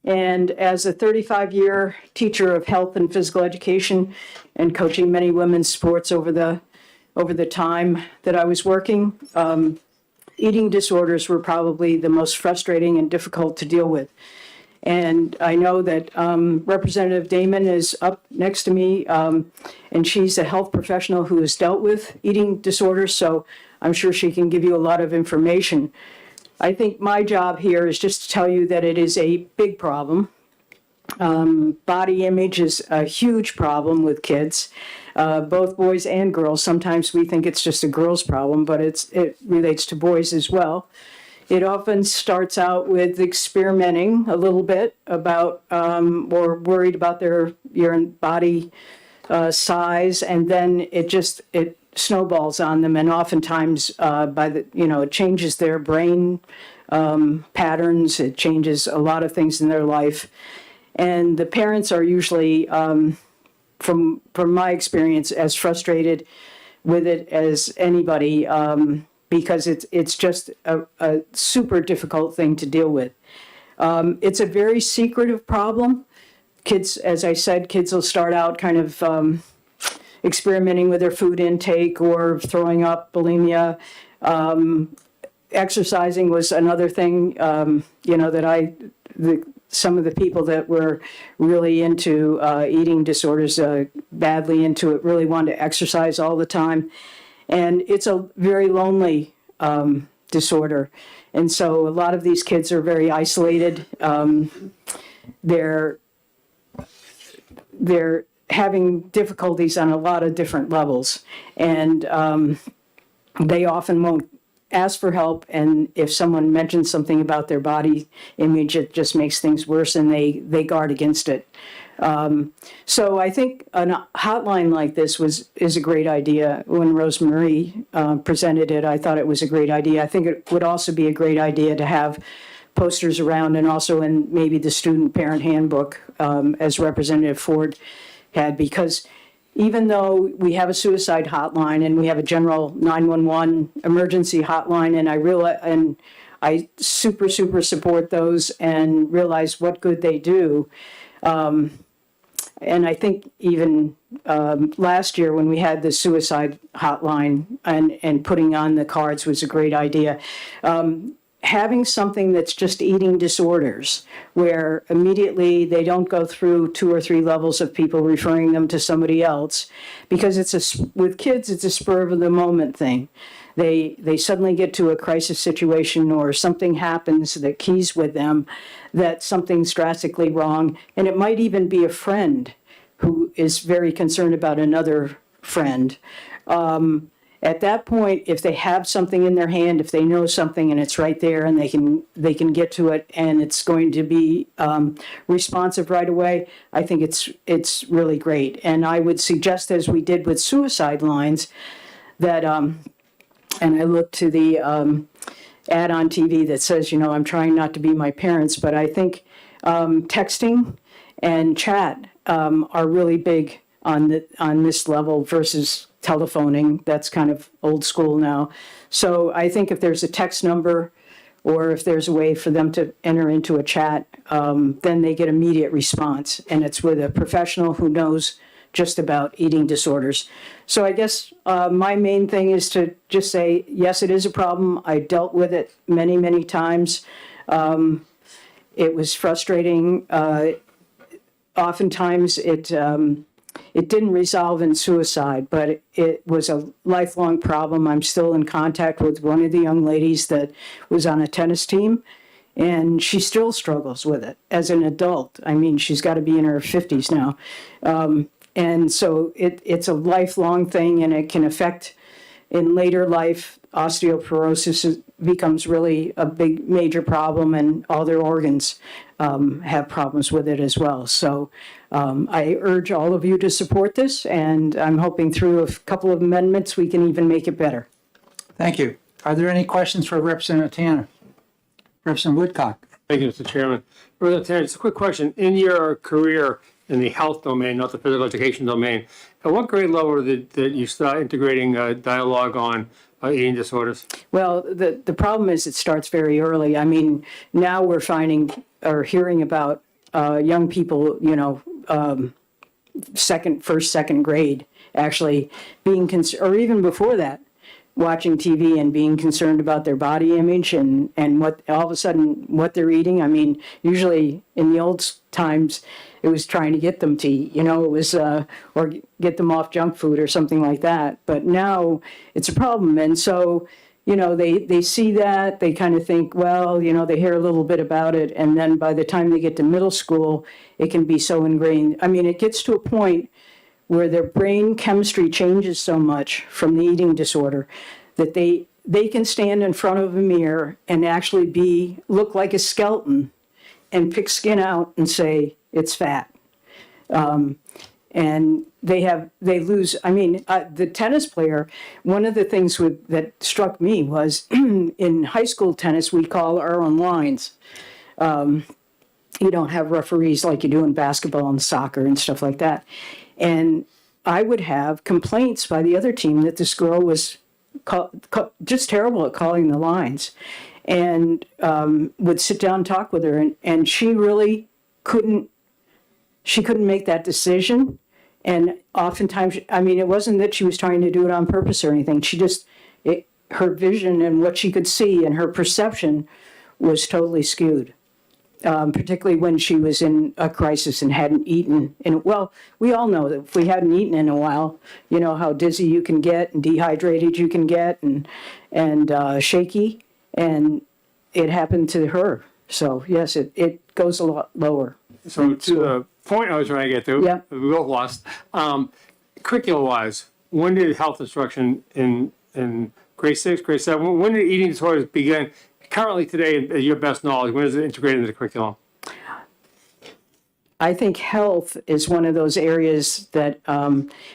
And as a 35-year teacher of health and physical education and coaching many women's sports over the time that I was working, eating disorders were probably the most frustrating and difficult to deal with. And I know that Representative Damon is up next to me, and she's a health professional who has dealt with eating disorders, so I'm sure she can give you a lot of information. I think my job here is just to tell you that it is a big problem. Body image is a huge problem with kids, both boys and girls. Sometimes we think it's just a girls' problem, but it relates to boys as well. It often starts out with experimenting a little bit about or worried about their body size, and then it snowballs on them, and oftentimes it changes their brain patterns. It changes a lot of things in their life, and the parents are usually, from my experience, as frustrated with it as anybody. Because it's just a super difficult thing to deal with. It's a very secretive problem. Kids, as I said, kids will start out kind of experimenting with their food intake or throwing up, bulimia. Exercising was another thing, some of the people that were really into eating disorders, badly into it, really wanted to exercise all the time. And it's a very lonely disorder. And so a lot of these kids are very isolated. they're having difficulties on a lot of different levels, and they often won't ask for help, and if someone mentions something about their body image, it just makes things worse, and they guard against it. So I think a hotline like this is a great idea. When Rosemary presented it, I thought it was a great idea. I think it would also be a great idea to have posters around, and also in maybe the student parent handbook, as Representative Ford had, because even though we have a suicide hotline and we have a general 911 emergency hotline, and I super support those and realize what good they do. And I think even last year when we had the suicide hotline and putting on the cards was a great idea. Having something that's just eating disorders, where immediately they don't go through 2 or 3 levels of people referring them to somebody else, because with kids, it's a spur of the moment thing. They suddenly get to a crisis situation or something happens that keys with them, that something's drastically wrong, and it might even be a friend who is very concerned about another friend. At that point, if they have something in their hand, if they know something and it's right there and they can get to it and it's going to be responsive right away, I think it's really great. And I would suggest, as we did with suicide lines, that and I look to the ad on TV that says, I'm trying not to be my parents, but I think texting and chat are really big on this level versus telephoning. That's kind of old school now. So I think if there's a text number or if there's a way for them to enter into a chat, then they get immediate response. And it's with a professional who knows just about eating disorders. So I guess my main thing is to just say, yes, it is a problem. I dealt with it many, many times. It was frustrating. Oftentimes it didn't resolve in suicide, but it was a lifelong problem. I'm still in contact with one of the young ladies that was on a tennis team, and she still struggles with it as an adult. I mean, she's got to be in her 50s now. And so it's a lifelong thing, and it can affect in later life. Osteoporosis becomes really a big, major problem, and all their organs have problems with it as well. So I urge all of you to support this, and I'm hoping through a couple of amendments we can even make it better. Thank you. Are there any questions for Representative Tanner? Representative Woodcock. Thank you, Mr. Chairman. Representative Tanner, just a quick question. In your career in the health domain, not the physical education domain, at what grade level did you start integrating dialogue on eating disorders? Well, the problem is it starts very early. I mean, now we're finding or hearing about young people, first, second grade, actually being concerned, or even before that, watching TV and being concerned about their body image and what all of a sudden what they're eating. I mean, usually in the old times, it was trying to get them to eat, it was, or get them off junk food or something like that. But now it's a problem. And so, they see that, they kind of think, well, they hear a little bit about it. And then by the time they get to middle school, it can be so ingrained. I mean, it gets to a point where their brain chemistry changes so much from the eating disorder that they can stand in front of a mirror and actually look like a skeleton and pick skin out and say it's fat. And they lose, the tennis player, one of the things that struck me was in high school tennis, we call our own lines. You don't have referees like you do in basketball and soccer and stuff like that. And I would have complaints by the other team that this girl was just terrible at calling the lines, and would sit down and talk with her, and she really couldn't make that decision. And oftentimes, it wasn't that she was trying to do it on purpose or anything. She just, her vision and what she could see and her perception was totally skewed. Particularly when she was in a crisis and hadn't eaten. And well, we all know that if we hadn't eaten in a while, how dizzy you can get and dehydrated you can get and shaky. And it happened to her. So yes, it goes a lot lower. So to the point I was trying to get to, Yeah. we both lost. Curriculum-wise, when did health instruction in grade 6, grade 7, when did eating disorders begin? Currently today, at your best knowledge, when is it integrated into the curriculum? I think health is one of those areas that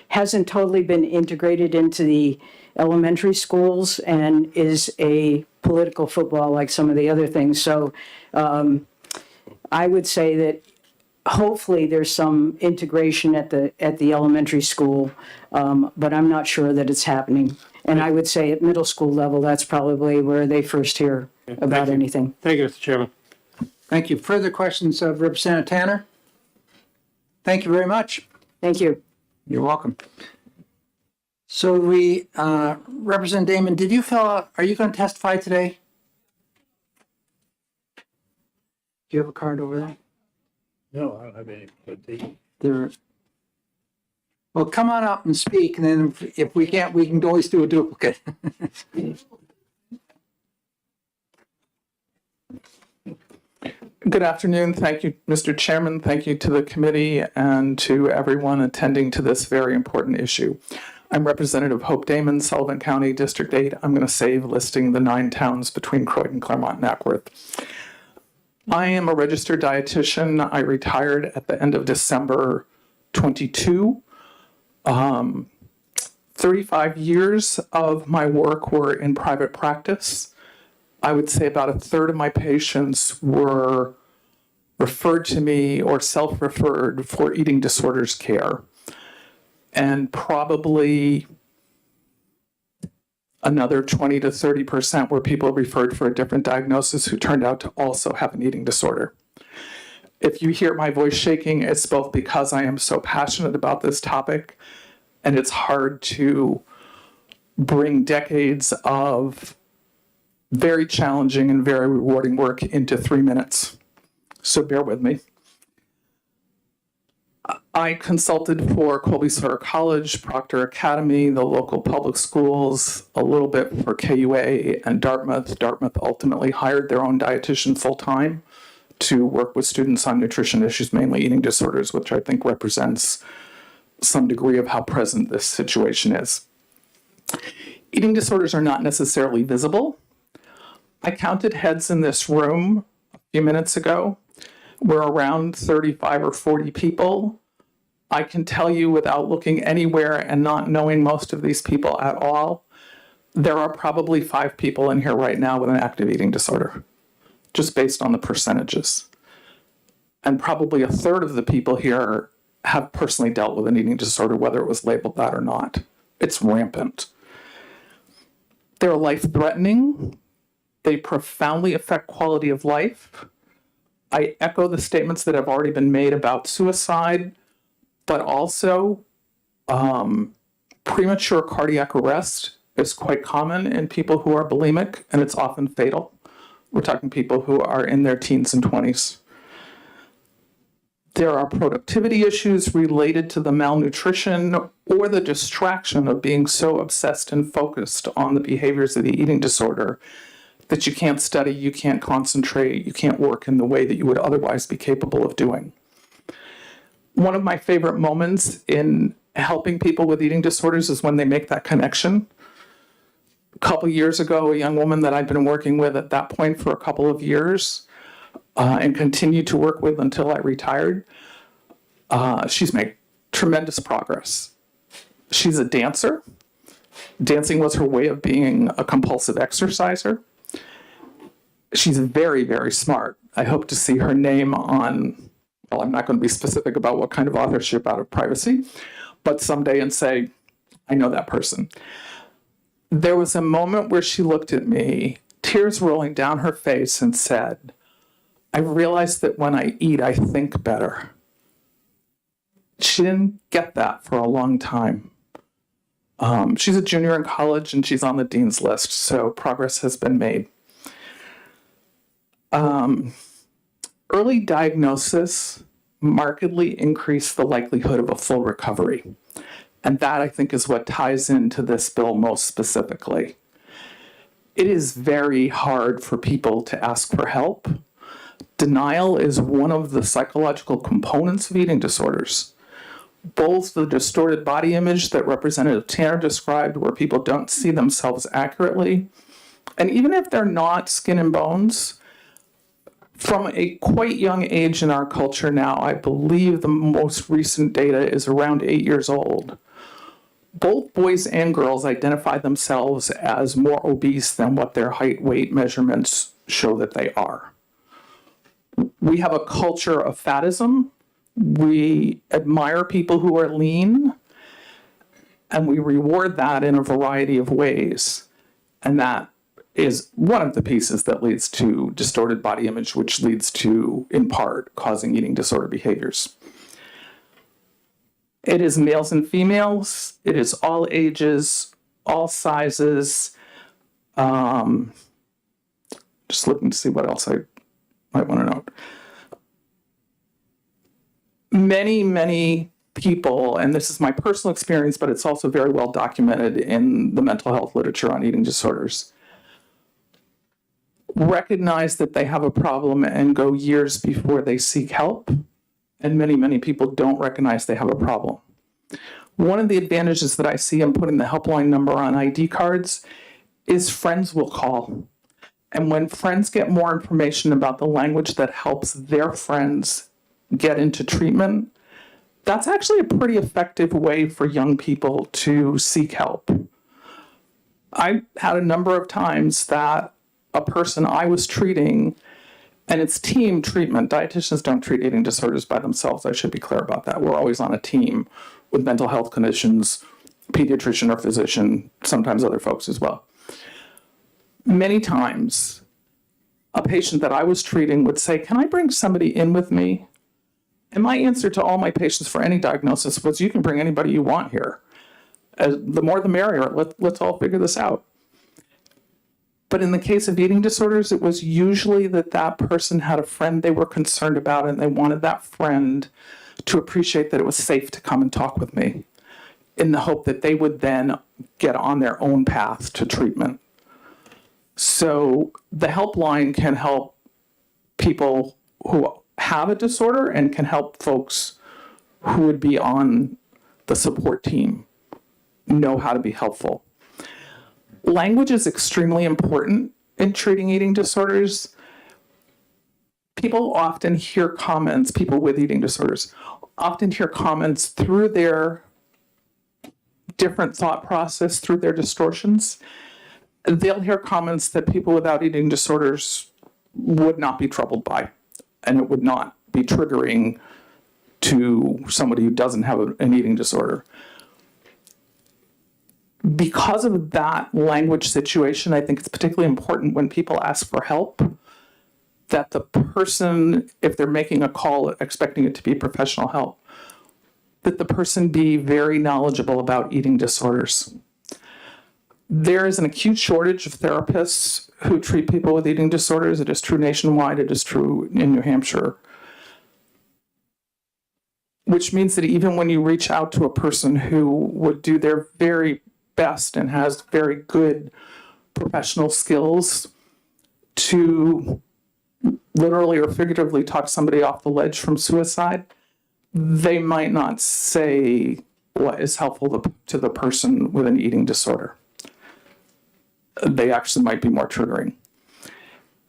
hasn't totally been integrated into the elementary schools and is a political football like some of the other things. So I would say that hopefully there's some integration at the elementary school, but I'm not sure that it's happening. And I would say at middle school level, that's probably where they first hear about anything. Thank you, Mr. Chairman. Thank you. Further questions of Representative Tanner? Thank you very much. Thank you. You're welcome. So Representative Damon, did you fill out, are you going to testify today? Do you have a card over there? No, I don't have any, but There. Well, come on up and speak, and then if we can't, we can always do a duplicate. Good afternoon. Thank you, Mr. Chairman. Thank you to the committee and to everyone attending to this very important issue. I'm Representative Hope Damon, Sullivan County, District 8. I'm going to save listing the 9 towns between Croydon, Claremont, and Ackworth. I am a registered dietitian. I retired at the end of December 22. 35 years of my work were in private practice. I would say about a third of my patients were referred to me or self-referred for eating disorders care. And probably another 20 to 30% were people referred for a different diagnosis who turned out to also have an eating disorder. If you hear my voice shaking, it's both because I am so passionate about this topic, and it's hard to bring decades of very challenging and very rewarding work into 3 minutes. So bear with me. I consulted for Colby-Sawyer College, Proctor Academy, the local public schools, a little bit for KUA and Dartmouth. Dartmouth ultimately hired their own dietitian full-time to work with students on nutrition issues, mainly eating disorders, which I think represents some degree of how present this situation is. Eating disorders are not necessarily visible. I counted heads in this room a few minutes ago. We're around 35 or 40 people. I can tell you without looking anywhere and not knowing most of these people at all, there are probably 5 people in here right now with an active eating disorder, just based on the percentages. And probably a third of the people here have personally dealt with an eating disorder, whether it was labeled that or not. It's rampant. They're life-threatening. They profoundly affect quality of life. I echo the statements that have already been made about suicide, but also premature cardiac arrest is quite common in people who are bulimic, and it's often fatal. We're talking people who are in their teens and 20s. There are productivity issues related to the malnutrition or the distraction of being so obsessed and focused on the behaviors of the eating disorder that you can't study, you can't concentrate, you can't work in the way that you would otherwise be capable of doing. One of my favorite moments in helping people with eating disorders is when they make that connection. A couple years ago, a young woman that I'd been working with at that point for a couple of years and continued to work with until I retired, she's made tremendous progress. She's a dancer. Dancing was her way of being a compulsive exerciser. She's very, very smart. I hope to see her name on, well, I'm not going to be specific about what kind of authorship out of privacy, but someday and say, I know that person. There was a moment where she looked at me, tears rolling down her face, and said, I realized that when I eat, I think better. She didn't get that for a long time. She's a junior in college and she's on the dean's list, so progress has been made. Early diagnosis markedly increased the likelihood of a full recovery. And that, I think, is what ties into this bill most specifically. It is very hard for people to ask for help, Denial is one of the psychological components of eating disorders. Both the distorted body image that Representative Tanner described, where people don't see themselves accurately, and even if they're not skin and bones, from a quite young age in our culture now, I believe the most recent data is around 8 years old, both boys and girls identify themselves as more obese than what their height weight measurements show that they are. We have a culture of fatism. We admire people who are lean, and we reward that in a variety of ways. And that is one of the pieces that leads to distorted body image, which leads to, in part, causing eating disorder behaviors. It is males and females. It is all ages, all sizes. Just looking to see what else I might want to note. Many people, and this is my personal experience, but it's also very well documented in the mental health literature on eating disorders, recognize that they have a problem and go years before they seek help. And many people don't recognize they have a problem. One of the advantages that I see in putting the helpline number on ID cards is friends will call. And when friends get more information about the language that helps their friends get into treatment, that's actually a pretty effective way for young people to seek help. I had a number of times that a person I was treating, and it's team treatment. Dietitians don't treat eating disorders by themselves. I should be clear about that. We're always on a team with mental health clinicians, pediatrician or physician, sometimes other folks as well. Many times, a patient that I was treating would say, "Can I bring somebody in with me?" And my answer to all my patients for any diagnosis was, "You can bring anybody you want here. The more the merrier. Let's all figure this out." But in the case of eating disorders, it was usually that person had a friend they were concerned about, and they wanted that friend to appreciate that it was safe to come and talk with me, in the hope that they would then get on their own path to treatment. So the helpline can help people who have a disorder and can help folks who would be on the support team know how to be helpful. Language is extremely important in treating eating disorders. People often hear comments, people with eating disorders, often hear comments through their different thought process, through their distortions. They'll hear comments that people without eating disorders would not be troubled by, and it would not be triggering to somebody who doesn't have an eating disorder. Because of that language situation, I think it's particularly important when people ask for help that the person, if they're making a call expecting it to be professional help, that the person be very knowledgeable about eating disorders. There is an acute shortage of therapists who treat people with eating disorders. It is true nationwide. It is true in New Hampshire. Which means that even when you reach out to a person who would do their very best and has very good professional skills to literally or figuratively talk somebody off the ledge from suicide, they might not say what is helpful to the person with an eating disorder. They actually might be more triggering.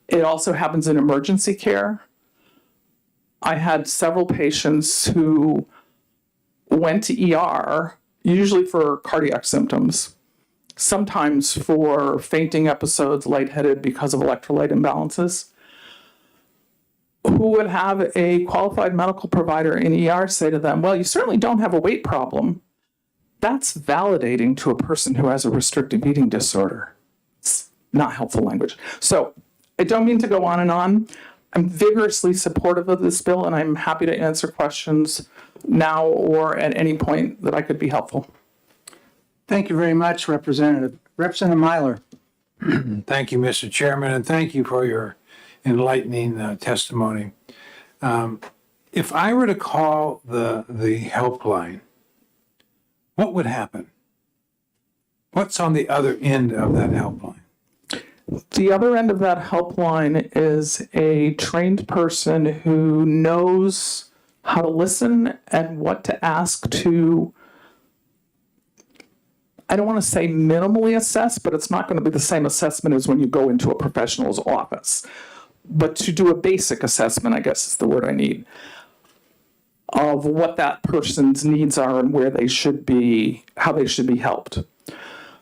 It also happens in emergency care. I had several patients who went to ER, usually for cardiac symptoms, sometimes for fainting episodes, lightheaded because of electrolyte imbalances, who would have a qualified medical provider in ER say to them, "Well, you certainly don't have a weight problem." That's validating to a person who has a restrictive eating disorder. It's not helpful language. So I don't mean to go on and on. I'm vigorously supportive of this bill, and I'm happy to answer questions now or at any point that I could be helpful. Thank you very much, Representative. Representative Myler. Thank you, Mr. Chairman, and thank you for your enlightening testimony. If I were to call the helpline, what would happen? What's on the other end of that helpline? The other end of that helpline is a trained person who knows how to listen and what to ask to, I don't want to say minimally assess, but it's not going to be the same assessment as when you go into a professional's office. But to do a basic assessment, I guess is the word I need, of what that person's needs are and where they should be, how they should be helped.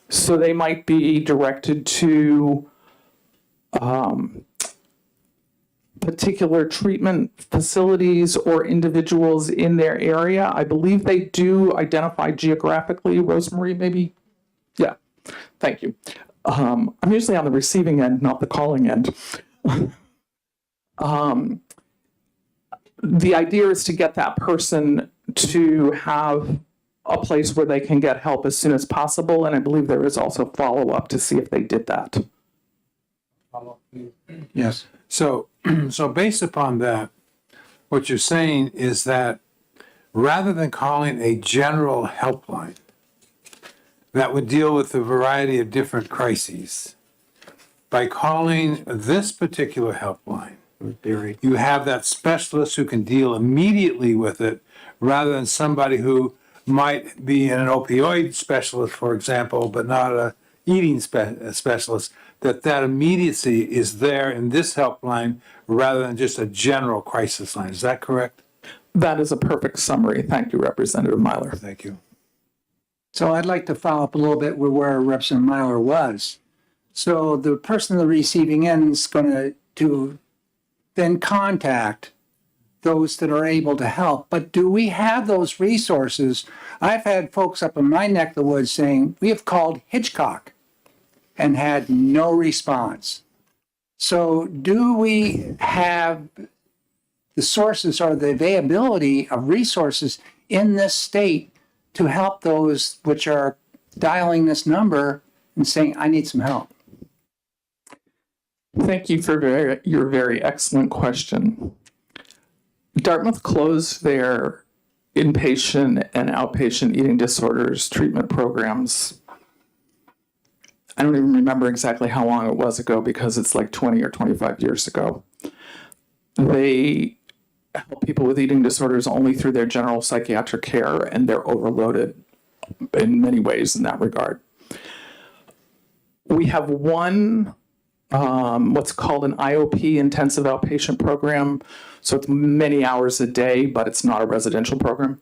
So they might be directed to particular treatment facilities or individuals in their area. I believe they do identify geographically. Rosemary, maybe? Yeah, thank you. I'm usually on the receiving end, not the calling end. The idea is to get that person to have a place where they can get help as soon as possible, and I believe there is also follow-up to see if they did that. Yes. So based upon that, what you're saying is that rather than calling a general helpline that would deal with a variety of different crises, by calling this particular helpline, you have that specialist who can deal immediately with it rather than somebody who might be an opioid specialist, for example, but not a eating specialist, that immediacy is there in this helpline rather than just a general crisis line. Is that correct? That is a perfect summary. Thank you, Representative Myler. Thank you. So I'd like to follow up a little bit with where Representative Myler was. So the person on the receiving end is going to then contact those that are able to help. But do we have those resources? I've had folks up in my neck of the woods saying, we have called Hitchcock and had no response. So do we have the sources or the availability of resources in this state to help those which are dialing this number and saying, I need some help? Thank you for your very excellent question. Dartmouth closed their inpatient and outpatient eating disorders treatment programs. I don't even remember exactly how long it was ago because it's like 20 or 25 years ago. They help people with eating disorders only through their general psychiatric care, and they're overloaded in many ways in that regard. We have one what's called an IOP, intensive outpatient program. So it's many hours a day, but it's not a residential program.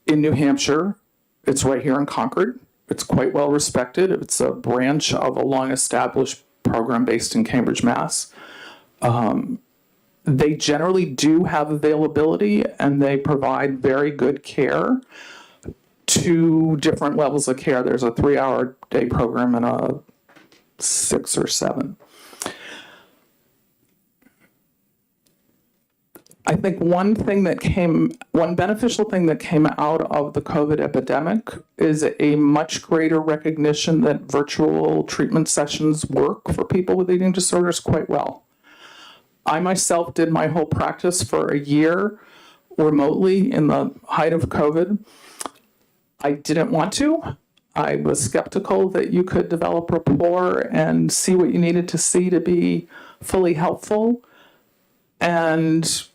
In New Hampshire, it's right here in Concord. It's quite well respected. It's a branch of a long-established program based in Cambridge, Mass. They generally do have availability, and they provide very good care. 2 different levels of care. There's a 3-hour day program and a 6 or 7. I think one beneficial thing that came out of the COVID epidemic is a much greater recognition that virtual treatment sessions work for people with eating disorders quite well. I myself did my whole practice for a year remotely in the height of COVID. I didn't want to. I was skeptical that you could develop rapport and see what you needed to see to be fully helpful. And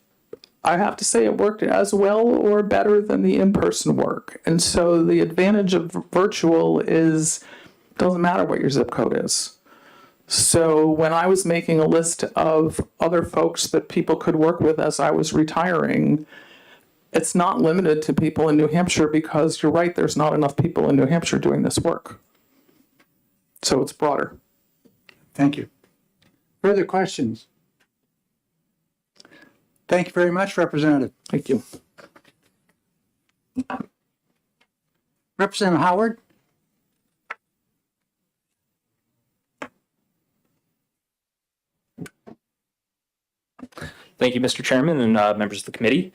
I have to say it worked as well or better than the in-person work. And so the advantage of virtual is it doesn't matter what your zip code is. So when I was making a list of other folks that people could work with as I was retiring, it's not limited to people in New Hampshire because you're right, there's not enough people in New Hampshire doing this work. So it's broader. Thank you. Further questions? Thank you very much, Representative. Thank you. Representative Howard? Thank you, Mr. Chairman and members of the committee.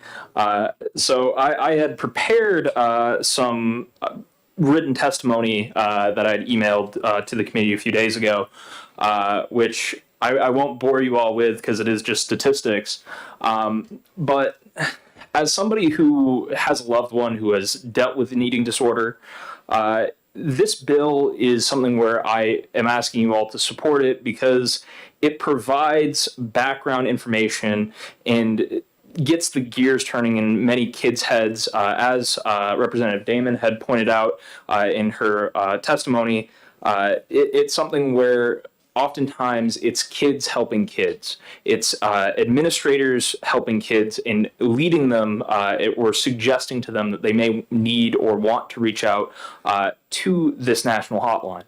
So I had prepared some written testimony that I'd emailed to the committee a few days ago, which I won't bore you all with because it is just statistics. But as somebody who has a loved one who has dealt with an eating disorder, this bill is something where I am asking you all to support it because it provides background information and gets the gears turning in many kids' heads, as Representative Damon had pointed out in her testimony. It's something where oftentimes it's kids helping kids. It's administrators helping kids and leading them or suggesting to them that they may need or want to reach out to this national hotline.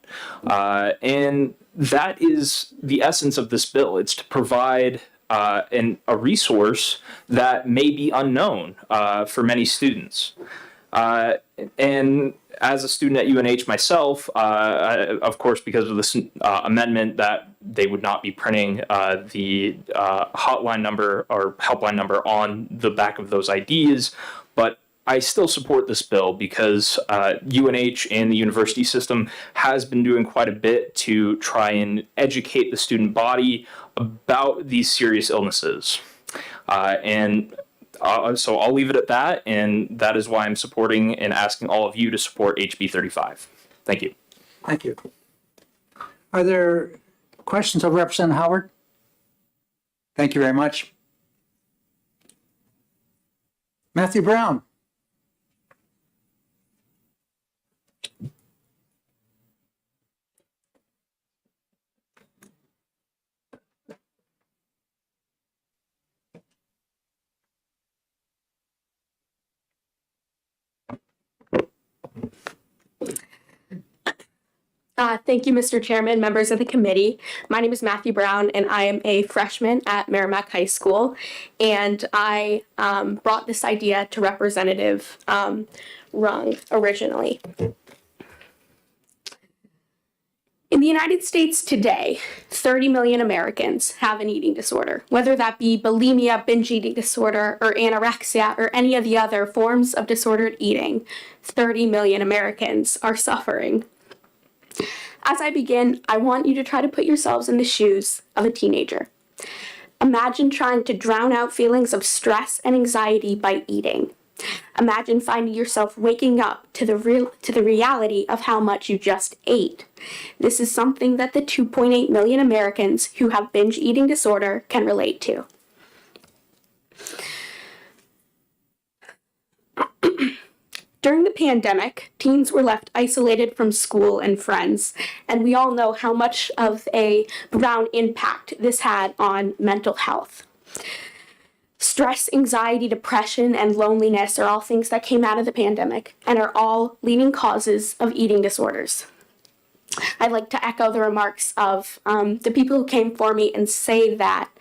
And that is the essence of this bill. It's to provide a resource that may be unknown for many students. And as a student at UNH myself, of course, because of this amendment that they would not be printing the hotline number or helpline number on the back of those IDs, but I still support this bill because UNH and the university system has been doing quite a bit to try and educate the student body about these serious illnesses. So I'll leave it at that, and that is why I'm supporting and asking all of you to support HB 35. Thank you. Thank you. Are there questions of Representative Howard? Thank you very much. Matthew Brown. Thank you, Mr. Chairman, members of the committee. My name is Matthew Brown, and I am a freshman at Merrimack High School. And I brought this idea to Representative Rung originally. In the United States today, 30 million Americans have an eating disorder, whether that be bulimia, binge eating disorder, or anorexia, or any of the other forms of disordered eating. 30 million Americans are suffering. As I begin, I want you to try to put yourselves in the shoes of a teenager. Imagine trying to drown out feelings of stress and anxiety by eating. Imagine finding yourself waking up to the reality of how much you just ate. This is something that the 2.8 million Americans who have binge eating disorder can relate to. During the pandemic, teens were left isolated from school and friends, and we all know how much of a profound impact this had on mental health. Stress, anxiety, depression, and loneliness are all things that came out of the pandemic and are all leading causes of eating disorders. I'd like to echo the remarks of the people who came for me and say that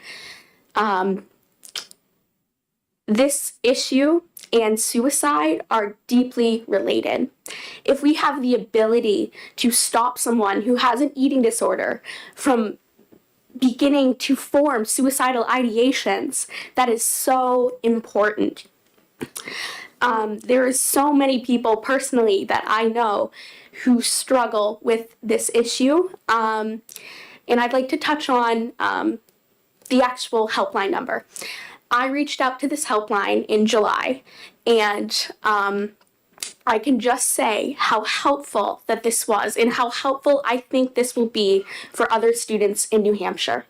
this issue and suicide are deeply related. If we have the ability to stop someone who has an eating disorder from beginning to form suicidal ideations, that is so important. There is so many people personally that I know who struggle with this issue. And I'd like to touch on the actual helpline number. I reached out to this helpline in July, and I can just say how helpful that this was and how helpful I think this will be for other students in New Hampshire.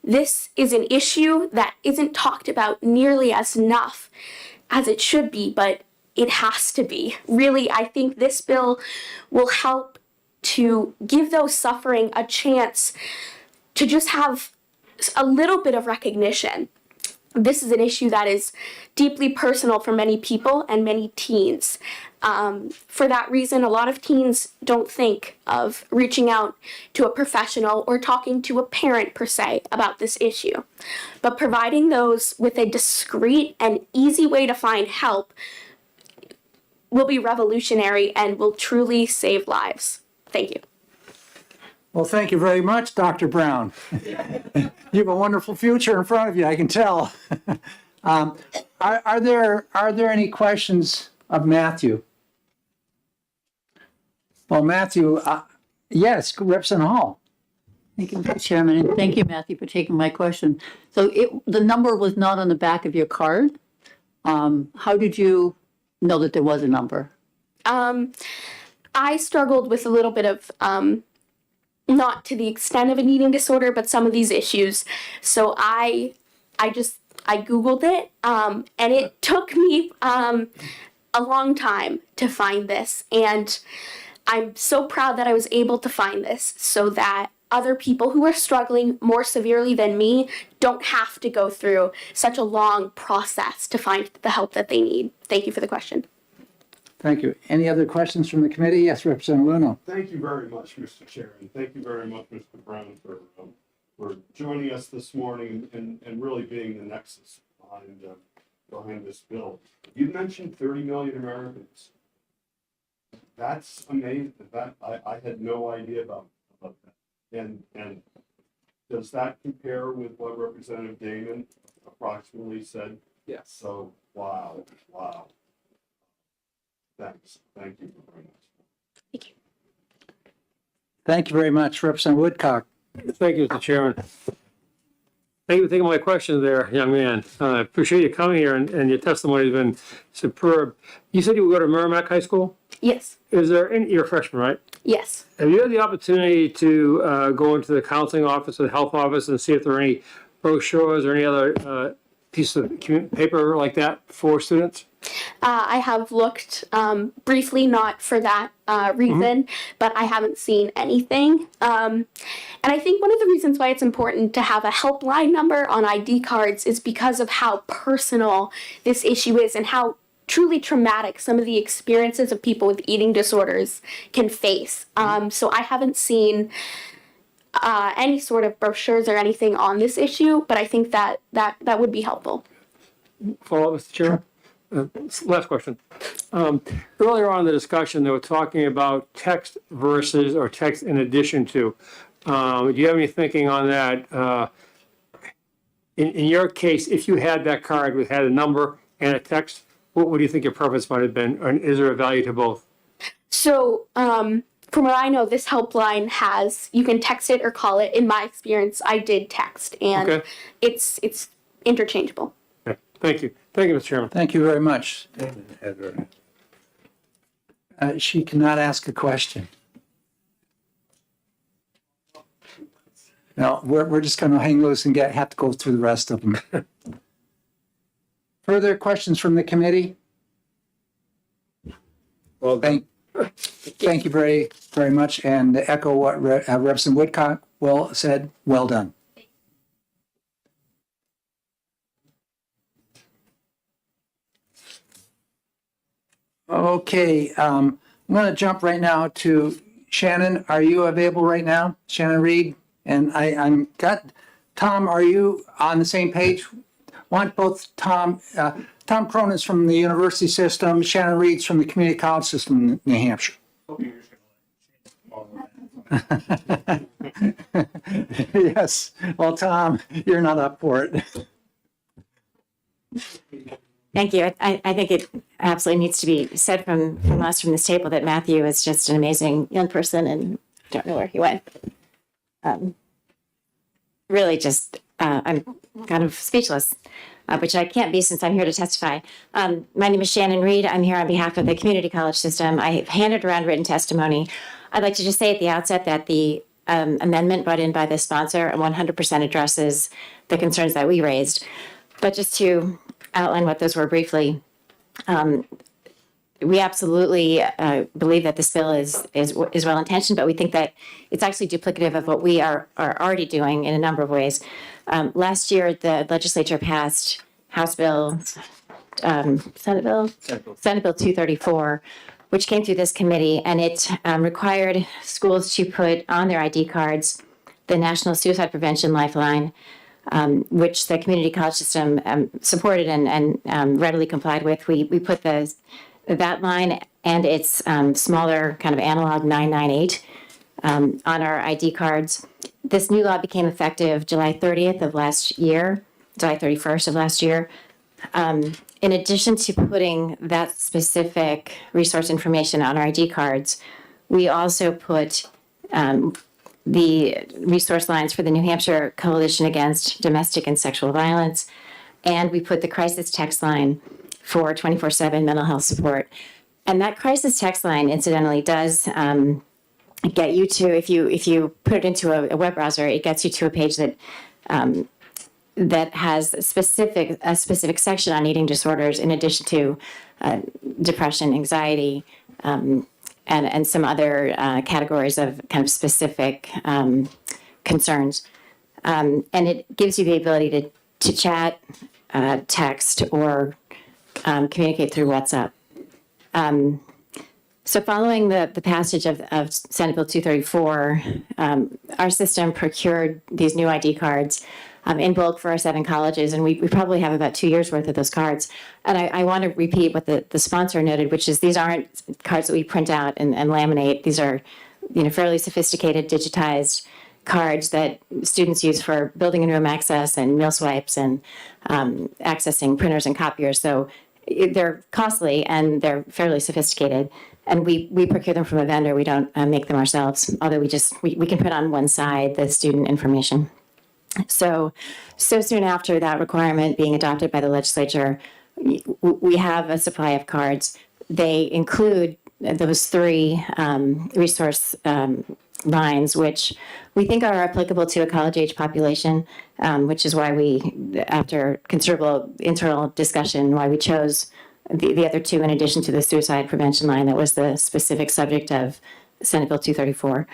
This is an issue that isn't talked about nearly as enough as it should be, but it has to be. Really, I think this bill will help to give those suffering a chance to just have a little bit of recognition. This is an issue that is deeply personal for many people and many teens. For that reason, a lot of teens don't think of reaching out to a professional or talking to a parent per se about this issue. But providing those with a discreet and easy way to find help will be revolutionary and will truly save lives. Thank you. Well, thank you very much, Dr. Brown. You have a wonderful future in front of you, I can tell. Are there any questions of Matthew? Well, Matthew, yes, Representative Hall. Thank you, Mr. Chairman, and thank you, Matthew, for taking my question. So the number was not on the back of your card. How did you know that there was a number? I struggled with a little bit of, not to the extent of an eating disorder, but some of these issues. So I Googled it, and it took me a long time to find this. And I'm so proud that I was able to find this so that other people who are struggling more severely than me don't have to go through such a long process to find the help that they need. Thank you for the question. Thank you. Any other questions from the committee? Yes, Representative Luno. Thank you very much, Mr. Chair, and thank you very much, Mr. Brown, for joining us this morning and really being the nexus behind this bill. You mentioned 30 million Americans. That's amazing. That I had no idea about that. And does that compare with what Representative Damon approximately said? Yes. So wow. Thanks. Thank you very much. Thank you very much, Representative Woodcock. Thank you, Mr. Chairman. Thank you for taking my question there, young man. I appreciate you coming here, and your testimony has been superb. You said you would go to Merrimack High School? Yes. You're a freshman, right? Yes. Have you had the opportunity to go into the counseling office or the health office and see if there are any brochures or any other piece of paper like that for students? I have looked briefly, not for that reason, but I haven't seen anything. And I think one of the reasons why it's important to have a helpline number on ID cards is because of how personal this issue is and how truly traumatic some of the experiences of people with eating disorders can face. So I haven't seen any sort of brochures or anything on this issue, but I think that would be helpful. Follow up, Mr. Chair? Last question. Earlier on in the discussion, they were talking about text versus or text in addition to. Do you have any thinking on that? In your case, if you had that card which had a number and a text, what would you think your preference might have been? Or is there a value to both? So, from what I know, this helpline has, you can text it or call it. In my experience, I did text, and it's interchangeable. Okay. Thank you. Thank you, Mr. Chairman. Thank you very much. She cannot ask a question. No, we're just going to hang loose and have to go through the rest of them. Further questions from the committee? Well, thank you very, very much, and to echo what Representative Woodcock said, well done. Okay, I'm going to jump right now to Shannon. Are you available right now? Shannon Reed? And I'm got Tom, are you on the same page? Want both Tom Cronin's from the university system, Shannon Reed's from the community college system in New Hampshire. Yes. Well, Tom, you're not up for it. Thank you. I think it absolutely needs to be said from us from this table that Matthew is just an amazing young person, and don't know where he went. Really just, I'm kind of speechless, which I can't be since I'm here to testify. My name is Shannon Reed. I'm here on behalf of the community college system. I've handed around written testimony. I'd like to just say at the outset that the amendment brought in by the sponsor 100% addresses the concerns that we raised. But just to outline what those were briefly, we absolutely believe that this bill is well intentioned, but we think that it's actually duplicative of what we are already doing in a number of ways. Last year, the legislature passed House Bill, Senate Bill 234, which came through this committee, and it required schools to put on their ID cards the National Suicide Prevention Lifeline, which the community college system supported and readily complied with. We put that line and its smaller kind of analog 998 on our ID cards. This new law became effective July 30th of last year, July 31st of last year. In addition to putting that specific resource information on our ID cards, we also put the resource lines for the New Hampshire Coalition Against Domestic and Sexual Violence, and we put the crisis text line for 24/7 mental health support. And that crisis text line, incidentally, does get you to, if you put it into a web browser, it gets you to a page that that has a specific section on eating disorders, in addition to depression, anxiety, and some other categories of kind of specific concerns. And it gives you the ability to chat, text, or communicate through WhatsApp. So following the passage of Senate Bill 234, our system procured these new ID cards in bulk for our 7 colleges, and we probably have about 2 years worth of those cards. And I want to repeat what the sponsor noted, which is these aren't cards that we print out and laminate. These are, fairly sophisticated digitized cards that students use for building and room access and meal swipes and accessing printers and copiers. So they're costly and they're fairly sophisticated. And we procure them from a vendor. We don't make them ourselves, although we can put on one side the student information. So soon after that requirement being adopted by the legislature, we have a supply of cards. They include those 3 resource lines, which we think are applicable to a college-age population, which is why after considerable internal discussion, why we chose the other 2 in addition to the suicide prevention line that was the specific subject of Senate Bill 234.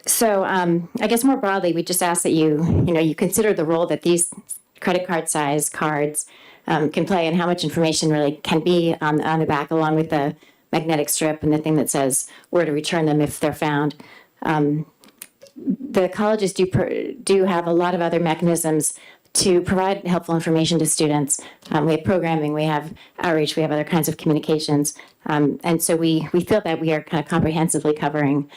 So I guess more broadly, we just ask that you consider the role that these credit card size cards can play and how much information really can be on the back, along with the magnetic strip and the thing that says where to return them if they're found. The colleges do have a lot of other mechanisms to provide helpful information to students. We have programming, we have outreach, we have other kinds of communications. And so we feel that we are kind of comprehensively covering,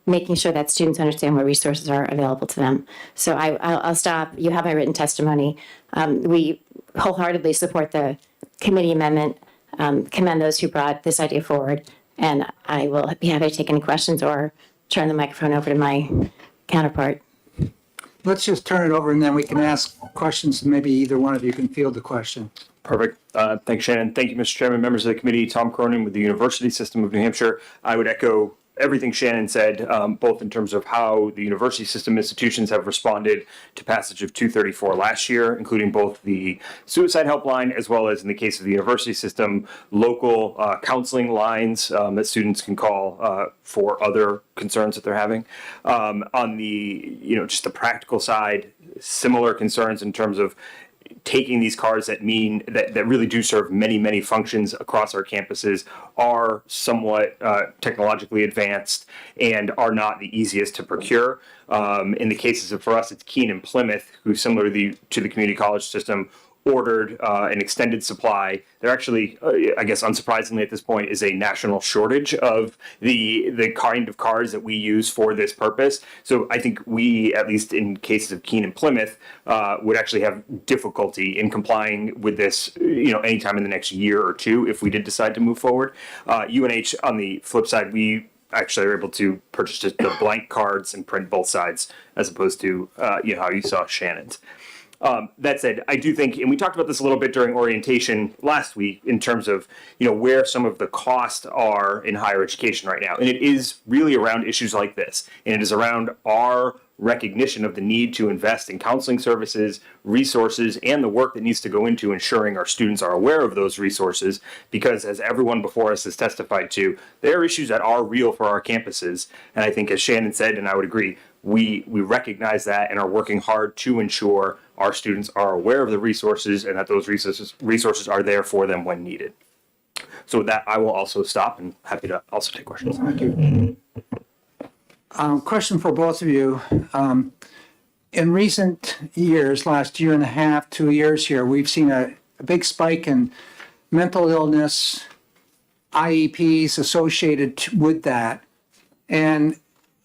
making sure that students understand what resources are available to them. So I'll stop. You have my written testimony. We wholeheartedly support the committee amendment, commend those who brought this idea forward, and I will be happy to take any questions or turn the microphone over to my counterpart. Let's just turn it over and then we can ask questions and maybe either one of you can field the question. Perfect. Thanks, Shannon. Thank you, Mr. Chairman, members of the committee. Tom Cronin with the University System of New Hampshire. I would echo everything Shannon said, both in terms of how the university system institutions have responded to passage of 234 last year, including both the suicide helpline as well as, in the case of the university system, local counseling lines that students can call for other concerns that they're having. On the, just the practical side, similar concerns in terms of taking these cards that really do serve many functions across our campuses, are somewhat technologically advanced and are not the easiest to procure. In the cases of, for us, it's Keene and Plymouth, who, similar to the community college system, ordered an extended supply. There actually, I guess unsurprisingly at this point, is a national shortage of the kind of cards that we use for this purpose. So I think we, at least in cases of Keene and Plymouth, would actually have difficulty in complying with this, anytime in the next year or 2 if we did decide to move forward. UNH, on the flip side, we actually are able to purchase just the blank cards and print both sides, as opposed to how you saw Shannon's. That said, I do think, and we talked about this a little bit during orientation last week, in terms of where some of the costs are in higher education right now, and it is really around issues like this, and it is around our recognition of the need to invest in counseling services, resources, and the work that needs to go into ensuring our students are aware of those resources, because as everyone before us has testified to, there are issues that are real for our campuses, and I think, as Shannon said, and I would agree, we recognize that and are working hard to ensure our students are aware of the resources and that those resources are there for them when needed. So with that, I will also stop and happy to also take questions. Thank you. Question for both of you. In recent years, last year and a half, 2 years here, we've seen a big spike in mental illness, IEPs associated with that. And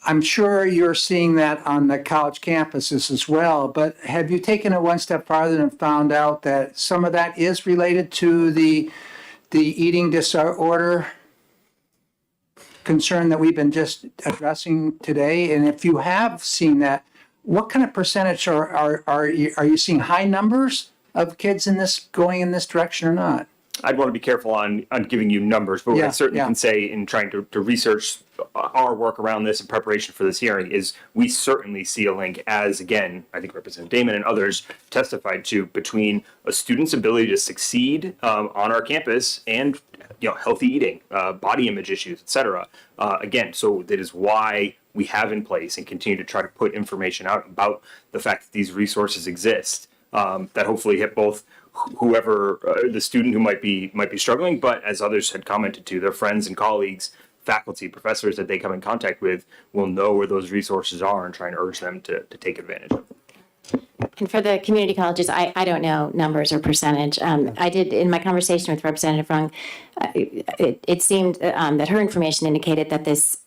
I'm sure you're seeing that on the college campuses as well, but have you taken it one step farther and found out that some of that is related to the eating disorder concern that we've been just addressing today? And if you have seen that, what kind of percentage are you seeing high numbers of kids going in this direction or not? I'd want to be careful on giving you numbers, but what I Yeah, certainly yeah. can say in trying to research our work around this in preparation for this hearing is we certainly see a link, as again, I think Representative Damon and others testified to, between a student's ability to succeed on our campus and healthy eating, body image issues, etc. Again, so that is why we have in place and continue to try to put information out about the fact that these resources exist that hopefully hit both whoever the student who might be struggling, but as others had commented to, their friends and colleagues, faculty, professors that they come in contact with will know where those resources are and try and urge them to take advantage of them. And for the community colleges, I don't know numbers or percentage. I did, in my conversation with Representative Rung, it seemed that her information indicated that this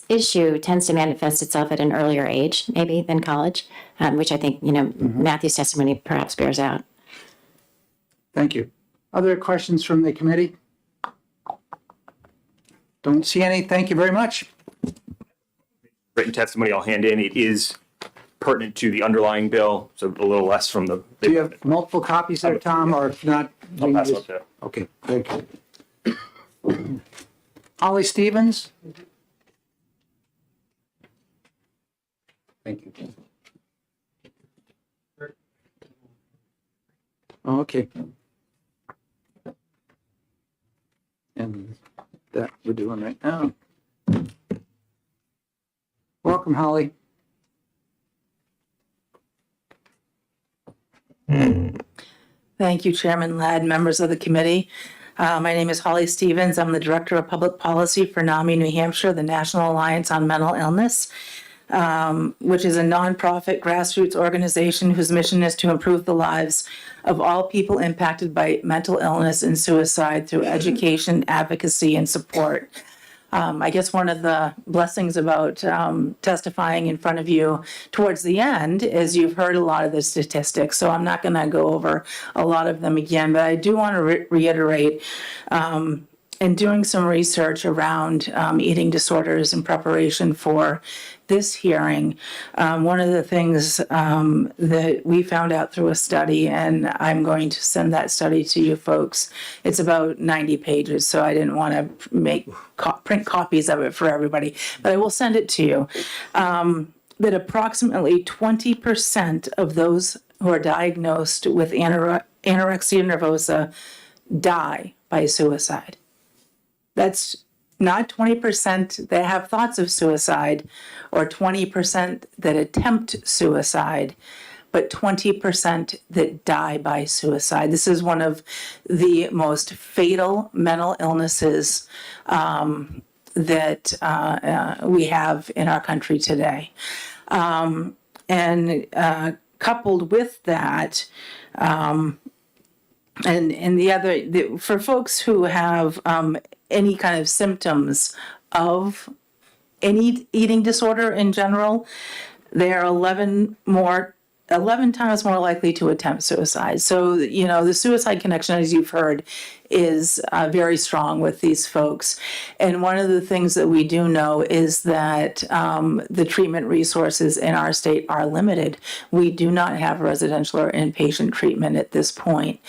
issue tends to manifest itself at an earlier age, maybe, than college, which I think, Matthew's testimony perhaps bears out. Thank you. Other questions from the committee? Don't see any. Thank you very much. Written testimony I'll hand in. It is pertinent to the underlying bill, so a little less from the. Do you have multiple copies there, Tom, or if not? I'll pass it up there. Okay, thank you. Holly Stevens? Thank you. Okay. And that we're doing right now. Welcome, Holly. Thank you, Chairman Ladd, members of the committee. My name is Holly Stevens. I'm the Director of Public Policy for NAMI New Hampshire, the National Alliance on Mental Illness, which is a nonprofit grassroots organization whose mission is to improve the lives of all people impacted by mental illness and suicide through education, advocacy, and support. I guess one of the blessings about testifying in front of you towards the end is you've heard a lot of the statistics, so I'm not going to go over a lot of them again, but I do want to reiterate in doing some research around eating disorders in preparation for this hearing, one of the things that we found out through a study, and I'm going to send that study to you folks. It's about 90 pages, so I didn't want to make print copies of it for everybody, but I will send it to you. That approximately 20% of those who are diagnosed with anorexia nervosa die by suicide. That's not 20% that have thoughts of suicide or 20% that attempt suicide, but 20% that die by suicide. This is one of the most fatal mental illnesses that we have in our country today. And coupled with that, and the other, for folks who have any kind of symptoms of any eating disorder in general, they are 11 times more likely to attempt suicide. So, the suicide connection, as you've heard, is very strong with these folks. And one of the things that we do know is that the treatment resources in our state are limited. We do not have residential or inpatient treatment at this point.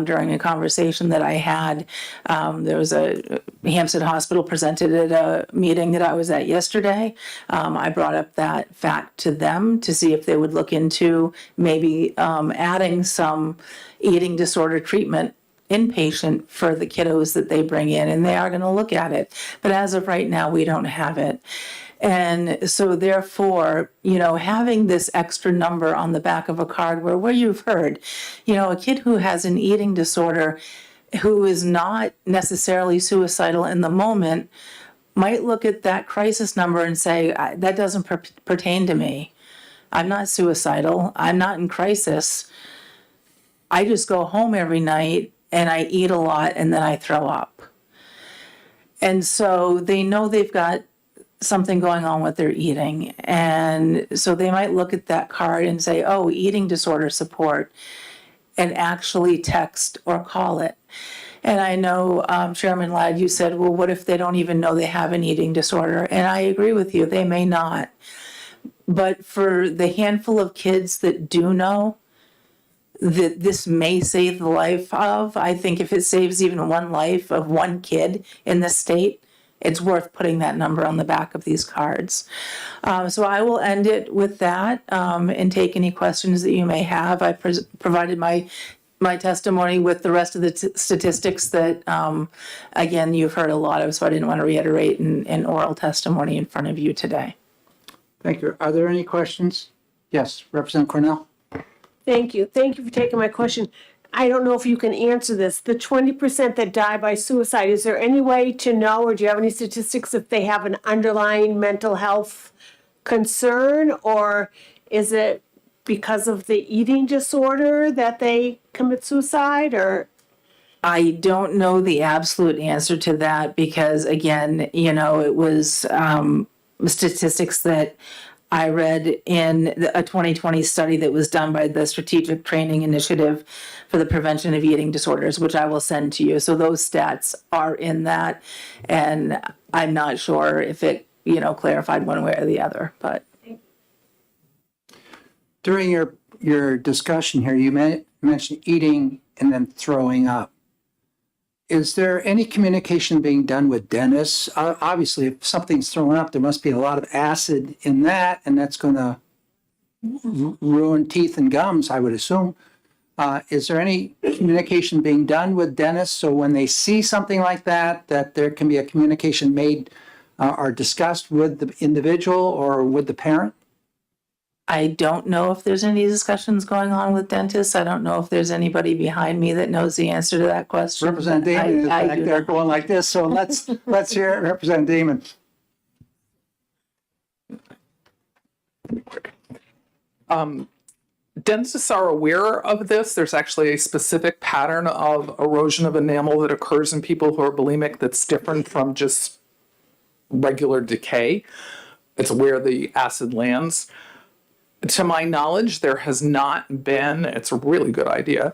During a conversation that I had, there was a Hampstead Hospital presented at a meeting that I was at yesterday. I brought up that fact to them to see if they would look into maybe adding some eating disorder treatment inpatient for the kiddos that they bring in, and they are going to look at it. But as of right now, we don't have it. And so therefore, having this extra number on the back of a card where you've heard, a kid who has an eating disorder who is not necessarily suicidal in the moment might look at that crisis number and say, that doesn't pertain to me. I'm not suicidal. I'm not in crisis. I just go home every night and I eat a lot and then I throw up. And so they know they've got something going on with their eating. And so they might look at that card and say, oh, eating disorder support, and actually text or call it. And I know, Chairman Ladd, you said, well, what if they don't even know they have an eating disorder? And I agree with you, they may not. But for the handful of kids that do know, that this may save the life of. I think if it saves even one life of one kid in the state, it's worth putting that number on the back of these cards. So I will end it with that and take any questions that you may have. I provided my testimony with the rest of the statistics that, again, you've heard a lot of, so I didn't want to reiterate in oral testimony in front of you today. Thank you. Are there any questions? Yes, Representative Cornell. Thank you. Thank you for taking my question. I don't know if you can answer this. The 20% that die by suicide, is there any way to know, or do you have any statistics if they have an underlying mental health concern, or is it because of the eating disorder that they commit suicide, or? I don't know the absolute answer to that because, again, it was statistics that I read in a 2020 study that was done by the Strategic Training Initiative for the Prevention of Eating Disorders, which I will send to you. So those stats are in that, and I'm not sure if it, clarified one way or the other, but. During your discussion here, you mentioned eating and then throwing up. Is there any communication being done with dentists? Obviously, if something's thrown up, there must be a lot of acid in that, and that's going to ruin teeth and gums, I would assume. Is there any communication being done with dentists so when they see something like that there can be a communication made or discussed with the individual or with the parent? I don't know if there's any discussions going on with dentists. I don't know if there's anybody behind me that knows the answer to that question. Representative Damon is back there going like this, so let's hear it, Representative Damon. Dentists are aware of this. There's actually a specific pattern of erosion of enamel that occurs in people who are bulimic that's different from just regular decay. It's where the acid lands. To my knowledge, there has not been, it's a really good idea,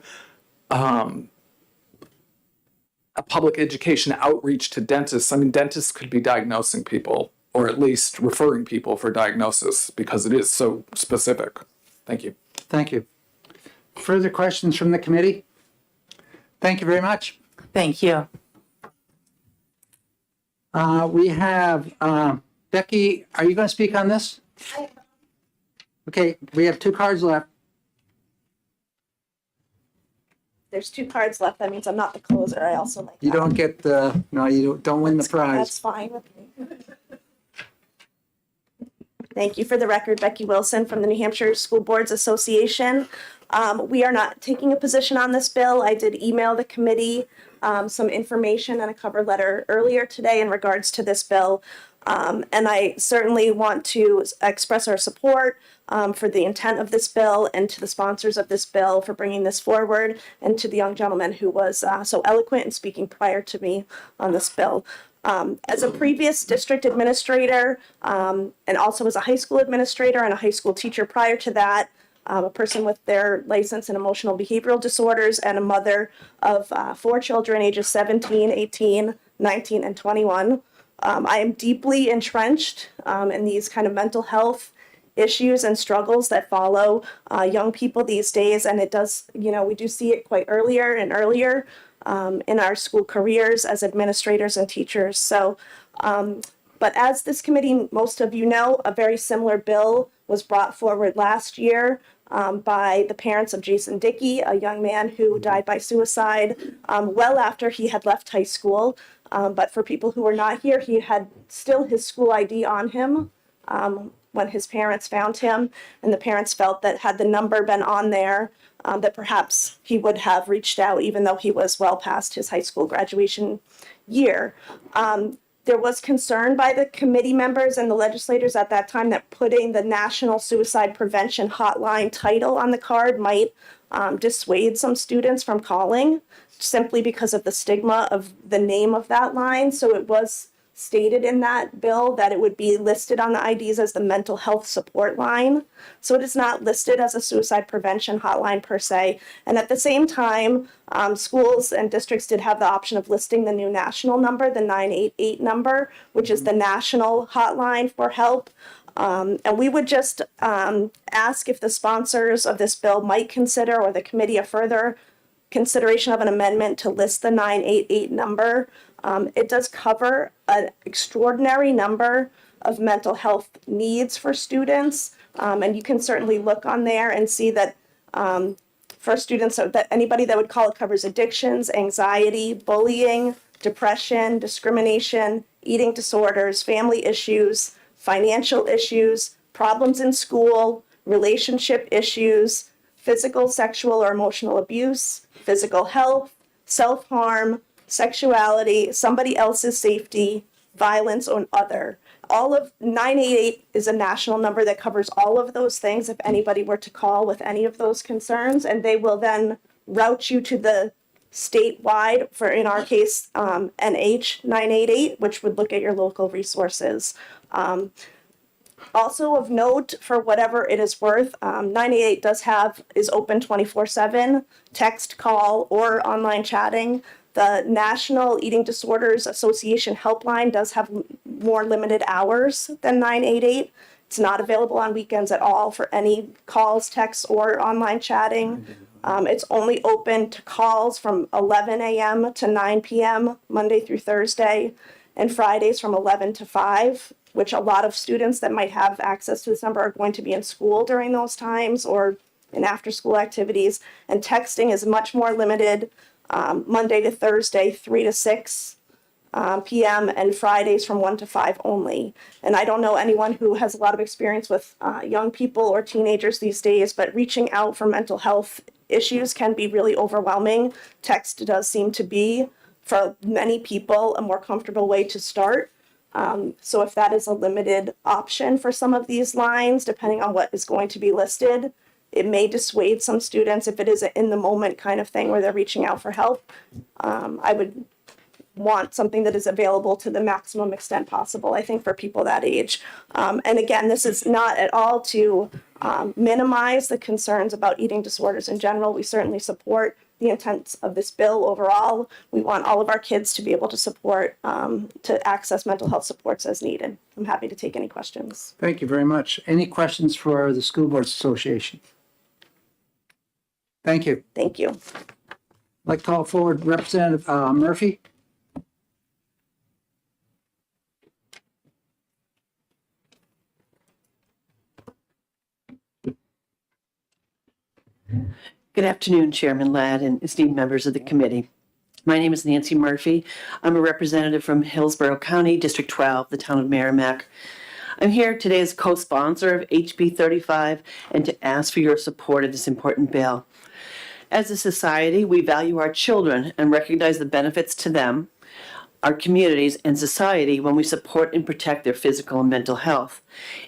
a public education outreach to dentists. I mean, dentists could be diagnosing people or at least referring people for diagnosis because it is so specific. Thank you. Thank you. Further questions from the committee? Thank you very much. Thank you. We have Becky, are you going to speak on this? Okay, we have 2 cards left. There's 2 cards left. That means I'm not the closer. I also like that. You don't get the, no, you don't win the prize. That's fine with me. Thank you. For the record, Becky Wilson from the New Hampshire School Boards Association. We are not taking a position on this bill. I did email the committee some information and a cover letter earlier today in regards to this bill. And I certainly want to express our support for the intent of this bill and to the sponsors of this bill for bringing this forward and to the young gentleman who was so eloquent in speaking prior to me on this bill. As a previous district administrator and also as a high school administrator and a high school teacher prior to that, a person with their license in emotional behavioral disorders and a mother of 4 children ages 17, 18, 19, and 21. I am deeply entrenched in these kind of mental health issues and struggles that follow young people these days. And it does, we do see it quite earlier and earlier in our school careers as administrators and teachers. So, but as this committee, most of you know, a very similar bill was brought forward last year by the parents of Jason Dickey, a young man who died by suicide well after he had left high school. But for people who were not here, he had still his school ID on him when his parents found him, and the parents felt that had the number been on there, that perhaps he would have reached out even though he was well past his high school graduation year. There was concern by the committee members and the legislators at that time that putting the National Suicide Prevention Hotline title on the card might dissuade some students from calling simply because of the stigma of the name of that line. So it was stated in that bill that it would be listed on the IDs as the mental health support line. So it is not listed as a suicide prevention hotline per se. And at the same time, schools and districts did have the option of listing the new national number, the 988 number, which is the national hotline for help. And we would just ask if the sponsors of this bill might consider, or the committee, a further consideration of an amendment to list the 988 number. It does cover an extraordinary number of mental health needs for students. And you can certainly look on there and see that for students, that anybody that would call it covers addictions, anxiety, bullying, depression, discrimination, eating disorders, family issues, financial issues, problems in school, relationship issues, physical, sexual, or emotional abuse, physical health, self-harm, sexuality, somebody else's safety, violence, or other. All of 988 is a national number that covers all of those things if anybody were to call with any of those concerns, and they will then route you to the statewide, for in our case, NH 988, which would look at your local resources. Also of note, for whatever it is worth, 988 is open 24/7, text, call, or online chatting. The National Eating Disorders Association helpline does have more limited hours than 988. It's not available on weekends at all for any calls, texts, or online chatting. It's only open to calls from 11 a.m. to 9 p.m. Monday through Thursday, and Fridays from 11 to 5, which a lot of students that might have access to this number are going to be in school during those times or in after-school activities. And texting is much more limited, Monday to Thursday, 3 to 6 p.m., and Fridays from 1 to 5 only. And I don't know anyone who has a lot of experience with young people or teenagers these days, but reaching out for mental health issues can be really overwhelming. Text does seem to be, for many people, a more comfortable way to start. So if that is a limited option for some of these lines, depending on what is going to be listed, it may dissuade some students if it is an in the moment kind of thing where they're reaching out for help. I would want something that is available to the maximum extent possible, I think, for people that age. And again, this is not at all to minimize the concerns about eating disorders in general. We certainly support the intent of this bill overall. We want all of our kids to be able to support, to access mental health supports as needed. I'm happy to take any questions. Thank you very much. Any questions for the School Boards Association? Thank you. Thank you. I'd like to call forward Representative Murphy. Good afternoon, Chairman Ladd and esteemed members of the committee. My name is Nancy Murphy. I'm a representative from Hillsborough County, District 12, the town of Merrimack. I'm here today as co-sponsor of HB 35 and to ask for your support of this important bill. As a society, we value our children and recognize the benefits to them, our communities, and society when we support and protect their physical and mental health.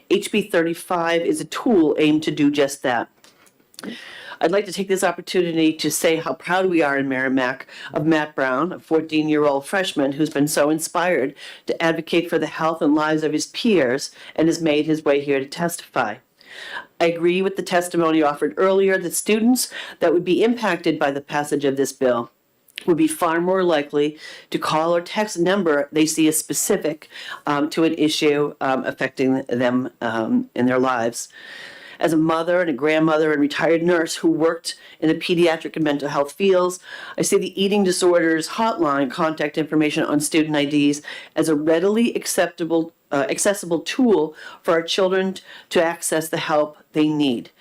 HB 35 is a tool aimed to do just that. I'd like to take this opportunity to say how proud we are in Merrimack of Matt Brown, a 14-year-old freshman who's been so inspired to advocate for the health and lives of his peers and has made his way here to testify. I agree with the testimony offered earlier that students that would be impacted by the passage of this bill would be far more likely to call or text a number they see as specific to an issue affecting them in their lives. As a mother and a grandmother and retired nurse who worked in the pediatric and mental health fields, I see the eating disorders hotline contact information on student IDs as a readily accessible tool for our children to access the help they need,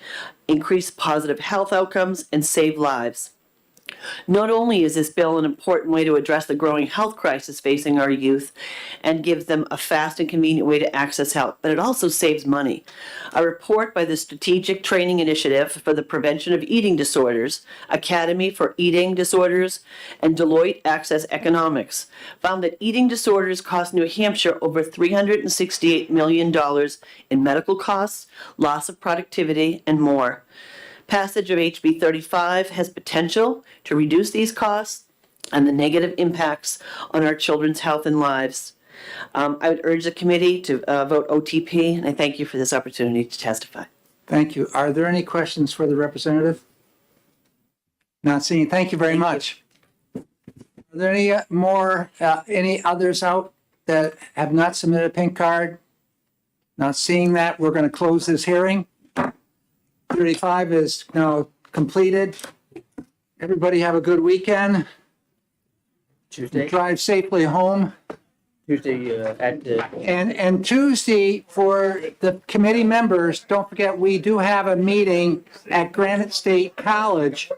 increase positive health outcomes, and save lives. Not only is this bill an important way to address the growing health crisis facing our youth and gives them a fast and convenient way to access help, but it also saves money. A report by the Strategic Training Initiative for the Prevention of Eating Disorders, Academy for Eating Disorders, and Deloitte Access Economics found that eating disorders cost New Hampshire over $368 million in medical costs, loss of productivity, and more. Passage of HB 35 has potential to reduce these costs and the negative impacts on our children's health and lives. I would urge the committee to vote OTP, and I thank you for this opportunity to testify. Thank you. Are there any questions for the representative? Not seeing. Thank you very much. Are there any others out that have not submitted a pink card? Not seeing that, we're going to close this hearing. 35 is now completed. Everybody have a good weekend. Tuesday, Drive safely home. Tuesday at the. And Tuesday, for the committee members, don't forget, we do have a meeting at Granite State College.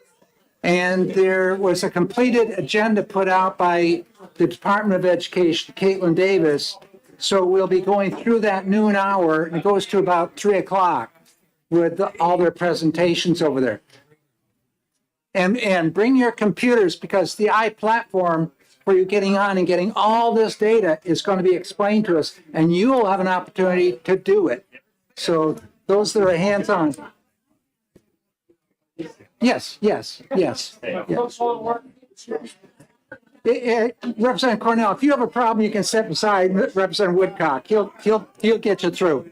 And there was a completed agenda put out by the Department of Education, Caitlin Davis. So we'll be going through that noon hour, and it goes to about 3 o'clock with all their presentations over there. And bring your computers, because the iPlatform where you're getting on and getting all this data is going to be explained to us, and you will have an opportunity to do it. So those that are hands-on. Yes. Representative Cornell, if you have a problem, you can step aside. Representative Woodcock, he'll get you through.